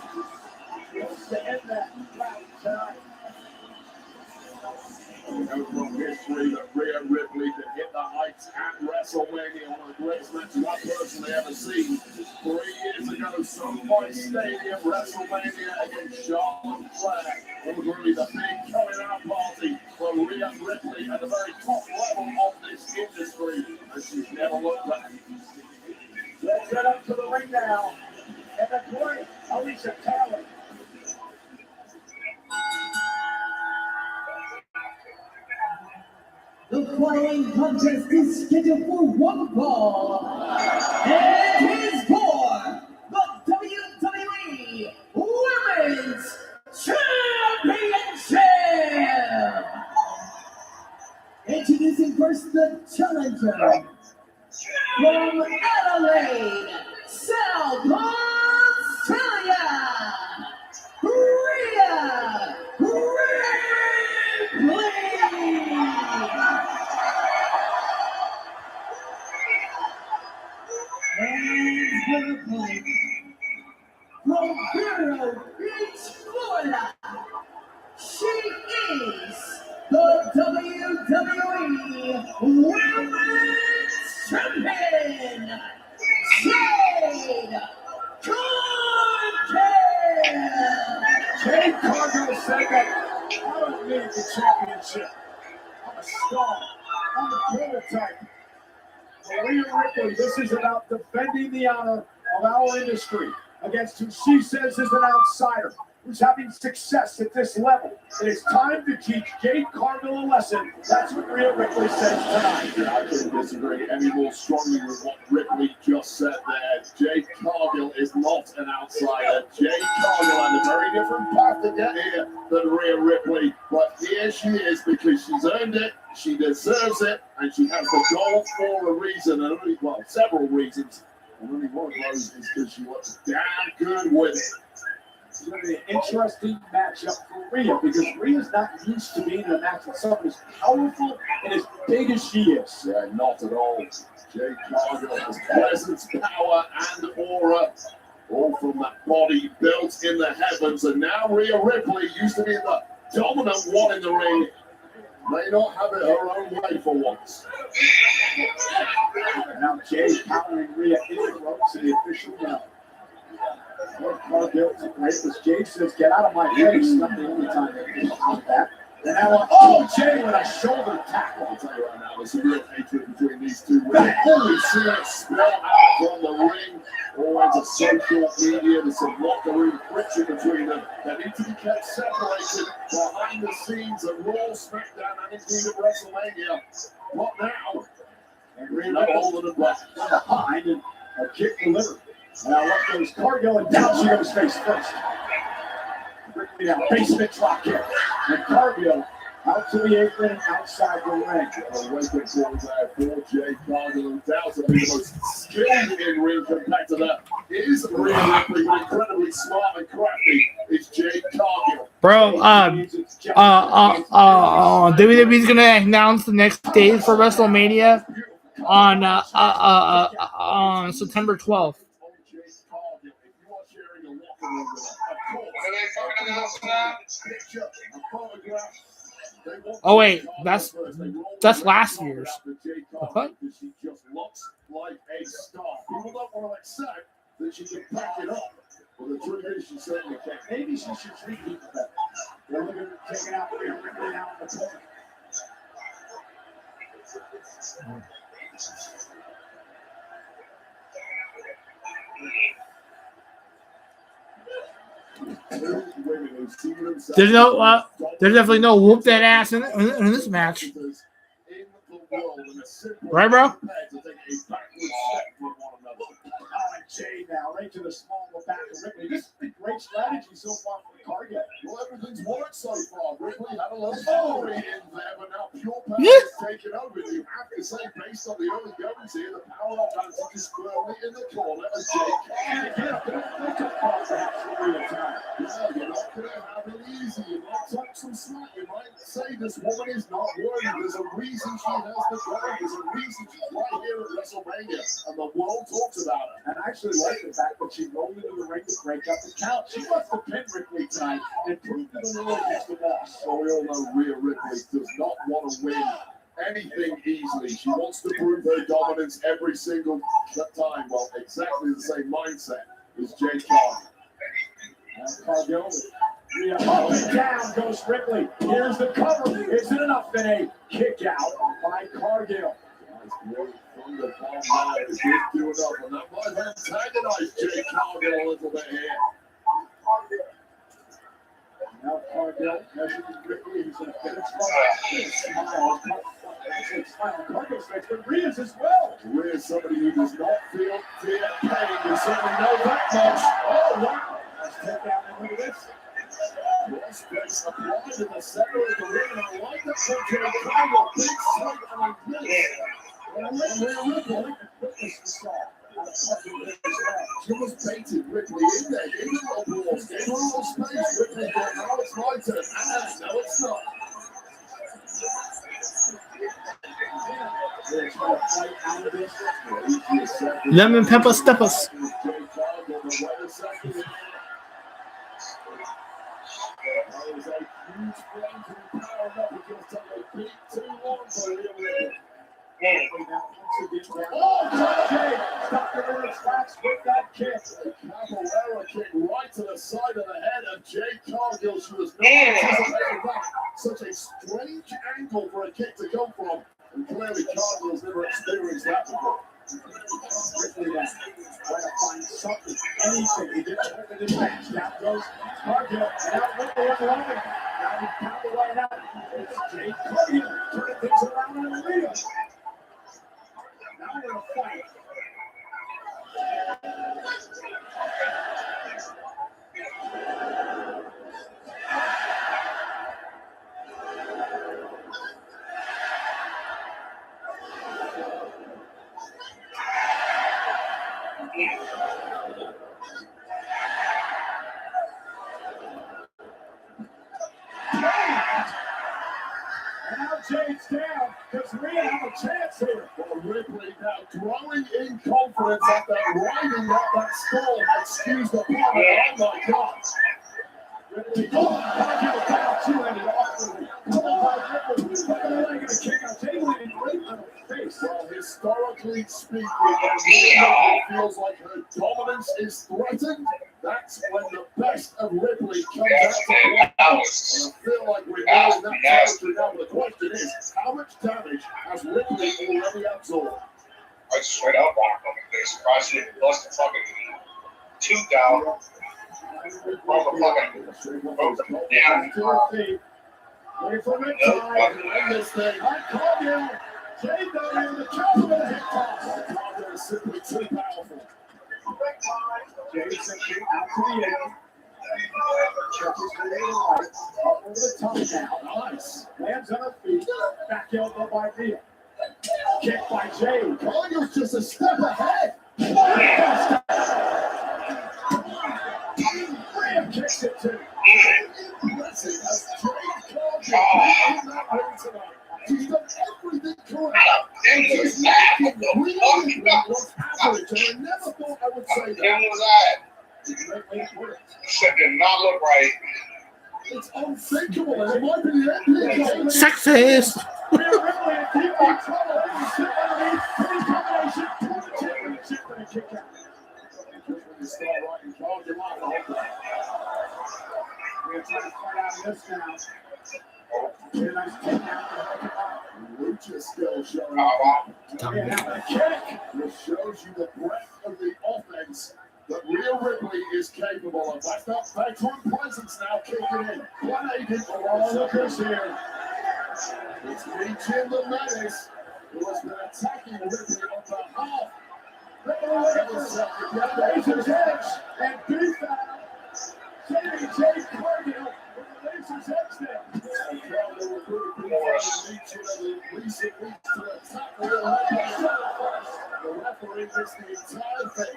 to end that round tonight. We know from history that Rhea Ripley can hit the heights at WrestleMania, one of the greatest matches I've personally ever seen. 3 years ago, SoFi Stadium, WrestleMania against Charlotte Flair. It was really the big coming-out party for Rhea Ripley at the very top level of this industry, and she's never looked back. Let's get up to the ring now, and the great Alicia Taylor. The following contest is scheduled for one fall. And it is for the WWE Women's Championship. Introducing first the challenger from Adelaide, South Australia, Rhea Ripley. And from Vero Beach, Florida, she is the WWE Women's Champion. Jade Cargill said that I don't need the championship. I'm a star. I'm a prototype. Maria Ripley, this is about defending the honor of our industry against who she says is an outsider who's having success at this level. It is time to teach Jade Cargill a lesson. That's what Rhea Ripley says tonight. Yeah, I couldn't disagree any more strongly with what Ripley just said there. Jade Cargill is not an outsider. Jade Cargill had a very different path to get here than Rhea Ripley, but here she is because she's earned it, she deserves it, and she has the gold for a reason, and only, well, several reasons. And only one of those is because she looks damn good with it. It's going to be an interesting matchup for Rhea because Rhea's not used to being in a match with someone as powerful and as big as she is. Yeah, not at all. Jade Cargill has presence, power, and aura, all from that body built in the heavens. And now Rhea Ripley used to be the dominant one in the ring. May not have it her own way for once. Now Jade powering Rhea in the ropes in the official bell. Cargill to great as Jade says, get out of my face. Not the only time they do that. And now, oh, Jade with a shoulder tackle. I'll tell you right now, there's a real hatred between these two women. Holy shit, spill out from the ring. Always a social media, there's some locker room friction between them. They need to be kept separated behind the scenes of Raw, SmackDown, and indeed of WrestleMania. What now? And Rhea holding it back behind and a kick delivered. Now up goes Cargill and down she goes face first. Ripley now basement drop kick. And Cargill out to the apron and outside the ring. A wake-up call there for Jade Cargill, undoubtedly the most skilled in-ring competitor is Rhea Ripley, but incredibly smart and crafty is Jade Cargill. Bro, WWE's gonna announce the next date for WrestleMania on September 12th. Oh wait, that's last year's. What? She just looks like a star. People don't want to accept that she can back it up. Well, the truth is, she certainly can. Maybe she should treat people better. They're looking at taking out Rhea Ripley now in the corner. There's definitely no whoop that ass in this match. Right, bro? Jade now, right to the small of the back of Ripley. This is a great strategy so far for Cargill. Well, everything's worked so far. Ripley had a little story in there, but now pure power is taken over. You have to say, based on the early goings here, the power advantage is firmly in the corner of Jade Cargill. Yeah, you're not going to have it easy. You might talk some smack. You might say this woman is not worthy. There's a reason she has the crown. There's a reason she's right here at WrestleMania, and the world talks about her. And I actually like the fact that she rolled into the ring to break up the count. She wants to pin Ripley tonight and prove to the world against the boss. So we all know Rhea Ripley does not want to win anything easily. She wants to prove her dominance every single time. Well, exactly the same mindset as Jade Cargill. And Cargill, Rhea up and down goes Ripley. Here's the cover. Isn't enough in a kick out by Cargill. From the bottom line, it didn't do enough, and that might have antagonized Jade Cargill a little bit here. Now Cargill measuring Ripley, who's in a bit of trouble. Smile. Cargill's face, but Rhea's as well. Rhea's somebody who does not feel fear, pain. You certainly know that much. Oh, wow. Let's take down and look at this. Cross face applied in the center of the ring, and I like that for Jade Cargill. Big swipe and a miss. And Rhea Ripley witness the star. She was baited Ripley in there, in the low balls, gave her a little space. Ripley thought, now it's my turn. No, it's not. Lemon pepper steppers. Oh, Jay! Dr. Lewis backs with that kick. A Cavalera kick right to the side of the head of Jay Cargill. She was not anticipating that. Such a strange angle for a kick to come from. And clearly Cargill's never experienced that before. Quickly then, trying to find something, anything. He didn't hold it in match. Down goes Cargill. Now Ripley unloading. Now he count the way out. It's Jay Cargill turning things around on the lead. Now we're going to fight. And now Jade's down because we have a chance here. Well, Ripley now growing in confidence after riding out that storm. Excuse the pun. Oh my God. Ripley, Cargill down, two-handed awkwardly. Pulled by Ripley. Look at the leg of the kick out. Jade landing right on her face. Well, historically speaking, it feels like her dominance is threatened. That's when the best of Ripley comes out to play. And I feel like we're in that territory now. But the question is, how much damage has Ripley already absorbed? I straight up rock on the face. Surprised she didn't bust the fucking tooth down. Broke the fucking yeah. Wait for the time. And this thing. Cargill. Jade down here. The counter with a hip toss. Cargill is simply too powerful. Jade simply out to the end. Churches to the right. Up over the top now. Nice. Lands on her feet. Back elbow by Mia. Kick by Jade. Cargill's just a step ahead. Rhea kicks it too. That's Jade Cargill in that ring tonight. She's done everything correct. She's making really what's average, and I never thought I would say that. Shit did not look right. It's unthinkable, and it might be the end. Success. We're really in deep trouble. Sit underneath. Pretty combination. Championship and a kick out. Just when you start right and call your mouth open. We're trying to fight out of this now. Get a nice kick out. Lucha still showing up. And now a kick. This shows you the breadth of the offense that Rhea Ripley is capable of. That's that veteran presence now kicking in. 180 for all lookers here. It's Jim the Menace, who has been attacking Ripley on the half. Razor's edge and beat that. Jade Cargill with the Razor's edge there. And Cargill was really good for the recent weeks to attack the referee missed the entire thing.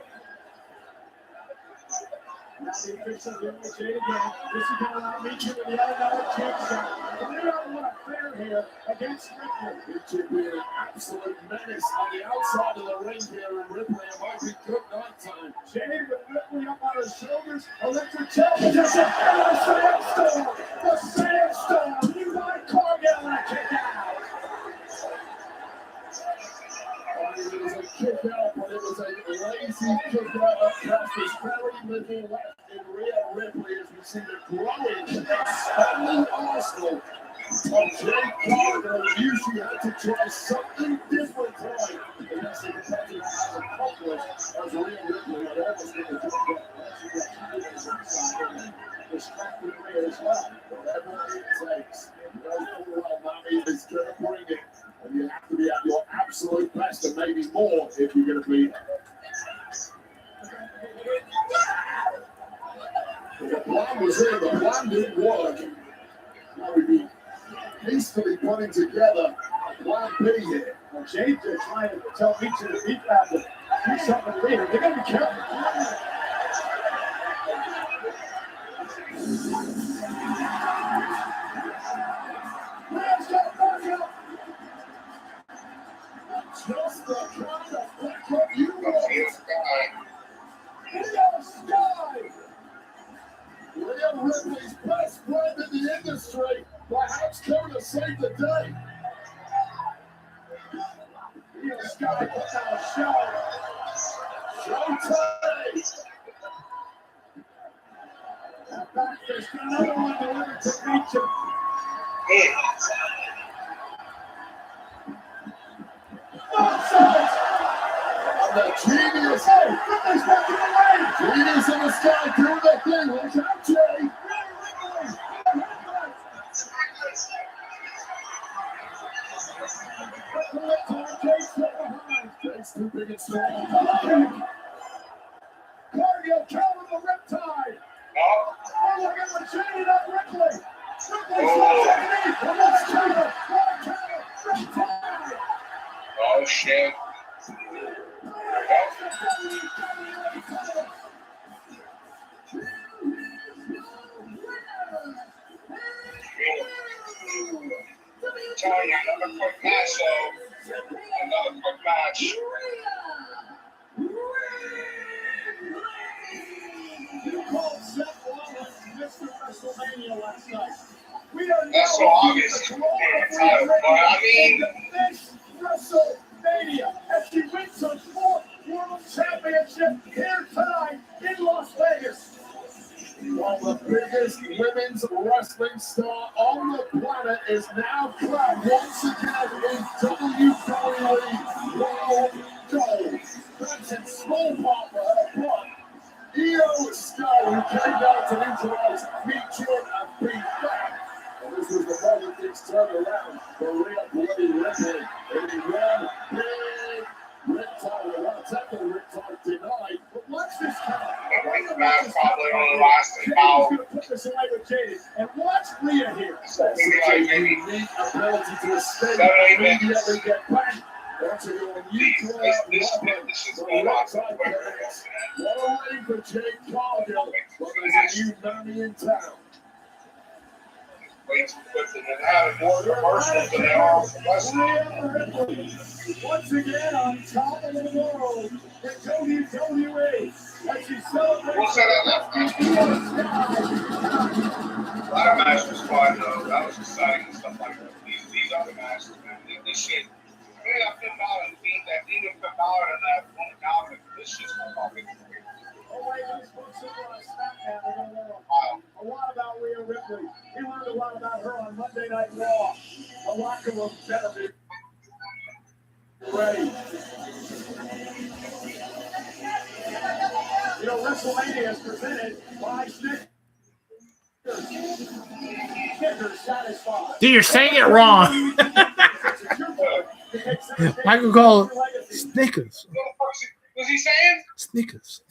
Now the official giving the Jade again. This is going to allow Meacham to yell another kick shot. And they don't want a fair here against Ripley. Meacham being an absolute menace on the outside of the ring here, and Ripley, it might be good night time. Jade with Ripley up on her shoulders. Electric chair. Just a sandstorm. The sandstorm. You got Cargill and a kick out. It was a kick out, but it was a lazy kick out up past his very little left in Rhea Ripley as we see the growing, expanding arsenal of Jade Cargill. Usually had to try something different tonight. And that's the competitor has accomplished as Rhea Ripley had almost been a job that distracted Rhea as well. Whatever it takes. Well, Mommy is going to bring it. And you have to be at your absolute best and maybe more if you're going to be. Well, the plan was here, the plan didn't work. Now we'd be hastily putting together a plan B here. Well, Jade's trying to tell Meacham to beat that to do something later. They're going to be careful. Let's go, Cargill! Just the kind of backup you want. Leo Sky! Rhea Ripley's best friend in the industry, perhaps coming to save the day. Cargill Sky puts out a show. Showtime. And back there's another one delivered to Beecham. The genius. Hey, Ripley's back in the lane. Genius in the sky doing that thing. Watch out, Jay. Jake's too big and strong. Cargill counter the riptide. Oh, look at the chain of Ripley. Ripley's technique. And that's counter. What a counter. Riptide. Oh, shit. Telling you, another quick match, so another quick match. You called Seth Rollins Mr. WrestleMania last night. That's so obvious. But I mean, This WrestleMania as she wins her 4th World Championship here tonight in Las Vegas. Well, the biggest women's wrestling star on the planet is now crowned once again in WWE World Gold. That's in small part for her, but Io Sky, who came down to neutralize Beecham and beat back. And this was the moment things turned around for Rhea Bloody Ripley. And he won big. Riptide, well, tackle Riptide denied. But watch this count. the match probably only lasted about. Going to put this away with Katie. And watch Rhea here. That's such a unique ability to escape and immediately get back. Once again, when you call out Riptide parents, what a way for Jake Cargill. Well, there's a new mammy in town. Way too quickly and having more commercials than they are for wrestling. Once again on top of the world in WWE as she celebrates. We'll say that match was fun though. That was exciting and stuff like that. These other matches, man. This shit. Maybe I Finn Balor and beat that. Even Finn Balor and that one dominant. This shit's gonna be A lot about Rhea Ripley. We learned a lot about her on Monday Night Raw. A lot of them better be ready. You know, WrestleMania is presented by Snickers. Snickers satisfied. Dude, you're saying it wrong. Michael called Snickers. Was he saying? Snickers.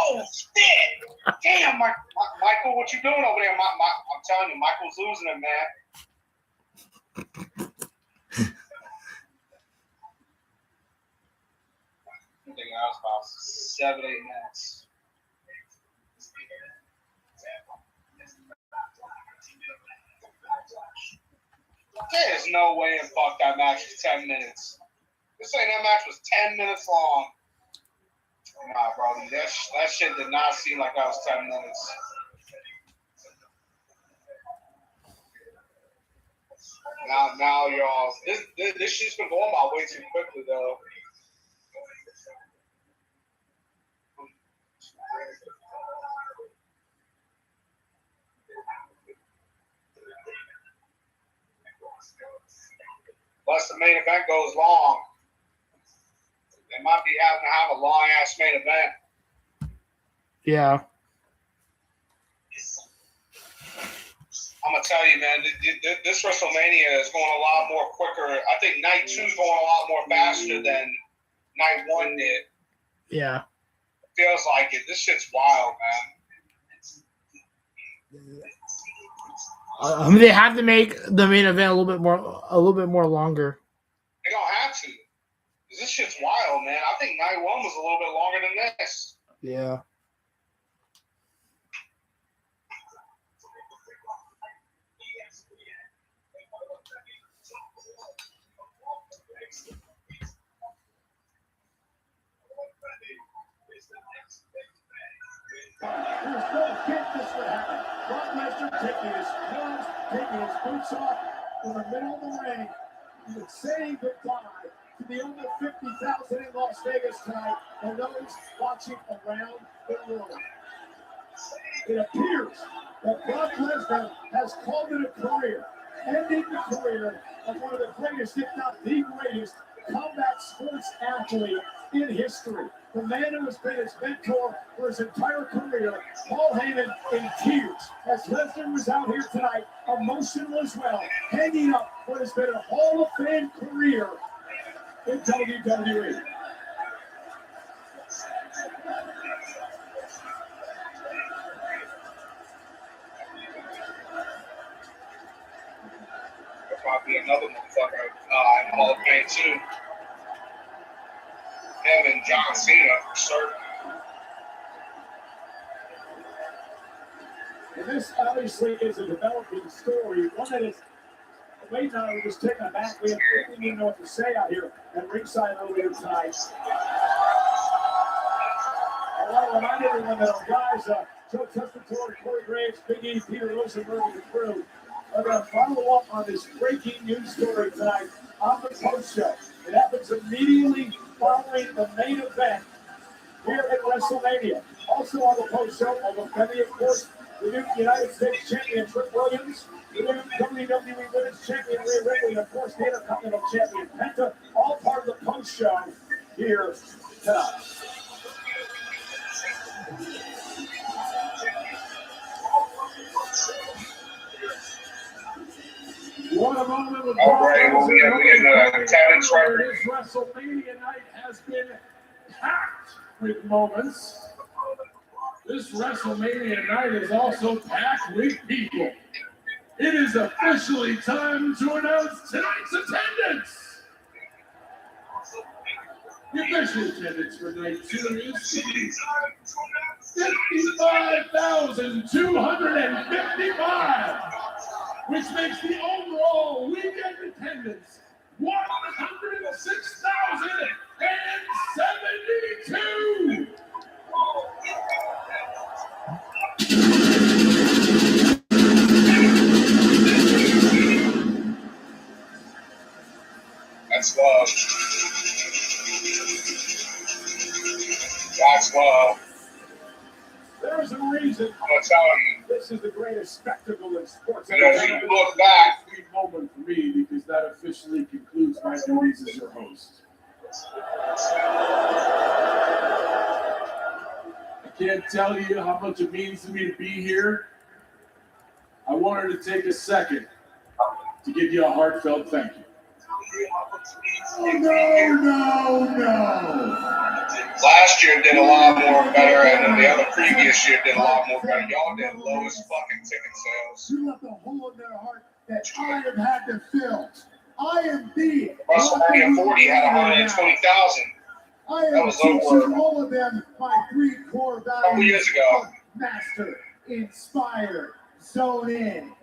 Oh, shit! Damn, Michael, what you doing over there? I'm telling you, Michael's losing it, man. I think that was about 7-8 minutes. There's no way in fuck that match was 10 minutes. This saying that match was 10 minutes long. Nah, bro, that shit did not seem like that was 10 minutes. Now, y'all, this shit's been going by way too quickly, though. Plus, the main event goes long. They might be having to have a long-ass main event. Yeah. I'm going to tell you, man, this WrestleMania is going a lot more quicker. I think Night 2 is going a lot more faster than Night 1 did. Yeah. It feels like it. This shit's wild, man. They have to make the main event a little bit more longer. They don't have to. This shit's wild, man. I think Night 1 was a little bit longer than this. Yeah. There's no kid this would happen. Brock taking his gloves, taking his boots off in the middle of the ring. He would say goodbye to the under 50,000 in Las Vegas tonight and those watching around the world. It appears that Brock Lesnar has called it a career, ending the career of one of the greatest, if not the greatest, combat sports athlete in history. The man who has been his mentor for his entire career, Paul Heyman, in tears as Lesnar was out here tonight, emotional as well, hanging up what has been a Hall of Fame career in WWE. Might be another motherfucker in the Hall of Fame too. Him and John Cena for certain. And this obviously is a developing story, one that is. Wade and I were just taken aback. We didn't even know what to say out here at ringside earlier tonight. I want to remind everyone that our guys, Joe Tessitore, Corey Graves, Big E, Peter Rosenberg, and the crew, are going to follow up on this breaking news story tonight on the post show. It happens immediately following the main event here at WrestleMania. Also on the post show, although Benny, of course, the new United States champion Trick Williams, the new WWE Women's Champion Rhea Ripley, and of course the Intercontinental Champion Penta, all part of the post show here tonight. What a moment with all right, we'll be in the attendance record. This WrestleMania night has been packed with moments. This WrestleMania night is also packed with people. It is officially time to announce tonight's attendance. The official attendance for night 2 is 55,255, which makes the overall weekend attendance 106,072. That's love. That's love. There's a reason. I'm gonna tell you. This is the greatest spectacle in sports. You know, you look back. Big moment for me because that officially concludes my duties as your host. I can't tell you how much it means to me to be here. I wanted to take a second to give you a heartfelt thank you. Oh, no. Last year did a lot more better, and the other previous year did a lot more better. Y'all did lowest fucking ticket sales. You left a hole in their heart that I have had to fill. I am the WrestleMania 40 had 120,000. I am That was teaching over all of them my 3 core values. a couple years ago. Master, inspire, zone in.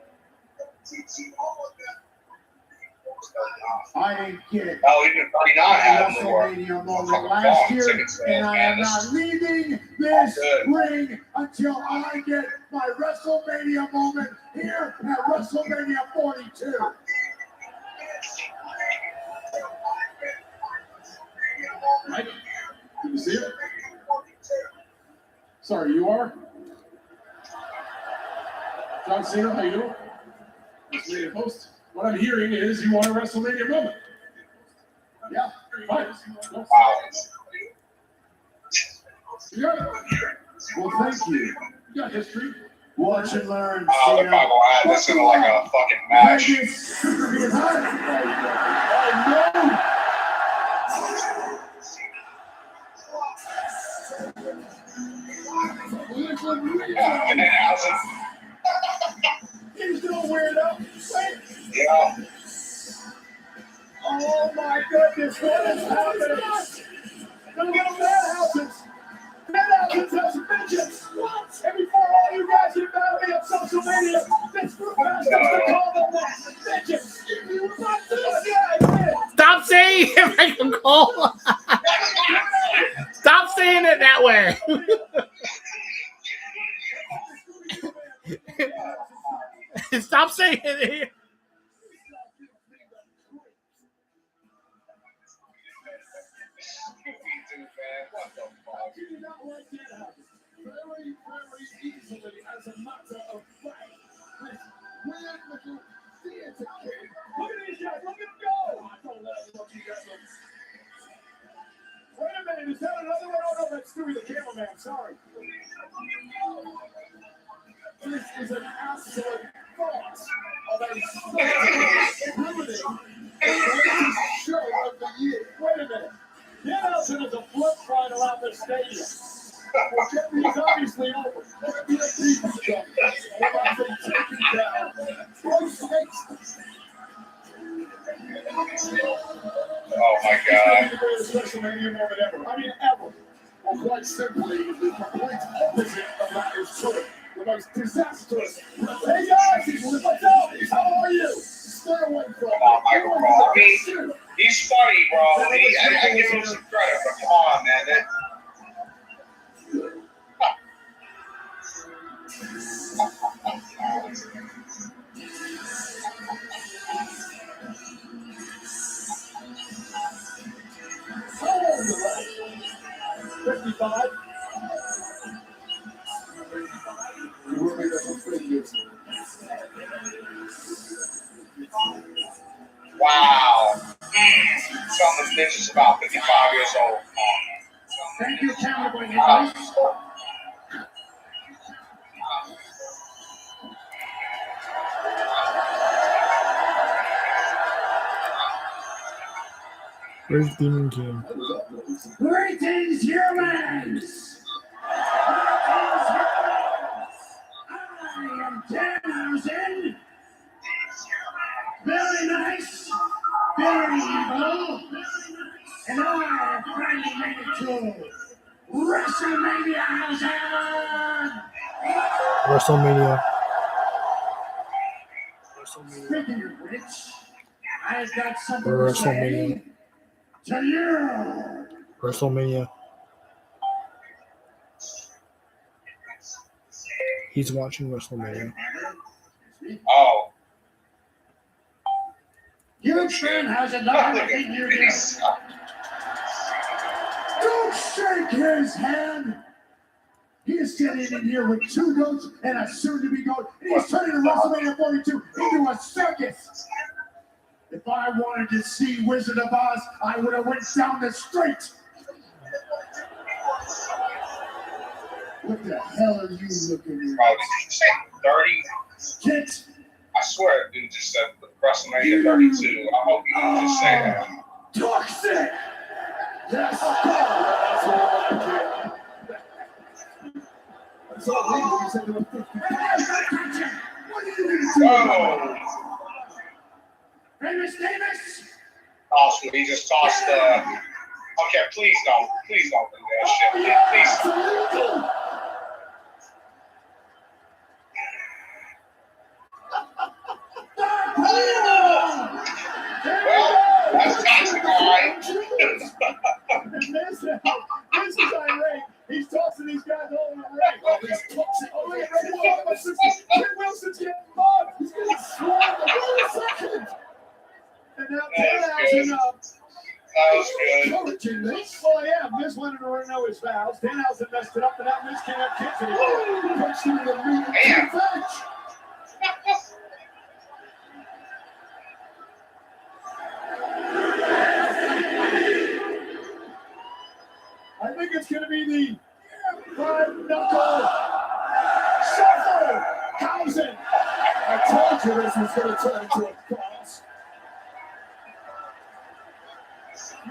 I didn't get it. Oh, even 39 had more. WrestleMania moment last year, and I am not leaving this ring until I get my WrestleMania moment here at WrestleMania 42. Mike, good to see you. Sorry, you are? John Cena, how you doing? WrestleMania host. What I'm hearing is you want a WrestleMania moment. Yeah, fine. No. You got it. Well, thank you. You got history. Watch and learn. Oh, they're probably gonna add this into like a fucking match. He's doing weird up. Yeah. Oh my goodness, what is happening? No, that happens. That happens as midgets. What? And before all you guys get mad at me on social media, this group has to call them that. Midgets. You were not this guy. Stop saying it like a call. Stop saying it that way. Stop saying it. attitude, man. What the fuck? Do you not like that happen? Very, very easily, as a matter of fact. This weird little theater kid. Look at these guys, look at them go! I don't let them look at them. Wait a minute, is that another one? Oh no, that's Stewie the cameraman, sorry. This is an absolute farce of a ruining the greatest show of the year. Wait a minute. Danhausen is a flip flying around the stadium. Well, get these obviously over. Get the pizza stuff. What about some chicken down? Throw steaks. Oh my God. This is the greatest WrestleMania moment ever. I mean, ever. Well, quite simply, the complete opposite of that is true. The most disastrous. Hey guys, what's up? How are you? Stay away from Come on, Michael Cole. I mean, he's funny, bro. I give him some credit, but come on, man. How old are you? 55? Wow. Something vicious about 55 years old. Thank you, camera boy. Where's Demon King? Greetings, humans! I am Danhausen. Very nice, very evil, and I have finally made it to WrestleMania. WrestleMania. Speaking of which, I've got something to WrestleMania. say to you. WrestleMania. He's watching WrestleMania. Oh. Huge fan, how's it not everything you do? Don't shake his hand! He is getting in here with 2 goats and a soon-to-be goat, and he's turning WrestleMania 42 into a circus! If I wanted to see Wizard of Oz, I would have went down the street! What the hell are you looking at? Bro, did you say 30? Get! I swear, dude just said WrestleMania 32. I hope you didn't just say that. Toxic! Yes! That's all I get. That's all I said to him. What are you going to do? Famous Davis! Awesome. He just tossed the. Okay, please don't do that shit. Please don't. Well, that's toxic, all right. And this is irate. He's tossing these guys all in the ring. Oh, he's tossing. Oh, look at Wilson's getting mugged. He's getting slammed. Wait a second. And now Danhausen up. That was good. Well, yeah, Miz wanted to know his vows. Danhausen messed it up, and now Miz can't have kids anymore. He punched him in the meat and bench. I think it's going to be the five knuckle shuffle. Hausen. I told you this was going to turn into a cross.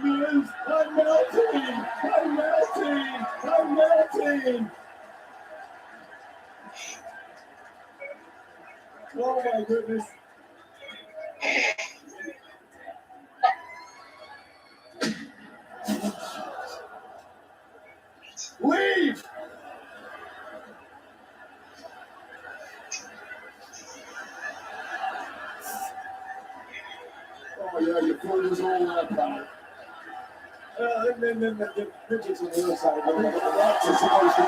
Miz, I'm melting. I'm melting. I'm melting. Oh my goodness. Leave! Oh yeah, your foot is all that power. And then the midgets on the other side. The rocks are supposed to go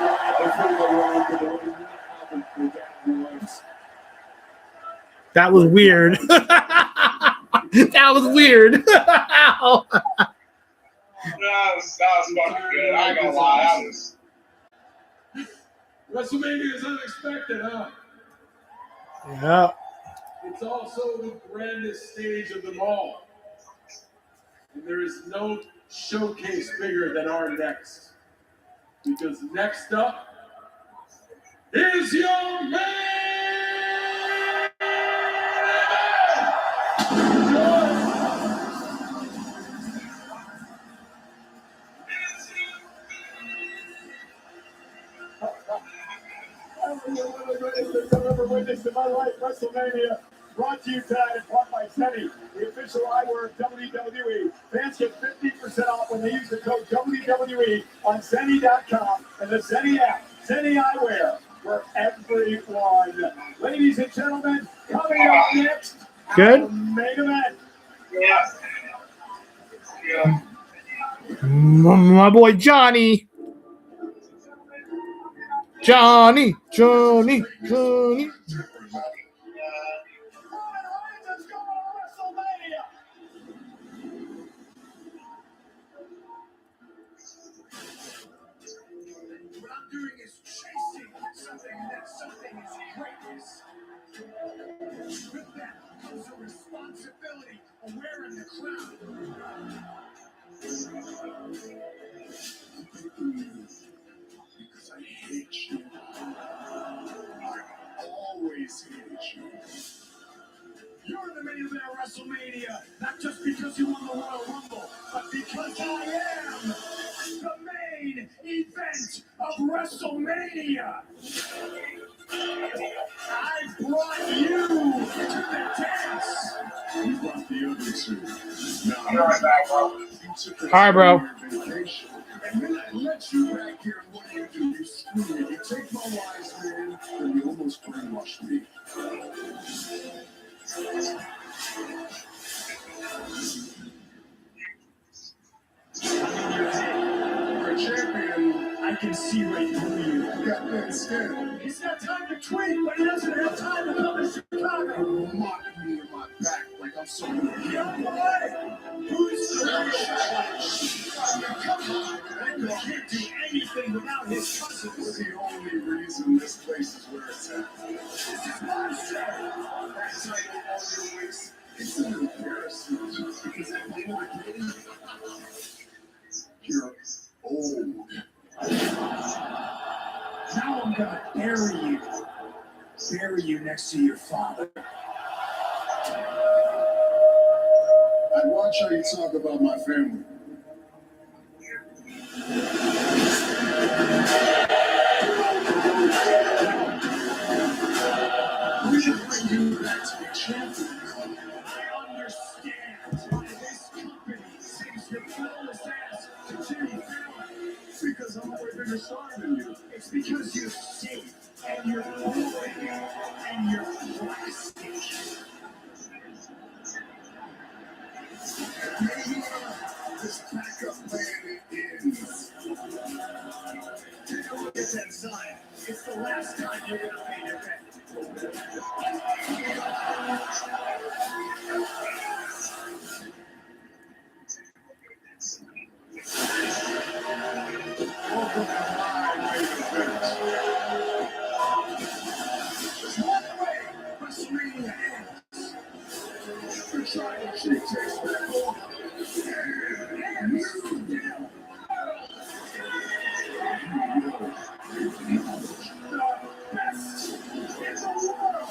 That was weird. That was weird. That was fucking good. I ain't gonna lie. That was. WrestleMania is unexpected, huh? Yeah. It's also the grandest stage of them all. And there is no showcase bigger than our next. Because next up is your man! One of the greatest things I've ever witnessed in my life, WrestleMania. Brought to you tonight in part by Zenny, the official eyewear of WWE. Fans get 50% off when they use the code WWE on Zenny.com and the Zenny app. Zenny Eyewear for everyone. Ladies and gentlemen, coming up next, Good. our main event. My boy Johnny. Johnny. What I'm doing is chasing something is greatness. With that comes a responsibility of wearing the crown. Because I hate you. I always hated you. You're the main event of WrestleMania, not just because you won the Royal Rumble, but because I am the main event of WrestleMania. I brought you to the dance. You brought the other two. Now I'm right back, bro. All right, bro. Vacation. And then I let you back here, and what do? You screw me. You take my wise man, and you almost brainwashed me. You're a champion. I can see right through you. You got that skin. He's got time to tweet, but he doesn't have time to come to Chicago. Mock me in my back like I'm some young boy. Who's the come on, man. Can't do anything without his cousins. The only reason this place is where it's at. This is my show. That title on your waist, it's an embarrassment. Because at the end of the day, you're old. Now I'm gonna bury you. Bury you next to your father. I watch how you talk about my family. We should bring you back to the champion. I understand why this company seems to fill his ass to Jimmy Fallon. Because I'm a way bigger star than you. It's because you're safe and you're boring and you're plastic. Maybe this backup plan ends. Take a look at that sign. It's the last time you're gonna pay your rent. Welcome to my main event. There's one way WrestleMania ends. The Tribal Chief takes back over. And you down. The best in the world.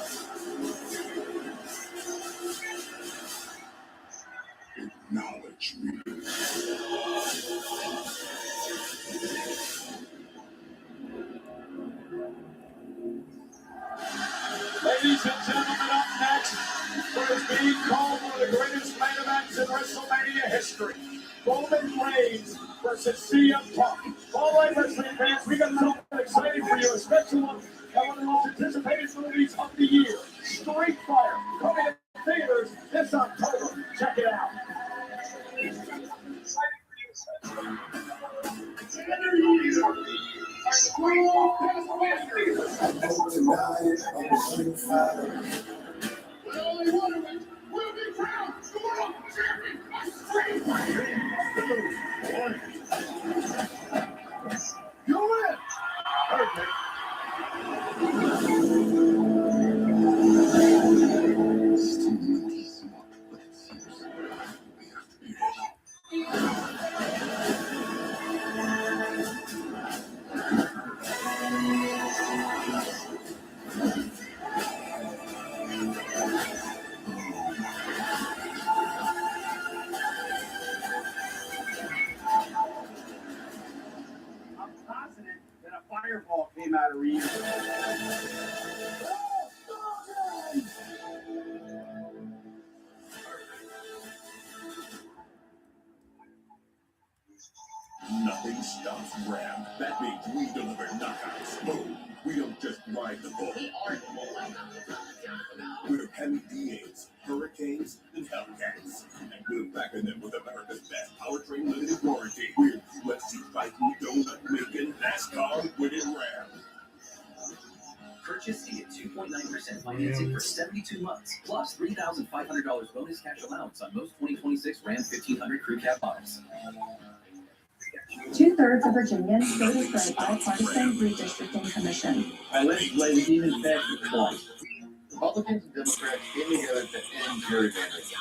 Acknowledge me. Ladies and gentlemen, up next, what is being called one of the greatest main events in WrestleMania history. Roman Reigns versus CM Punk. All right, wrestling fans, we got something exciting for you, a special one, and one of the most anticipated movies of the year, Street Fighter, coming to theaters this October. Check it out. Only one of us will be crowned the world champion of Street Fighter. 2, 1. fireball came out of Ryu. Nothing stops Ram. That means we deliver knockouts. Boom. We don't just ride the bull. We're heavy D8s, Hurricanes, and Hellcats. And we're backing them with America's best powertrain limited warranty. We're UFC fighting, donut making, NASCAR winning Ram. Purchase and get 2.9% financing for 72 months, plus $3,500 bonus cash allowance on most 2026 Ram 1500 Crew Cab models. 2/3 of Virginians voted for a bipartisan redistricting commission. I legislated even faster twice. Republicans and Democrats came together to end gerrymandering.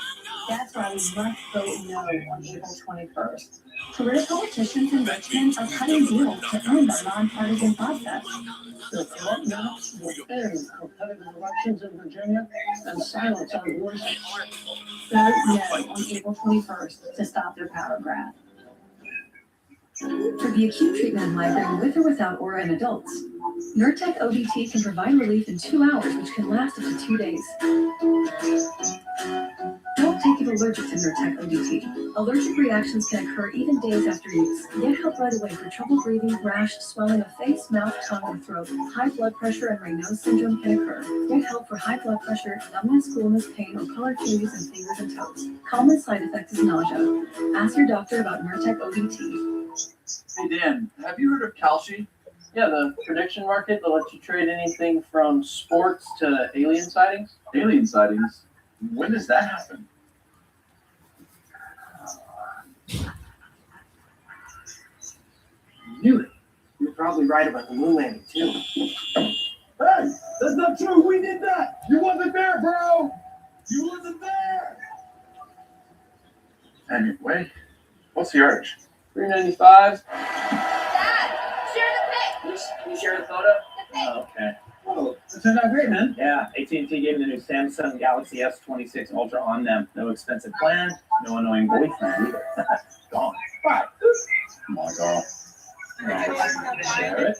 That's why we must vote no on April 21st. Career politicians in Richmond are cutting deals to end our nonpartisan process. The threat now will end competitive elections in Virginia and silence our voices. Vote no on April 21st to stop their power grab. For the acute treatment of migraine with or without aura in adults, Nurtec ODT can provide relief in 2 hours, which can last up to 2 days. Don't take it allergic to Nurtec ODT. Allergic reactions can occur even days after use. Get help right away for trouble breathing, rash, swelling of face, mouth, tongue, or throat. High blood pressure and Raynaud syndrome can occur. Get help for high blood pressure, numbness, coolness, pain, or colored changes in fingers and toes. Common side effect is nausea. Ask your doctor about Nurtec ODT. Hey Dan, have you heard of Kalshi? Yeah, the prediction market that lets you trade anything from sports to alien sightings. Alien sightings? When does that happen? Knew it. You're probably right about the moon landing, too. Hey, that's not true. We did that. You wasn't there, bro. You wasn't there. Anyway, what's the urge? $3.95. Dad, share the pic. Can you share the photo? Oh, okay. Oh, this is not great, man. Yeah, AT&T gave me the new Samsung Galaxy S26 Ultra on them. No expensive plan, no annoying boyfriend either. Gone. Bye. Oh my God. Share it.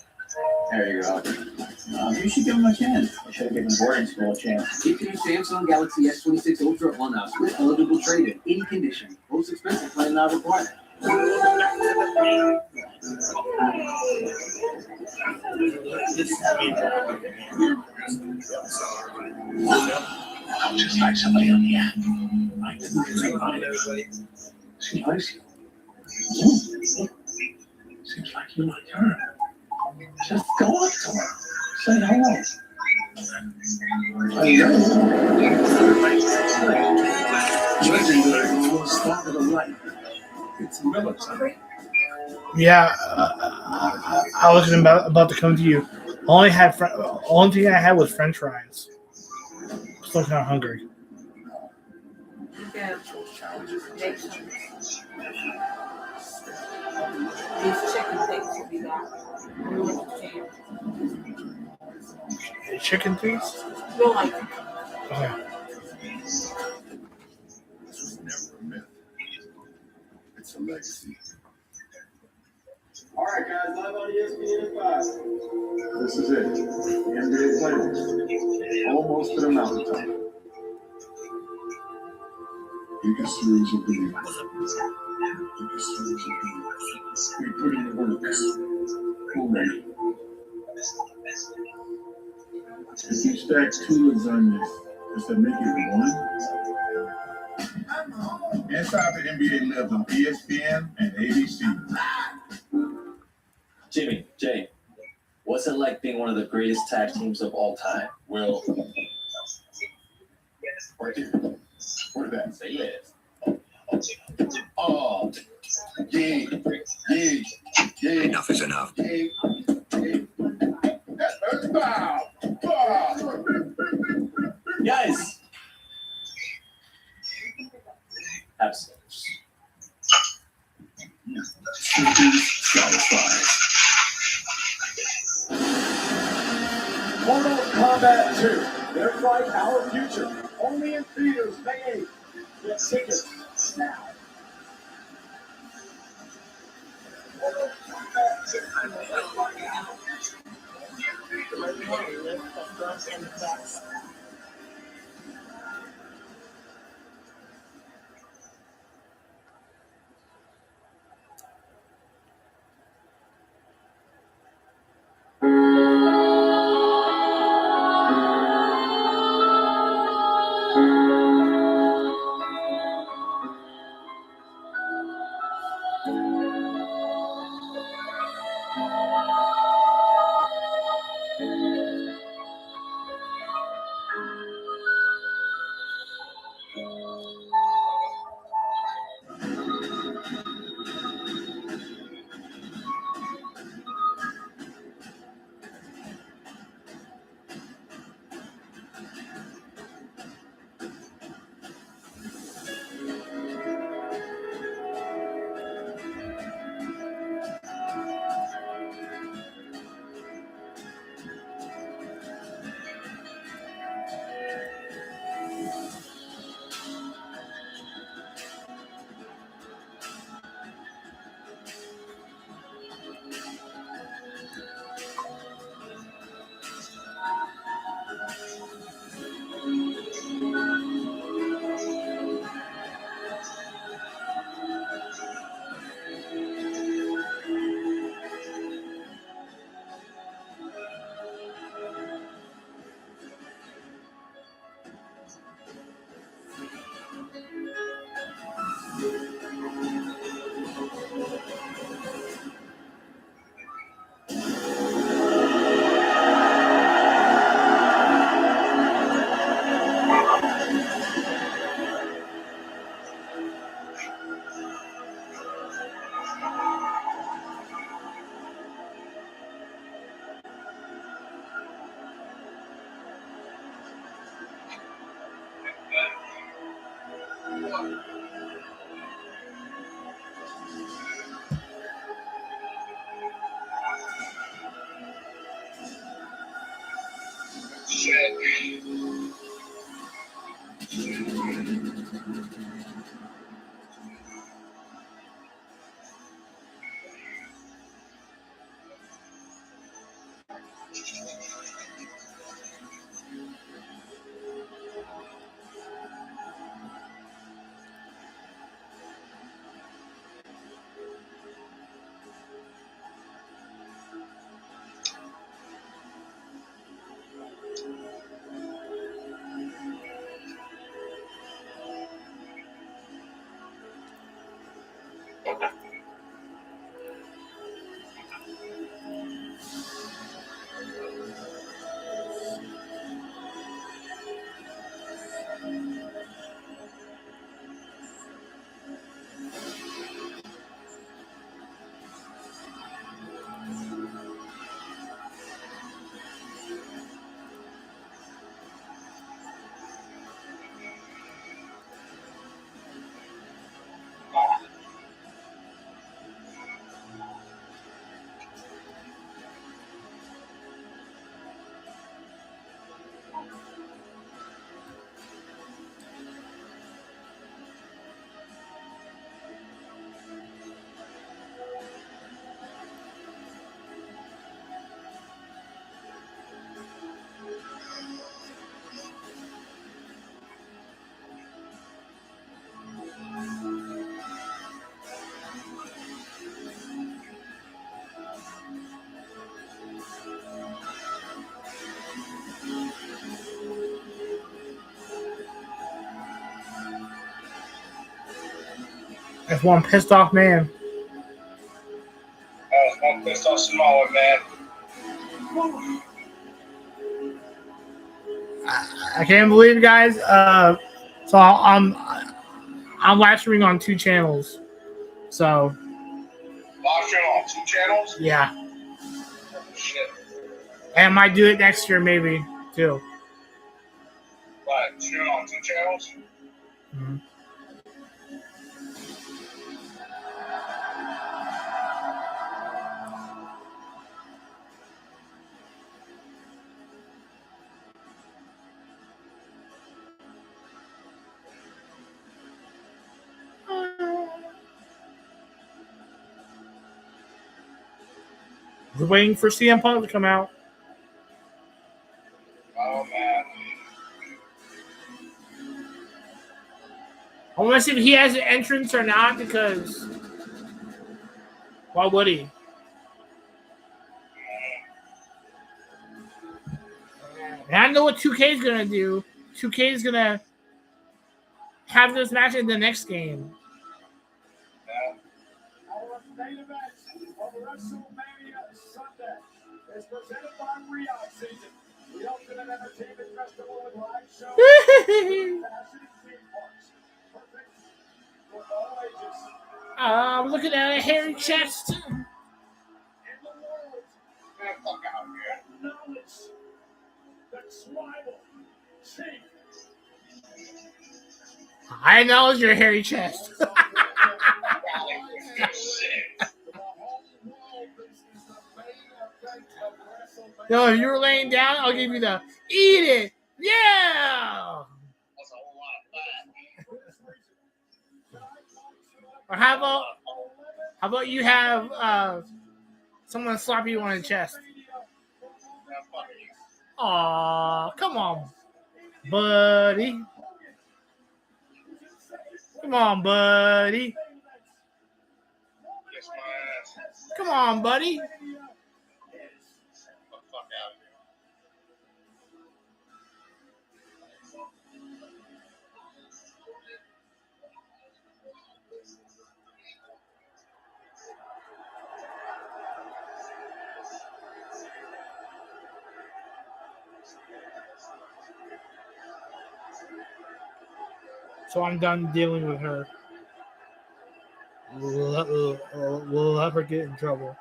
There you go. You should give him a chance. I should have given boarding school a chance. Get your Samsung Galaxy S26 Ultra on us with eligible trade-in, any condition. Most expensive plan not required. I'm just like somebody on the app. I didn't invite everybody. She likes you. Seems like you like her. Just go up to her. Say hello. Start with a light. It's military. Yeah, I was about to come to you. Only thing I had was French fries. Still kind of hungry. Yeah. These chicken things will be back. Chicken things? No, like. Okay. This was never a myth. It's a legacy. All right, guys, live on ESPN at 5. This is it. The NBA playoffs. Almost to the mountaintop. Biggest series of the year. Biggest series of the year. We put in the work. We're ready. If you stack 2 lasagnas, does that make it 1? Inside the NBA lives on ESPN and ABC. Jimmy, Jay, what's it like being one of the greatest tag teams of all time? Well, right here. Where that? Say yes. Oh, yeah. Enough is enough. Guys! Absence. Satisfied. Mortal Kombat 2. Their fight, our future. Only in theaters, May 8th. Get tickets now. Mortal Kombat 2. want to lift the front and the back. That's one pissed off man. That's one pissed off Samoan man. I can't believe, guys. So I'm live streaming on 2 channels. So Live stream on 2 channels? yeah, Oh, shit. and I might do it next year, maybe too. Right, stream on 2 channels? Mm-hmm. We're waiting for CM Punk to come out. want to see if he has an entrance or not, because why would he? And I know what 2K is going to do. 2K is going to have this match in the next game. Our main event of WrestleMania Sunday is presented by Riyadh Season, the ultimate entertainment festival with live shows, capacity theme parks, perfect for all ages. I'm looking at a hairy chest. In the world, knowledge, the tribal chief. I acknowledge your hairy chest. Yo, if you were laying down, I'll give you the eat it. Yeah. Or how about you have someone slap you on the chest? Aw, come on, buddy. Come on, buddy. Come on, buddy. So I'm done dealing with her. We'll let her get in trouble.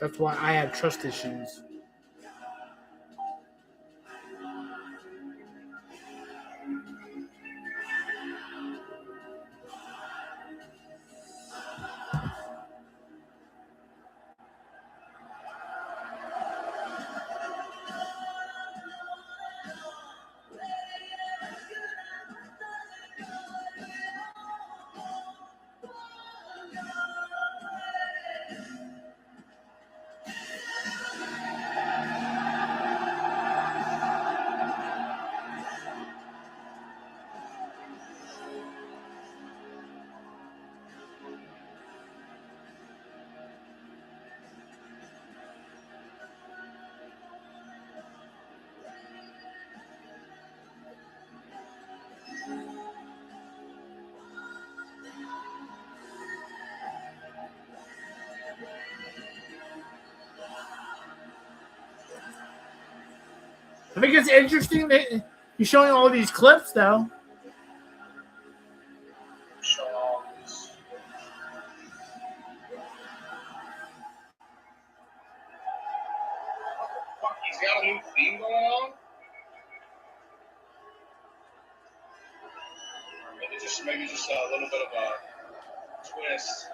That's why I have trust issues. I think it's interesting that you're showing all these clips, though. He's got a new theme going on? Maybe just a little bit of a twist.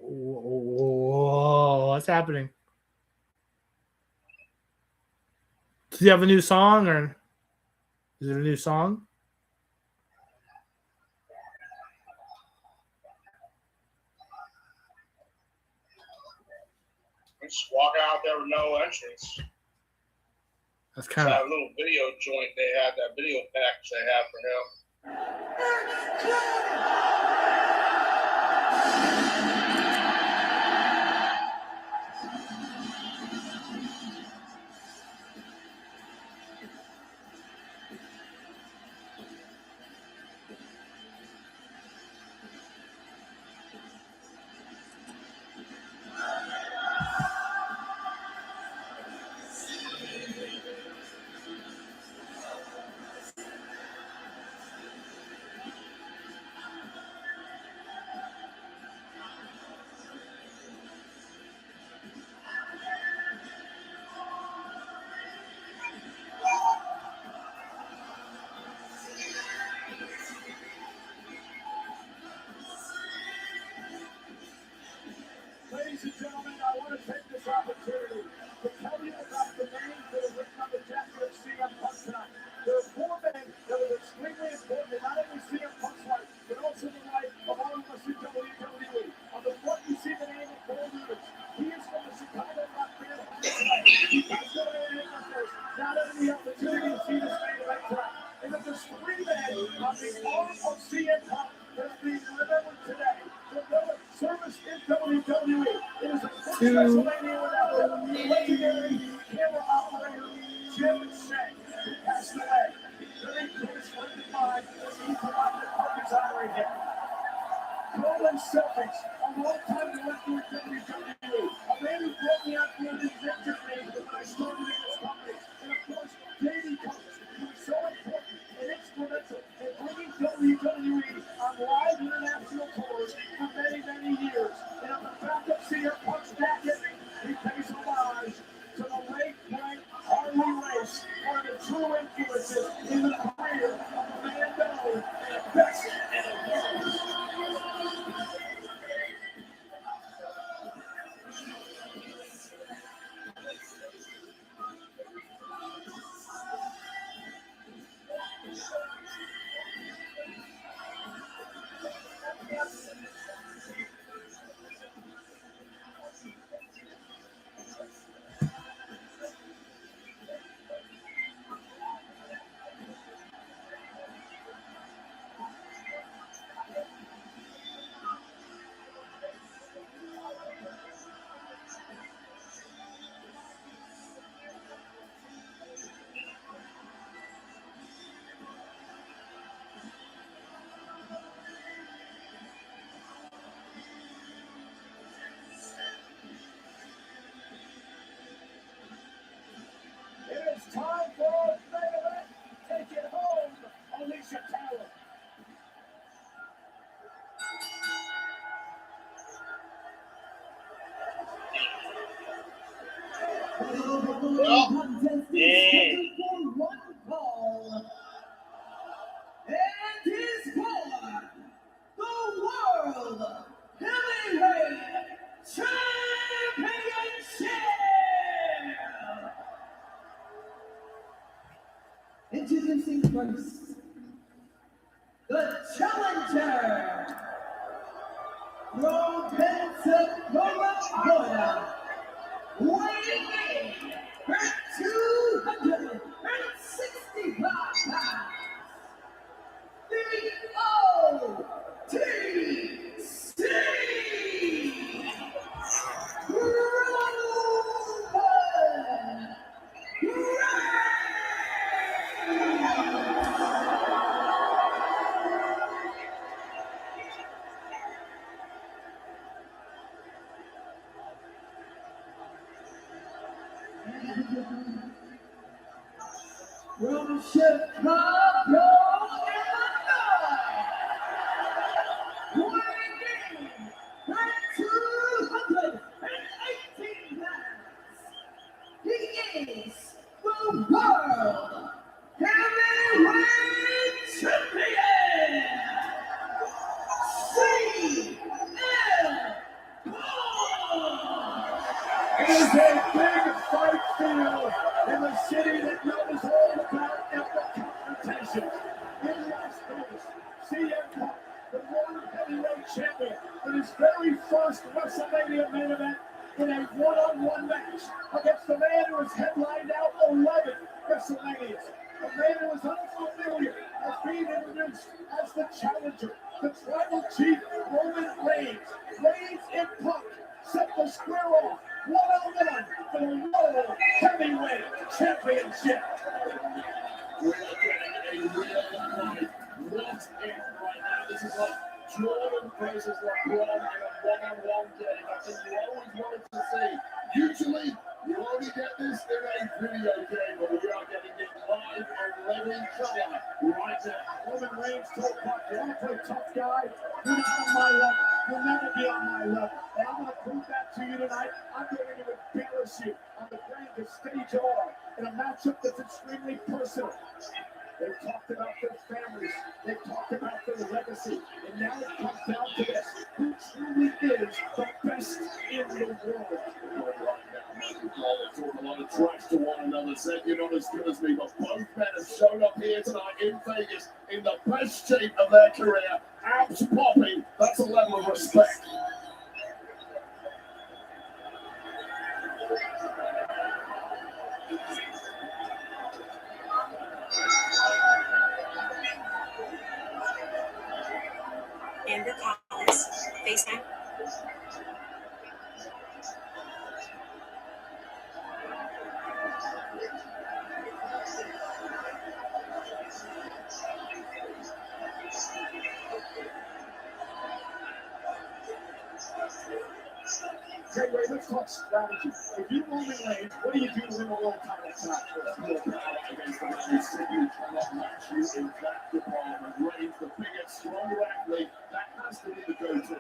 Whoa, what's happening? Does he have a new song, or is it a new song? Just walking out there with no entrance. That's kind of that little video joint they had, that video package they have for him. ladies and gentlemen, I want to take this opportunity to tell you about the names that are written on the jacket of CM Punk tonight. There are 4 men that are extremely important in not only CM Punk's life, but also the life of all of us in WWE. On the front, you see the name of Paul Lewis. He is from the Chicago Rock band. He passed away in April 1st. Not having the opportunity to see this main event tonight. And then there's 3 men on the arm of CM Punk that are being remembered today. The service in WWE. It is a first WrestleMania without the legendary camera operator Jim Shea, who passed away. Very close friend of mine, as he provided Parker's honoring him. Colin Selfish, a long-time director of WWE, a man who brought me out to the executive name when I started in this company. And of course, Davey Coates, who was so important and instrumental in bringing WWE on live international tours for many, many years. And on the back of CM Punk's jacket, he pays homage to the late, great Harley Race, one of the true influences in the career of a man known as best in the world. It's time for our main event. Take it home, Alicia Taylor. Yeah. And his for the World Heavyweight Championship. Introducing first, the challenger from Pensacola, Florida, weighing in at 265 pounds. OTC from Chicago, weighing in at 218 pounds. He is the World Heavyweight Champion, CM It is a big fight field in the city that knows all about epic confrontations. In Las Vegas, CM Punk, the World Heavyweight Champion, in his very first WrestleMania main event in a one-on-one match against the man who has headlined out 11 WrestleManias. A man who is unfamiliar as being introduced as the challenger, the tribal chief Roman Reigns. Reigns and Punk set the square off one-on-one for the World Heavyweight Championship. We're getting a real fight. What's in right now? This is like Jordan versus LeBron in a one-on-one game. That's what you always wanted to see. Usually, you only get this in a video game, but we are getting it live and living color right now. Roman Reigns told Punk, you want to play tough guy? You're not on my level. You'll never be on my level. And I'm going to prove that to you tonight. I'm going to embarrass you on the grandest stage of all in a matchup that's extremely personal. They've talked about their families. They've talked about their legacy. And now it comes down to this. Who truly is the best in the world? Talking a lot of trash to one another, said you're not as good as me, but both men have shown up here tonight in Vegas in the best shape of their career. Abs popping. That's a level of respect. Amber Collins, FaceTime. Okay, Ray, let's talk strategy. If you're Roman Reigns, what do you do to win the world title tonight? Against the man Sydney cannot match you in that department. Reigns, the biggest, stronger athlete, that has to be the go-to.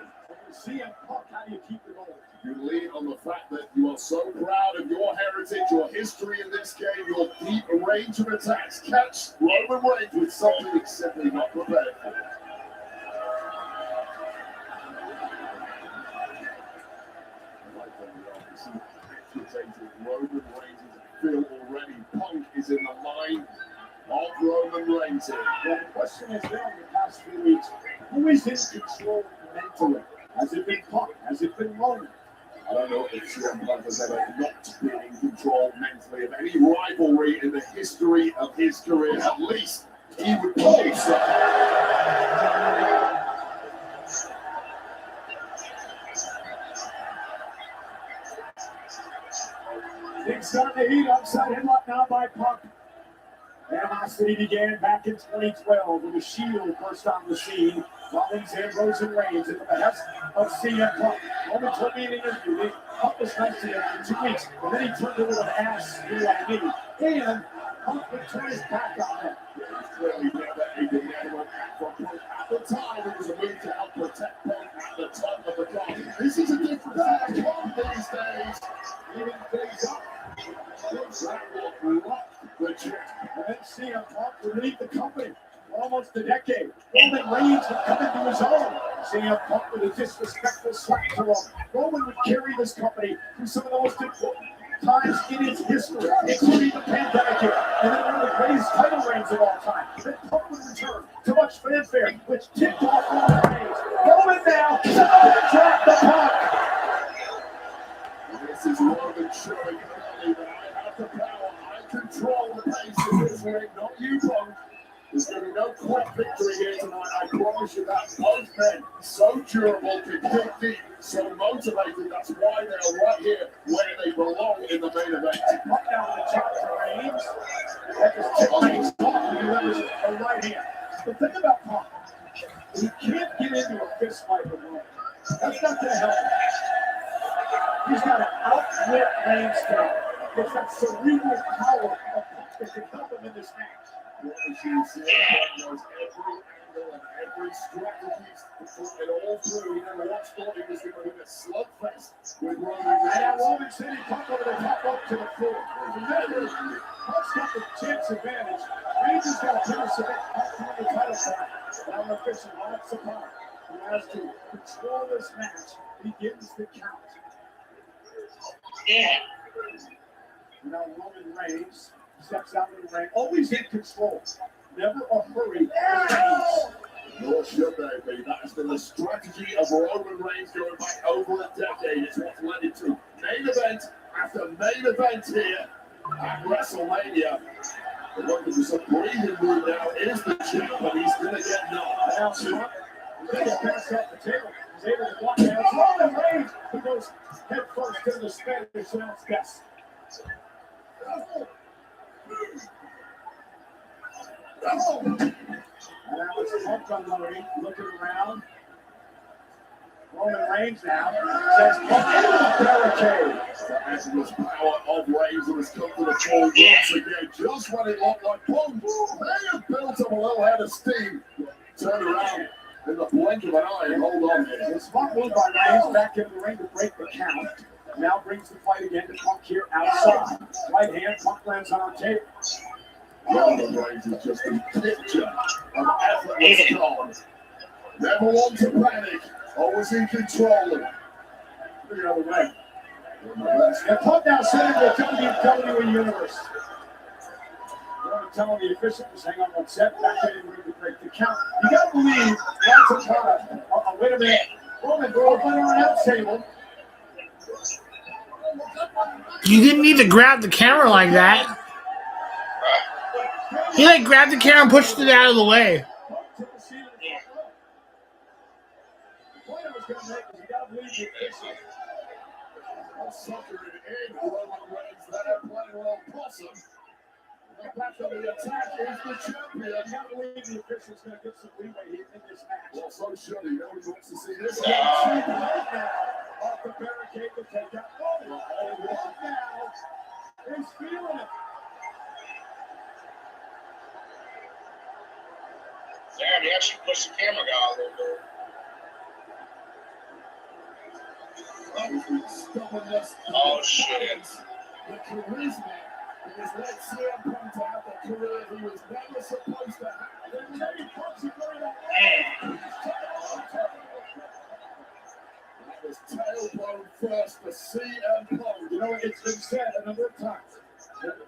CM Punk, how do you keep it going? You lean on the fact that you are so proud of your heritage, your history in this game, your deep range of attacks. Catch Roman Reigns with something he's simply not prepared for. Roman Reigns is a field already. Punk is in the line of Roman Reigns here. Well, the question is there in the past few weeks, who is in control mentally? Has it been Punk? Has it been Roman? I don't know if CM Punk has ever not been in control mentally of any rivalry in the history of his career. At least he would believe so. Things starting to heat up. Side headlock now by Punk. Animosity began back in 2012 when the Shield burst on the scene. Rollins, Ambrose, and Reigns at the behest of CM Punk. Roman told me in an interview, Punk was nice to him for 2 weeks, and then he turned into an ass to me. And Punk would turn his back on them. Clearly never a benevolent act from Punk. At the time, it was a move to help protect Punk at the top of the card. This is a different Punk these days. Leaving things up. That will rock the chip. And then CM Punk would leave the company for almost a decade. Roman Reigns would come into his own. CM Punk with a disrespectful slap to him. Roman would carry this company through some of the most important times in its history, including the pandemic year, and then one of the greatest title reigns of all time. Then Punk would return to much fanfare, which tipped off Roman Reigns. Roman now drop the Punk. This is Roman showing early that I have the power. I control the pace of this ring, not you, Punk. There's going to be no quick victory here tonight. I promise you that. Both men so durable, can dig deep, so motivated. That's why they're right here where they belong in the main event. Punk down the top to Reigns. That just tipped Reigns off. He levers a right hand. The thing about Punk, he can't get into a fist fight with Roman. That's not going to help him. He's got to outwit Reigns today. It's that cerebral power of Punk that can help him in this match. What you see, knows every angle and every strategy to put it all through. He never once thought he was going to win a slugfest with Roman Reigns. And Roman City Punk over the top up to the floor. Remember, Punk's got the chance advantage. Reigns has got to finish the Punk to the title fight. Now the official, Alex Punk, who has to control this match, begins the count. Yeah. Now Roman Reigns steps out of the ring, always in control, never a hurry. Nor should they be. That has been the strategy of Roman Reigns going back over a decade. It's what's led into main event after main event here at WrestleMania. The one that was a breathing room now is the champ, and he's going to get knocked out. They get passed off the table. He's able to block it out. Roman Reigns, who goes head first to the Spanish announce desk. And now it's Punk unloading, looking around. Roman Reigns now says Punk into the barricade. The effortless power of Reigns has come to the full once again. Just when it looked like Punk may have built up a little head of steam. Turn around in the blink of an eye and hold on here. The spot move by Reigns back into the ring to break the count. Now brings the fight again to Punk here outside. Right hand, Punk lands on the table. Roman Reigns is just a picture of effortless calm. Never one to panic, always in control. Look the other way. And Punk now sent into the WWE Universe. You want to tell the officials, hang on one sec, back in and to break the count. You got to believe lots of time. Wait a minute. Roman, go up on our announce table. You didn't need to grab the camera like that. He like grabbed the camera and pushed it out of the way. Back on the attack is the champion. I can't believe the official's going to get some leeway here in this match. Well, so should he. Nobody wants to see this match. Off the barricade to take out. Oh, what now? He's feeling it. Damn, he actually pushed the camera guy a little bit. Oh, shit. The charisma is let CM Punk to have the career he was never supposed to have. And then he punches it right out. That was tailbone first for CM Punk. You know, it's been said a number of times.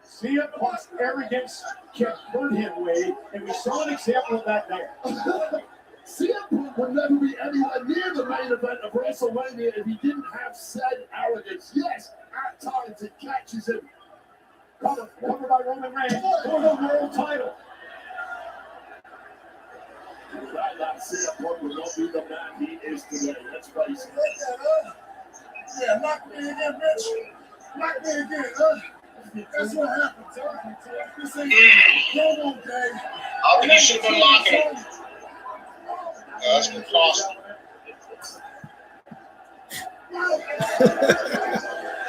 CM Punk's arrogance can hurt him, Wade, and we saw an example of that there. CM Punk would never be anywhere near the main event of WrestleMania if he didn't have said arrogance. Yes, at times it catches him. Covered by Roman Reigns for the world title. Without that, CM Punk would not be the man he is today. Let's face it. Yeah, knock me again, bitch. Knock me again, huh? That's what happens, huh? This ain't no more game. I think he should have been locking it. That's going to cost him.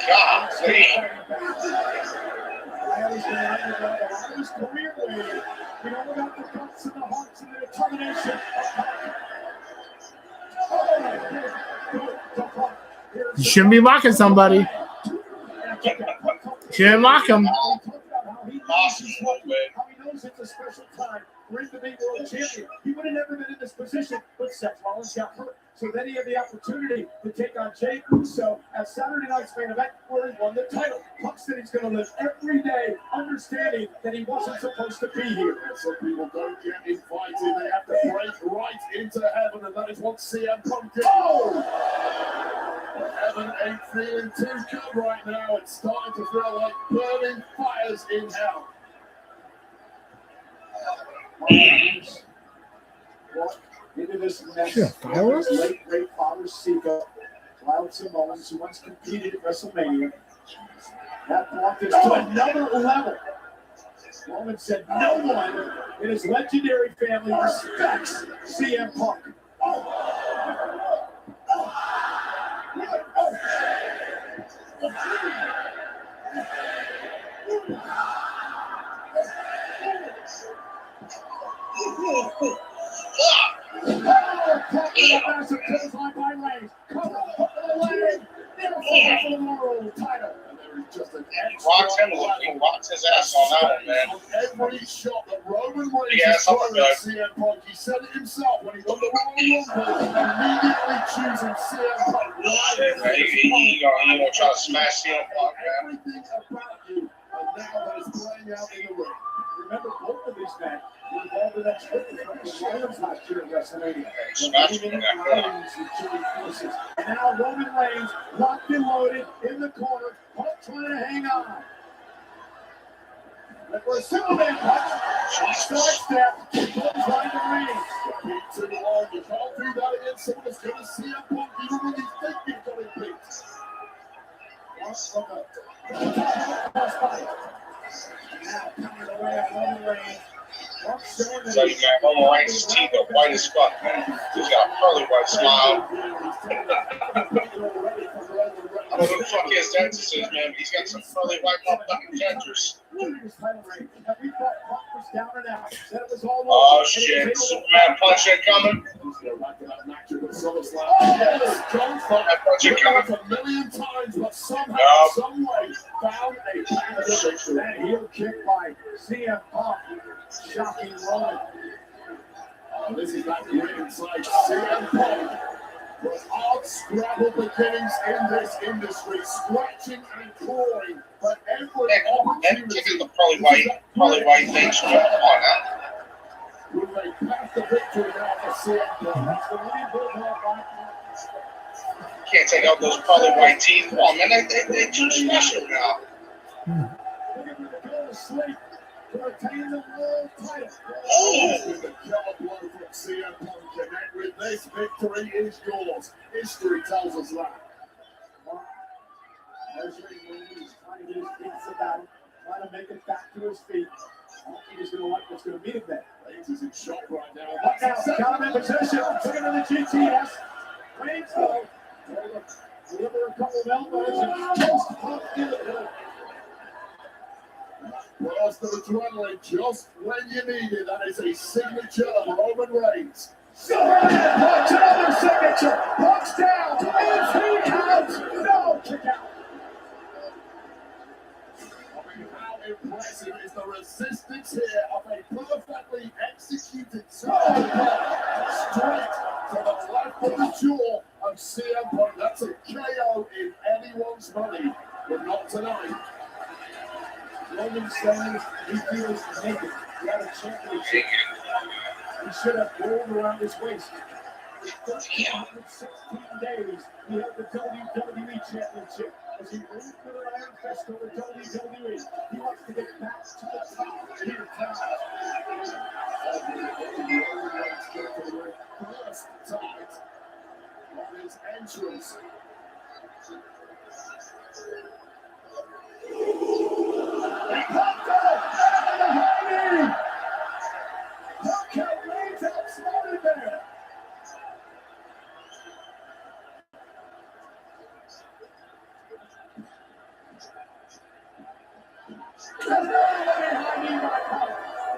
God, His career, Wade, you know, without the guts and the hearts and the determination. You shouldn't be mocking somebody. Shouldn't mock him. How he knows it's a special time for him to be world champion. He would have never been in this position, but Seth Rollins got hurt. So then he had the opportunity to take on Jey Uso at Saturday night's main event where he won the title. Punk said he's going to live every day understanding that he wasn't supposed to be here. And some people don't get invited. They have to break right into heaven, and that is what CM Punk did. Oh! Heaven ain't feeling too good right now. It's starting to feel like burning fires in hell. Into this next late great father Sika, Cloud Samoans, who once competed at WrestleMania. That brought this to another level. Roman said no one in his legendary family respects CM Punk. Massive clothesline by Reigns. Cover up the leg. For the world title. He rocked him a little. He rocked his ass on that one, man. Every shot that Roman Reigns is throwing at CM Punk, he said it himself when he won the Royal Rumble, immediately choosing CM Punk. Shit, man. He gonna try to smash CM Punk, man. Everything about you, and now that is playing out in the ring. Remember, both of these men were involved in that trip with the Lions last year at WrestleMania. And now Roman Reigns, locked and loaded in the corner, Punk trying to hang on. But for a Superman punch, sidestep, goes right to Reigns. Beat too long. You can't do that against someone that's going to see a Punk even when you think you've got it beat. Once from the crossbody. Now coming away at Roman Reigns. So you got Roman Reigns' teeth are white as fuck, man. He's got a pearly white smile. I don't know who the fuck his dentist is, man, but he's got some pearly white motherfucking dentures. Oh shit, Superman punch incoming. SummerSlam. Yes, John Funk looked a million times, but somehow, some way, found a path to victory. That heel kick by CM Punk, shocking Roman. This is not great inside. CM Punk was odd scrabble beginnings in this industry, scratching and clawing, but every opportunity. Taking the Pearly White thing. Come on now. With a path to victory now for CM Punk. That's the lead. Can't take out those Pearly White teeth. Come on, man. They're too special now. They're going to go to sleep to retain the world title. With the killer blow from CM Punk, connect with this victory is yours. History tells us that. Measuring moves, trying to get his feet about him, trying to make it back to his feet. I don't think he's going to like what's going to meet him there. Reigns is in shock right now. Look now, got him in position. Took him to the GTS. Reigns, though, deliver a couple of elbows and just Punk in it. Burst of adrenaline just when you need it. That is a signature of Roman Reigns. Punk's another signature. Punk's down. Is he out? No, kick out. I mean, how impressive is the resistance here of a perfectly executed straight to the left of the jaw of CM Punk. That's a KO in anyone's money, but not tonight. Roman says he feels naked. He had a championship. He should have rolled around his waist. 116 days, he held the WWE Championship. As he moved to the Iron Fist over WWE, he wants to get back to the top. Here comes. First time on his entrance. He popped up! And the high knee! Punk out Reigns outsmarted there!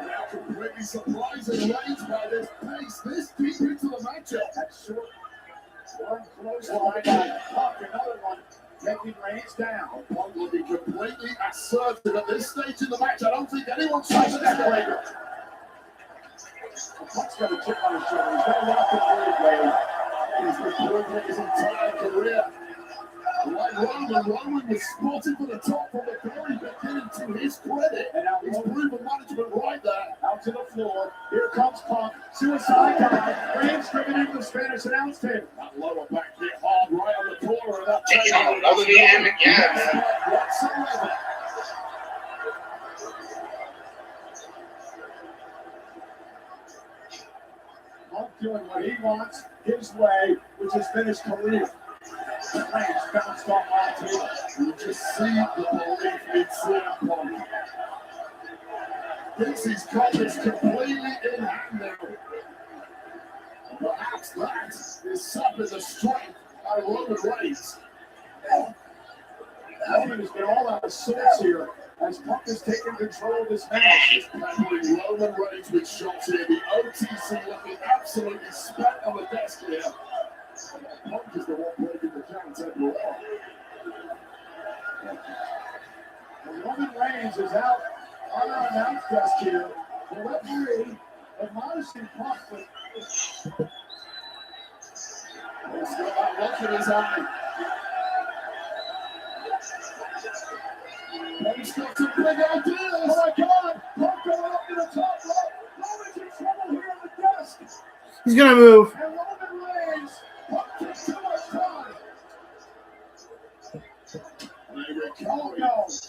Now completely surprising Reigns by this pace, this deep into the matchup. That's short. One close line by Punk, another one taking Reigns down. Punk will be completely assertive at this stage in the match. I don't think anyone's trying to decorate it. Punk's got a chip on his shoulder. He's got a lot to prove, Wade. He's been proving his entire career. Like Roman was spotted for the top from the very beginning to his credit. And now he's proven management right there. Out to the floor. Here comes Punk. Suicide dive. Reigns driven into the Spanish announce table. That lower back hit hard right on the corner of that table. Another knee in again. Whatsoever. Punk doing what he wants, his way, which is finished career. Reigns bounced off my table. You just see the belief in CM Punk. Thinks he's got this completely in hand now. Perhaps that is sapping the strength by Roman Reigns. Roman has been all out of sorts here as Punk has taken control of this match. Peppering Roman Reigns with shots here. The OTC looking absolutely spent on the desk here. Punk is the one breaking the count temporarily. Roman Reigns is out on our announce desk here. The referee admonishing Punk, but he's got that look in his eye. Punk's got some big ideas. Oh my God! Punk going up to the top rope. Roman's in trouble here on the desk. He's gonna move. And Roman Reigns. Punk takes too much time.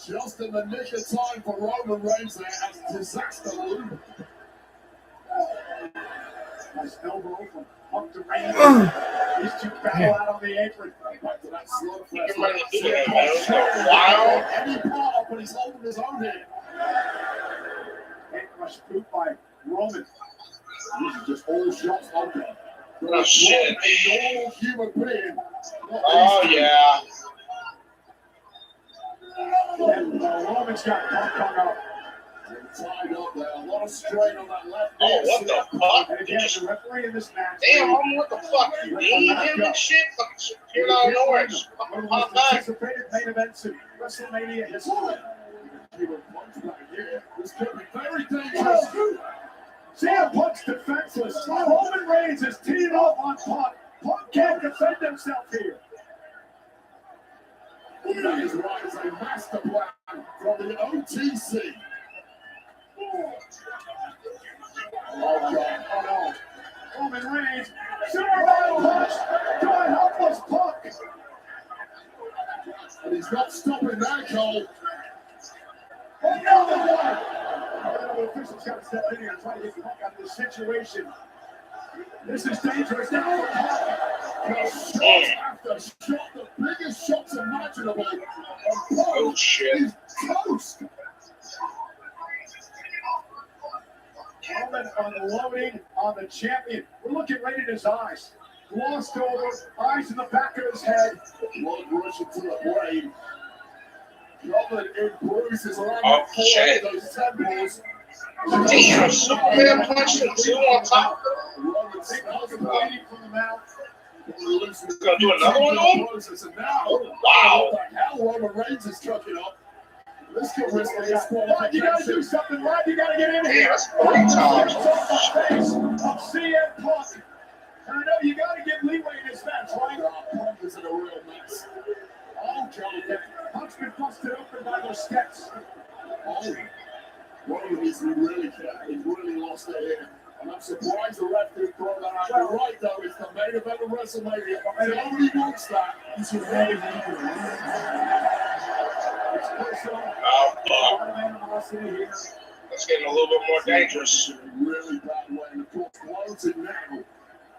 Just in the nick of time for Roman Reigns there as disaster loomed. Nice elbow from Punk to Reigns. These two battle out on the apron. Back to that slow press. Wow. Any power, but he's holding his own here. Head crush boot by Roman. These are just all shots open. Oh, shit. A normal human being. Oh, yeah. And Roman's got Punk hung up. Tied up there. A lot of strain on that left. Oh, what the fuck? And again, the referee in this match. Damn, homie, what the fuck? You need him and shit? Fucking appeared out of nowhere. Just fucking pop back. Anticipated main events in WrestleMania history. This could be very dangerous. CM Punk's defenseless. Roman Reigns is teeing off on Punk. Punk can't defend himself here. That is right, it's a master plan from the OTC. Oh, God. Oh, no. Roman Reigns. Superman punch to a helpless Punk. And he's not stopping that, Cole. Another one. The officials got to step in here and try to get Punk out of this situation. This is dangerous now for Punk. Shot after shot, the biggest shots imaginable. Oh, shit. He's toast. Roman unloading on the champion. We're looking right in his eyes. Glossed over, eyes in the back of his head. Blood rushing to the brain. Roman in bruises around the those temples. Damn, Superman punched him too on top. Roman smells bleeding from the mouth. He's gonna do another one on? Oh, wow. What the hell Roman Reigns is cooking up. This could risk a disqualification. You gotta do something right. You gotta get in here. Yeah, that's 3 times. Of CM Punk. I know you gotta give leeway in this match, right? Punk is in a real mess. Oh, Joe, Punk's been busted open by those steps. Oh, Roman needs to be really careful. He's really lost it here. And I'm surprised the ref didn't throw that out. You're right, though. It's the main event of WrestleMania. And nobody wants that. It's your main Oh, fuck. That's getting a little bit more dangerous. Really bad way. And of course, closing now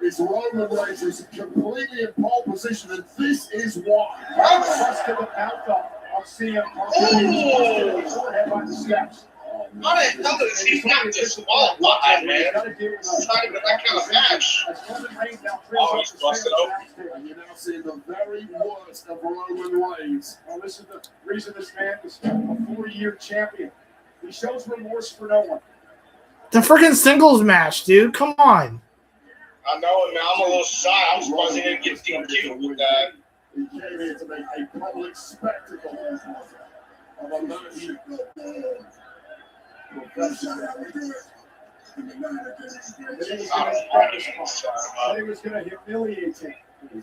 is Roman Reigns is completely in pole position, and this is why. Busted the mouth up of CM Punk. Forehead by the steps. How the hell does he not disqualified, man? It's not even that kind of match. Oh, he's busted open. And you're now seeing the very worst of Roman Reigns. Well, this is the reason this man is a 4-year champion. He shows remorse for no one. The freaking singles match, dude. Come on. I know it, man. I'm a little shy. I'm surprised he didn't get DQ'd with that. He came here to make a public spectacle of a match. He was going to humiliate him.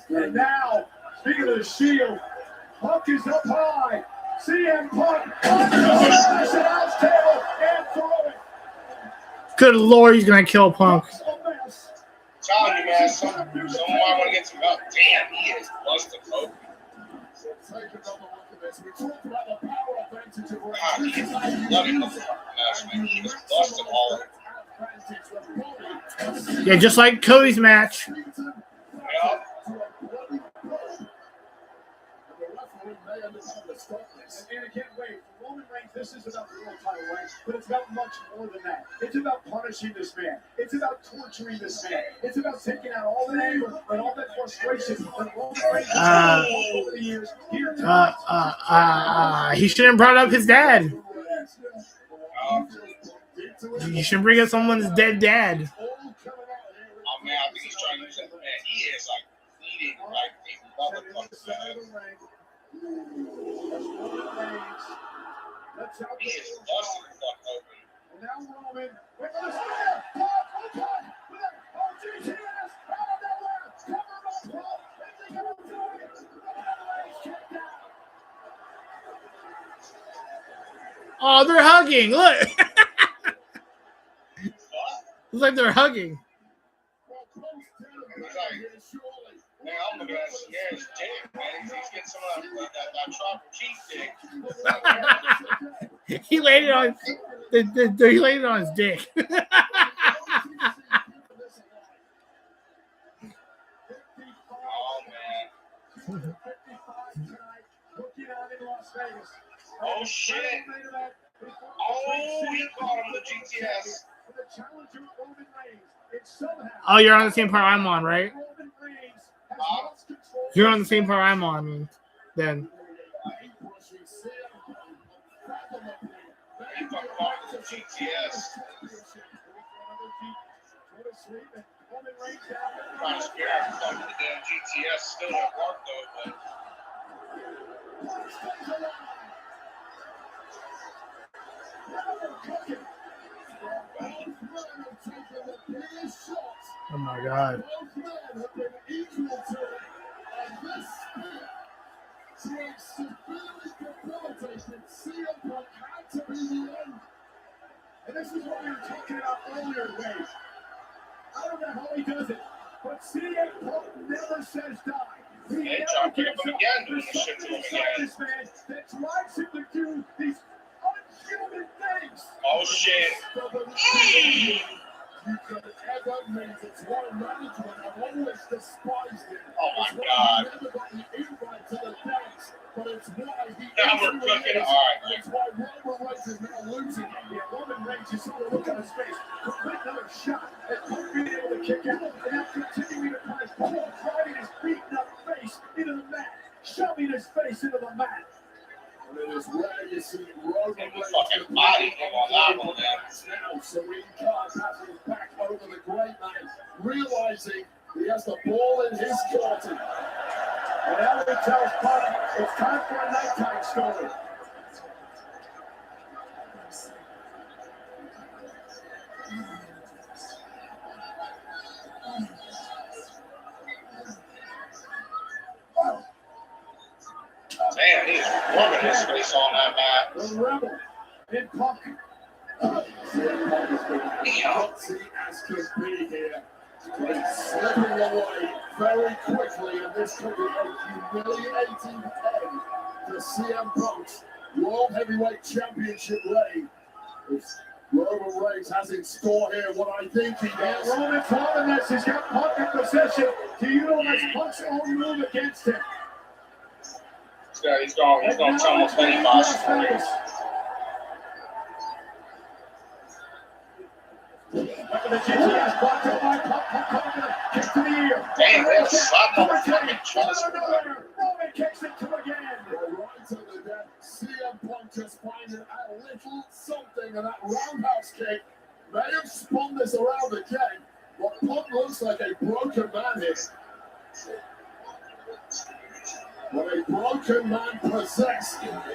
And now, speaking of the Shield, Punk is up high. CM Punk smash the announce table and throw it. Good Lord, he's going to kill Punk. Telling you, man, someone might want to get some help. Damn, he is busted open. Take another look at this. We talked about the power advantage of God, he is bloody in the match, man. He is busted all over. Yeah, just like Cody's match. Yeah. And again, wait, for Roman Reigns, this is about the world title, right? But it's about much more than that. It's about punishing this man. It's about torturing this man. It's about taking out all the anger and all that frustration that Roman Reigns has over the years. He shouldn't have brought up his dad. You should bring up someone's dead dad. Oh, man, I think he's trying to use that, man. He is, like, eating like a motherfucker, man. He is busted the fuck open. And now Roman, with the snap, Punk, GTS, out of nowhere, covered by Punk, and they're going to do it. Oh, they're hugging. Look. Looks like they're hugging. Man, I'm looking at his dick, man. He's getting some of that tribal cheek dick. He laid it on his dick. Oh, man. Oh, shit. Oh, he caught him, the GTS. Oh, you're on the same part I'm on, right? You're on the same part I'm on, I mean, then. GTS. Trying to scare out fucking the damn GTS. Still at work though, but. Oh my God. And this is what we were talking about earlier today. I don't know how he does it, but CM Punk never says die. He never gives up. There's something inside this man that drives him to do these unhuman things. Oh shit. You could ever meet it. What management have always despised him. Oh my God. Never got the invite to the dance, but it's why he now we're cooking. Alright. It's why Roman Reigns is now losing. Yeah, Roman Reigns, you saw the look on his face. Complete another shot and Punk being able to kick out and now continuing to punish Punk, driving his beaten up face into the mat, shoving his face into the mat. And it is rare you see Roman Reigns fucking body him on that one, man. now, so he can't pass his back over the great man, realizing he has the ball in his court. And now he tells Punk it's time for a nighttime story. Man, he's rubbing his face on that mat. The Rebel in Punk. Punk has been gutsy as can be here. But he's slipping away very quickly, and this could be a humiliating end to CM Punk's World Heavyweight Championship reign. Roman Reigns has in store here what I think he has. Roman's loving this. He's got Punk in possession to utilize Punk's own move against him. He's going to tell him plenty boss stories. Damn, they'll slap on the fucking chest. Roman kicks it to again. Right to the death. CM Punk just finding a little something, and that roundhouse kick may have spun this around again. But Punk looks like a broken man here. What a broken man possessed. Want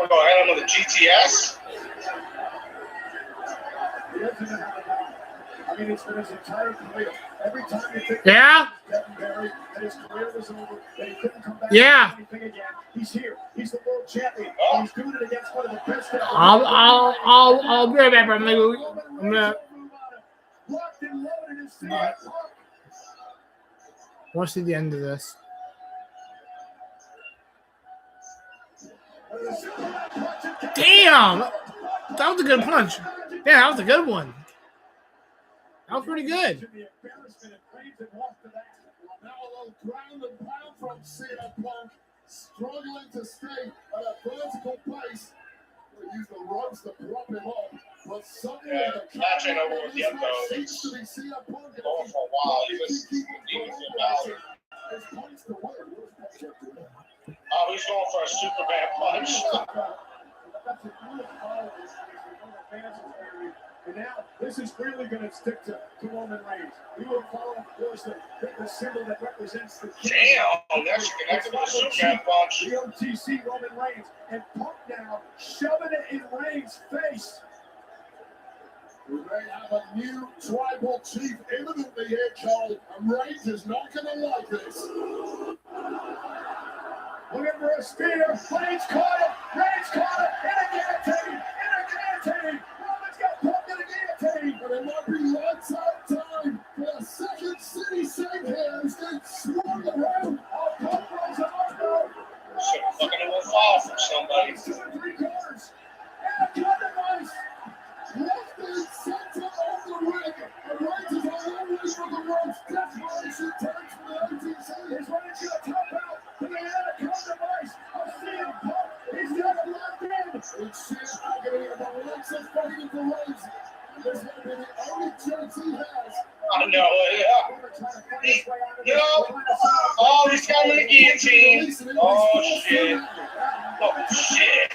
to go ahead with the GTS? I mean, it's been his entire career. Every time you think Yeah. Barry, that his career was over, that he couldn't come back Yeah. and do anything again. He's here. He's the world champion. And he's doing it against one of the best. I'll be right back, bro. I'm gonna. Locked and loaded is CM Punk. I want to see the end of this. Damn! That was a good punch. Yeah, that was a good one. That was pretty good. Now a little ground and pound from CM Punk, struggling to stay at a vertical pace. We'll use the ropes to prop him up, but suddenly the match ain't over with yet, though. seems to be CM Punk Going for a while. He was about. his points to win. Oh, he's going for a Superman punch. And now this is really going to stick to Roman Reigns. We will follow, of course, the symbol that represents the Damn, that's connected with a Superman punch. The OTC Roman Reigns. And Punk now shoving it in Reigns' face. We may have a new tribal chief imminently here, Cole, and Reigns is not going to like this. Looking for a spear. Reigns caught it. In a guillotine. Roman's got Punk in a guillotine. But it might be lights out time for a second city save here. He's getting swung around. Oh, Punk runs him up now. Should have fucking will fall from somebody. 2 and 3 quarters. And a cut device. Left and center of the ring. And Reigns is all over for the ropes. Desperation turns for the OTC. He's running to the top out. But they had a cut device. I'll see him pump. He's got it locked in. It's sheer agony and the legs are fighting for Reigns. This might be the only chance he has. I know, yeah. Oh, he's got him in the guillotine. Oh, shit.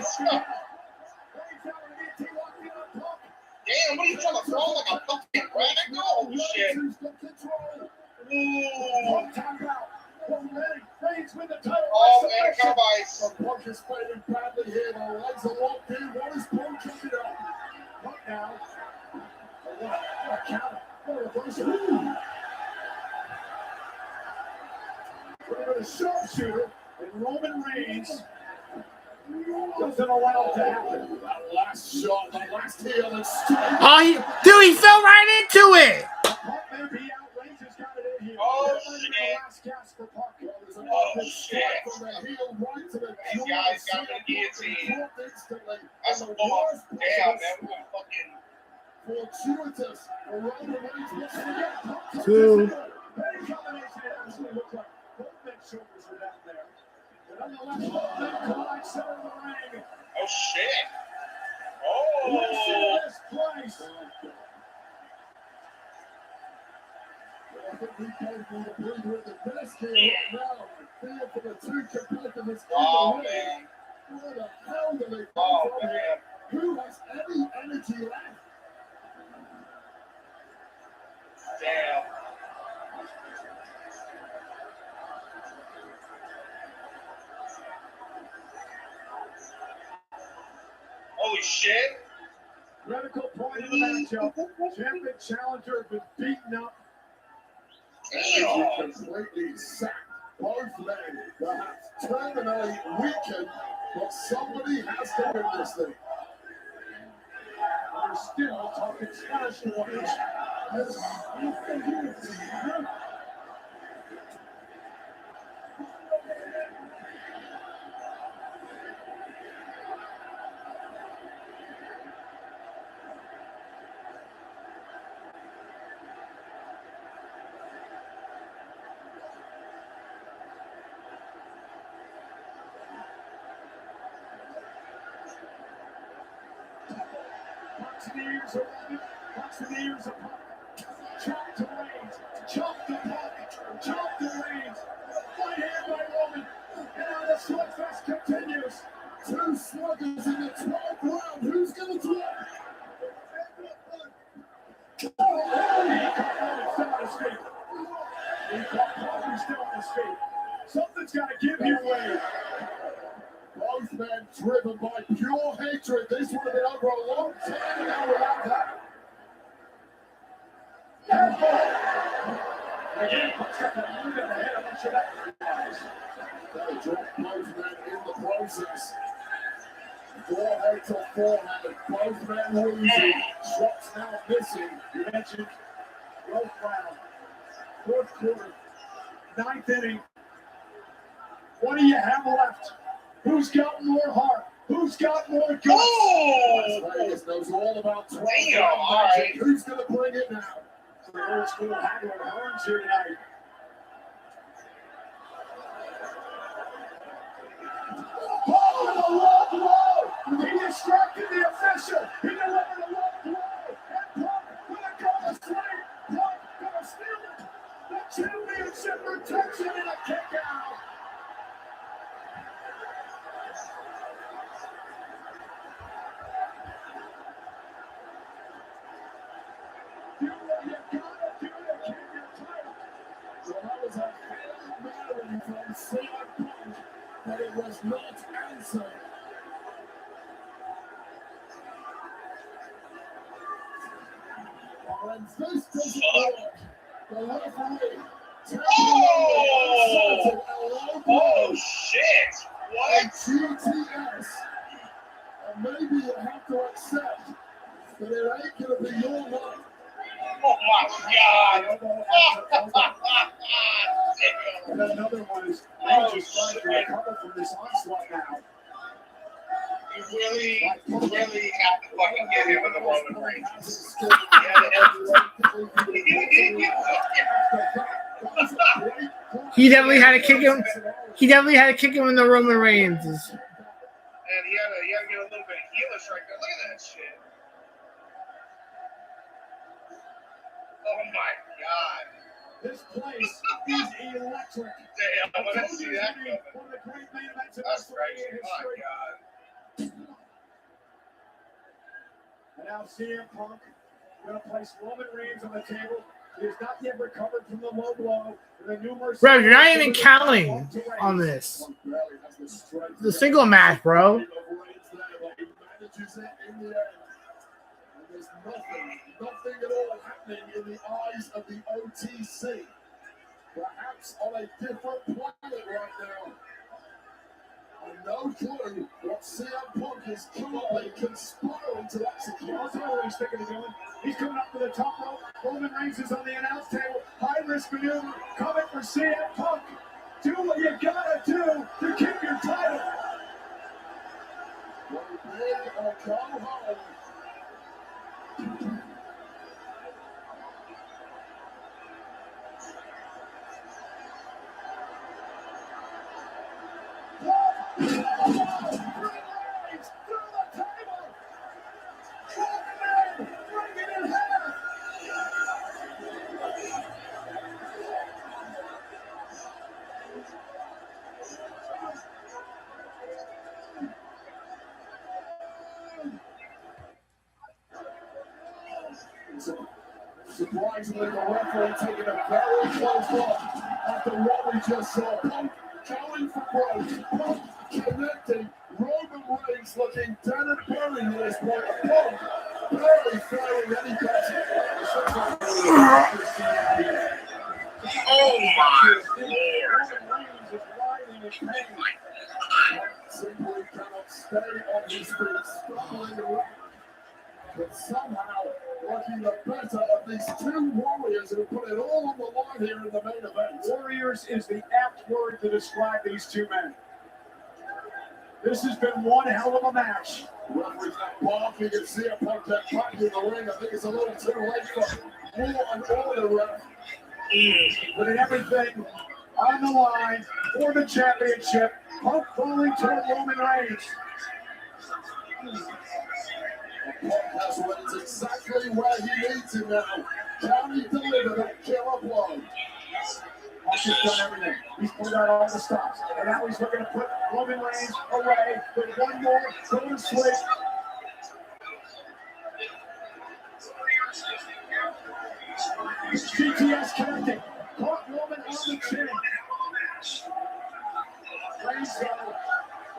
Damn, what are you trying to throw like a fucking rag? Oh, shit. Ooh. Oh, man, Carbice. Punk is fighting badly here. The legs are locked in. What is Punk coming up? Punk now. What a counter. What a reversal. We're a sharpshooter and Roman Reigns doesn't allow it to happen. That last shot, that last heel, and Oh, dude, he fell right into it. Oh, shit. Oh, shit. These guys got the guillotine. That's a blow. Damn, man. We're going to fucking... fortuitous. Roman Reigns Two. Oh, shit. Oh. Oh, man. Oh, man. Who has any energy left? Damn. Holy shit. Critical point of the matchup. Champion challenger has been beaten up. Damn. Completely sacked. Both men perhaps terminally weakened, but somebody has to win this thing. We're still talking smash waters. Buccaneers are running. Buccaneers are chop to Reigns. Chop to Punk. Chop to Reigns. Right hand by Roman. And now the slugfest continues. Two sluggers in the 12th round. Who's going to do it? He caught Punk still on his feet. Something's got to give here, Wade. Both men driven by pure hatred. This would have been over a long time now without that. Again, Punk's got that move in the head. I'm not sure that applies. They dropped both men in the process. 4-8 to 4-9. Both men losing. Shots now missing. You mentioned 12th round. 4th quarter. 9th inning. What do you have left? Who's got more heart? Who's got more guts? Oh! Las Vegas knows all about 12 Damn, all right. Who's going to bring it now? The old school Hagler Hearns here tonight. Oh, and a low blow! He distracted the official. He delivered a low blow. And Punk with a goal to swing. Punk going to steal it. The championship protection and a kick out. Do what you gotta do to keep your title. So that was a Hail Mary from CM Punk, but it was not answered. And this doesn't work. The referee Oh, shit. What? GTS. And maybe you have to accept that it ain't going to be your night. Oh, my God. And another one is just trying to recover from this onslaught now. You really have to fucking get him in the Roman Reigns. He definitely had to kick him. He definitely had to kick him in the Roman Reigns. And he had to get a little bit of heelish right there. Look at that shit. Oh my God. This place is electric. Damn, I didn't see that coming. That's crazy. My God. And now CM Punk going to place Roman Reigns on the table. He has not yet recovered from the low blow. Bro, you're not even counting on this. The single match, bro. There's nothing at all happening in the eyes of the OTC. Perhaps on a different planet right now. And no clue what CM Punk is currently conspiring to execute. I'll tell you what he's thinking of doing. He's coming up to the top rope. Roman Reigns is on the announce table. High risk maneuver coming for CM Punk. Do what you gotta do to keep your title. Go big or go home. Surprisingly, the referee taking a very close look after what we just saw. Punk going for growth. Punk connecting. Roman Reigns looking dead and buried at this point. Punk barely firing any better. Oh my Lord. Roman Reigns is riding in pain. Simply cannot stay on his feet, struggling to run. But somehow working the better of these two warriors who put it all on the line here in the main event. Warriors is the apt word to describe these two men. This has been one hell of a match. Referee's not barking. You can see a Punk that back in the ring. I think it's a little too late for more and order, ref. Putting everything on the line for the championship. Punk falling toward Roman Reigns. That's what it's exactly where he needs him now. Can he deliver that killer blow? Punk has done everything. He's put out all the stops. And now he's looking to put Roman Reigns away with one more go to sleep. GTS connecting. Caught Roman on the chin. Reigns,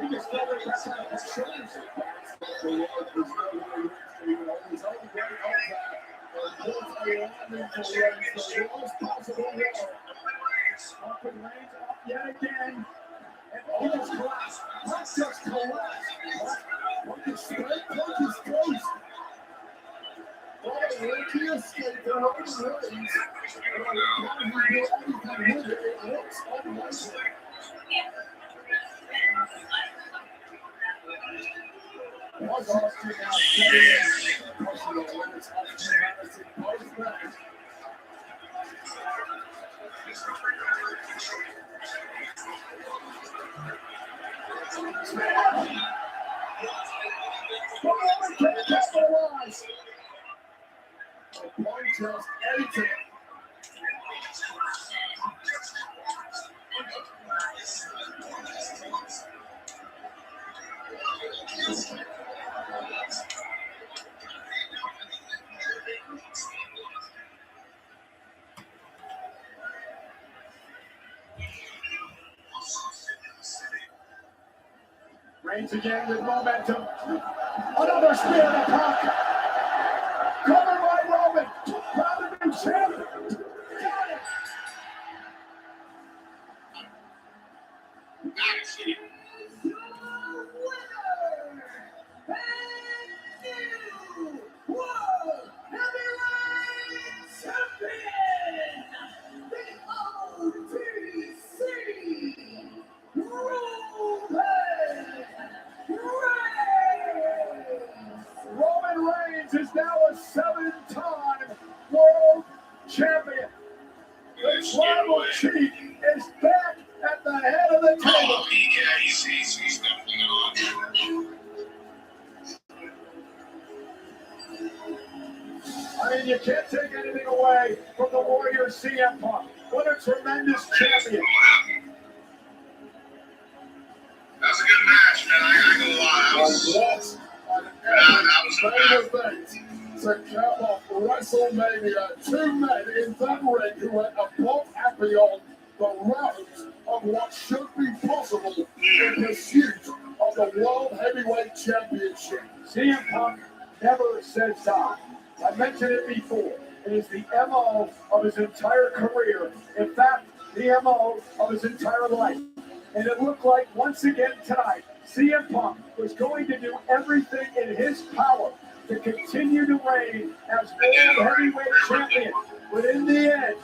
he just fell right back on his shoulders. The Lord is no way his own great attack. And puts a landing for Reigns, the lowest possible roll. Up and Reigns up yet again. And he just collapsed. Punk just collapsed. Punk is straight, Punk is close. Oh, Ricky escaped the Roman Reigns. And can he do anything with it? It looks unlikely. Was Austin now setting personal limits of humanity post-match. Roman can't capitalize. The point just anything. Reigns again with momentum. Another spear to Punk. Covered by Roman. Proud to be champion. Got it. Roman Reigns is now a 7-time world champion. The tribal chief is back at the head of the table. Oh, yeah, he's definitely on. I mean, you can't take anything away from the Warrior CM Punk. What a tremendous champion. That's a good match, man. I ain't gonna lie. That was an epic main event. to cap off WrestleMania, two men in that ring who went above and beyond the realms of what should be possible in pursuit of the World Heavyweight Championship. CM Punk never says die. I mentioned it before. It is the MO of his entire career. In fact, the MO of his entire life. And it looked like once again tonight, CM Punk was going to do everything in his power to continue to reign as World Heavyweight Champion. But in the end,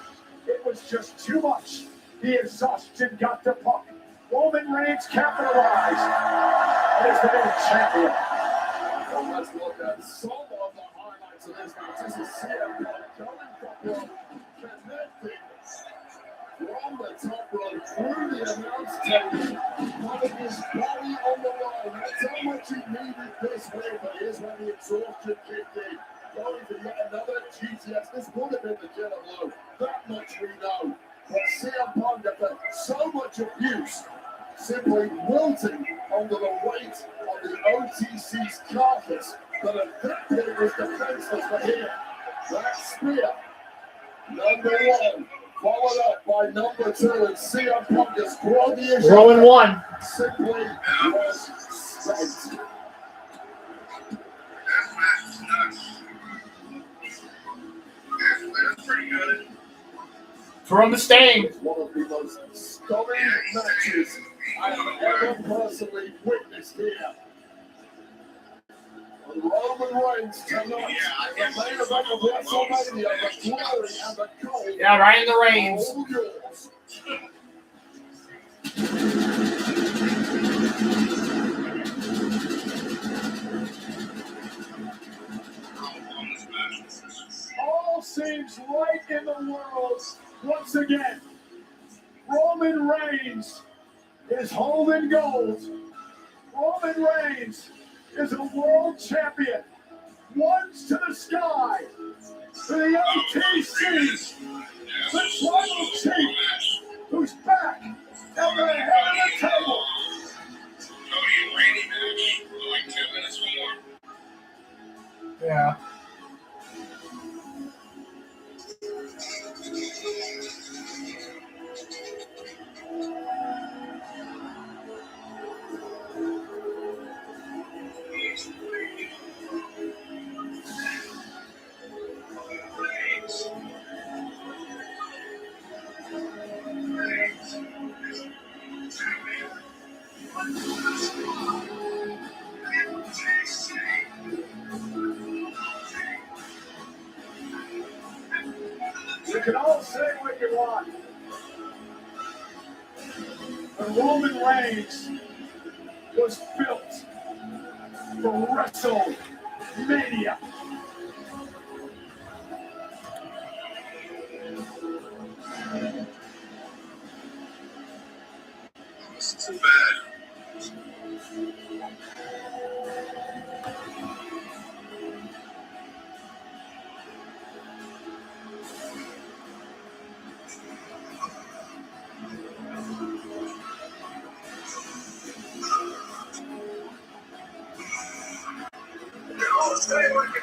it was just too much. The exhaustion got to Punk. Roman Reigns capitalized as the new champion. Well, let's look at some of the highlights of this match. This is CM Punk going from connecting from the top rope through the announce table, putting his body on the line. That's how much he needed this win, but here's when the exhaustion kicked in. Going for yet another GTS. This would have been the Jenna blow. That much we know. But CM Punk, after so much abuse, simply wilting under the weight of the OTC's carcass, that at that point was defenseless for him. That spear, number one, followed up by number two, and CM Punk is groggy as Rolling one. simply was spent. That's pretty good. From the stain. It's one of the most stunning matches I have ever personally witnessed here. Roman Reigns tonight, the main event of WrestleMania, the glory and the gold. Yeah, right in the reins. All yours. All seems right in the world once again. Roman Reigns is holding gold. Roman Reigns is a world champion. Once to the sky. To the OTC. The tribal chief who's back at the head of the table. Cody and Randy match for like 2 minutes more. Yeah. You can all say what you want. But Roman Reigns was built for WrestleMania. Too bad. Say what you